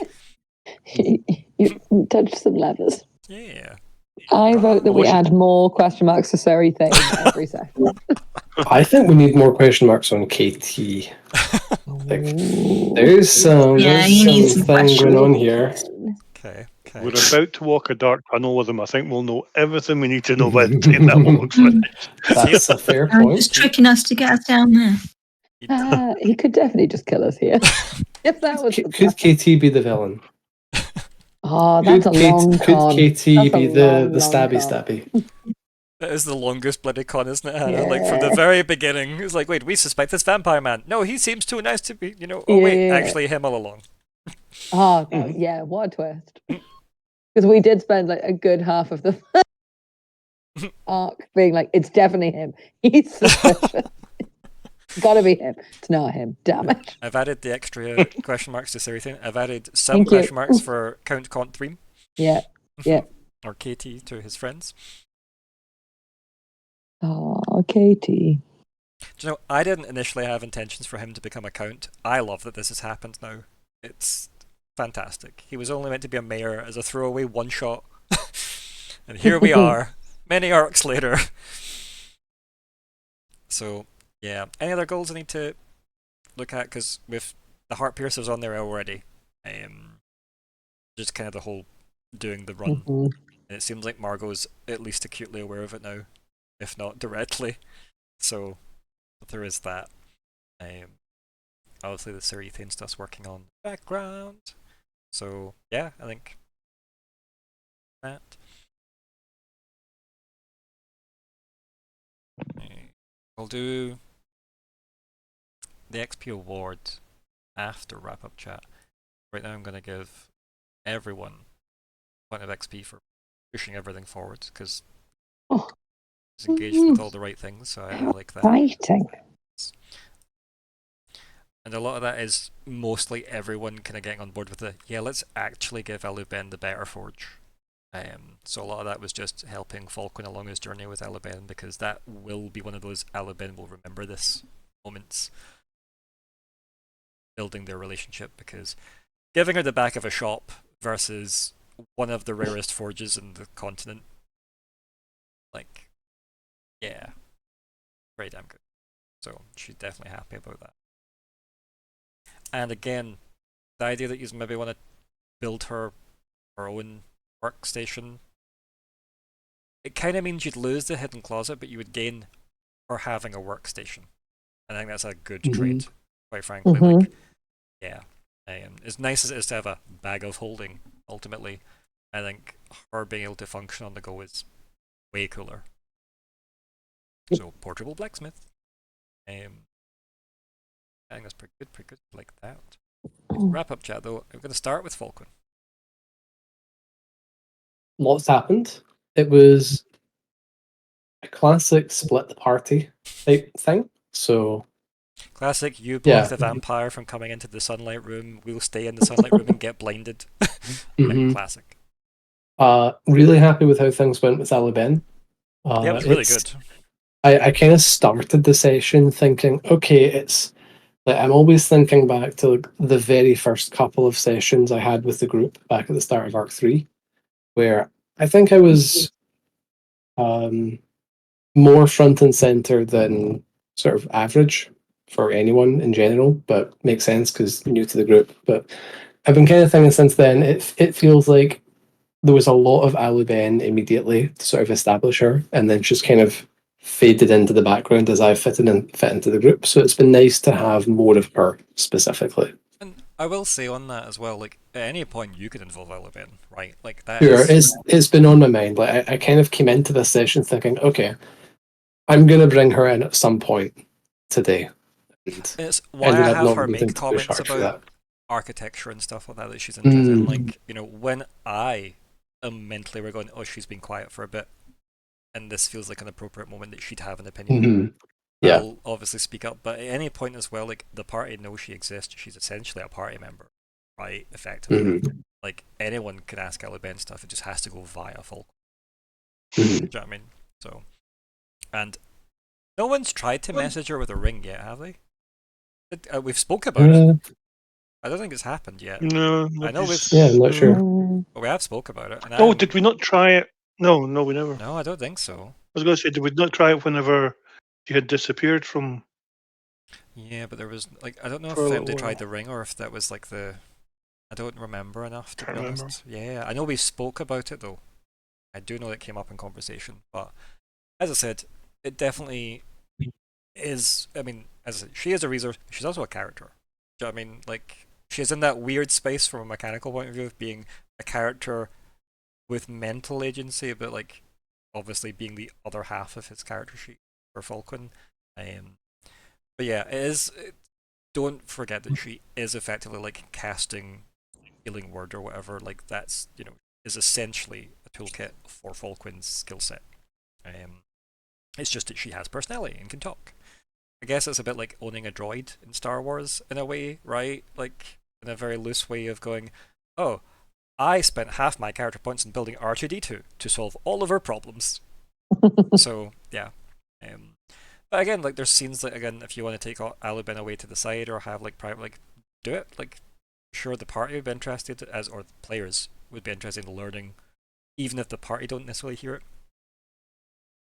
You touched some levers. Yeah. I vote that we Awesome. add more question marks to Surrey thing every session. I think we need more question marks on KT. There's some, Yeah, you need some some thing question. going on here. Okay. We're about to walk a dark tunnel with him. I think we'll know everything we need to know by the time that log's finished. That's a fair They're point. just tricking us to get us down there. He could definitely just kill us here. If that was the Could plan. KT be the villain? Oh, that's Could a long con. Could KT That's a be the long stabby con. stabby? That is the longest bloody con, isn't it, Hannah? Like, from the very beginning, it's like, wait, we suspect this vampire man. No, he seems too nice to be, oh, wait, Yeah. actually him all along. Oh, yeah, what a twist. Because we did spend like a good half of the arc being like, it's definitely him. He's suspicious. Gotta be him. It's not him. Damn it. I've added the extra question marks to everything. I've added some Thank you. question marks for Count Contream. Yeah. Yeah. Or KT to his friends. Oh, Katie. Do you know, I didn't initially have intentions for him to become a count. I love that this has happened now. It's fantastic. He was only meant to be a mayor as a throwaway one-shot. And here we are, many arcs later. So, yeah. Any other goals I need to look at? Because with the Heart Piercers on there already, just kind of the whole doing the run. Mhm. And it seems like Margot's at least acutely aware of it now, if not directly. So there is that. Obviously the Cerethane stuff's working on the background. So yeah, I think that. We'll do the XP award after wrap up chat. Right now I'm going to give everyone a point of XP for pushing everything forward, because Oh. it's engaged with all the right things, so I like that. Fighting. And a lot of that is mostly everyone kind of getting on board with the, yeah, let's actually give Aluben the better forge. So a lot of that was just helping Falkwin along his journey with Aluben, because that will be one of those Aluben will remember this moments. Building their relationship, because giving her the back of a shop versus one of the rarest forges in the continent, like, yeah, very damn good. So she's definitely happy about that. And again, the idea that you maybe want to build her own workstation, it kind of means you'd lose the hidden closet, but you would gain her having a workstation. I think that's a good trade, quite frankly. Like, yeah, as nice as it is to have a bag of holding, ultimately, I think her being able to function on the go is way cooler. So, portable blacksmith. I think that's pretty good, like that. Wrap up chat though, I'm going to start with Falkwin. Lots happened. It was a classic split the party type thing. So Classic, you block Yeah. the vampire from coming into the sunlight room, we'll stay in the sunlight room and get blinded. Mhm. Classic. Really happy with how things went with Aluben. Yeah, it was really it's- good. I kind of started the session thinking, okay, it's like I'm always thinking back to like, the very first couple of sessions I had with the group back at the start of Arc 3, where I think I was more front and center than sort of average for anyone in general, but makes sense because new to the group. But I've been kind of thinking since then, it feels like there was a lot of Aluben immediately to sort of establish her, and then just kind of faded into the background as I fit into the group. So it's been nice to have more of her specifically. And I will say on that as well, like at any point you could involve Elven, right? Like that Sure, is it's been on my mind. Like I kind of came into this session thinking, okay, I'm gonna bring her in at some point today. And it's why ended I up have not her needing make to push comments hard for about that. architecture and stuff like that she's interested in. Mm. Like, you know, when I am mentally we're going, oh, she's been quiet for a bit, and this feels like an appropriate moment that she'd have an opinion. Mhm. Yeah. I'll obviously speak up, but at any point as well, like the party knows she exists. She's essentially a party member, right? Effectively, like anyone can ask Caliban stuff. It just has to go via Falkwin. Do you know what I mean? So, and no one's tried to message her with a ring yet, have they? We've spoke about it. I don't think it's happened yet. No, I know we've. Yeah, I'm not sure. Well, we have spoke about it. And Oh, did we not try it? No, we never. No, I don't think so. I was going to say, did we not try it whenever she had disappeared from? Yeah, but there was like I don't know if For a they little tried while. the ring or if that was like the. I don't remember enough to be Can't remember. honest. Yeah, I know we spoke about it though. I do know it came up in conversation, but as I said, it definitely is. I mean, as I said, she is a resource. She's also a character. Do you know what I mean? Like she's in that weird space from a mechanical point of view of being a character with mental agency, but like obviously being the other half of his character sheet for Falkwin. But yeah, it is. Don't forget that she is effectively like casting Healing Word or whatever. Like that's is essentially a toolkit for Falkwin's skill set. It's just that she has personality and can talk. I guess it's a bit like owning a droid in Star Wars in a way, right? Like in a very loose way of going, oh, I spent half my character points in building R2D2 to solve all of her problems. So yeah. But again, like there's scenes that again, if you want to take Alubin away to the side or have like private, like do it. Like sure, the party would be interested or the players would be interested in learning, even if the party don't necessarily hear it.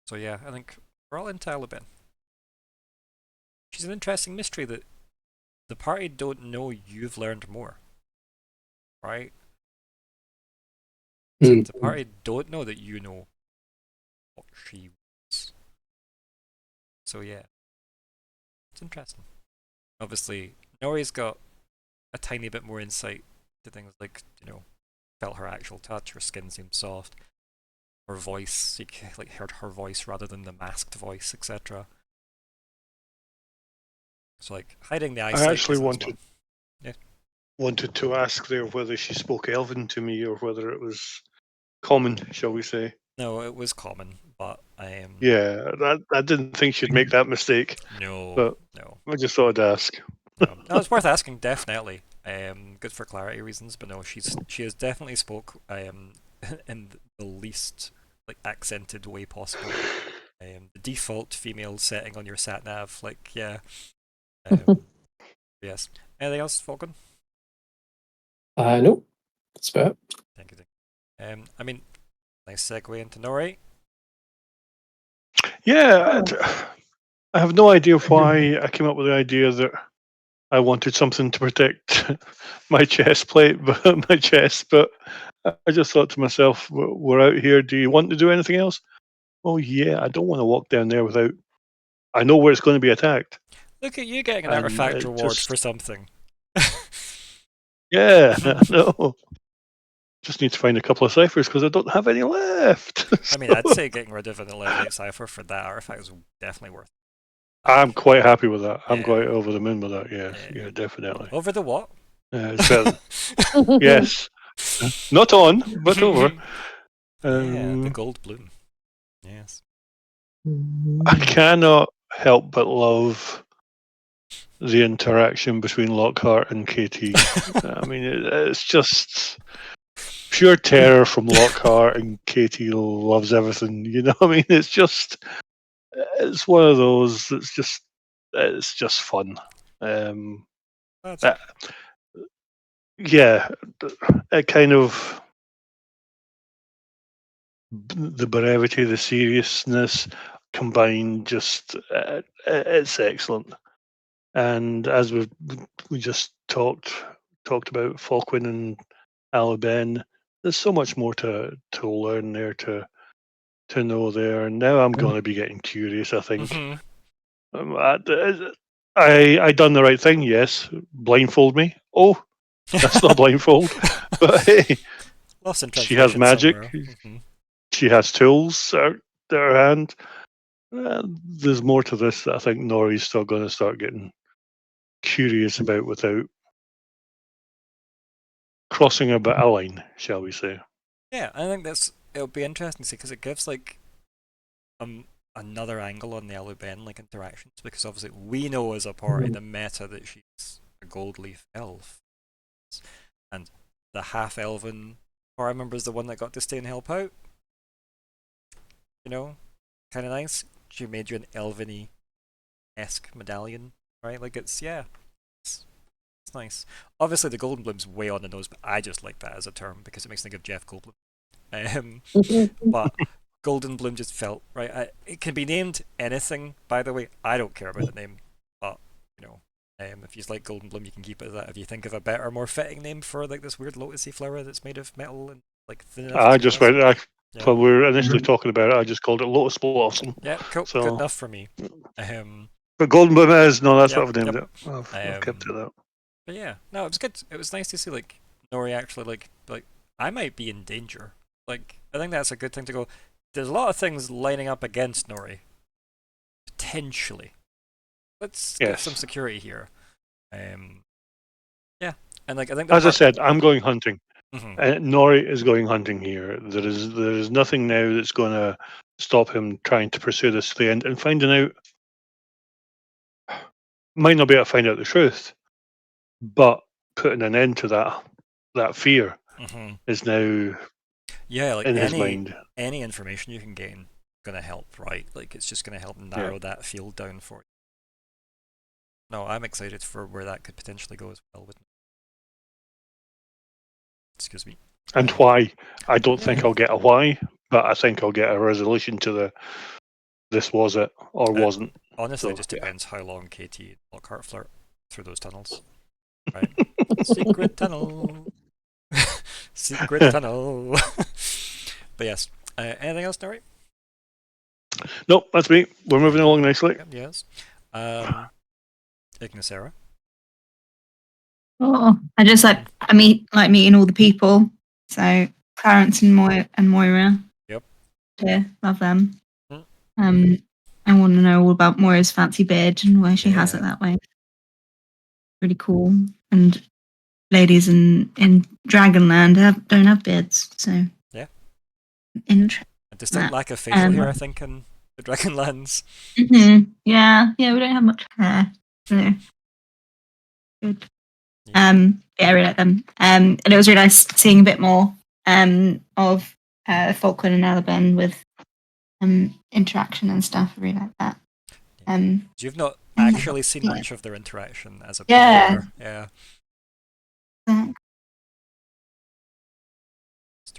So yeah, I think we're all into Alubin. She's an interesting mystery that the party don't know you've learned more, right? So the party don't know that you know what she wants. So yeah, it's interesting. Obviously, Nori's got a tiny bit more insight to things like, felt her actual touch, her skin seemed soft, her voice, you like heard her voice rather than the masked voice, etc. So like hiding the eyesight. I actually wanted to ask there whether she spoke Elven to me or whether it was common, shall we say. No, it was common, but yeah, I didn't think she'd make that mistake. No, but no. I just thought I'd ask. No, it's worth asking, definitely. Good for clarity reasons, but no, she has definitely spoke in the least like accented way possible. The default female setting on your sat nav, like yeah. Yes. Anything else, Falcon? No. That's about it. Thank you. I mean, nice segue into Nori. Yeah, I have no idea why I came up with the idea that I wanted something to protect my chest plate, but my chest. But I just thought to myself, "We're out here. Do you want to do anything else?" Oh yeah, I don't want to walk down there without. I know where it's going to be attacked. Look at you getting an artifact reward for something. Yeah, no. Just need to find a couple of ciphers because I don't have any left. I mean, I'd say getting rid of an 11-8 cipher for that artifact is definitely worth it. I'm quite happy with that. I'm quite over the moon with that. Yes, yeah, definitely. Over the what? Yes. Not on, but over. Yeah, the gold bloom. Yes. I cannot help but love the interaction between Lockhart and KT. I mean, it's just pure terror from Lockhart, and KT loves everything. You know, I mean, it's one of those. It's just fun. Yeah, it kind of the brevity, the seriousness combined. Just it's excellent. And as we just talked about Falkwin and Alubin, there's so much more to learn there to to know there. Now I'm going to be getting curious, I think. Mhm. I done the right thing, yes. Blindfold me. Oh, that's not blindfold. But hey, Lost in she has translation magic. somewhere. Mhm. She has tools at her hand. There's more to this that I think Nori's still going to start getting curious about without crossing a bit of line, shall we say. Yeah, I think it'll be interesting to see because it gives like another angle on the Aluben like interactions because obviously we know as a party the meta that she's a gold leaf elf, and the half-elven party member is the one that got to stay and help out. You know, kind of nice. She made you an elven-esque medallion, right? Like it's nice. Obviously, the Golden Bloom's way on the nose, but I just like that as a term because it makes me think of Jeff Goldblum. But Golden Bloom just felt right. It can be named anything, by the way. I don't care about the name, but you know, if you like Golden Bloom, you can keep it as that. If you think of a better, more fitting name for like this weird lotusy flower that's made of metal and like thin enough. I just went. Yeah. When we were initially talking about it, I just called it Lotus Blossom. Yeah, cool. So, good enough for me. But Golden Bloom is that's Yep, what I've named yep. it. I've kept it that. But yeah, no, it was good. It was nice to see like Nori actually like I might be in danger. Like I think that's a good thing to go. There's a lot of things lining up against Nori. Potentially. Let's get some security here. Yeah, and like I think as I said, I'm going hunting. Mhm. Nori is going hunting here. There is nothing now that's going to stop him trying to pursue this to the end and finding out. Might not be able to find out the truth, but putting an end to that fear is now like in his mind. Any information you can gain gonna help, right? Like it's just gonna help narrow that field down for you. No, I'm excited for where that could potentially go as well. Excuse me. And why? I don't think I'll get a why, but I think I'll get a resolution to the this was it or wasn't. Honestly, So, it just depends how long KT and Lockheart flirt through those tunnels. Right? Secret tunnel. Secret tunnel. But yes. Anything else, Nori? Nope, that's me. We're moving along nicely. Yes. Ignysera. Oh, I just like meeting all the people. So Clarence and Myr'ra. Yep. Yeah, love them. Mm. I want to know all about Moira's fancy beard and why she has it that way. Really cool. And ladies in Dragonland don't have beards, so yeah. Interesting. A distinct lack of facial hair, I think, in the Dragonlands. Yeah, we don't have much hair. So good. Yeah, I really like them. And it was really nice seeing a bit more of Falkwin and Adept with interaction and stuff. I really like that. You've not actually seen much of their interaction as a player. Yeah. And it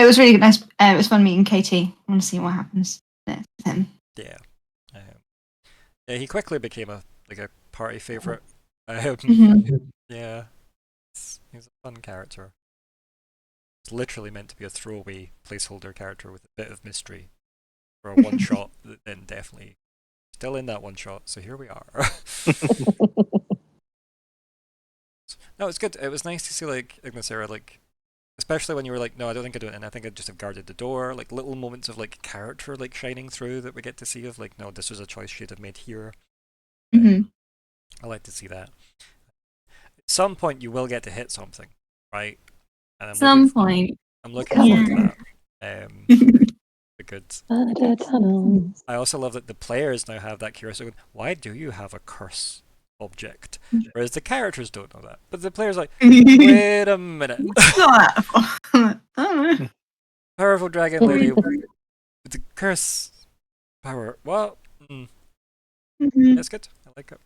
was really nice. It was fun meeting KT. I want to see what happens with him. Yeah. Yeah, he quickly became a party favorite. Yeah, he's a fun character. It's literally meant to be a throwaway placeholder character with a bit of mystery for a one shot, then definitely still in that one shot. So here we are. No, it's good. It was nice to see Ignysera especially when you were like, no, I don't think I do it, and I think I just have guarded the door. Like little moments of character shining through that we get to see of no, this was a choice she'd have made here. I like to see that. At some point, you will get to hit something, right? And I'm looking forward to that. Good. I also love that the players now have that curiosity. Why do you have a curse object? Whereas the characters don't know that. But the players are like, wait a minute. Powerful dragon lady with the curse power. What? That's good. I like it.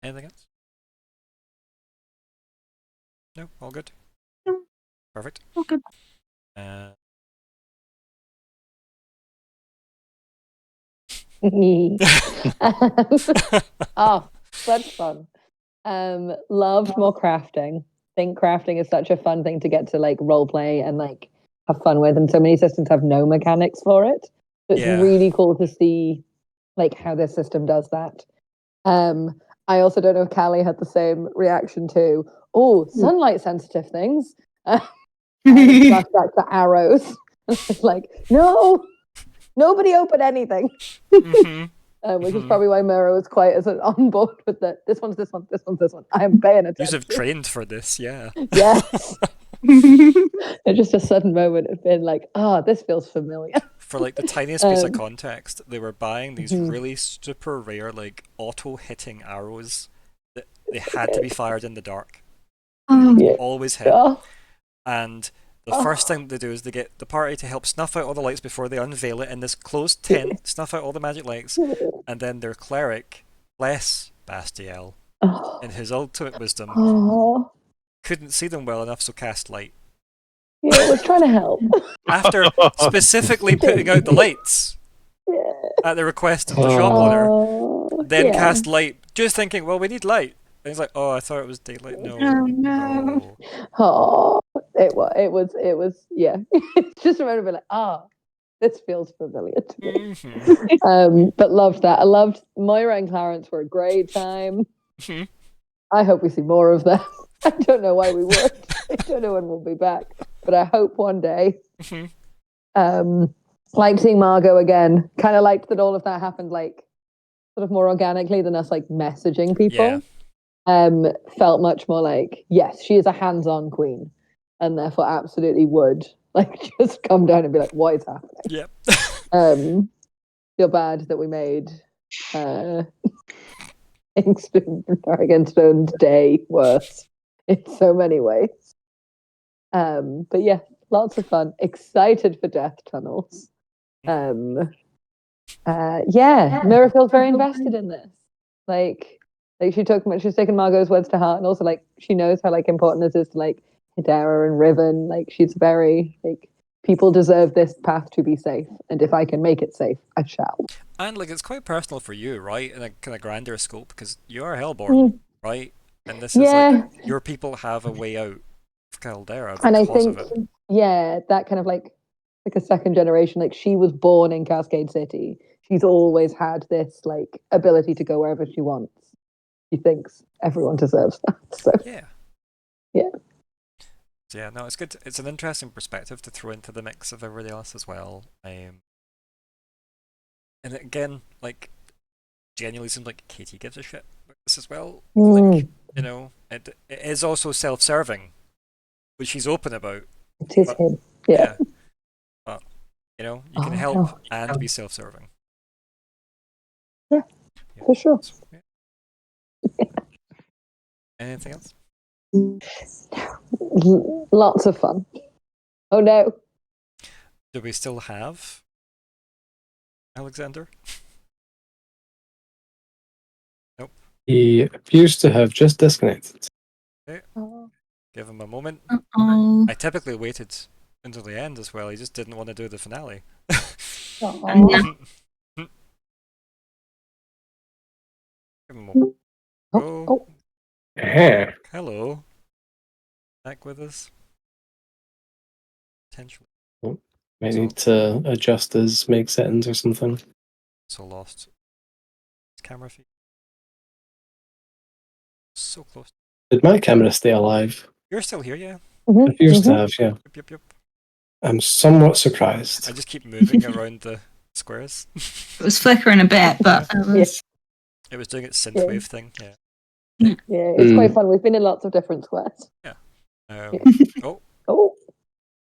Anything else? No, all good. Perfect. All good. Oh, such fun. Loved more crafting. Think crafting is such a fun thing to get to like role play and like have fun with, and so many systems have no mechanics for it. So it's Yeah. really cool to see like how this system does that. I also don't know if Kalli had the same reaction to sunlight sensitive things. Flashback to arrows. It's like, no, nobody open anything. Which is probably why Myr'ra was quite as on board with this one's this one, this one's this one. I am paying attention. You have trained for this, yeah. Yes. It's just a sudden moment of being like, this feels familiar. For like the tiniest piece of context, they were buying these really super rare, like auto-hitting arrows that they had to be fired in the dark. Always hit. And the first thing they do is they get the party to help snuff out all the lights before they unveil it in this closed tent, snuff out all the magic lights, and then their cleric, bless Bastiel, in his ultimate wisdom, couldn't see them well enough, so cast light. Yeah, it was trying to help. After specifically putting out the lights at the request of the shop owner, then cast light, just thinking, well, we need light. And he's like, I thought it was daylight. No. Oh, it was, yeah. Just remember being like, this feels familiar to me. But loved that. I loved Myr'ra and Clarence for a great time. I hope we see more of them. I don't know why we would. I don't know when we'll be back, but I hope one day. Liked seeing Margot again. Kind of liked that all of that happened like sort of more organically than us like messaging people. Yeah. Felt much more like, yes, she is a hands-on queen, and therefore absolutely would like just come down and be like, what is happening? Yep. Feel bad that we made Dragonstone's day worse in so many ways. But yeah, lots of fun. Excited for Death Tunnels. Myr'ra feels very invested in this. She's taken Margot's words to heart, and also like she knows how like important this is to like Hedera and Riven. Like she's very like, people deserve this path to be safe, and if I can make it safe, I shall. And like it's quite personal for you, right? In a kind of grander scope, because you are Helborn, right? And this is like your people have a way out of Caldera, and I because think of it. that kind of like a second generation. Like she was born in Cascade City. She's always had this like ability to go wherever she wants. She thinks everyone deserves that. So yeah. So yeah, no, it's good. It's an interesting perspective to throw into the mix of everybody else as well. And again, like, genuinely seems like Katie gives a shit about this as well. Like, you know, it is also self-serving, which she's open about. It is him. Yeah. But, you know, you can help and be self-serving. Yeah, for sure. So, yeah. Anything else? Lots of fun. Oh no. Do we still have Alexander? Nope. He appears to have just disconnected. Okay. Give him a moment. I typically waited until the end as well. He just didn't want to do the finale. Give him a moment. Hello. Back with us. Potentially. Might need to adjust his mic settings or something. So lost. His camera feed. So close. Did my camera stay alive? You're still here, yeah? It appears to have, yeah. Yep. I'm somewhat surprised. I just keep moving around the squares. It was flickering a bit, but It was doing its synthwave thing, yeah. Yeah, it's quite fun. We've been in lots of different squares. Yeah. Oh.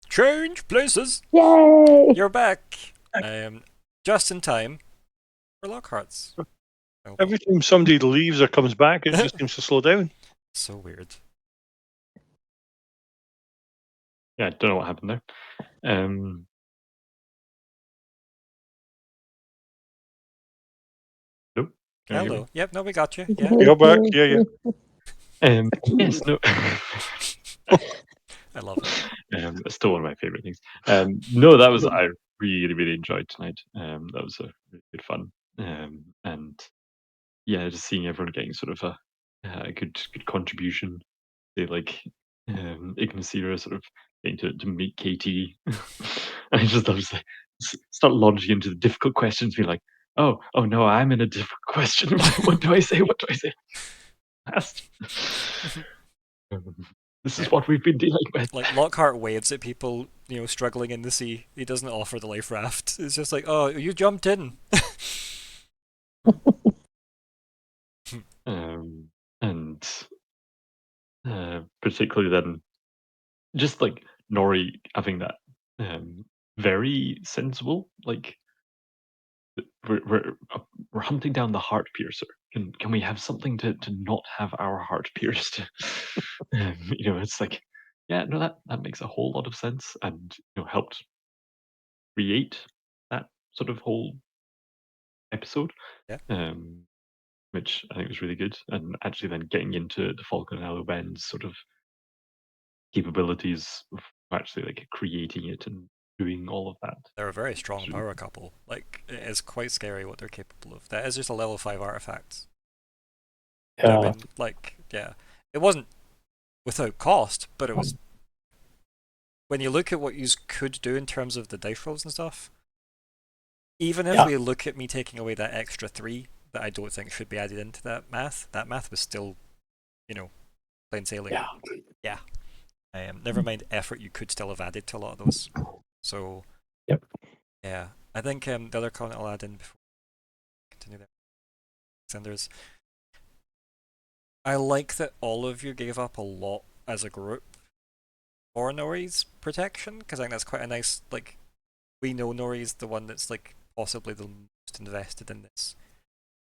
Change places! Yay! You're back! Just in time for Lockhart's. Every time somebody leaves or comes back, it just seems to slow down. So weird. Yeah, I don't know what happened there. Nope. Hello. Yep, no, we got you. Yeah. You're back. Yeah. Yes, no. I love it. It's still one of my favorite things. No, that was I really, really enjoyed tonight. That was a really good fun. And yeah, just seeing everyone getting sort of a good contribution. Say like Ignysera sort of getting to meet Katie. I just love to start launching into the difficult questions, be like, oh no, I'm in a difficult question. What do I say? What do I say? Fast. This is what we've been dealing with. Like Lockhart waves at people, struggling in the sea. He doesn't offer the life raft. It's just like, oh, you jumped in. And particularly then, just like Nori having that very sensible, like we're hunting down the heart piercer. Can we have something to not have our heart pierced? It's like, yeah, no, that makes a whole lot of sense, and helped create that sort of whole episode. Yeah. Which I think was really good, and actually then getting into the Falcon and Alloben's sort of capabilities of actually like creating it and doing all of that. They're a very strong Sure. power couple. Like, it is quite scary what they're capable of. That is just a level 5 artifact. I Yeah. mean, like, yeah. It wasn't without cost, but it was... When you look at what you could do in terms of the dice rolls and stuff, even if we look at me taking away that extra 3 that I don't think should be added into that math was still, plain sailing. Yeah. Never mind effort you could still have added to a lot of those. So, Yep. yeah. I think the other comment I'll add in before we continue there, Sanders, I like that all of you gave up a lot as a group for Nori's protection, because I think that's quite a nice, like, we know Nori's the one that's, like, possibly the most invested in this.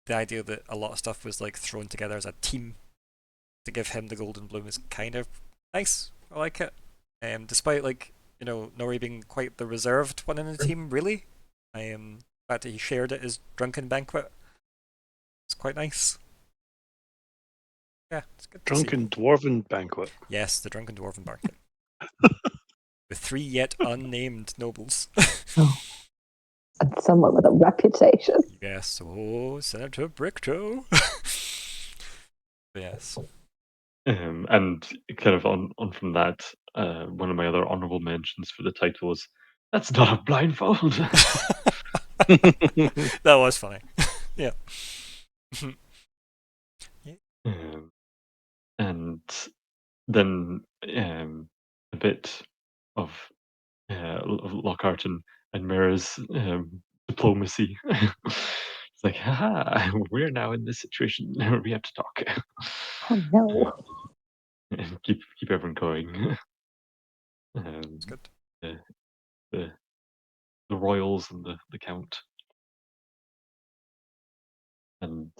The idea that a lot of stuff was, like, thrown together as a team to give him the golden bloom is kind of nice. I like it. Despite, like, Nori being quite the reserved one in the team, really. The fact that he shared it as drunken banquet. It's quite nice. Yeah, it's good to see. Drunken dwarven banquet. Yes, the drunken dwarven banquet. With 3 yet unnamed nobles. And someone with a reputation. Yes, oh, Senator Bricktoe. Yes. And kind of on from that, one of my other honorable mentions for the title was, that's not a blindfold. That was funny. Yeah. And then a bit of Lockhart and Myr'ra's diplomacy. It's like, haha, we're now in this situation. We have to talk. Oh no. And keep everyone going. It's good. The royals and the count. And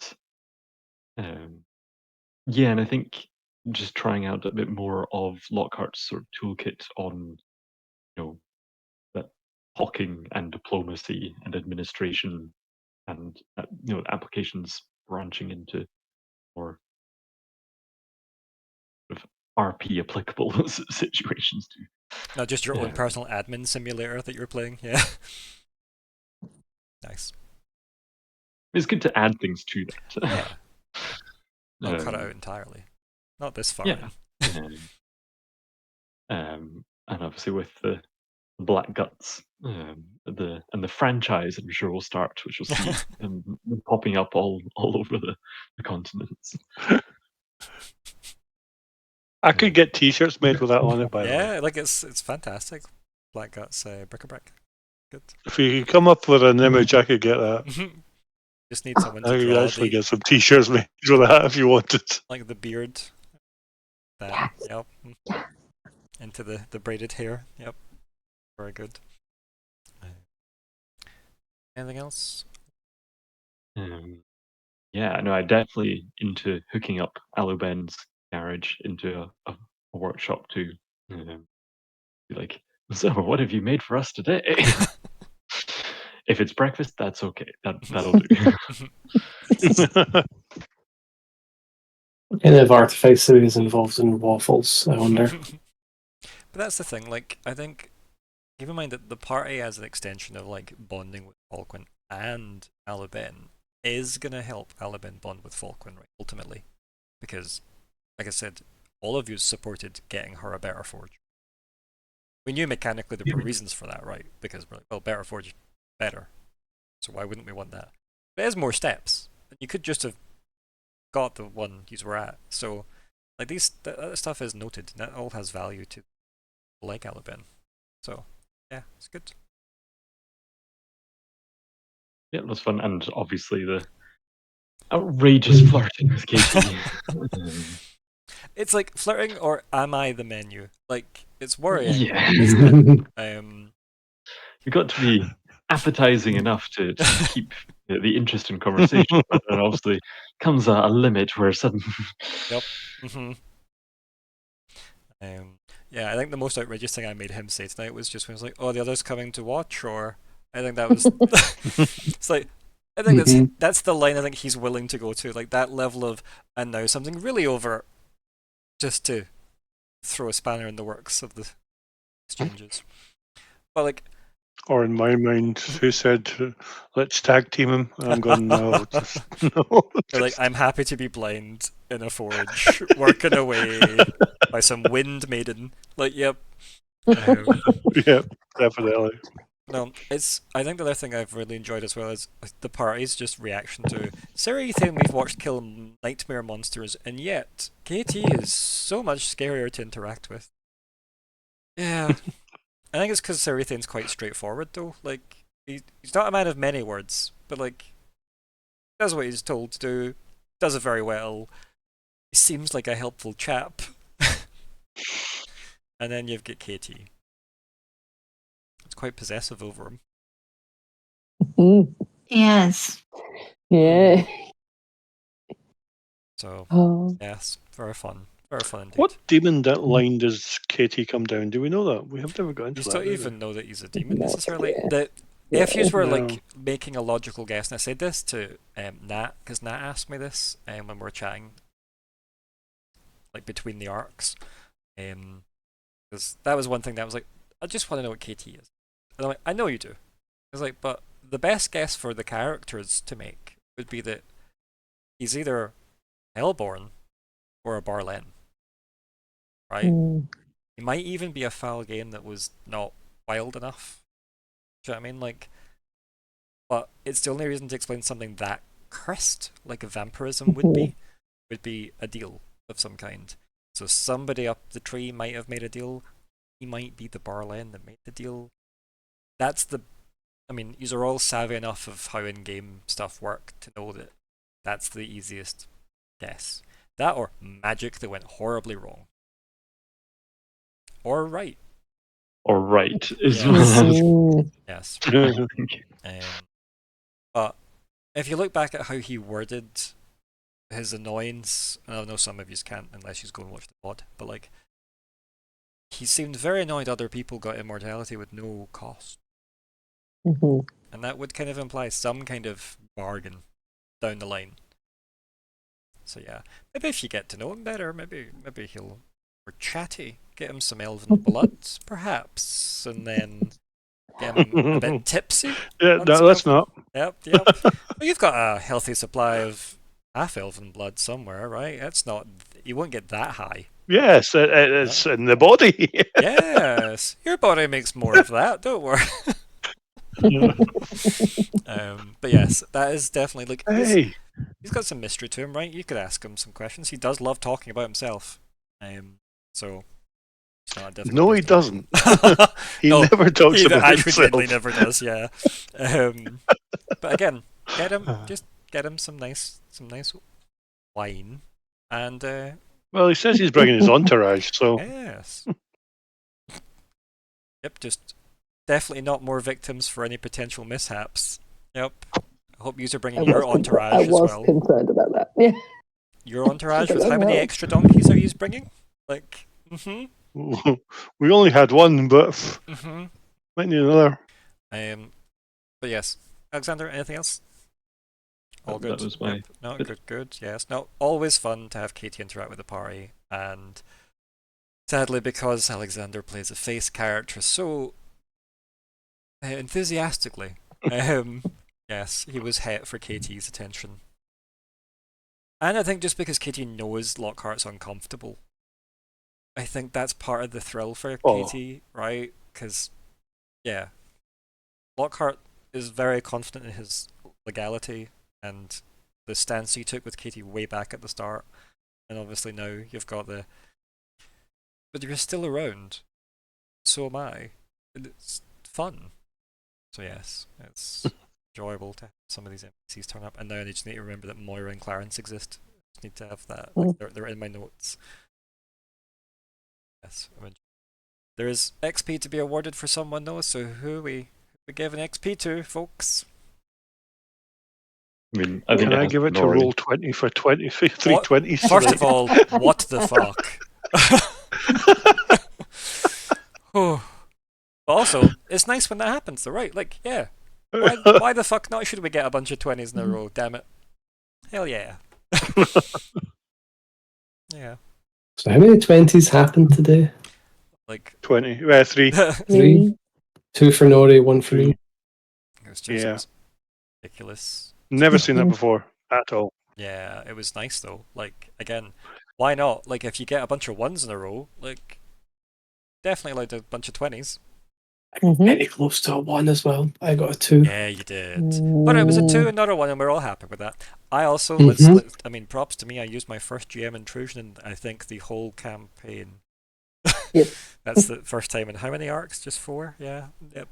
yeah, and I think just trying out a bit more of Lockhart's sort of toolkit on, that hawking and diplomacy and administration, and applications branching into more sort of RP applicable situations too. Not just your own personal admin simulator that you're playing, yeah. Nice. It's good to add things to that. Yeah. Not cut it out entirely. Not this far. Yeah. And obviously with the Blackguts, the franchise, I'm sure will start, which will see them popping up all over the continents. I could get T-shirts made with that on it, by the way. Yeah, like it's fantastic. Blackgut's Brickabrak. Good. If you could come up with an image, I could get that. Just need someone I to could draw actually get some T-shirts made with that if you wanted. like the beard. That, Yes. yep. Yes. Into the braided hair. Yep. Very good. Anything else? Yeah, no, I definitely into hooking up Aluben's garage into a workshop too. Be like, so what have you made for us today? If it's breakfast, that's okay. That'll do. What kind of artificery is involved in waffles, I wonder? But that's the thing, like, I think, keep in mind that the party as an extension of, like, bonding with Falkwin and Aluben is going to help Aluben bond with Falkwin, right, ultimately. because, like I said, all of you supported getting her a better forge. We knew mechanically there were reasons for that, right? Because we're like, well, better forge, better. So why wouldn't we want that? But there's more steps. You could just have got the one you were at. So, like that stuff is noted, and that all has value to like Half-Elven. So, yeah, it's good. Yeah, it was fun, and obviously the outrageous flirting with Katie. It's like flirting, or am I the menu? Like, it's worrying. Yeah. Isn't it? You got to be appetizing enough to keep the interest in conversation, but then obviously comes a limit where suddenly. Yep. Yeah, I think the most outrageous thing I made him say tonight was just when he was like, "Oh, the others coming to watch," or I think that was. It's like I think that's the line I think he's willing to go to, like that level of, and now something really over, just to throw a spanner in the works of the exchanges. But like, Or in my mind, who said, let's tag team him? And I'm going, no, just no. they're like, I'm happy to be blind in a forge, working away by some wind maiden. Like, yep. Yeah, definitely. No, I think the other thing I've really enjoyed as well is the party's just reaction to Seraphin we've watched kill nightmare monsters, and yet KT is so much scarier to interact with. Yeah. I think it's because Seraphin's quite straightforward though. Like, he's not a man of many words, but like, does what he's told to do, does it very well. He seems like a helpful chap. And then you've got KT. It's quite possessive over him. Yes. Yeah. So, yes, very fun. Very fun indeed. What demon line does Katie come down? Do we know that? We have never got into You that. don't even know that he's a demon Not necessarily. yet. If you were No. like making a logical guess, and I said this to Nat, because Nat asked me this when we were chatting, like between the arcs, because that was one thing that I was like, I just want to know what KT is. And I'm like, I know you do. I was like, but the best guess for the characters to make would be that he's either Helborn or a Barlen. Right? He might even be a foul game that was not wild enough. Do you know what I mean? Like, but it's the only reason to explain something that cursed, like a vampirism would be a deal of some kind. So somebody up the tree might have made a deal. He might be the Barlen that made the deal. That's the. I mean, these are all savvy enough of how in-game stuff work to know that that's the easiest guess. That or magic that went horribly wrong. Or right. Or right is Yes. Yes. But if you look back at how he worded his annoyance, and I know some of you can't unless you go and watch the pod, but like, he seemed very annoyed other people got immortality with no cost. And that would kind of imply some kind of bargain down the line. So yeah, maybe if you get to know him better, maybe he'll more chatty. Get him some elven blood, perhaps, and then get him a bit tipsy. Yeah, no, let's not. Yep. Well, you've got a healthy supply of half-elven blood somewhere, right? That's not. You won't get that high. Yes, it's in the body. Yes, your body makes more of that. Don't worry. But yes, that is definitely like. Hey, He's got some mystery to him, right? You could ask him some questions. He does love talking about himself. So. It's not a difficult no, he question. doesn't. He No, never talks he about actually himself. never does. Yeah. But again, get him some nice wine, and Well, he says he's bringing his entourage, so yes. Yep. Just definitely not more victims for any potential mishaps. Yep. I hope you are bringing your entourage I as was well. concerned about that. Yeah. Your entourage with Oh, how many well. extra donkeys are you bringing? Like, we only had one, but might need another. But yes, Alexander. Anything else? All good. That was my. Yep. No, good. Yes. No, always fun to have Katie interact with the party, and sadly, because Alexander plays a face character so enthusiastically, yes, he was het for KT's attention. And I think just because Katie knows Lockhart's uncomfortable, I think that's part of the thrill for Oh. Katie, right? Because, yeah, Lockhart is very confident in his legality and the stance he took with Katie way back at the start. And obviously now you've got the... But you're still around. So am I. And it's fun. So yes, it's enjoyable to have some of these NPCs turn up. And now I just need to remember that Myr'ra and Clarence exist. I just need to have that. Like, they're in my notes. Yes. There is XP to be awarded for someone though, so who we giving XP to, folks? I mean, I think Can I has give it to Nori. roll 20 for 20 for 320s? First of all, what the fuck? Oh. But also, it's nice when that happens though, right? Like, yeah. Why the fuck not should we get a bunch of 20s in a row, damn it. Hell yeah. Yeah. So how many 20s happened today? Like 20, 3. 3? 2 for Nori, 1 for me. It was just Yeah. it was ridiculous. Never seen that before at all. Yeah, it was nice though. Like, again, why not? Like, if you get a bunch of 1s in a row, like, definitely allowed a bunch of 20s. Very close to a 1 as well. I got a 2. Yeah, you did. But it was a 2 and not a 1, and we're all happy with that. I also, I mean, props to me, I used my first GM intrusion in, I think, the whole campaign. Yep. That's the first time in how many arcs? Just 4? Yeah. Yep.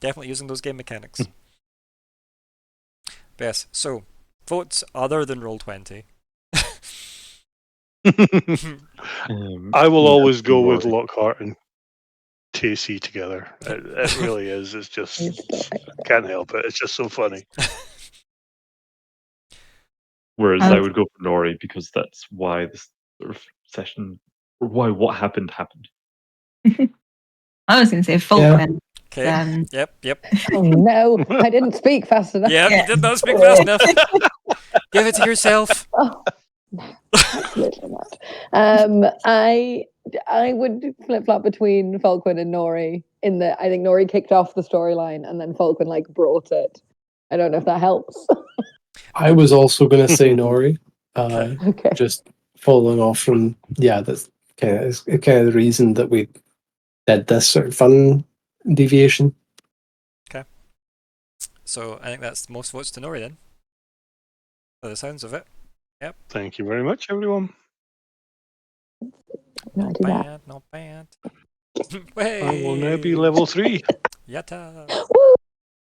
Definitely using those game mechanics. But yes, so, votes other than Roll20. I will yeah, always go with Nori. Lockhart and TC together. It really is. It's just, can't help it. It's just so funny. Whereas I would go for Nori because that's why this sort of session, or why what happened happened. I was going to say Falkwin. Okay. Yep. Oh no, I didn't speak fast enough. Yep, you did not speak fast enough. Give it to yourself. Oh, no, absolutely not. I would flip flop between Falkwin and Nori. In that, I think Nori kicked off the storyline, and then Falkwin like brought it. I don't know if that helps. I was also going to say Nori. Okay. Just following off from, that's kind of the reason that we did this sort of fun deviation. Okay. So I think that's most votes to Nori then. By the sounds of it. Yep. Thank you very much, everyone. No, I do that. Not bad. I will now be level 3. Yatta.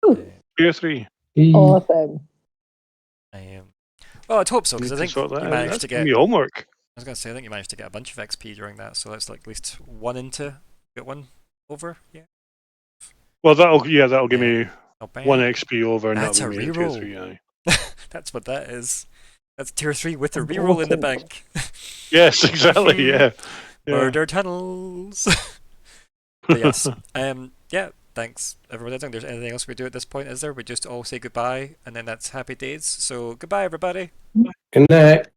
Woo! Tier 3. Awesome. Well, I'd hope so, because I Need to think sort that you out. managed That's to gonna get... be homework. I was going to say, I think you managed to get a bunch of XP during that, so that's like at least 1 into... Get 1 over? Yeah. Well, that'll give me Not bad. 1 XP over, and That's that'll a be me at tier reroll. 3. Aye. That's what that is. That's tier 3 with a reroll in the bank. Yes, exactly. Yeah. Murder tunnels. But yes. Yeah, thanks everyone. I don't think there's anything else we do at this point, is there? We just all say goodbye and then that's happy days. So goodbye everybody. Good night.